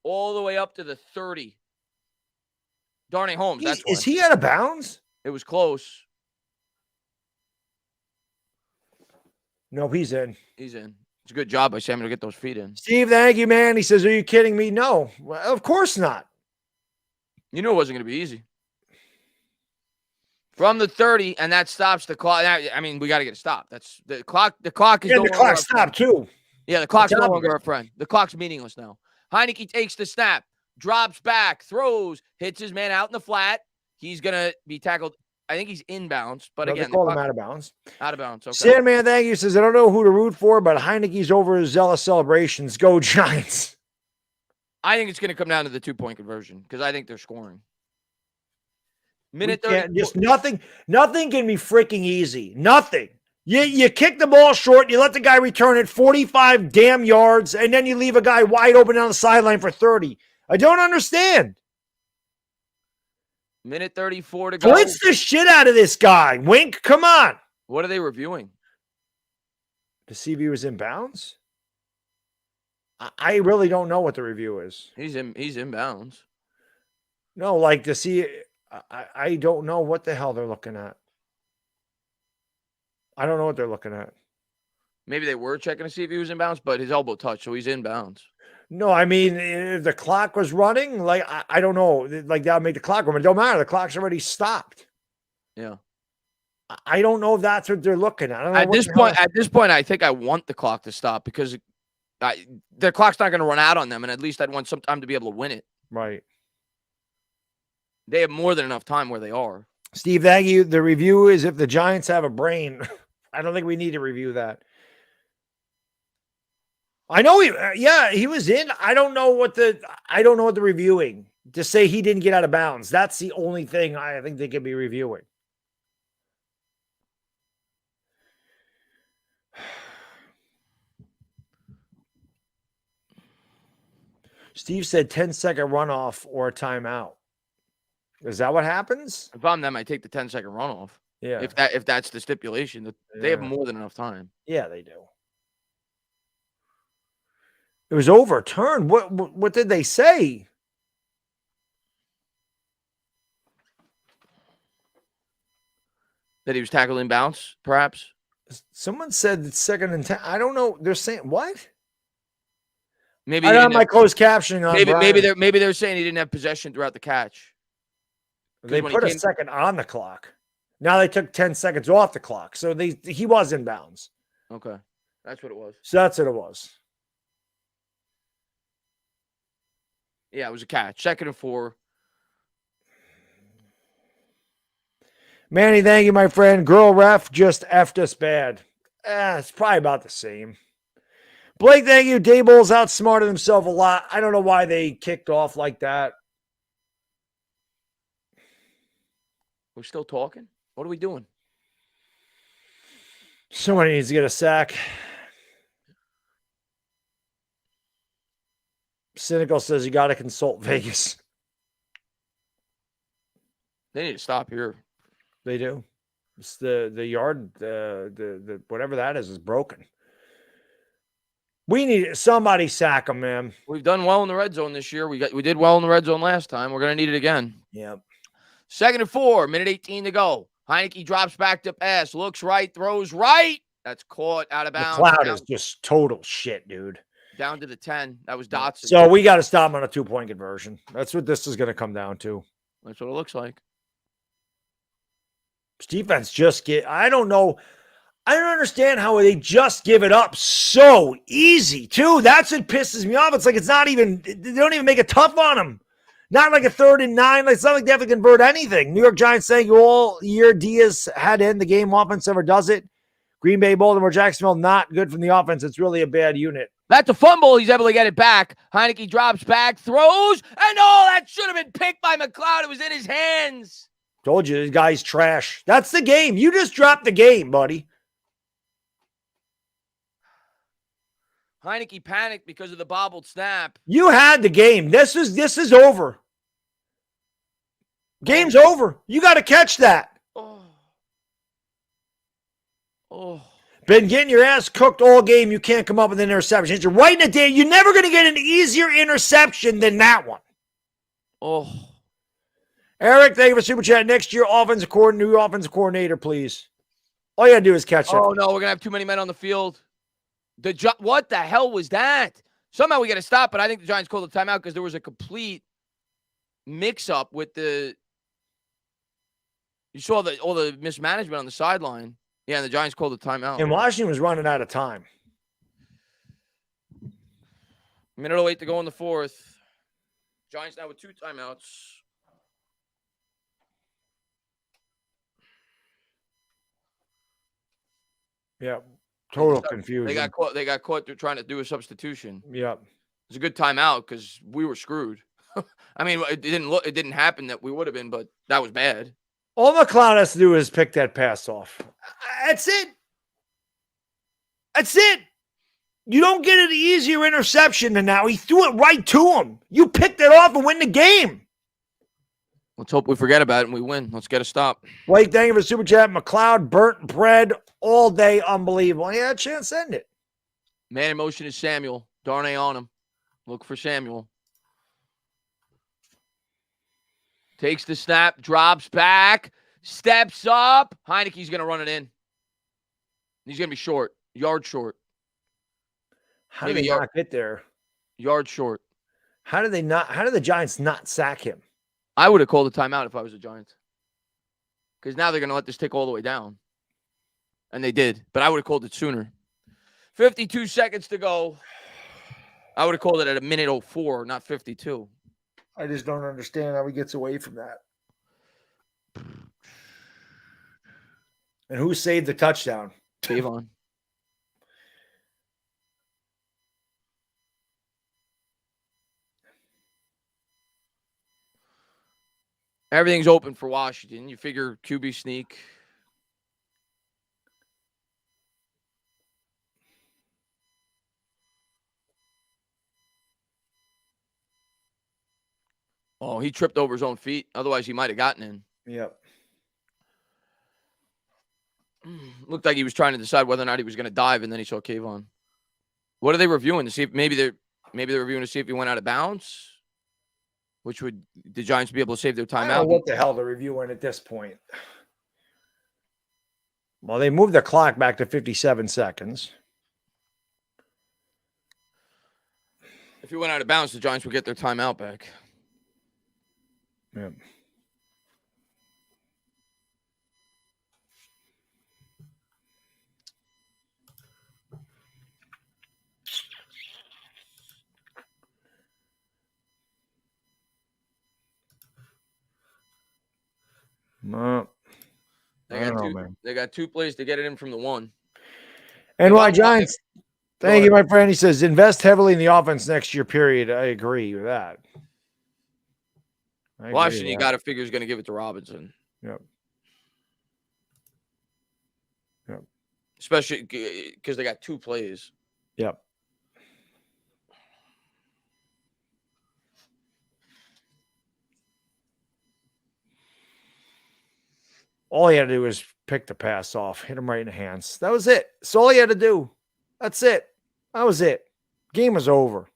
All the way up to the 30. Darnay Holmes. Is he out of bounds? It was close. No, he's in. He's in. It's a good job by Samuel to get those feet in. Steve, thank you, man. He says, are you kidding me? No, well, of course not. You knew it wasn't going to be easy. From the 30, and that stops the clock. I mean, we got to get a stop. That's the clock. The clock is the clock stopped too. Yeah, the clock's no longer our friend. The clock's meaningless now. Heineke takes the snap, drops back, throws, hits his man out in the flat. He's going to be tackled. I think he's inbounds, but again, they call him out of bounds. Out of bounds. Okay. Sandman, thank you. Says, I don't know who to root for, but Heineke's over his zealous celebrations. Go Giants. I think it's going to come down to the 2-point conversion because I think they're scoring. Minute 30. Just nothing can be freaking easy. Nothing. You kick the ball short, you let the guy return it 45 damn yards, and then you leave a guy wide open on the sideline for 30. I don't understand. Minute 34 to go. Blitz the shit out of this guy. Wink, come on. What are they reviewing? To see if he was in bounds? I really don't know what the review is. He's in bounds. No, like to see. I don't know what the hell they're looking at. I don't know what they're looking at. Maybe they were checking to see if he was in bounds, but his elbow touched, so he's in bounds. No, I mean, if the clock was running, like, I don't know. Like, that would make the clock run. It don't matter. The clock's already stopped. Yeah. I don't know if that's what they're looking at. At this point, I think I want the clock to stop because the clock's not going to run out on them, and at least I'd want some time to be able to win it. Right. They have more than enough time where they are. Steve, thank you. The review is if the Giants have a brain. I don't think we need to review that. I know he was in. I don't know what the reviewing to say he didn't get out of bounds. That's the only thing I think they could be reviewing. Steve said 10-second runoff or a timeout. Is that what happens? If I'm them, I take the 10-second runoff. Yeah. If that's the stipulation, they have more than enough time. Yeah, they do. It was overturned. What did they say? That he was tackled in bounds, perhaps? Someone said it's 2nd and 10. I don't know. They're saying what? Maybe I got my closed captioning on. Maybe they're saying he didn't have possession throughout the catch. They put a second on the clock. Now they took 10 seconds off the clock. So he was in bounds. Okay. That's what it was. So that's what it was. Yeah, it was a catch. 2nd and 4. Manny, thank you, my friend. Girl ref just effed us bad. It's probably about the same. Blake, thank you. Dayball's outsmarted himself a lot. I don't know why they kicked off like that. We're still talking? What are we doing? Somebody needs to get a sack. Cynical says you got to consult Vegas. They need to stop here. They do. It's the yard, the whatever that is broken. We need somebody sack them, man. We've done well in the red zone this year. We did well in the red zone last time. We're gonna need it again. Yep. 2nd and 4, minute 18 to go. Heineke drops back to pass, looks right, throws right. That's caught out of bounds. McLeod is just total shit, dude. Down to the 10. That was Dotson. So we got to stop him on a 2-point conversion. That's what this is going to come down to. That's what it looks like. This defense just I don't know. I don't understand how they just give it up so easy, too. That's what pisses me off. It's like it's not even, they don't even make it tough on them. Not like a 3rd and 9. Like, it's not like they have to convert anything. New York Giants saying all year Diaz had to end the game. Offense never does it. Green Bay, Baltimore, Jacksonville, not good from the offense. It's really a bad unit. That's a fumble. He's able to get it back. Heineke drops back, throws, and that should have been picked by McLeod. It was in his hands. Told you, this guy's trash. That's the game. You just dropped the game, buddy. Heineke panicked because of the bobbled snap. You had the game. This is over. Game's over. You got to catch that. Been getting your ass cooked all game. You can't come up with an interception. You're right in the day. You're never going to get an easier interception than that one. Eric, thank you for super chat. Next year, new offensive coordinator, please. All you got to do is catch it. Oh, no, we're going to have too many men on the field. What the hell was that? Somehow we got to stop, but I think the Giants called the timeout because there was a complete mix-up with you saw all the mismanagement on the sideline. Yeah, and the Giants called the timeout. And Washington was running out of time. Minute 08 to go in the 4th. Giants now with 2 timeouts. Yeah, total confusion. They got caught trying to do a substitution. Yeah, it's a good timeout because we were screwed. I mean, it didn't happen that we would have been, but that was bad. All McLeod has to do is pick that pass off. That's it. That's it. You don't get an easier interception than now. He threw it right to him. You picked it off and win the game. Let's hope we forget about it and we win. Let's get a stop. Blake, thank you for super chat. McLeod, burnt bread all day. Unbelievable. He had a chance to end it. Man in motion is Samuel. Darnay on him. Look for Samuel. Takes the snap, drops back, steps up. Heineke's going to run it in. He's going to be short. Yard short. How did they not get there? Yard short. How did the Giants not sack him? I would have called a timeout if I was the Giants. Because now they're going to let this tick all the way down. And they did. But I would have called it sooner. 52 seconds to go. I would have called it at a minute 04, not 52. I just don't understand how he gets away from that. And who saved the touchdown? Kayvon. Everything's open for Washington. You figure QB sneak. Oh, he tripped over his own feet. Otherwise, he might have gotten in. Yep. Looked like he was trying to decide whether or not he was going to dive, and then he saw Kayvon. What are they reviewing to see if maybe they're reviewing to see if he went out of bounds? Which would the Giants be able to save their timeout? I don't know what the hell they're reviewing at this point. Well, they moved the clock back to 57 seconds. If he went out of bounds, the Giants would get their timeout back. Yeah. No. They got 2 plays to get it in from the 1. And why Giants? Thank you, my friend. He says invest heavily in the offense next year. Period. I agree with that. Washington, you got to figure is going to give it to Robinson. Yep. Yep. Especially because they got 2 plays. Yep. All he had to do was pick the pass off, hit him right in the hands. That was it. That's all he had to do. That's it. That was it. Game was over.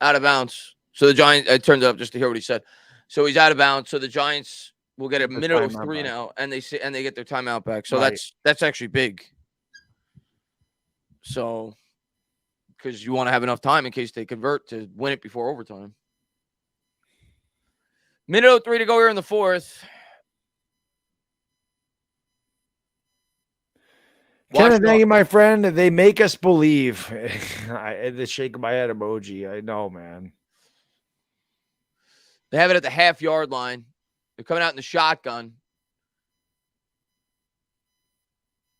Out of bounds. So the Giants, I turned it up just to hear what he said. So he's out of bounds. So the Giants will get a minute of 3 now, and they get their timeout back. So that's actually big. So because you want to have enough time in case they convert to win it before overtime. Minute 03 to go here in the fourth. Kenneth, thank you, my friend. They make us believe. The shake my head emoji. I know, man. They have it at the half-yard line. They're coming out in the shotgun.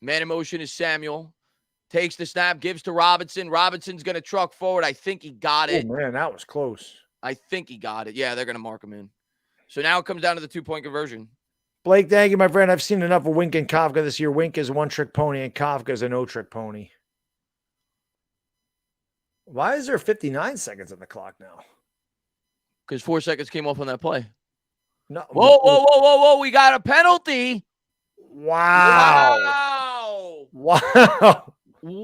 Man in motion is Samuel. Takes the snap, gives to Robinson. Robinson's going to truck forward. I think he got it. Oh, man, that was close. I think he got it. Yeah, they're going to mark him in. So now it comes down to the 2-point conversion. Blake, thank you, my friend. I've seen enough of Wink and Kafka this year. Wink is a one-trick pony, and Kafka is a no-trick pony. Why is there 59 seconds on the clock now? Because 4 seconds came off on that play. No. Whoa. We got a penalty. Wow. An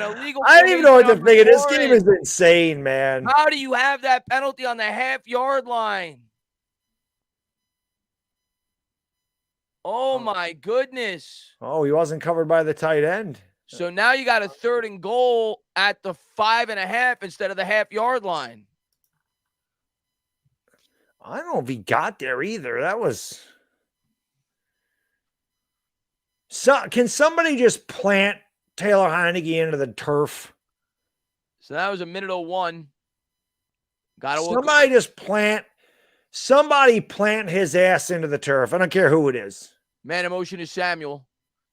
illegal. I don't even know what to think. This game is insane, man. How do you have that penalty on the half-yard line? Oh, my goodness. Oh, he wasn't covered by the tight end. So now you got a 3rd and goal at the 5.5 instead of the half-yard line. I don't know if he got there either. That was... So, can somebody just plant Taylor Heineke into the turf? So that was a minute 01. Somebody plant his ass into the turf. I don't care who it is. Man in motion is Samuel.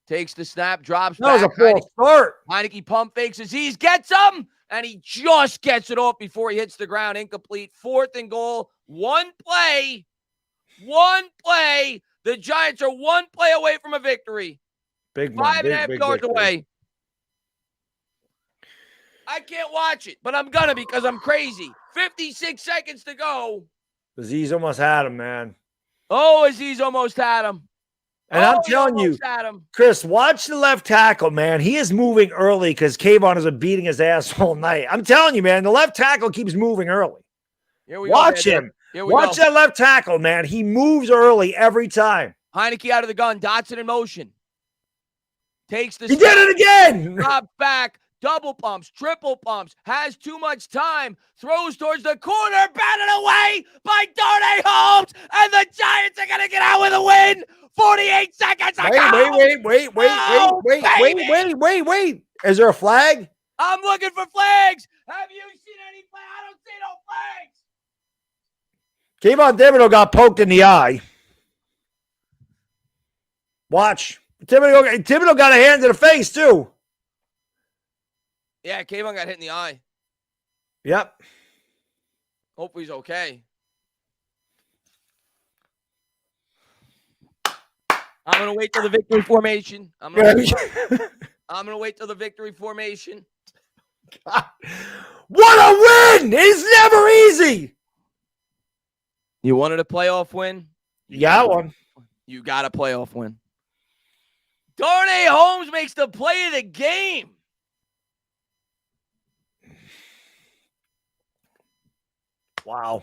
Takes the snap, drops back. That was a false start. Heineke pump fakes Aziz, gets him, and he just gets it off before he hits the ground. Incomplete. 4th and goal. One play. The Giants are one play away from a victory. Big one. 5.5 yards away. I can't watch it, but I'm gonna because I'm crazy. 56 seconds to go. Aziz almost had him, man. Oh, Aziz almost had him. And I'm telling you, Chris, watch the left tackle, man. He is moving early because Kayvon has been beating his ass all night. I'm telling you, man, the left tackle keeps moving early. Watch him. Watch that left tackle, man. He moves early every time. Heineke out of the gun. Dotson in motion. Takes the He did it again. Drop back. Double pumps. Triple pumps. Has too much time. Throws towards the corner. Batted away by Darnay Holmes. And the Giants are going to get out with a win. 48 seconds ago. Wait. Is there a flag? I'm looking for flags. Have you seen any flags? I don't see no flags. Kayvon Thibodeaux got poked in the eye. Watch. Thibodeaux got a hand to the face, too. Yeah, Kayvon got hit in the eye. Yep. Hopefully he's okay. I'm going to wait till the victory formation. I'm going to wait till the victory formation. God. What a win! It's never easy. You wanted a playoff win? You got one. You got a playoff win. Darnay Holmes makes the play of the game. Wow.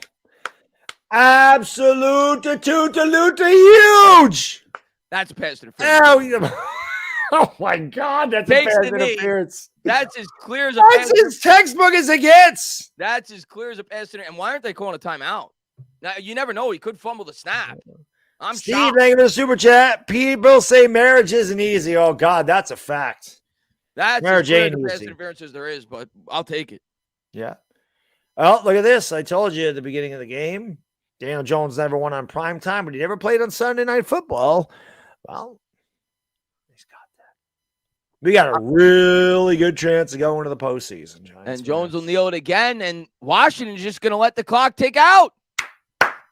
Absolute huge. That's a pass interference. Oh my God, that's a pass interference. That's as clear as a pass. That's as textbook as it gets. That's as clear as a pass interference. And why aren't they calling a timeout? Now, you never know. He could fumble the snap. I'm Steve, shocked. thank you for the super chat. People say marriage isn't easy. Oh God, that's a fact. That's marriage as clear ain't as a pass easy. interference as there is, but I'll take it. Yeah. Well, look at this. I told you at the beginning of the game, Daniel Jones never won on prime time, but he never played on Sunday Night Football. Well, he's got that. We got a really good chance to go into the postseason. Giants, and Jones will kneel it again, and Washington's just going to let the clock tick out.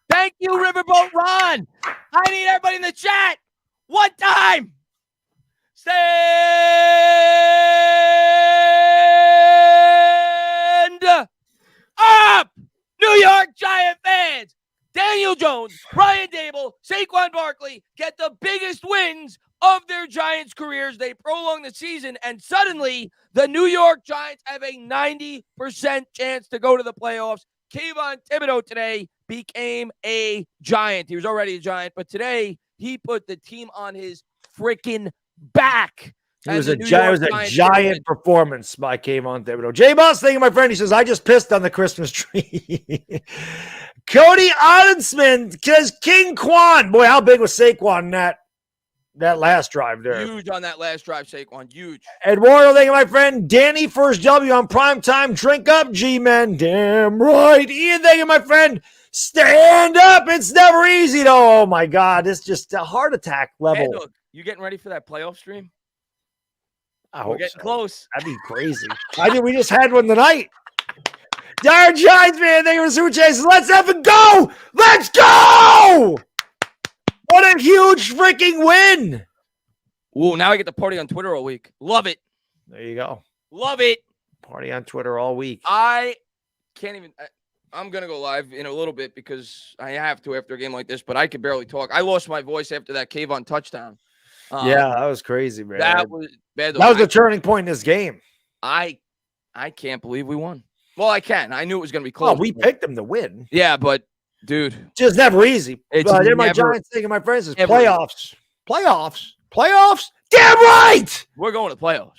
Thank you, Riverboat Ron. I need everybody in the chat. One time. Stand Jones, Brian Dable, Saquon Barkley get the biggest wins of their Giants careers. They prolong the season, and suddenly the New York Giants have a 90% chance to go to the playoffs. Kayvon Thibodeaux today became a Giant. He was already a Giant, but today he put the team on his freaking back. It was a giant performance by Kayvon Thibodeaux. J-Boss, thank you, my friend. He says, I just pissed on the Christmas tree. Cody Odensman says, King Quan. Boy, how big was Saquon in that last drive there? Huge on that last drive, Saquon. Huge. Eduardo, thank you, my friend. Danny, first W on primetime. Drink up, G-Men. Damn right. Ian, thank you, my friend. Stand up. It's never easy, though. Oh, my God. It's just a heart attack level. Hey, look, you getting ready for that playoff stream? We're getting close. That'd be crazy. I think we just had one tonight. Darren Giants, man. Thank you for Super Chase. Let's effing go. Let's go. What a huge freaking win. Ooh, now I get to party on Twitter all week. Love it. There you go. Love it. Party on Twitter all week. I can't even. I'm going to go live in a little bit because I have to after a game like this, but I could barely talk. I lost my voice after that Kayvon touchdown. Yeah, that was crazy, man. That was bad. That was the turning point in this game. I can't believe we won. Well, I can. I knew it was going to be close. Oh, we picked them to win. Yeah, but dude, just never easy. It's my Giants thinking, my friends, is playoffs. Damn right. We're going to playoffs.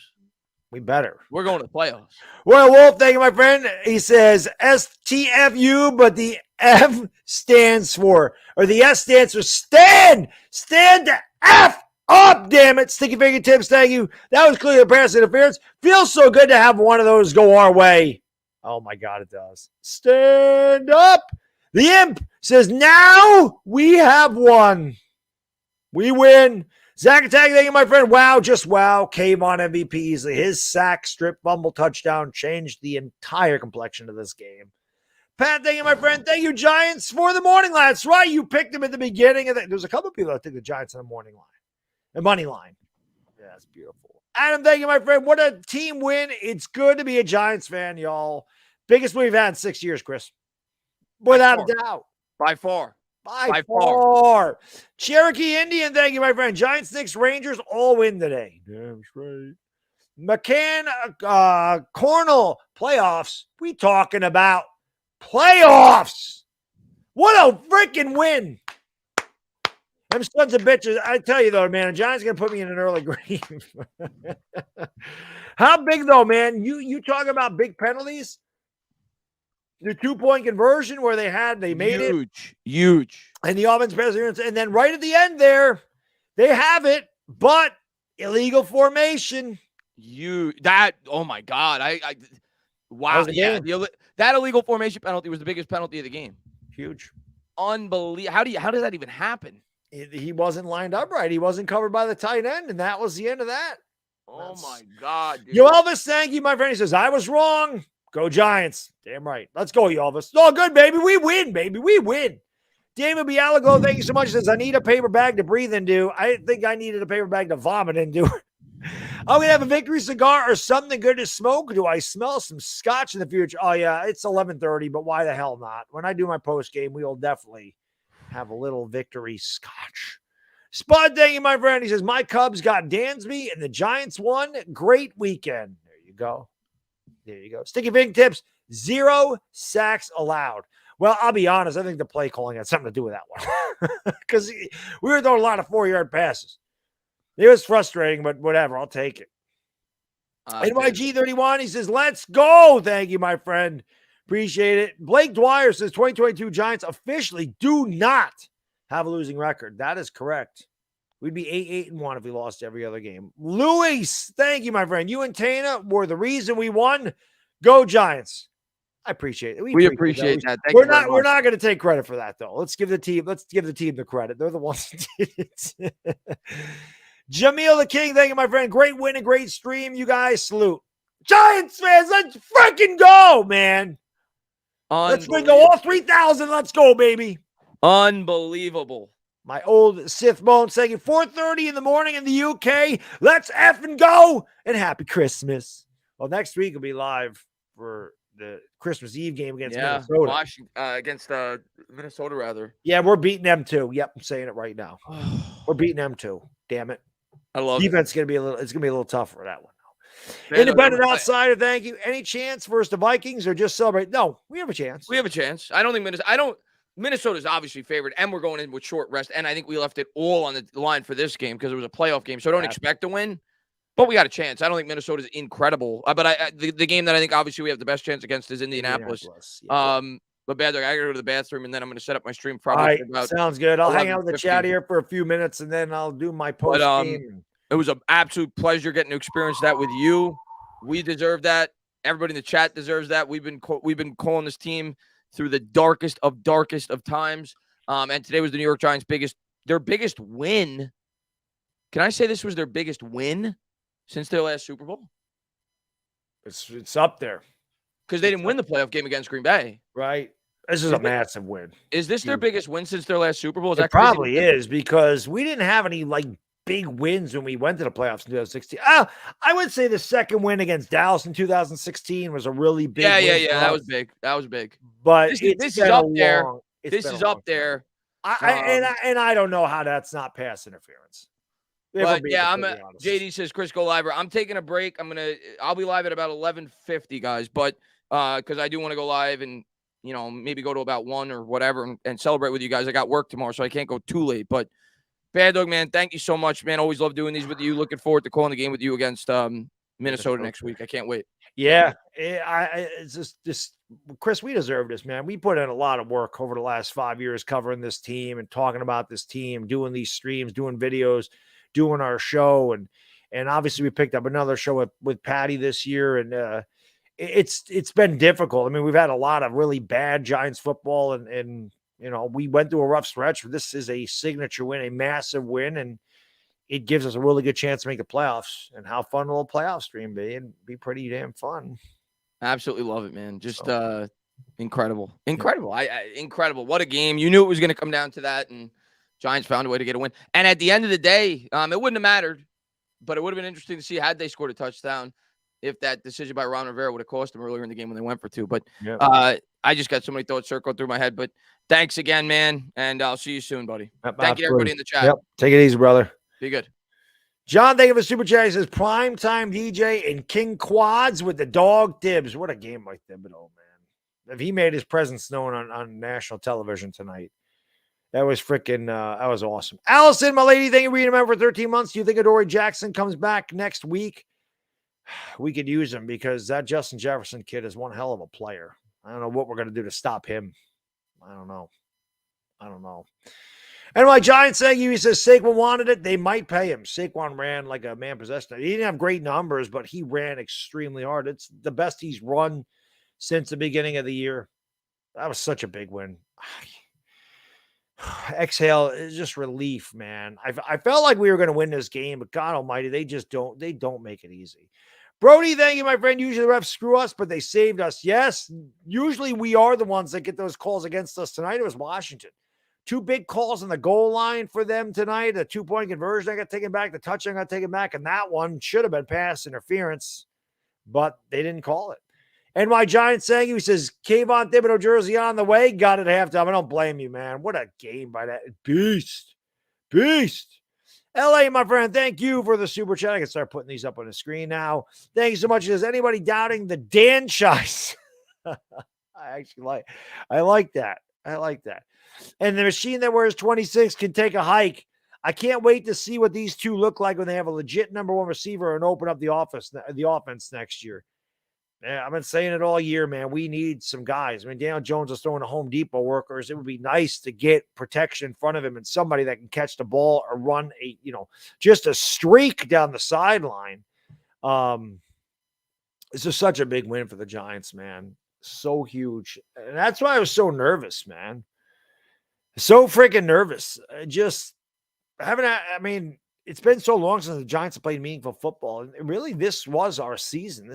We better. We're going to playoffs. Well, Wolf, thank you, my friend. He says STFU, but the F stands for, or the S stands for stand. Stand the F up, damn it. Sticky fingertips, thank you. That was clearly a pass interference. Feels so good to have one of those go our way. Oh, my God, it does. Stand up. The Imp says, now we have won. We win. Zach Attack, thank you, my friend. Wow, just wow. Kayvon MVP easily. His sack, strip, fumble, touchdown changed the entire complexion of this game. Pat, thank you, my friend. Thank you, Giants, for the morning line. That's right. You picked them at the beginning. There was a couple of people that took the Giants on the morning line. The money line. Yeah, that's beautiful. Adam, thank you, my friend. What a team win. It's good to be a Giants fan, y'all. Biggest win we've had in 6 years, Chris. Without a doubt. By far. By far. Cherokee Indian, thank you, my friend. Giants, Knicks, Rangers all win today. Damn straight. McCann, Cornell, playoffs. We talking about playoffs. What a freaking win. Them sons of bitches. I tell you, though, man, the Giants are going to put me in an early grave. How big, though, man? You talk about big penalties? The 2-point conversion where they made it. Huge. And the offense perseverance. And then right at the end there, they have it, but illegal formation. Oh my God. Wow. Yeah. That illegal formation penalty was the biggest penalty of the game. Huge. Unbelievable. How does that even happen? He wasn't lined up right. He wasn't covered by the tight end, and that was the end of that. Oh my God. Dude. Yo, Elvis, thank you, my friend. He says, I was wrong. Go Giants. Damn right. Let's go, Elvis. It's all good, baby. We win, baby. We win. Damon Bialago, thank you so much. He says, I need a paper bag to breathe into. I think I needed a paper bag to vomit into. I'm going to have a victory cigar or something good to smoke. Do I smell some scotch in the future? Oh, yeah, it's 11:30, but why the hell not? When I do my post game, we will definitely have a little victory scotch. Spud, thank you, my friend. He says, my Cubs got Dansby and the Giants won. Great weekend. There you go. There you go. Sticky Fing tips, 0 sacks allowed. Well, I'll be honest. I think the play calling had something to do with that one because we were throwing a lot of 4-yard passes. It was frustrating, but whatever. I'll take it. NYG31, he says, let's go. Thank you, my friend. Appreciate it. Blake Dwyer says 2022 Giants officially do not have a losing record. That is correct. We'd be 8-1 if we lost every other game. Luis, thank you, my friend. You and Tainah were the reason we won. Go Giants. I appreciate it. We appreciate that. We're not going to take credit for that, though. Let's give the team the credit. They're the ones that did it. Jameel the King, thank you, my friend. Great win and great stream. You guys salute. Giants fans, let's freaking go, man. Let's go all 3,000. Let's go, baby. Unbelievable. My old Sith Bones saying 4:30 in the morning in the UK. Let's effing go and happy Christmas. Well, next week will be live for the Christmas Eve game against Minnesota. Washington against Minnesota rather. Yeah, we're beating them too. Yep, I'm saying it right now. We're beating them too. Damn it. I love Defense is gonna be a little tough for that one. Man, Independent outsider, thank you. Any chance versus the Vikings or just celebrate? No, we have a chance. We have a chance. I don't think Minnesota's obviously favored, and we're going in with short rest. And I think we left it all on the line for this game because it was a playoff game. So I don't expect to win, but we got a chance. I don't think Minnesota's incredible. But the game that I think obviously we have the best chance against is Indianapolis. Yeah. But Baddog, I gotta go to the bathroom and then I'm gonna set up my stream. Probably. All right, sounds good. I'll hang out with the chat here for a few minutes and then I'll do my post game. It was an absolute pleasure getting to experience that with you. We deserve that. Everybody in the chat deserves that. We've been calling this team through the darkest of times. And today was the New York Giants' their biggest win. Can I say this was their biggest win since their last Super Bowl? It's up there. Because they didn't win the playoff game against Green Bay. Right. This is a massive win. Is this their biggest win since their last Super Bowl? It probably is because we didn't have any big wins when we went to the playoffs in 2016. I would say the second win against Dallas in 2016 was a really big win. Yeah. That was big. But this is up there. This is up there. I don't know how that's not pass interference. But yeah, JD says Chris go live. I'm taking a break. I'll be live at about 11:50, guys. But because I do want to go live and maybe go to about 1 or whatever and celebrate with you guys. I got work tomorrow, so I can't go too late. But Baddog, man, thank you so much, man. Always love doing these with you. Looking forward to calling the game with you against Minnesota next week. I can't wait. Yeah, it's just Chris, we deserve this, man. We put in a lot of work over the last 5 years covering this team and talking about this team, doing these streams, doing videos, doing our show, and obviously we picked up another show with Patty this year, and it's been difficult. I mean, we've had a lot of really bad Giants football, and we went through a rough stretch. This is a signature win, a massive win, and it gives us a really good chance to make the playoffs. And how fun will a playoff stream be? And be pretty damn fun. Absolutely love it, man. Just incredible. Incredible. What a game. You knew it was going to come down to that, and Giants found a way to get a win. And at the end of the day, it wouldn't have mattered, but it would have been interesting to see had they scored a touchdown if that decision by Ron Rivera would have cost them earlier in the game when they went for 2. But I just got so many thoughts circled through my head. But thanks again, man, and I'll see you soon, buddy. Thank you, everybody in the chat. Yep. Take it easy, brother. Be good. John, thank you for super chat. He says primetime DJ and King Quads with the dog Tibbs. What a game by Thibodeaux, man. If he made his presence known on national television tonight, that was freaking that was awesome. Allison, my lady, thank you for reading him for 13 months. Do you think Adoree Jackson comes back next week? We could use him because that Justin Jefferson kid is one hell of a player. I don't know what we're going to do to stop him. I don't know. And my Giants saying he says Saquon wanted it. They might pay him. Saquon ran like a man possessed. He didn't have great numbers, but he ran extremely hard. It's the best he's run since the beginning of the year. That was such a big win. Exhale is just relief, man. I felt like we were going to win this game, but God Almighty, they don't make it easy. Brody, thank you, my friend. Usually the refs screw us, but they saved us. Yes, usually we are the ones that get those calls against us. Tonight it was Washington. 2 big calls on the goal line for them tonight. A 2-point conversion I got taken back. The touchdown got taken back, and that one should have been pass interference, but they didn't call it. And my Giants saying, he says, Kayvon Thibodeaux jersey on the way. Got it at halftime. I don't blame you, man. What a game by that. Beast. LA, my friend, thank you for the super chat. I can start putting these up on the screen now. Thank you so much. Is anybody doubting the franchise? I like that. And the machine that wears 26 can take a hike. I can't wait to see what these two look like when they have a legit number 1 receiver and open up the offense next year. I've been saying it all year, man. We need some guys. I mean, Daniel Jones is throwing to Home Depot workers. It would be nice to get protection in front of him and somebody that can catch the ball or run just a streak down the sideline. It's just such a big win for the Giants, man. So huge. And that's why I was so nervous, man. So freaking nervous. It's been so long since the Giants have played meaningful football. And really, this was our season.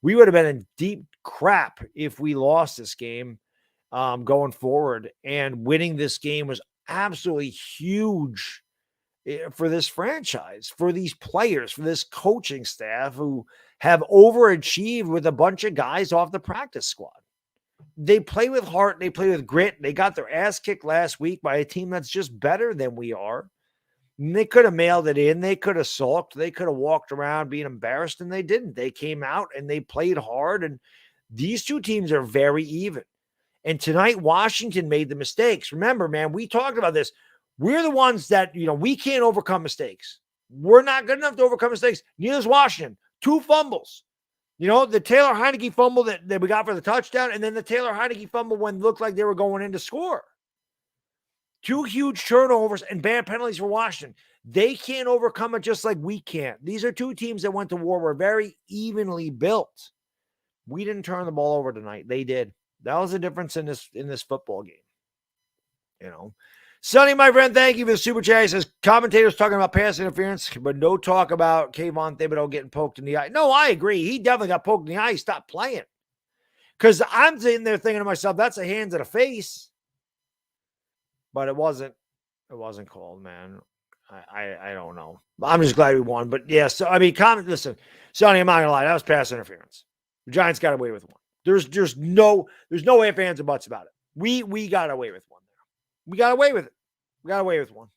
We would have been in deep crap if we lost this game going forward. And winning this game was absolutely huge for this franchise, for these players, for this coaching staff who have overachieved with a bunch of guys off the practice squad. They play with heart. They play with grit. They got their ass kicked last week by a team that's just better than we are. And they could have mailed it in. They could have sulked. They could have walked around being embarrassed, and they didn't. They came out and they played hard, and these two teams are very even. And tonight, Washington made the mistakes. Remember, man, we talked about this. We're the ones that, we can't overcome mistakes. We're not good enough to overcome mistakes. Neither is Washington. 2 fumbles. The Taylor Heineke fumble that we got for the touchdown, and then the Taylor Heineke fumble when it looked like they were going in to score. 2 huge turnovers and bad penalties for Washington. They can't overcome it just like we can't. These are 2 teams that went to war, were very evenly built. We didn't turn the ball over tonight. They did. That was the difference in this football game. Sonny, my friend, thank you for the super chat. He says, commentators talking about pass interference, but no talk about Kayvon Thibodeaux getting poked in the eye. No, I agree. He definitely got poked in the eye. He stopped playing. Because I'm sitting there thinking to myself, that's a hand to the face. But it wasn't called, man. I don't know. I'm just glad we won. But yeah, so listen, Sonny, I'm not gonna lie, that was pass interference. The Giants got away with one. There's no ifs, ands, or buts about it. We got away with one there. We got away with it. We got away with one.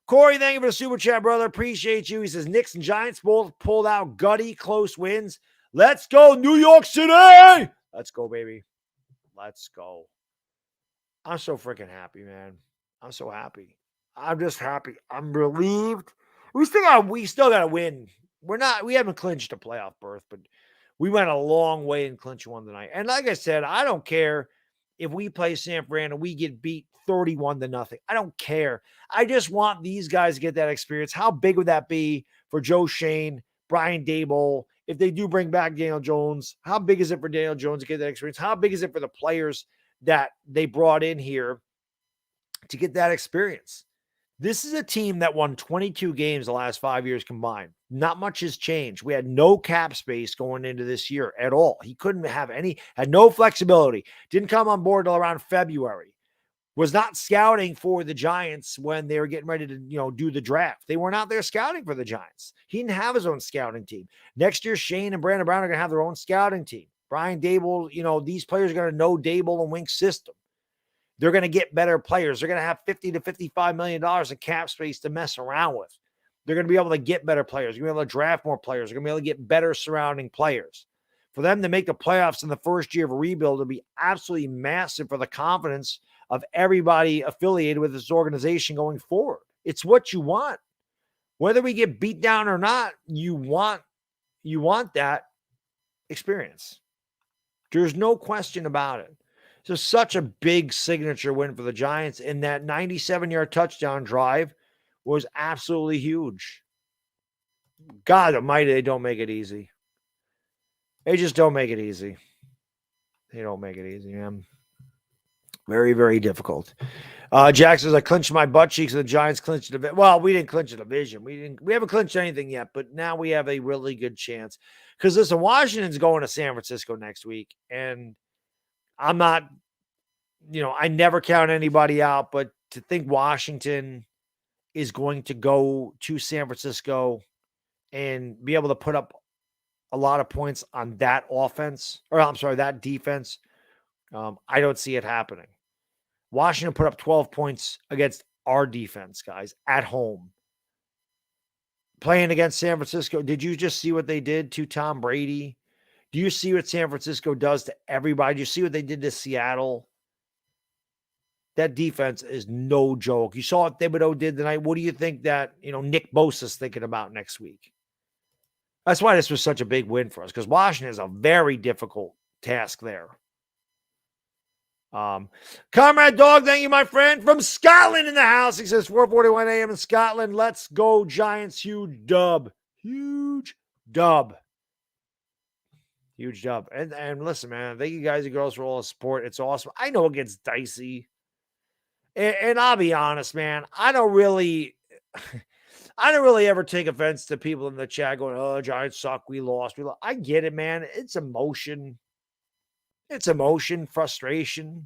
Corey, thank you for the super chat, brother. Appreciate you. He says Knicks and Giants both pulled out gutty, close wins. Let's go, New York City! Let's go, baby. Let's go. I'm so freaking happy, man. I'm so happy. I'm just happy. I'm relieved. We still got to win. We haven't clinched a playoff berth, but we went a long way in clinching one tonight. And like I said, I don't care if we play San Fran and we get beat 31-0. I don't care. I just want these guys to get that experience. How big would that be for Joe Shane, Brian Daboll, if they do bring back Daniel Jones? How big is it for Daniel Jones to get that experience? How big is it for the players that they brought in here to get that experience? This is a team that won 22 games the last 5 years combined. Not much has changed. We had no cap space going into this year at all. He couldn't have had no flexibility. Didn't come on board until around February. Was not scouting for the Giants when they were getting ready to, do the draft. They weren't out there scouting for the Giants. He didn't have his own scouting team. Next year, Shane and Brandon Brown are going to have their own scouting team. Brian Daboll, these players are going to know Daboll and Wink's system. They're going to get better players. They're going to have $50 to $55 million in cap space to mess around with. They're going to be able to get better players. They're going to be able to draft more players. They're going to be able to get better surrounding players. For them to make the playoffs in the first year of a rebuild would be absolutely massive for the confidence of everybody affiliated with this organization going forward. It's what you want. Whether we get beat down or not, you want that experience. There's no question about it. So such a big signature win for the Giants, and that 97-yard touchdown drive was absolutely huge. God almighty, they don't make it easy. They just don't make it easy. They don't make it easy, man. Very, very difficult. Jack says, I clinched my butt cheeks and the Giants clinched the division. Well, we didn't clinch a division. We haven't clinched anything yet, but now we have a really good chance. Because listen, Washington's going to San Francisco next week, and I'm not, I never count anybody out, but to think Washington is going to go to San Francisco and be able to put up a lot of points on that offense, or I'm sorry, that defense, I don't see it happening. Washington put up 12 points against our defense, guys, at home. Playing against San Francisco, did you just see what they did to Tom Brady? Do you see what San Francisco does to everybody? Do you see what they did to Seattle? That defense is no joke. You saw what Thibodeaux did tonight. What do you think that, Nick Bosa's thinking about next week? That's why this was such a big win for us, because Washington is a very difficult task there. Comrade Dog, thank you, my friend. From Scotland in the house. He says 4:41 a.m. in Scotland. Let's go, Giants. Huge dub. Huge dub. Huge dub. And listen, man, thank you guys and girls for all the support. It's awesome. I know it gets dicey. And I'll be honest, man, I don't really ever take offense to people in the chat going, oh, Giants suck. We lost. I get it, man. It's emotion. It's emotion, frustration.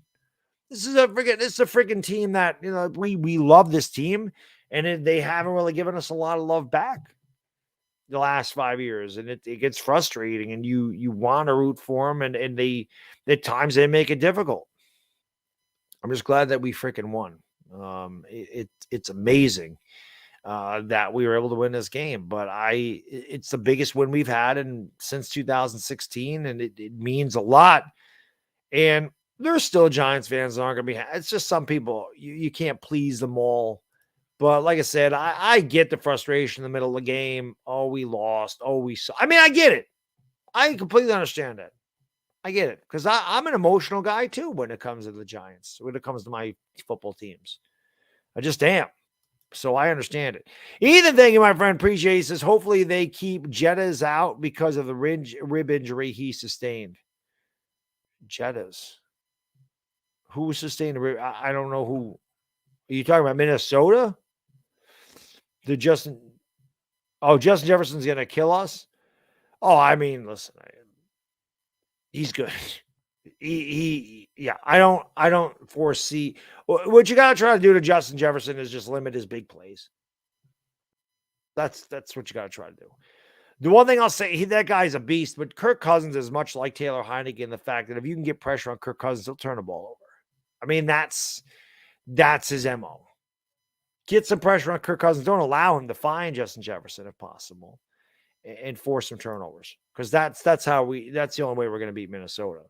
This is a freaking team that, you know, we love this team, and they haven't really given us a lot of love back the last 5 years, and it gets frustrating, and you want to root for them, and they at times they make it difficult. I'm just glad that we freaking won. It's amazing that we were able to win this game, but it's the biggest win we've had since 2016, and it means a lot. And there's still Giants fans that aren't going to be. It's just some people you can't please them all. But like I said, I get the frustration in the middle of the game. Oh, we lost. Oh, we saw. I mean, I get it. I completely understand that. I get it because I'm an emotional guy too when it comes to the Giants. When it comes to my football teams, I just am. So I understand it. Ethan, thank you, my friend. Appreciate it. Says hopefully they keep Jettas out because of the rib injury he sustained. Jettas. Who sustained the rib? I don't know who. Are you talking about Minnesota? Justin Jefferson's going to kill us? Oh, I mean, listen, he's good. Yeah, I don't foresee what you got to try to do to Justin Jefferson is just limit his big plays. That's what you got to try to do. The one thing I'll say, that guy's a beast, but Kirk Cousins is much like Taylor Heineke in the fact that if you can get pressure on Kirk Cousins, he'll turn the ball over. I mean, that's his MO. Get some pressure on Kirk Cousins. Don't allow him to find Justin Jefferson if possible, and force some turnovers because that's the only way we're going to beat Minnesota.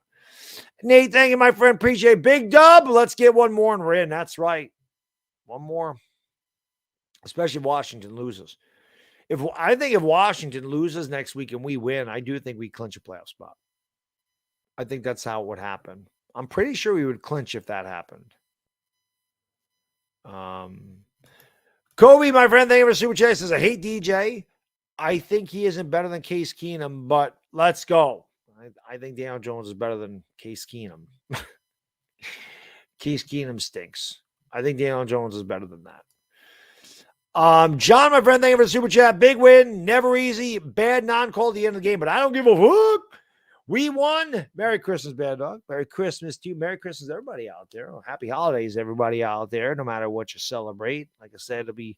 Nate, thank you, my friend. Appreciate it. Big dub. Let's get one more and we're in. That's right. One more, especially if Washington loses. I think if Washington loses next week and we win, I do think we clinch a playoff spot. I think that's how it would happen. I'm pretty sure we would clinch if that happened. Kobe, my friend, thank you for Super Chat. Says, I hate DJ. I think he isn't better than Case Keenum, but let's go. I think Daniel Jones is better than Case Keenum. Case Keenum stinks. I think Daniel Jones is better than that. John, my friend, thank you for the Super Chat. Big win, never easy. Bad non-call at the end of the game, but I don't give a fuck. We won. Merry Christmas, Baddog. Merry Christmas to you. Merry Christmas, everybody out there. Happy holidays, everybody out there, no matter what you celebrate. Like I said, it'll be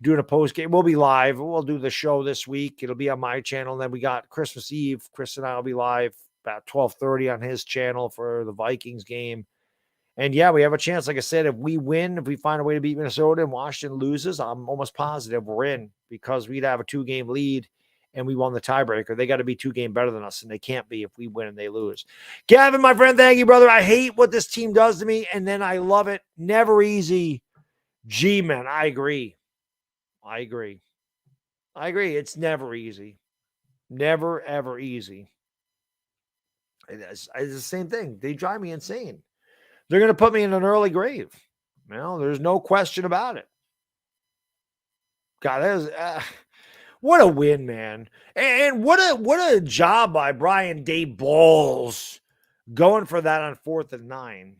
doing a post game. We'll be live. We'll do the show this week. It'll be on my channel. And then we got Christmas Eve. Chris and I will be live about 12:30 on his channel for the Vikings game. And yeah, we have a chance. Like I said, if we win, if we find a way to beat Minnesota and Washington loses, I'm almost positive we're in because we'd have a 2-game lead and we won the tiebreaker. They got to be 2-game better than us, and they can't be if we win and they lose. Gavin, my friend, thank you, brother. I hate what this team does to me, and then I love it. Never easy. G-man, I agree. It's never easy. Never, ever easy. It's the same thing. They drive me insane. They're going to put me in an early grave. Well, there's no question about it. God, that is what a win, man. And what a job by Brian Daboll going for that on 4th and 9.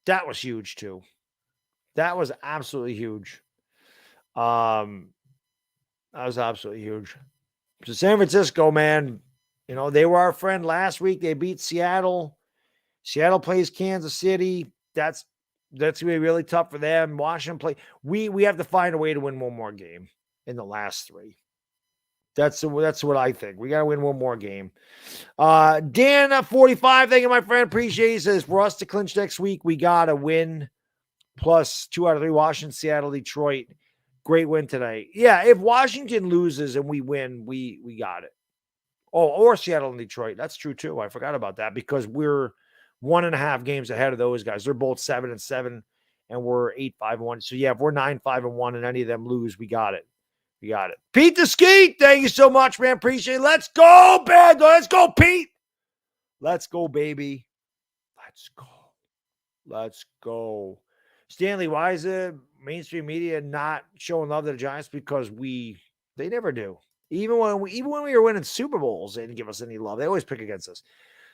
That was huge too. That was absolutely huge. That was absolutely huge. So San Francisco, man, you know, they were our friend last week. They beat Seattle. Seattle plays Kansas City. That's going to be really tough for them. Washington play. We have to find a way to win one more game in the last 3. That's what I think. We got to win one more game. Dan 45, thank you, my friend. Appreciate it. Says for us to clinch next week, we got to win plus 2 out of 3. Washington, Seattle, Detroit. Great win today. Yeah, if Washington loses and we win, we got it. Oh, or Seattle and Detroit. That's true too. I forgot about that because we're 1.5 games ahead of those guys. They're both 7-7, and we're 8-5-1. So yeah, if we're 9-5-1 and any of them lose, we got it. Pete the Skeet, thank you so much, man. Appreciate it. Let's go, Baddog. Let's go, Pete. Let's go, baby. Let's go. Stanley, why is the mainstream media not showing love to the Giants? Because they never do. Even when we were winning Super Bowls, they didn't give us any love. They always pick against us.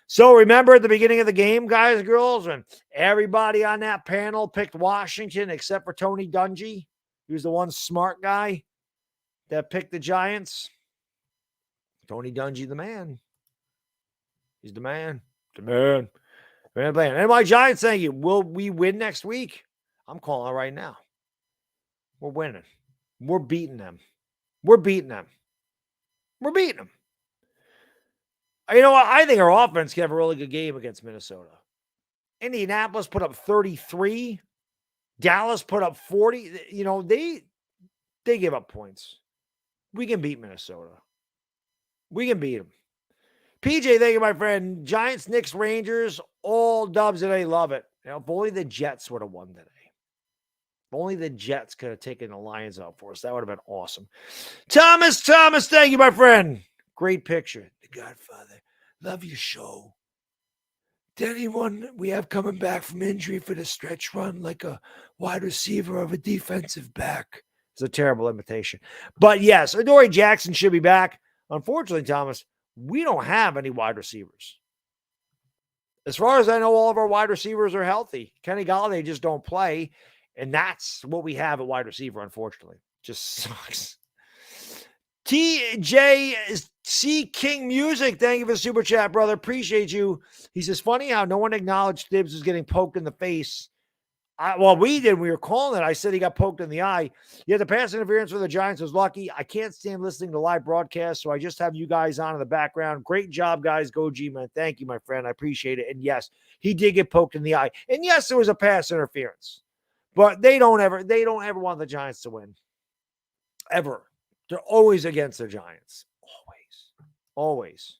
So remember at the beginning of the game, guys and girls, when everybody on that panel picked Washington except for Tony Dungy, he was the one smart guy that picked the Giants. Tony Dungy, the man. He's the man. And my Giants, thank you. Will we win next week? I'm calling it right now. We're winning. We're beating them. We're beating them. We're beating them. You know what? I think our offense can have a really good game against Minnesota. Indianapolis put up 33. Dallas put up 40. You know, they give up points. We can beat Minnesota. We can beat them. PJ, thank you, my friend. Giants, Knicks, Rangers, all dubs today. Love it. You know, if only the Jets would have won today. If only the Jets could have taken the Lions out for us. That would have been awesome. Thomas, thank you, my friend. Great picture. The Godfather. Love your show. To anyone we have coming back from injury for the stretch run, like a wide receiver of a defensive back. It's a terrible imitation. But yes, Adoree Jackson should be back. Unfortunately, Thomas, we don't have any wide receivers. As far as I know, all of our wide receivers are healthy. Kenny Golladay just don't play. And that's what we have at wide receiver, unfortunately. Just sucks. TJ C King Music, thank you for the super chat, brother. Appreciate you. He says, funny how no one acknowledged Thibs was getting poked in the face. Well, we did. We were calling it. I said he got poked in the eye. Yeah, the pass interference for the Giants was lucky. I can't stand listening to live broadcasts, so I just have you guys on in the background. Great job, guys. Go G-Man. Thank you, my friend. I appreciate it. And yes, he did get poked in the eye. And yes, there was a pass interference. But they don't ever want the Giants to win. Ever. They're always against the Giants. Always.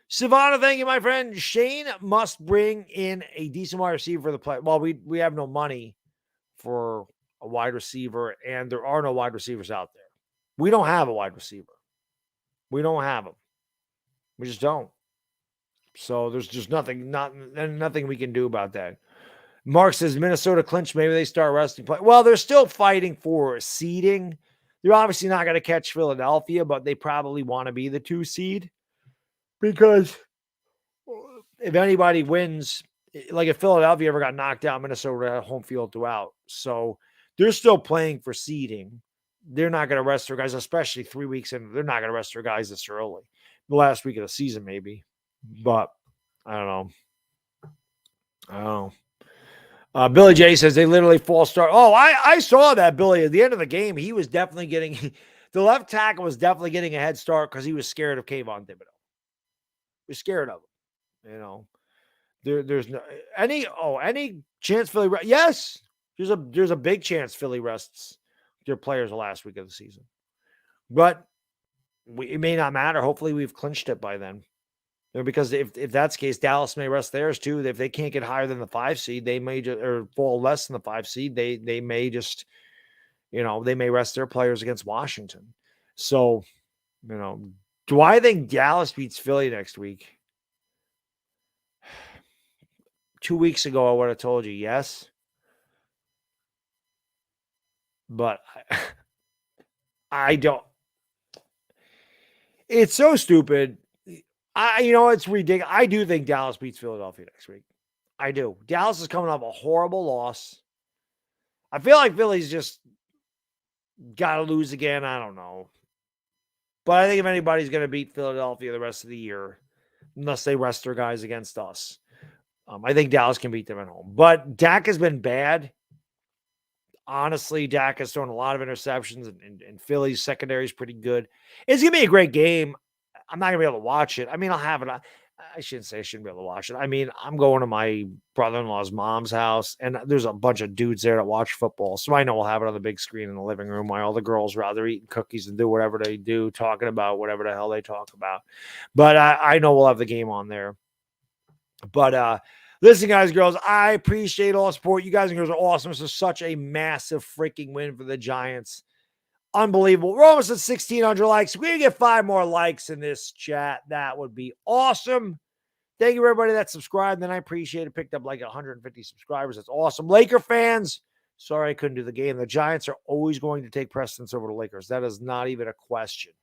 Savannah, thank you, my friend. Shane must bring in a decent wide receiver for the play. Well, we have no money for a wide receiver, and there are no wide receivers out there. We don't have a wide receiver. We don't have them. We just don't. So there's just nothing we can do about that. Mark says Minnesota clinch. Maybe they start resting play. Well, they're still fighting for seeding. They're obviously not going to catch Philadelphia, but they probably want to be the 2 seed. Because if anybody wins, like if Philadelphia ever got knocked out, Minnesota had home field throughout. So they're still playing for seeding. They're not going to rest their guys, especially 3 weeks in. They're not going to rest their guys this early. The last week of the season, maybe. But I don't know. Billy J says they literally false start. Oh, I saw that, Billy. At the end of the game, he was definitely getting – the left tackle was definitely getting a head start because he was scared of Kayvon Thibodeaux. We're scared of him. You know, there's no any chance Philly. Yes, there's a big chance Philly rests their players the last week of the season, but it may not matter. Hopefully, we've clinched it by then. You know, because if that's the case, Dallas may rest theirs too. If they can't get higher than the 5 seed, they may or fall less than the 5 seed. They may just, you know, they may rest their players against Washington. So, you know. Do I think Dallas beats Philly next week? 2 weeks ago, I would have told you yes. But I don't. It's so stupid. It's ridiculous. I do think Dallas beats Philadelphia next week. I do. Dallas is coming off a horrible loss. I feel like Philly's just got to lose again. I don't know. But I think if anybody's going to beat Philadelphia the rest of the year, unless they rest their guys against us, I think Dallas can beat them at home. But Dak has been bad. Honestly, Dak has thrown a lot of interceptions, and Philly's secondary is pretty good. It's going to be a great game. I'm not going to be able to watch it. I mean, I'll have it. I shouldn't say I shouldn't be able to watch it. I mean, I'm going to my brother-in-law's mom's house, and there's a bunch of dudes there that watch football. So I know we'll have it on the big screen in the living room while all the girls are out there eating cookies and do whatever they do, talking about whatever the hell they talk about. But I know we'll have the game on there. But listen, guys, girls, I appreciate all the support. You guys and girls are awesome. This is such a massive freaking win for the Giants. Unbelievable. We're almost at 1,600 likes. If we can get 5 more likes in this chat, that would be awesome. Thank you, everybody that subscribed. And I appreciate it. Picked up like 150 subscribers. That's awesome. Laker fans, sorry I couldn't do the game. The Giants are always going to take precedence over the Lakers. That is not even a question.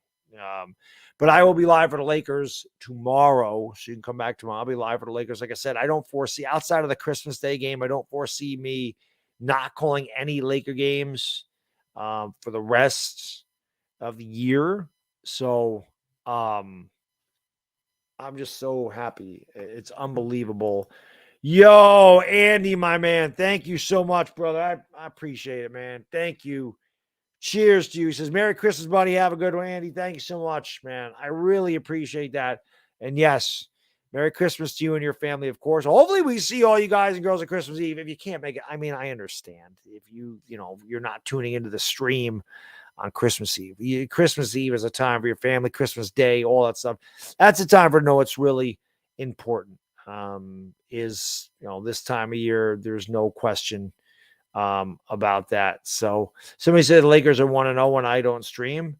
But I will be live for the Lakers tomorrow. So you can come back tomorrow. I'll be live for the Lakers. Like I said, I don't foresee, outside of the Christmas Day game, I don't foresee me not calling any Laker games for the rest of the year. So I'm just so happy. It's unbelievable. Yo, Andy, my man. Thank you so much, brother. I appreciate it, man. Thank you. Cheers to you. He says, Merry Christmas, buddy. Have a good one, Andy. Thank you so much, man. I really appreciate that. And yes, Merry Christmas to you and your family, of course. Hopefully we see all you guys and girls at Christmas Eve. If you can't make it, I mean, I understand. If you're not tuning into the stream on Christmas Eve. Christmas Eve is a time for your family, Christmas Day, all that stuff. That's a time for know what's really important. Is this time of year, there's no question about that. So somebody said the Lakers are 1-0 when I don't stream.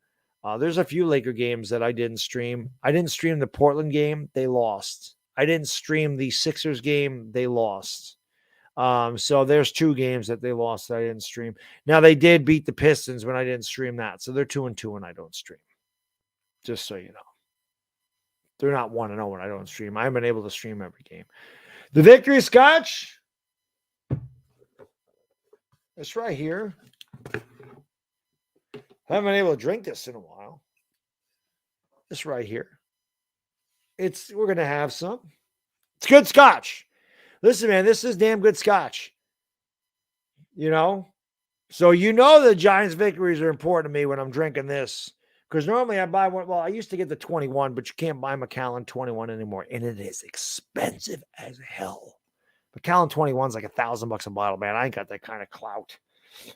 There's a few Laker games that I didn't stream. I didn't stream the Portland game. They lost. I didn't stream the Sixers game. They lost. So there's 2 games that they lost that I didn't stream. Now they did beat the Pistons when I didn't stream that. So they're 2-2 when I don't stream. Just so you know. They're not 1-0 when I don't stream. I haven't been able to stream every game. The Victory Scotch. It's right here. I haven't been able to drink this in a while. It's right here. We're going to have some. It's good scotch. Listen, man, this is damn good scotch. So the Giants victories are important to me when I'm drinking this. Because normally I buy one. Well, I used to get the 21, but you can't buy Macallan 21 anymore. And it is expensive as hell. Macallan 21 is like $1,000 a bottle, man. I ain't got that kind of clout.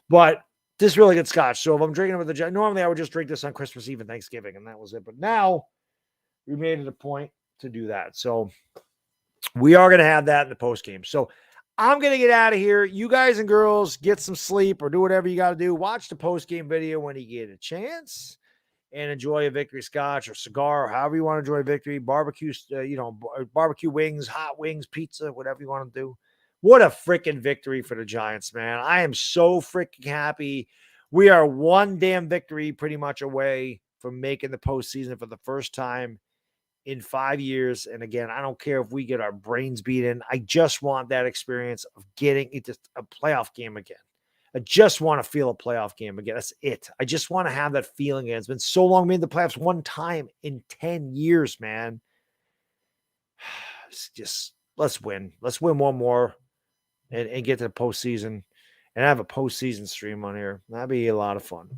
But this is really good scotch. So if I'm drinking it with the Giants, normally I would just drink this on Christmas Eve and Thanksgiving, and that was it. But now we made it a point to do that. So we are going to have that in the post game. So I'm going to get out of here. You guys and girls get some sleep or do whatever you got to do. Watch the post game video when you get a chance and enjoy a victory scotch or cigar or however you want to enjoy victory. Barbecue, barbecue wings, hot wings, pizza, whatever you want to do. What a freaking victory for the Giants, man. I am so freaking happy. We are one damn victory pretty much away from making the postseason for the first time in 5 years. And again, I don't care if we get our brains beaten. I just want that experience of getting into a playoff game again. I just want to feel a playoff game again. That's it. I just want to have that feeling again. It's been so long. We made the playoffs one time in 10 years, man. Let's win. Let's win one more and get to the postseason and have a postseason stream on here. That'd be a lot of fun.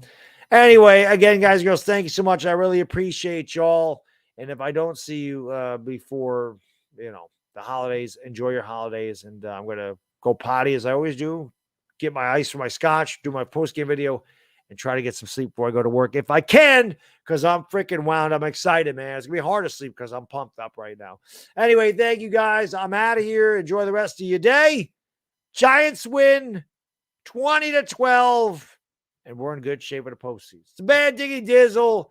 Anyway, again, guys and girls, thank you so much. I really appreciate y'all. And if I don't see you before, the holidays, enjoy your holidays. And I'm going to go potty as I always do, get my ice for my scotch, do my post-game video, and try to get some sleep before I go to work if I can, because I'm freaking wound. I'm excited, man. It's going to be hard to sleep because I'm pumped up right now. Anyway, thank you, guys. I'm out of here. Enjoy the rest of your day. Giants win 20-12, and we're in good shape for the postseason. It's a bad diggy dizzle.